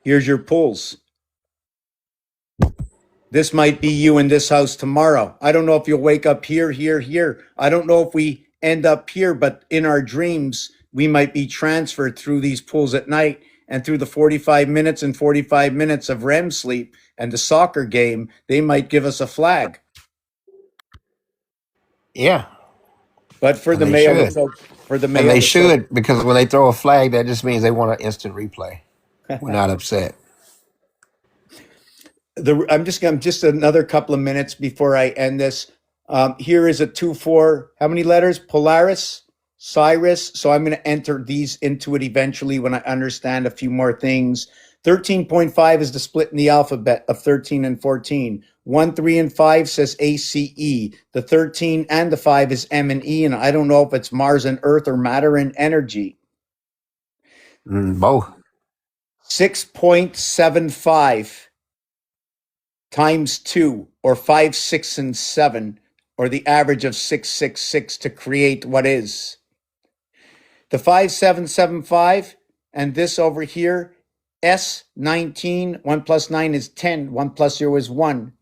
Here's your pools. This might be you in this house tomorrow. I don't know if you'll wake up here, here, here. I don't know if we end up here, but in our dreams, we might be transferred through these pools at night, and through the 45 minutes and 45 minutes of REM sleep and the soccer game, they might give us a flag. Yeah. But for And the they male, should. for the male, And they should, because when they throw a flag, that just means they want an instant replay. We're not upset. I'm just another couple of minutes before I end this. Here is a 2-4. How many letters? Polaris, Cyrus. So I'm going to enter these into it eventually when I understand a few more things. 13.5 is the split in the alphabet of 13 and 14. 1, 3, and 5 says ACE. The 13 and the 5 is M and E, and I don't know if it's Mars and Earth or matter and energy. Both. 6.75 times 2, or 5, 6, and 7, or the average of 666 to create what is. The 5775 and this over here, S19, 1 plus 9 is 10, 1 plus 0 is 1.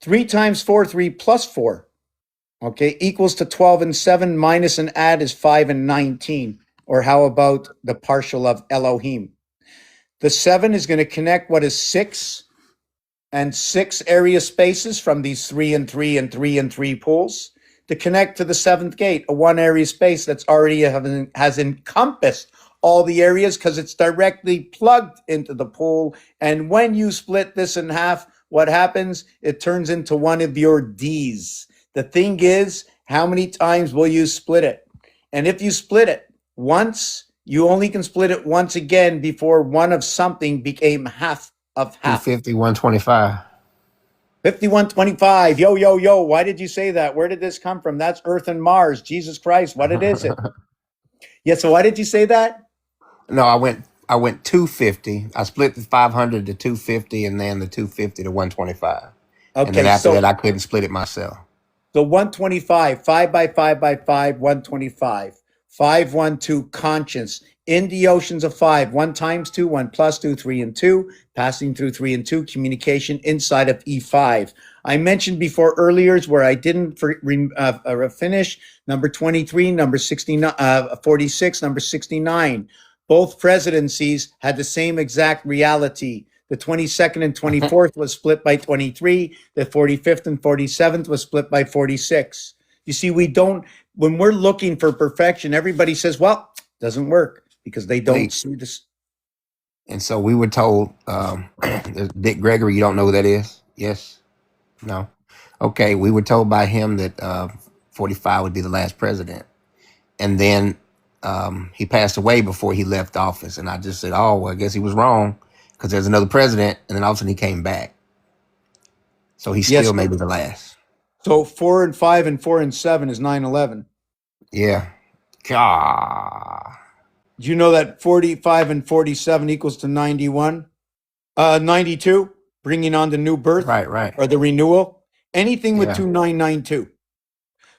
3 times 4, 3 plus 4, okay, equals to 12 and 7, minus and add is 5 and 19. Or how about the partial of Elohim? The 7 is going to connect what is 6 and 6 area spaces from these 3 and 3 and 3 and 3 pools to connect to the 7th gate, a 1 area space that's already has encompassed all the areas because it's directly plugged into the pool. And when you split this in half, what happens? It turns into one of your D's. The thing is, how many times will you split it? And if you split it once, You only can split it once again before one of something became half of half. 250, 125. 5125. Yo, yo, yo. Why did you say that? Where did this come from? That's Earth and Mars. Jesus Christ. What is it? Yeah, so why did you say that? No, I went 250. I split the 500 to 250 and then the 250 to 125. And then Okay, after so that I couldn't split it myself. the 125, 5 by 5 by 5, 125. 512 conscience in the oceans of 5, 1 times 2, 1 plus 2, 3 and 2, passing through 3 and 2, communication inside of E5. I mentioned before earlier where I didn't finish number 23, number 69, 46, number 69. Both presidencies had the same exact reality. The 22nd and 24th was split by 23. The 45th and 47th was split by 46. You see, when we're looking for perfection, everybody says, well, doesn't work because they don't Wait. see this. And so we were told, Dick Gregory, you don't know who that is? Yes? No? Okay, we were told by him that 45 would be the last president. And then he passed away before he left office. And I just said, oh, well, I guess he was wrong because there's another president. And then all of a sudden he came back. So he's Yes. still maybe the last. So 4 and 5 and 4 and 7 is 9/11. Yeah. God. Do you know that 45 and 47 equals to 91? 92, bringing on the new birth Right. or the renewal. Anything with Yeah. 2992.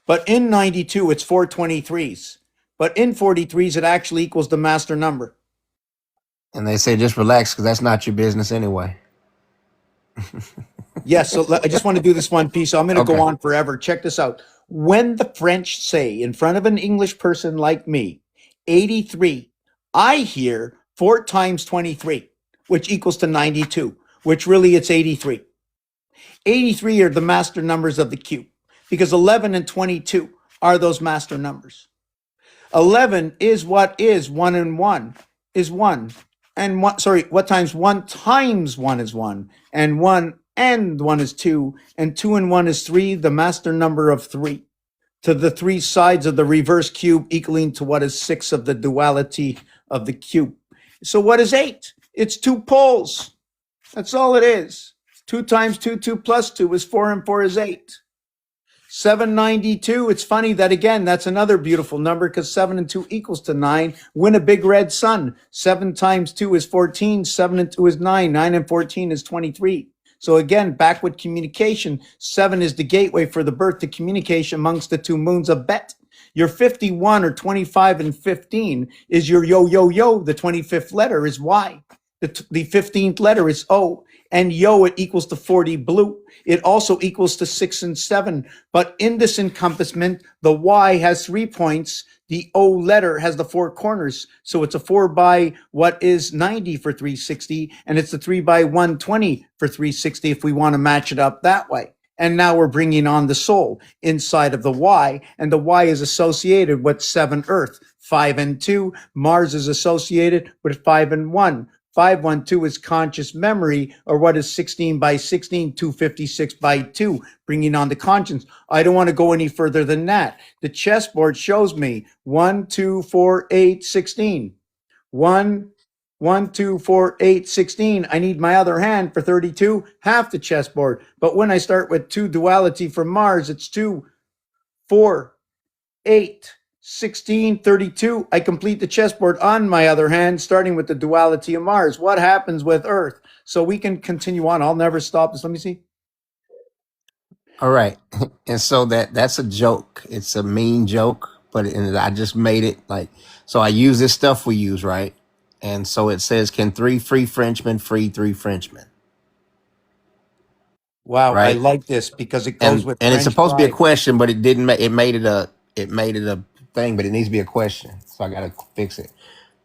But in 92, it's 423s. But in 43s, it actually equals the master number. And they say just relax because that's not your business anyway. Yes, so I just want to do this one piece. So I'm going to Okay. go on forever. Check this out. When the French say in front of an English person like me, 83, I hear 4 times 23, which equals to 92, which really it's 83. 83 are the master numbers of the cube because 11 and 22 are those master numbers. 11 is what is 1 and 1 is 1. And what times 1 times 1 is 1. And 1 and 1 is 2. And 2 and 1 is 3, the master number of 3. To the 3 sides of the reverse cube equaling to what is 6 of the duality of the cube. So what is 8? It's 2 poles. That's all it is. 2 times 2, 2 plus 2 is 4 and 4 is 8. 792, it's funny that again, that's another beautiful number because 7 and 2 equals to 9. Win a big red sun. 7 times 2 is 14. 7 and 2 is 9. 9 and 14 is 23. So again, back with communication, 7 is the gateway for the birth to communication amongst the 2 moons of Bet. Your 51 or 25 and 15 is your yo, yo, yo. The 25th letter is Y. The 15th letter is O. And yo, it equals to 40 blue. It also equals to 6 and 7. But in this encompassment, the Y has 3 points. The O letter has the 4 corners. So it's a 4 by what is 90 for 360. And it's a 3 by 120 for 360 if we want to match it up that way. And now we're bringing on the soul inside of the Y. And the Y is associated with 7 Earth, 5 and 2. Mars is associated with 5 and 1. 512 is conscious memory, or what is 16 by 16, 256 by 2, bringing on the conscience. I don't want to go any further than that. The chessboard shows me 1, 2, 4, 8, 16. 1, 1, 2, 4, 8, 16. I need my other hand for 32, half the chessboard. But when I start with 2 duality for Mars, it's 2, 4, 8, 16, 32. I complete the chessboard on my other hand, starting with the duality of Mars. What happens with Earth? So we can continue on. I'll never stop this. Let me see. All right. And so that's a joke. It's a mean joke, but I just made it like, so I use this stuff we use, right? And so it says, can 3 free Frenchmen free 3 Frenchmen? Wow, I Right. like this because it goes with And it's French supposed to be a pride. question, but it didn't it made it a thing, but it needs to be a question. So I gotta fix it.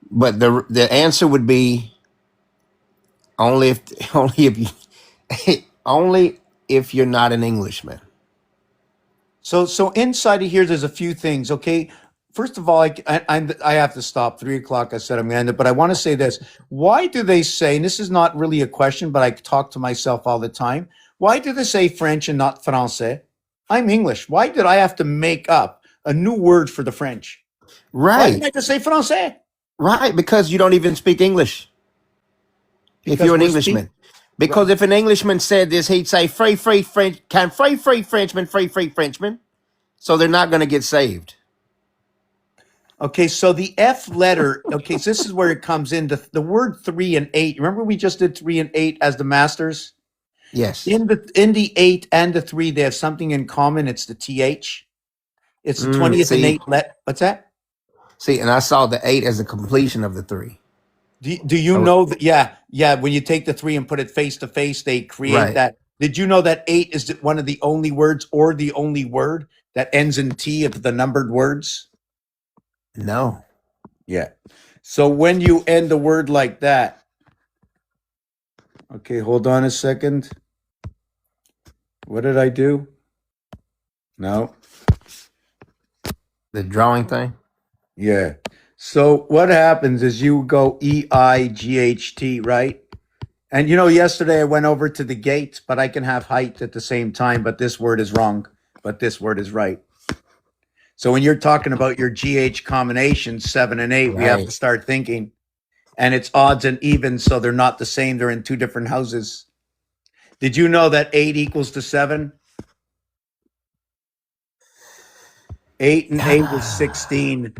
But the answer would be only if only if you only if you're not an Englishman. So inside of here, there's a few things. Okay, first of all, I have to stop 3 o'clock. I said I'm going to end it, but I want to say this: why do they say? And this is not really a question, but I talk to myself all the time. Why do they say French and not Français? I'm English. Why did I have to make up a new word for the French? Why Right. didn't I just say Français? Right, because you don't even speak English. If Because you're an we're speak. Englishman. Because if an Englishman said this, he'd say, free French, can free Frenchman, free Frenchman. So they're not going to get saved. Okay, so the F letter. Okay, so this is where it comes in. The word 3 and 8. Remember, we just did 3 and 8 as the masters. Yes. In the 8 and the 3, they have something in common. It's the th. It's the 20th and See, 8th. What's that? and I saw the 8 as a completion of the 3. Do you know that? Yeah. When you take the 3 and put it face to face, they create Right. that. Did you know that 8 is one of the only words or the only word that ends in T of the numbered words? No. Yeah. So when you end a word like that, okay, hold on a second. What did I do? No. The drawing thing? Yeah. So what happens is you go EIGHT, right? And yesterday I went over to the gate, but I can have height at the same time, but this word is wrong, but this word is right. So when you're talking about your GH combination, 7 and 8, we have to Right. start thinking. And it's odds and evens, so they're not the same. They're in two different houses. Did you know that 8 equals to 7? 8 and 8 is 16.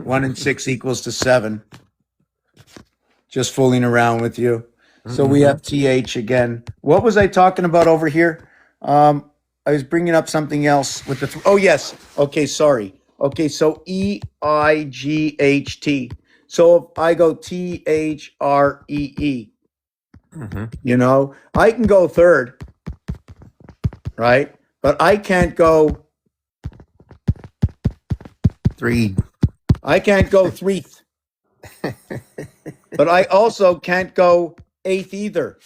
1 and 6 equals to 7. Just fooling around with you. So we have TH again. What was I talking about over here? I was bringing up something else with the. Oh, yes. Okay, sorry. Okay, so EIGHT. So if I go THREE, I can go third, right? But I can't go. 3. I can't go 3th. But I also can't go 8th either.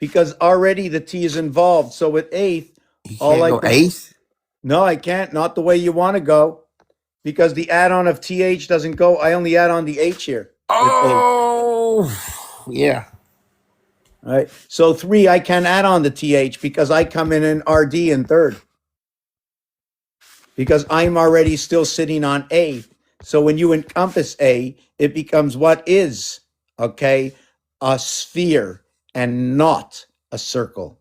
Because already the T is involved. So with 8th, You all can't I go can- 8th? no, I can't. Not the way you want to go. Because the add-on of TH doesn't go. I only add on the H here. Oh, yeah. All right. So 3, I can add on the TH because I come in RD in third. Because I'm already still sitting on A. So when you encompass A, it becomes what is, okay, a sphere and not a circle.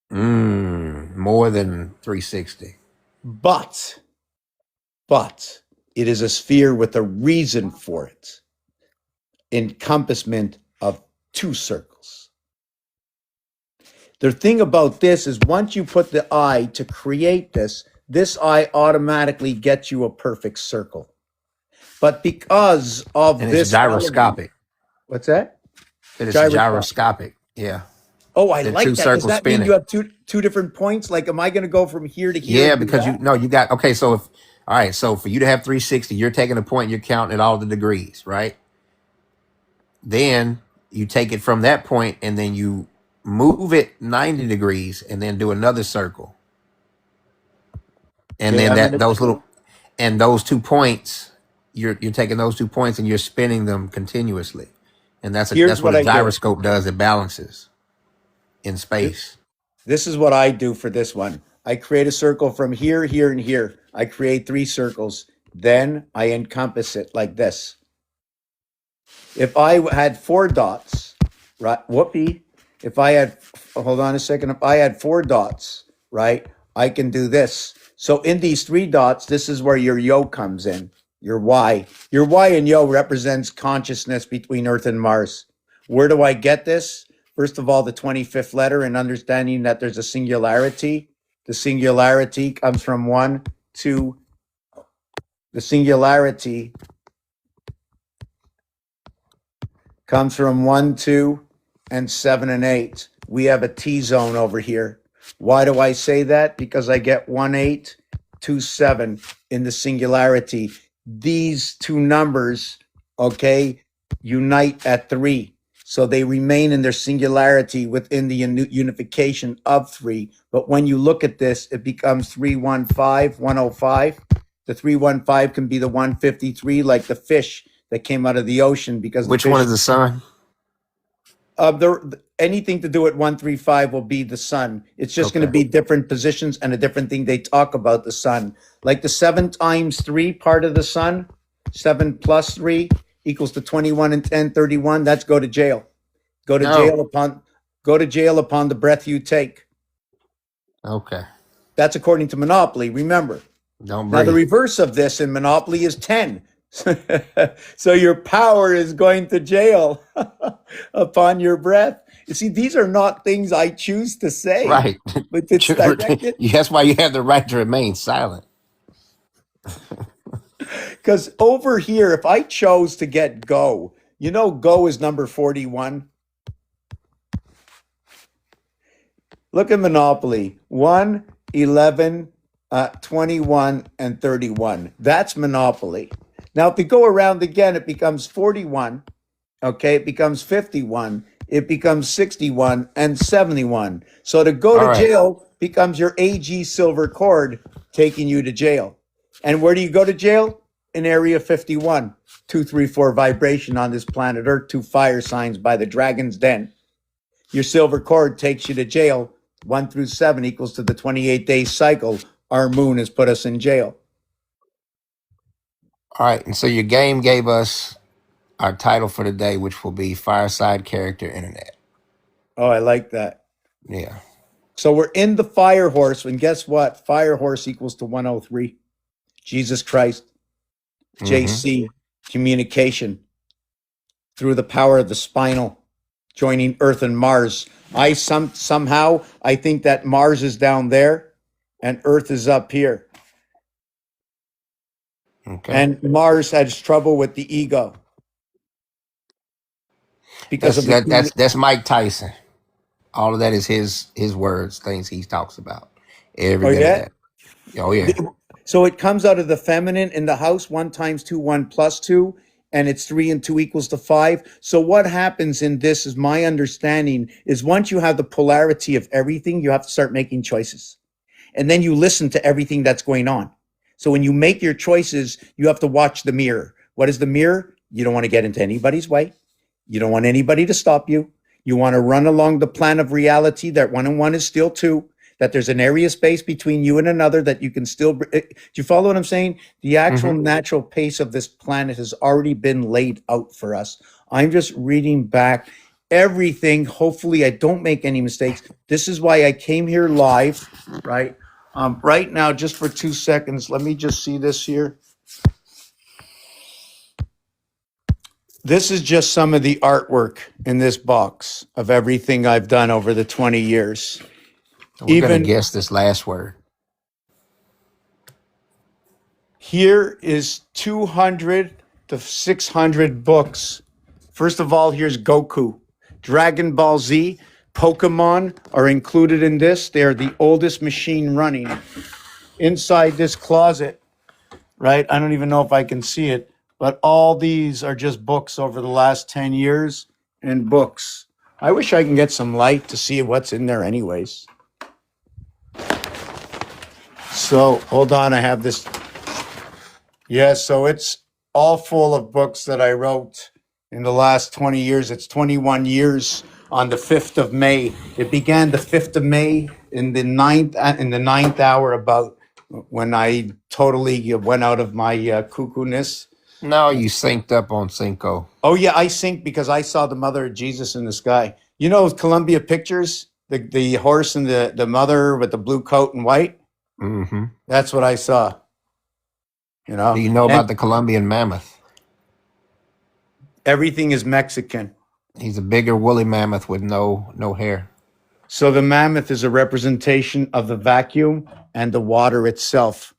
More than 360. But it is a sphere with a reason for it. Encompassment of 2 circles. The thing about this is once you put the I to create this I automatically gets you a perfect circle. But because of And this it's gyroscopic. what's that? It is Gyroscopic. gyroscopic. Yeah. Oh, I The like 2 that. Does circles that mean spinning. you have two different points? Like, am I going to go from here to here? Yeah, and do because that? you got, okay, so all right, so for you to have 360, you're taking a point, you're counting at all the degrees, right? Then you take it from that point and then you move it 90 degrees and then do another circle. And Okay, then those 2 points, you're taking those 2 points and you're spinning them continuously. And that's Here's what what a I do. gyroscope does. It balances in space. This is what I do for this one. I create a circle from here, here, and here. I create 3 circles. Then I encompass it like this. If I had 4 dots, right? Whoopee. If I had, hold on a second. If I had 4 dots, right? I can do this. So in these 3 dots, this is where your yo comes in. Your Y. Your Y and yo represents consciousness between Earth and Mars. Where do I get this? First of all, the 25th letter and understanding that there's a singularity. The singularity comes from 1, 2. The singularity comes from 1, 2, and 7 and 8. We have a T zone over here. Why do I say that? Because I get 1, 8, 2, 7 in the singularity. These 2 numbers, okay, unite at 3. So they remain in their singularity within the unification of 3. But when you look at this, it becomes 315, 105. The 315 can be the 153, like the fish that came out of the ocean. Because Which one is the sun? Anything to do at 135 will be the sun. It's just going to Okay. be different positions and a different thing they talk about the sun. Like the 7 times 3 part of the sun, 7 plus 3 equals to 21 and 10, 31. That's go to jail. Go to No. jail upon the breath you take. Okay. That's according to Monopoly. Remember. Don't Now, the breathe. reverse of this in Monopoly is 10. So your power is going to jail upon your breath. You see, these are not things I choose to say, Right. but it's directed. That's why you have the right to remain silent. Because over here, if I chose to get go, go is number 41. Look at Monopoly 1, 11, 21, and 31. That's Monopoly. Now, if you go around again, it becomes 41. Okay, it becomes 51. It becomes 61 and 71. So to go All to right. jail becomes your AG silver cord taking you to jail. And where do you go to jail? In Area 51, 234 vibration on this planet Earth, 2 fire signs by the Dragon's Den. Your silver cord takes you to jail. 1 through 7 equals to the 28-day cycle. Our moon has put us in jail. All right. And so your game gave us our title for the day, which will be Fireside Character Internet. Oh, I like that. Yeah. So we're in the fire horse, and guess what? Fire horse equals to 103. Jesus Christ, JC, communication through the power of the spinal, joining Earth and Mars. Somehow I think that Mars is down there and Earth is up here. Okay. And Mars has trouble with the ego because That's Mike Tyson. All of that is his words, things he talks about. Every Oh, bit yeah? of that. Oh yeah. So it comes out of the feminine in the house, 1 times 2, 1 plus 2, and it's 3 and 2 equals to 5. So what happens in this is my understanding is once you have the polarity of everything, you have to start making choices. And then you listen to everything that's going on. So when you make your choices, you have to watch the mirror. What is the mirror? You don't want to get into anybody's way. You don't want anybody to stop you. You want to run along the plan of reality that 1 and 1 is still 2, that there's an area space between you and another that you can still, do you follow what I'm saying? The actual natural pace of this planet has already been laid out for us. I'm just reading back everything. Hopefully I don't make any mistakes. This is why I came here live, right? Right now, just for 2 seconds, let me just see this here. This is just some of the artwork in this box of everything I've done over the 20 years. We're gonna guess this last word. Here is 200 to 600 books. First of all, here's Goku. Dragon Ball Z, Pokemon are included in this. They're the oldest machine running. Inside this closet, right? I don't even know if I can see it, but all these are just books over the last 10 years and books. I wish I can get some light to see what's in there anyways. So hold on, I have this. Yeah, so it's all full of books that I wrote in the last 20 years. It's 21 years on the 5th of May. It began the 5th of May in the ninth hour, about when I totally went out of my cuckoo-ness. No, you synced up on Cinco. Oh yeah, I synced because I saw the mother of Jesus in the sky. You know Columbia Pictures, the horse and the mother with the blue coat and white? Mm-hmm. That's what I saw. You know? Do you know And about the Colombian mammoth? everything is Mexican. He's a bigger woolly mammoth with no hair. So the mammoth is a representation of the vacuum and the water itself.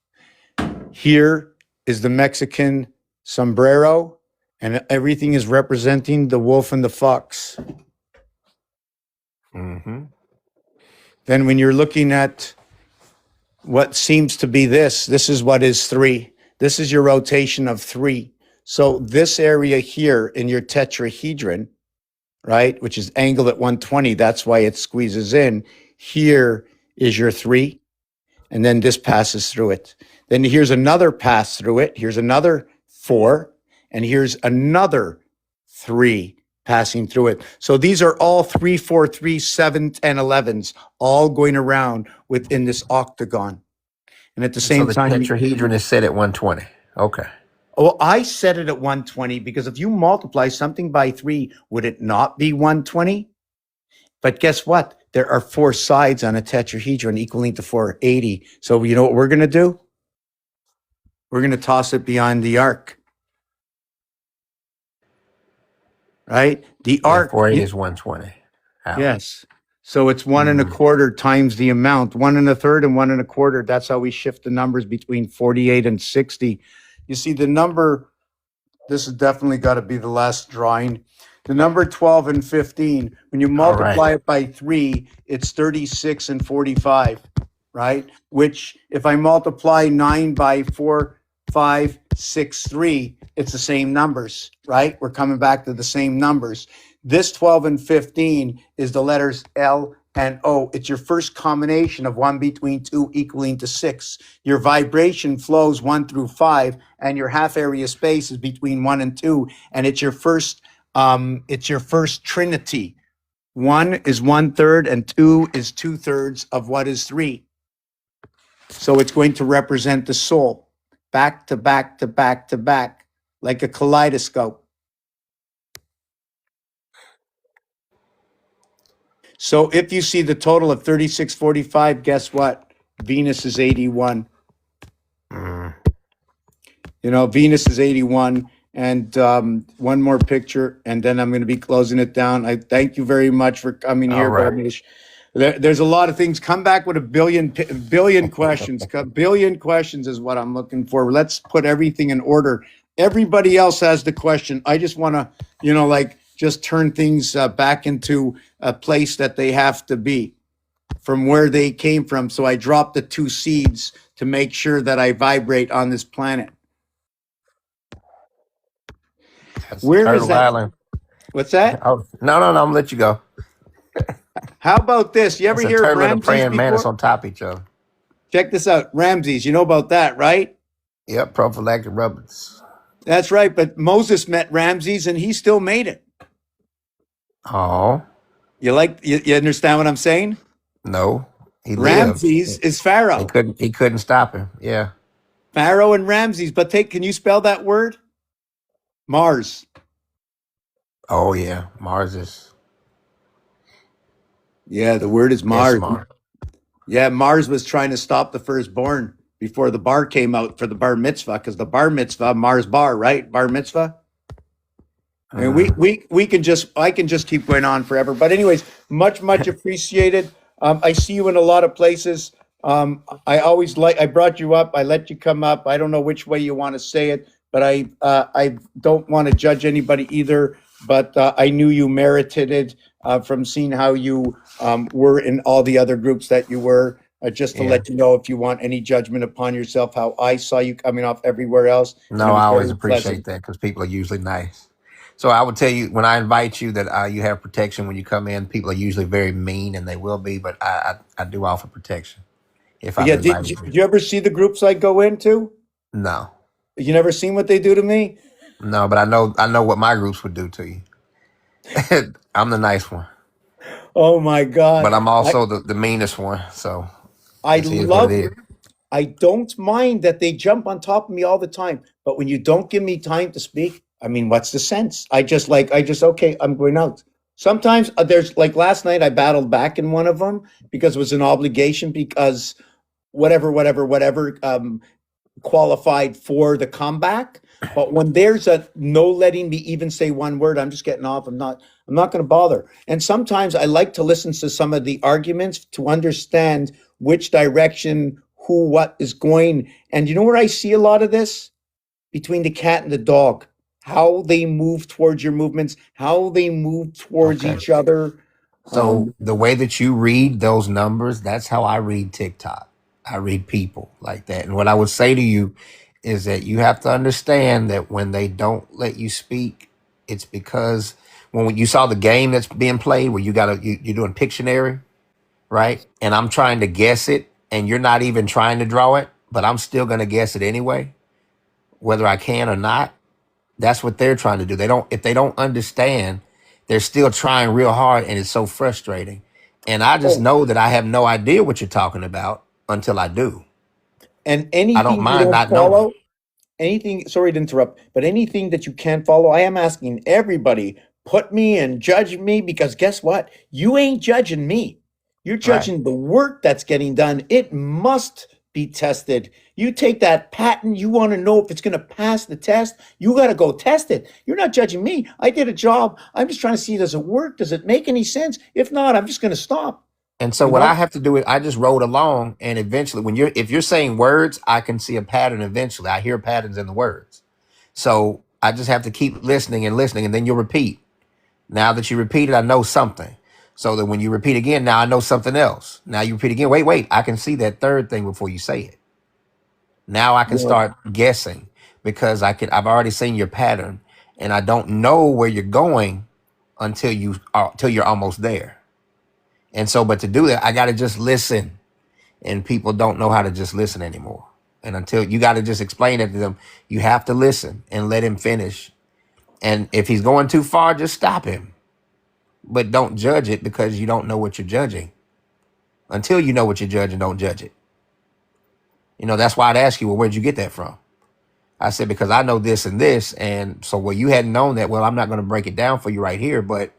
Here is the Mexican sombrero, and everything is representing the wolf and the fox. Mm-hmm. Then when you're looking at what seems to be this is what is 3. This is your rotation of 3. So this area here in your tetrahedron, right, which is angled at 120, that's why it squeezes in. Here is your 3, and then this passes through it. Then here's another pass through it. Here's another 4, and here's another 3 passing through it. So these are all 3, 4, 3, 7, and 11s, all going around within this octagon. And at the So same the time, tetrahedron is set at 120. Okay. Oh, I set it at 120 because if you multiply something by 3, would it not be 120? But guess what? There are 4 sides on a tetrahedron equaling to 480. So you know what we're going to do? We're going to toss it beyond the arc, right? The Yeah, arc, 480 is 120. How? yes. So it's 1 1/4 times the amount, 1 1/3 and 1 1/4. That's how we shift the numbers between 48 and 60. You see the number, this has definitely got to be the last drawing. The number 12 and 15, when you All multiply right. it by 3, it's 36 and 45, right? Which if I multiply 9 by 4, 5, 6, 3, it's the same numbers, right? We're coming back to the same numbers. This 12 and 15 is the letters L and O. It's your first combination of 1 between 2 equaling to 6. Your vibration flows 1 through 5, and your half area space is between 1 and 2, and it's your first trinity. 1 is 1/3 and 2 is 2/3 of what is 3. So it's going to represent the soul, back to back to back to back, like a kaleidoscope. So if you see the total of 3645, guess what? Venus is 81. Mm. You know, Venus is 81. And one more picture, and then I'm going to be closing it down. I thank you very much for coming All here, right. Barmish. There's a lot of things. Come back with a billion questions. Billion questions is what I'm looking for. Let's put everything in order. Everybody else has the question. I just want to, like just turn things back into a place that they have to be from where they came from. So I dropped the 2 seeds to make sure that I vibrate on this planet. That's Where does Turtle that? Island. What's that? Oh, no, I'm gonna let you go. How about this? You ever It's a hear of turtle and a Ramses praying mantis before? on top of each other. Check this out. Ramses, you know about that, right? Yep, prophylactic rubbers. That's right. But Moses met Ramses and he still made it. Oh, You understand what I'm saying? no. He lived. Ramses is Pharaoh. He couldn't stop him. Yeah. Pharaoh and Ramses. But can you spell that word? Mars. Oh yeah. Mars is Yeah, the word is is Mars. smart. Yeah, Mars was trying to stop the firstborn before the bar came out for the bar mitzvah, because the bar mitzvah, Mars bar, right? Bar mitzvah. I mean, we can I can just keep going on forever. But anyways, much appreciated. I see you in a lot of places. I brought you up. I let you come up. I don't know which way you want to say it, but I don't want to judge anybody either. But I knew you merited it from seeing how you were in all the other groups that you were. Just to Yeah. let you know, if you want any judgment upon yourself, how I saw you coming off everywhere else. and it No, was I always very appreciate pleasant. that because people are usually nice. So I would tell you when I invite you that you have protection when you come in. People are usually very mean, and they will be, but I do offer protection if I've Yeah, did invited you. you ever see the groups I go into? No, You never seen what they do to me? no, but I know what my groups would do to you. I'm the nice one, Oh my God. but I'm also the meanest one. So I it is what love, it is. I don't mind that they jump on top of me all the time, but when you don't give me time to speak, I mean, what's the sense? Okay, I'm going out. Sometimes there's like last night, I battled back in one of them because it was an obligation because whatever, qualified for the comeback. But when there's a no letting me even say one word, I'm just getting off. I'm not going to bother. And sometimes I like to listen to some of the arguments to understand which direction, what is going. And you know where I see a lot of this? Between the cat and the dog, how they move towards your movements, how they move towards Okay. each other. So the way that you read those numbers, that's how I read TikTok. I read people like that. And what I would say to you is that you have to understand that when they don't let you speak, it's because when you saw the game that's being played where you're doing Pictionary, right? And I'm trying to guess it and you're not even trying to draw it, but I'm still going to guess it anyway, whether I can or not. That's what they're trying to do. If they don't understand, they're still trying real hard and it's so frustrating. And I just Oh, know that I have no idea what you're talking about until I do. and I don't anything you mind don't not knowing. follow, anything, sorry to interrupt, but anything that you can't follow, I am asking everybody, put me and judge me, because guess what? You ain't judging me. You're Right. judging the work that's getting done. It must be tested. You take that patent, you want to know if it's going to pass the test, you got to go test it. You're not judging me. I did a job. I'm just trying to see, does it work? Does it make any sense? If not, I'm just going to stop. And so You what I know? have to do is I just rode along, and eventually, if you're saying words, I can see a pattern. Eventually, I hear patterns in the words. So I just have to keep listening and listening, and then you'll repeat. Now that you repeat it, I know something. So that when you repeat again, now I know something else. Now you repeat again. Wait, I can see that third thing before you say it. Now I can Well, start guessing because I've already seen your pattern, and I don't know where you're going until you're almost there. And so, but to do that, I got to just listen. And people don't know how to just listen anymore. And until you got to just explain it to them, you have to listen and let him finish. And if he's going too far, just stop him. But don't judge it because you don't know what you're judging. Until you know what you're judging, don't judge it. That's why I'd ask you, well, where'd you get that from? I said, because I know this and this. And so, well, you hadn't known that. Well, I'm not going to break it down for you right here, but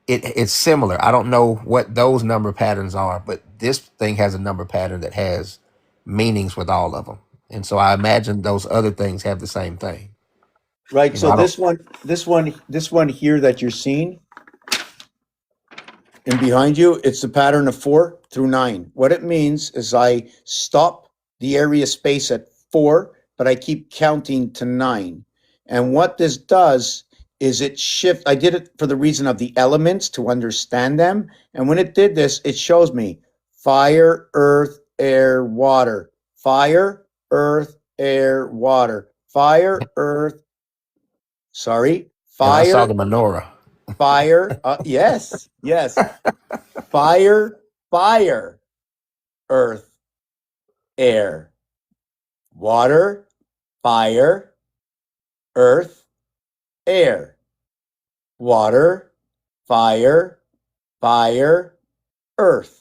it's similar. I don't know what those number patterns are, but this thing has a number pattern that has meanings with all of them. And so I imagine those other things have the same thing. right. You know, So I don't. this one here that you're seeing, and behind you, it's the pattern of 4 through 9. What it means is I stop the area space at 4, but I keep counting to 9. And what this does is it shift. I did it for the reason of the elements to understand them. And when it did this, it shows me fire, earth, air, water, fire, earth, air, water, fire, earth, sorry, And I saw fire, the menorah. fire, yes, fire, fire, earth, air, water, fire, earth, air, water, fire, earth,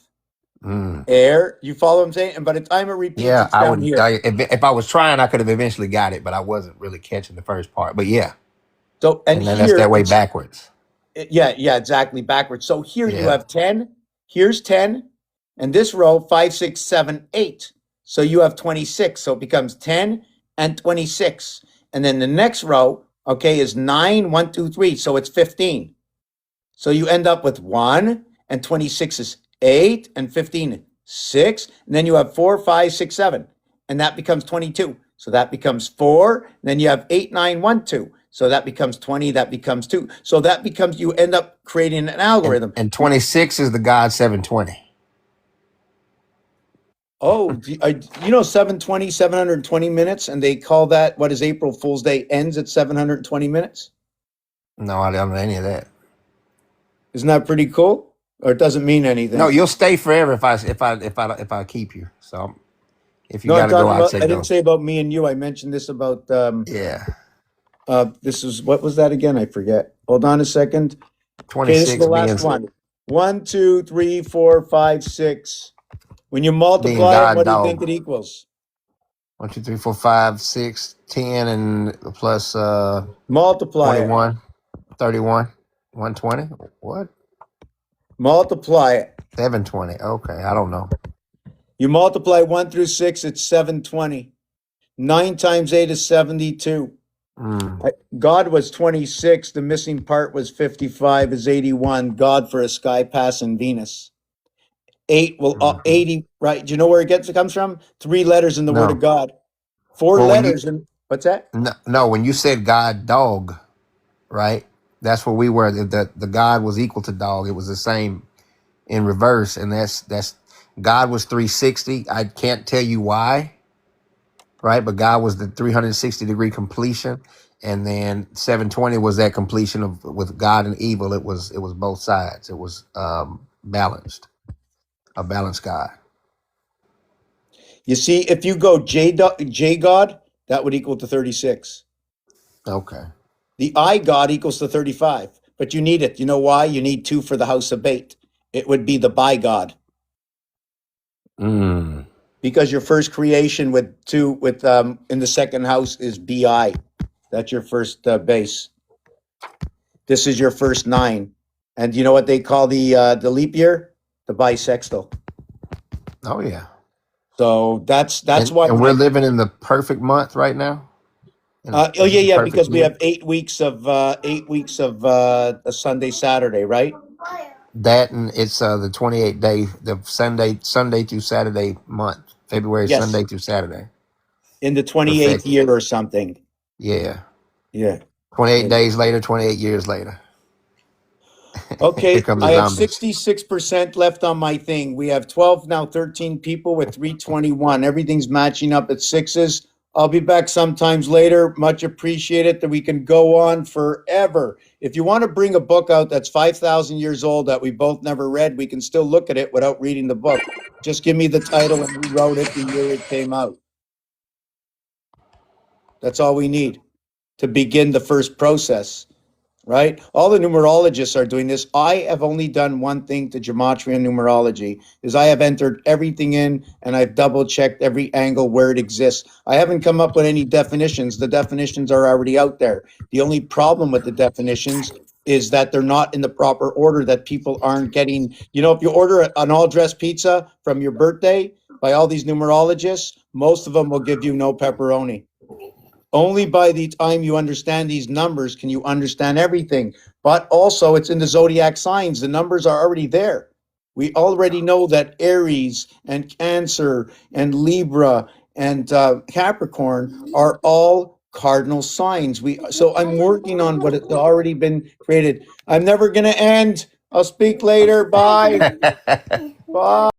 Mm. air. You follow what I'm saying? And by the time it repeats, Yeah, it's I down would. here. If I was trying, I could have eventually got it, but I wasn't really catching the first part. But yeah, So, and and then that's here that way it's, backwards. yeah, exactly backwards. So here you Yeah. have 10, here's 10, and this row 5, 6, 7, 8. So you have 26. So it becomes 10 and 26. And then the next row, okay, is 9, 1, 2, 3. So it's 15. So you end up with 1, and 26 is 8, and 15 6. And then you have 4, 5, 6, 7. And that becomes 22. So that becomes 4. And then you have 8, 9, 1, 2. So that becomes 20. That becomes 2. So that becomes, you end up creating an algorithm. And 26 is the God 720. Oh, 720, 720 minutes. And they call that, what is April Fool's Day ends at 720 minutes? No, I don't know any of that. Isn't that pretty cool? Or it doesn't mean anything? No, you'll stay forever if I keep you. So if you No, I'm gotta go, talking I'd about, say I go. didn't say about me and you. I mentioned this about, Yeah, this is, what was that again? I forget. Hold on a second. Okay, this is 26 the last being one. 1, 2, 3, 4, 5, 6. When you being multiply it, God what do you think dog. it equals? 1, 2, 3, 4, 5, 6, 10, and plus Multiply it. 21, 31, 120. What? Multiply it. 720. Okay, I don't know. You multiply 1 through 6, it's 720. 9 times 8 is 72. Mm. God was 26. The missing part was 55 is 81. God for a sky pass in Venus. 8 will, Mhm. 80, right? Do you know where it comes from? 3 letters in the word No. of God. 4 Well, when you letters in, what's that? no, when you said God dog, right? That's where we were. The God was equal to dog. It was the same in reverse, and that's God was 360. I can't tell you why, right? But God was the 360-degree completion, and then 720 was that completion of with God and evil. It was both sides. It was balanced, a balanced God. You see, if you go J God, that would equal to 36. Okay. The I God equals to 35. But you need it. You know why? You need 2 for the house of bait. It would be the by God. Mm. because your first creation with in the second house is BI. That's your first base. This is your first 9. And you know what they call the leap year? The bisextile. Oh yeah. So that's why And we're living in the perfect month right now. oh yeah, Perfect because we year. have 8 weeks of a Sunday, Saturday, right? That, and it's the 28th day, the Sunday through Saturday month, February Yes. Sunday through Saturday. In the 28th Perfect. year or something. Yeah. Yeah. 28 days later, 28 years later. Okay, Here come the I have zombies. 66% left on my thing. We have 12 now, 13 people with 321. Everything's matching up at 6s. I'll be back sometimes later. Much appreciated that we can go on forever. If you want to bring a book out that's 5,000 years old that we both never read, we can still look at it without reading the book. Just give me the title and who wrote it, the year it came out. That's all we need to begin the first process. Right? All the numerologists are doing this. I have only done one thing to gematria and numerology, is I have entered everything in and I've double checked every angle where it exists. I haven't come up with any definitions. The definitions are already out there. The only problem with the definitions is that they're not in the proper order, that people aren't getting. You know, if you order an all-dressed pizza from your birthday by all these numerologists, most of them will give you no pepperoni. Only by the time you understand these numbers can you understand everything. But also, it's in the zodiac signs. The numbers are already there. We already know that Aries and Cancer and Libra and Capricorn are all cardinal signs. So I'm working on what has already been created. I'm never going to end. I'll speak later. Bye. Bye.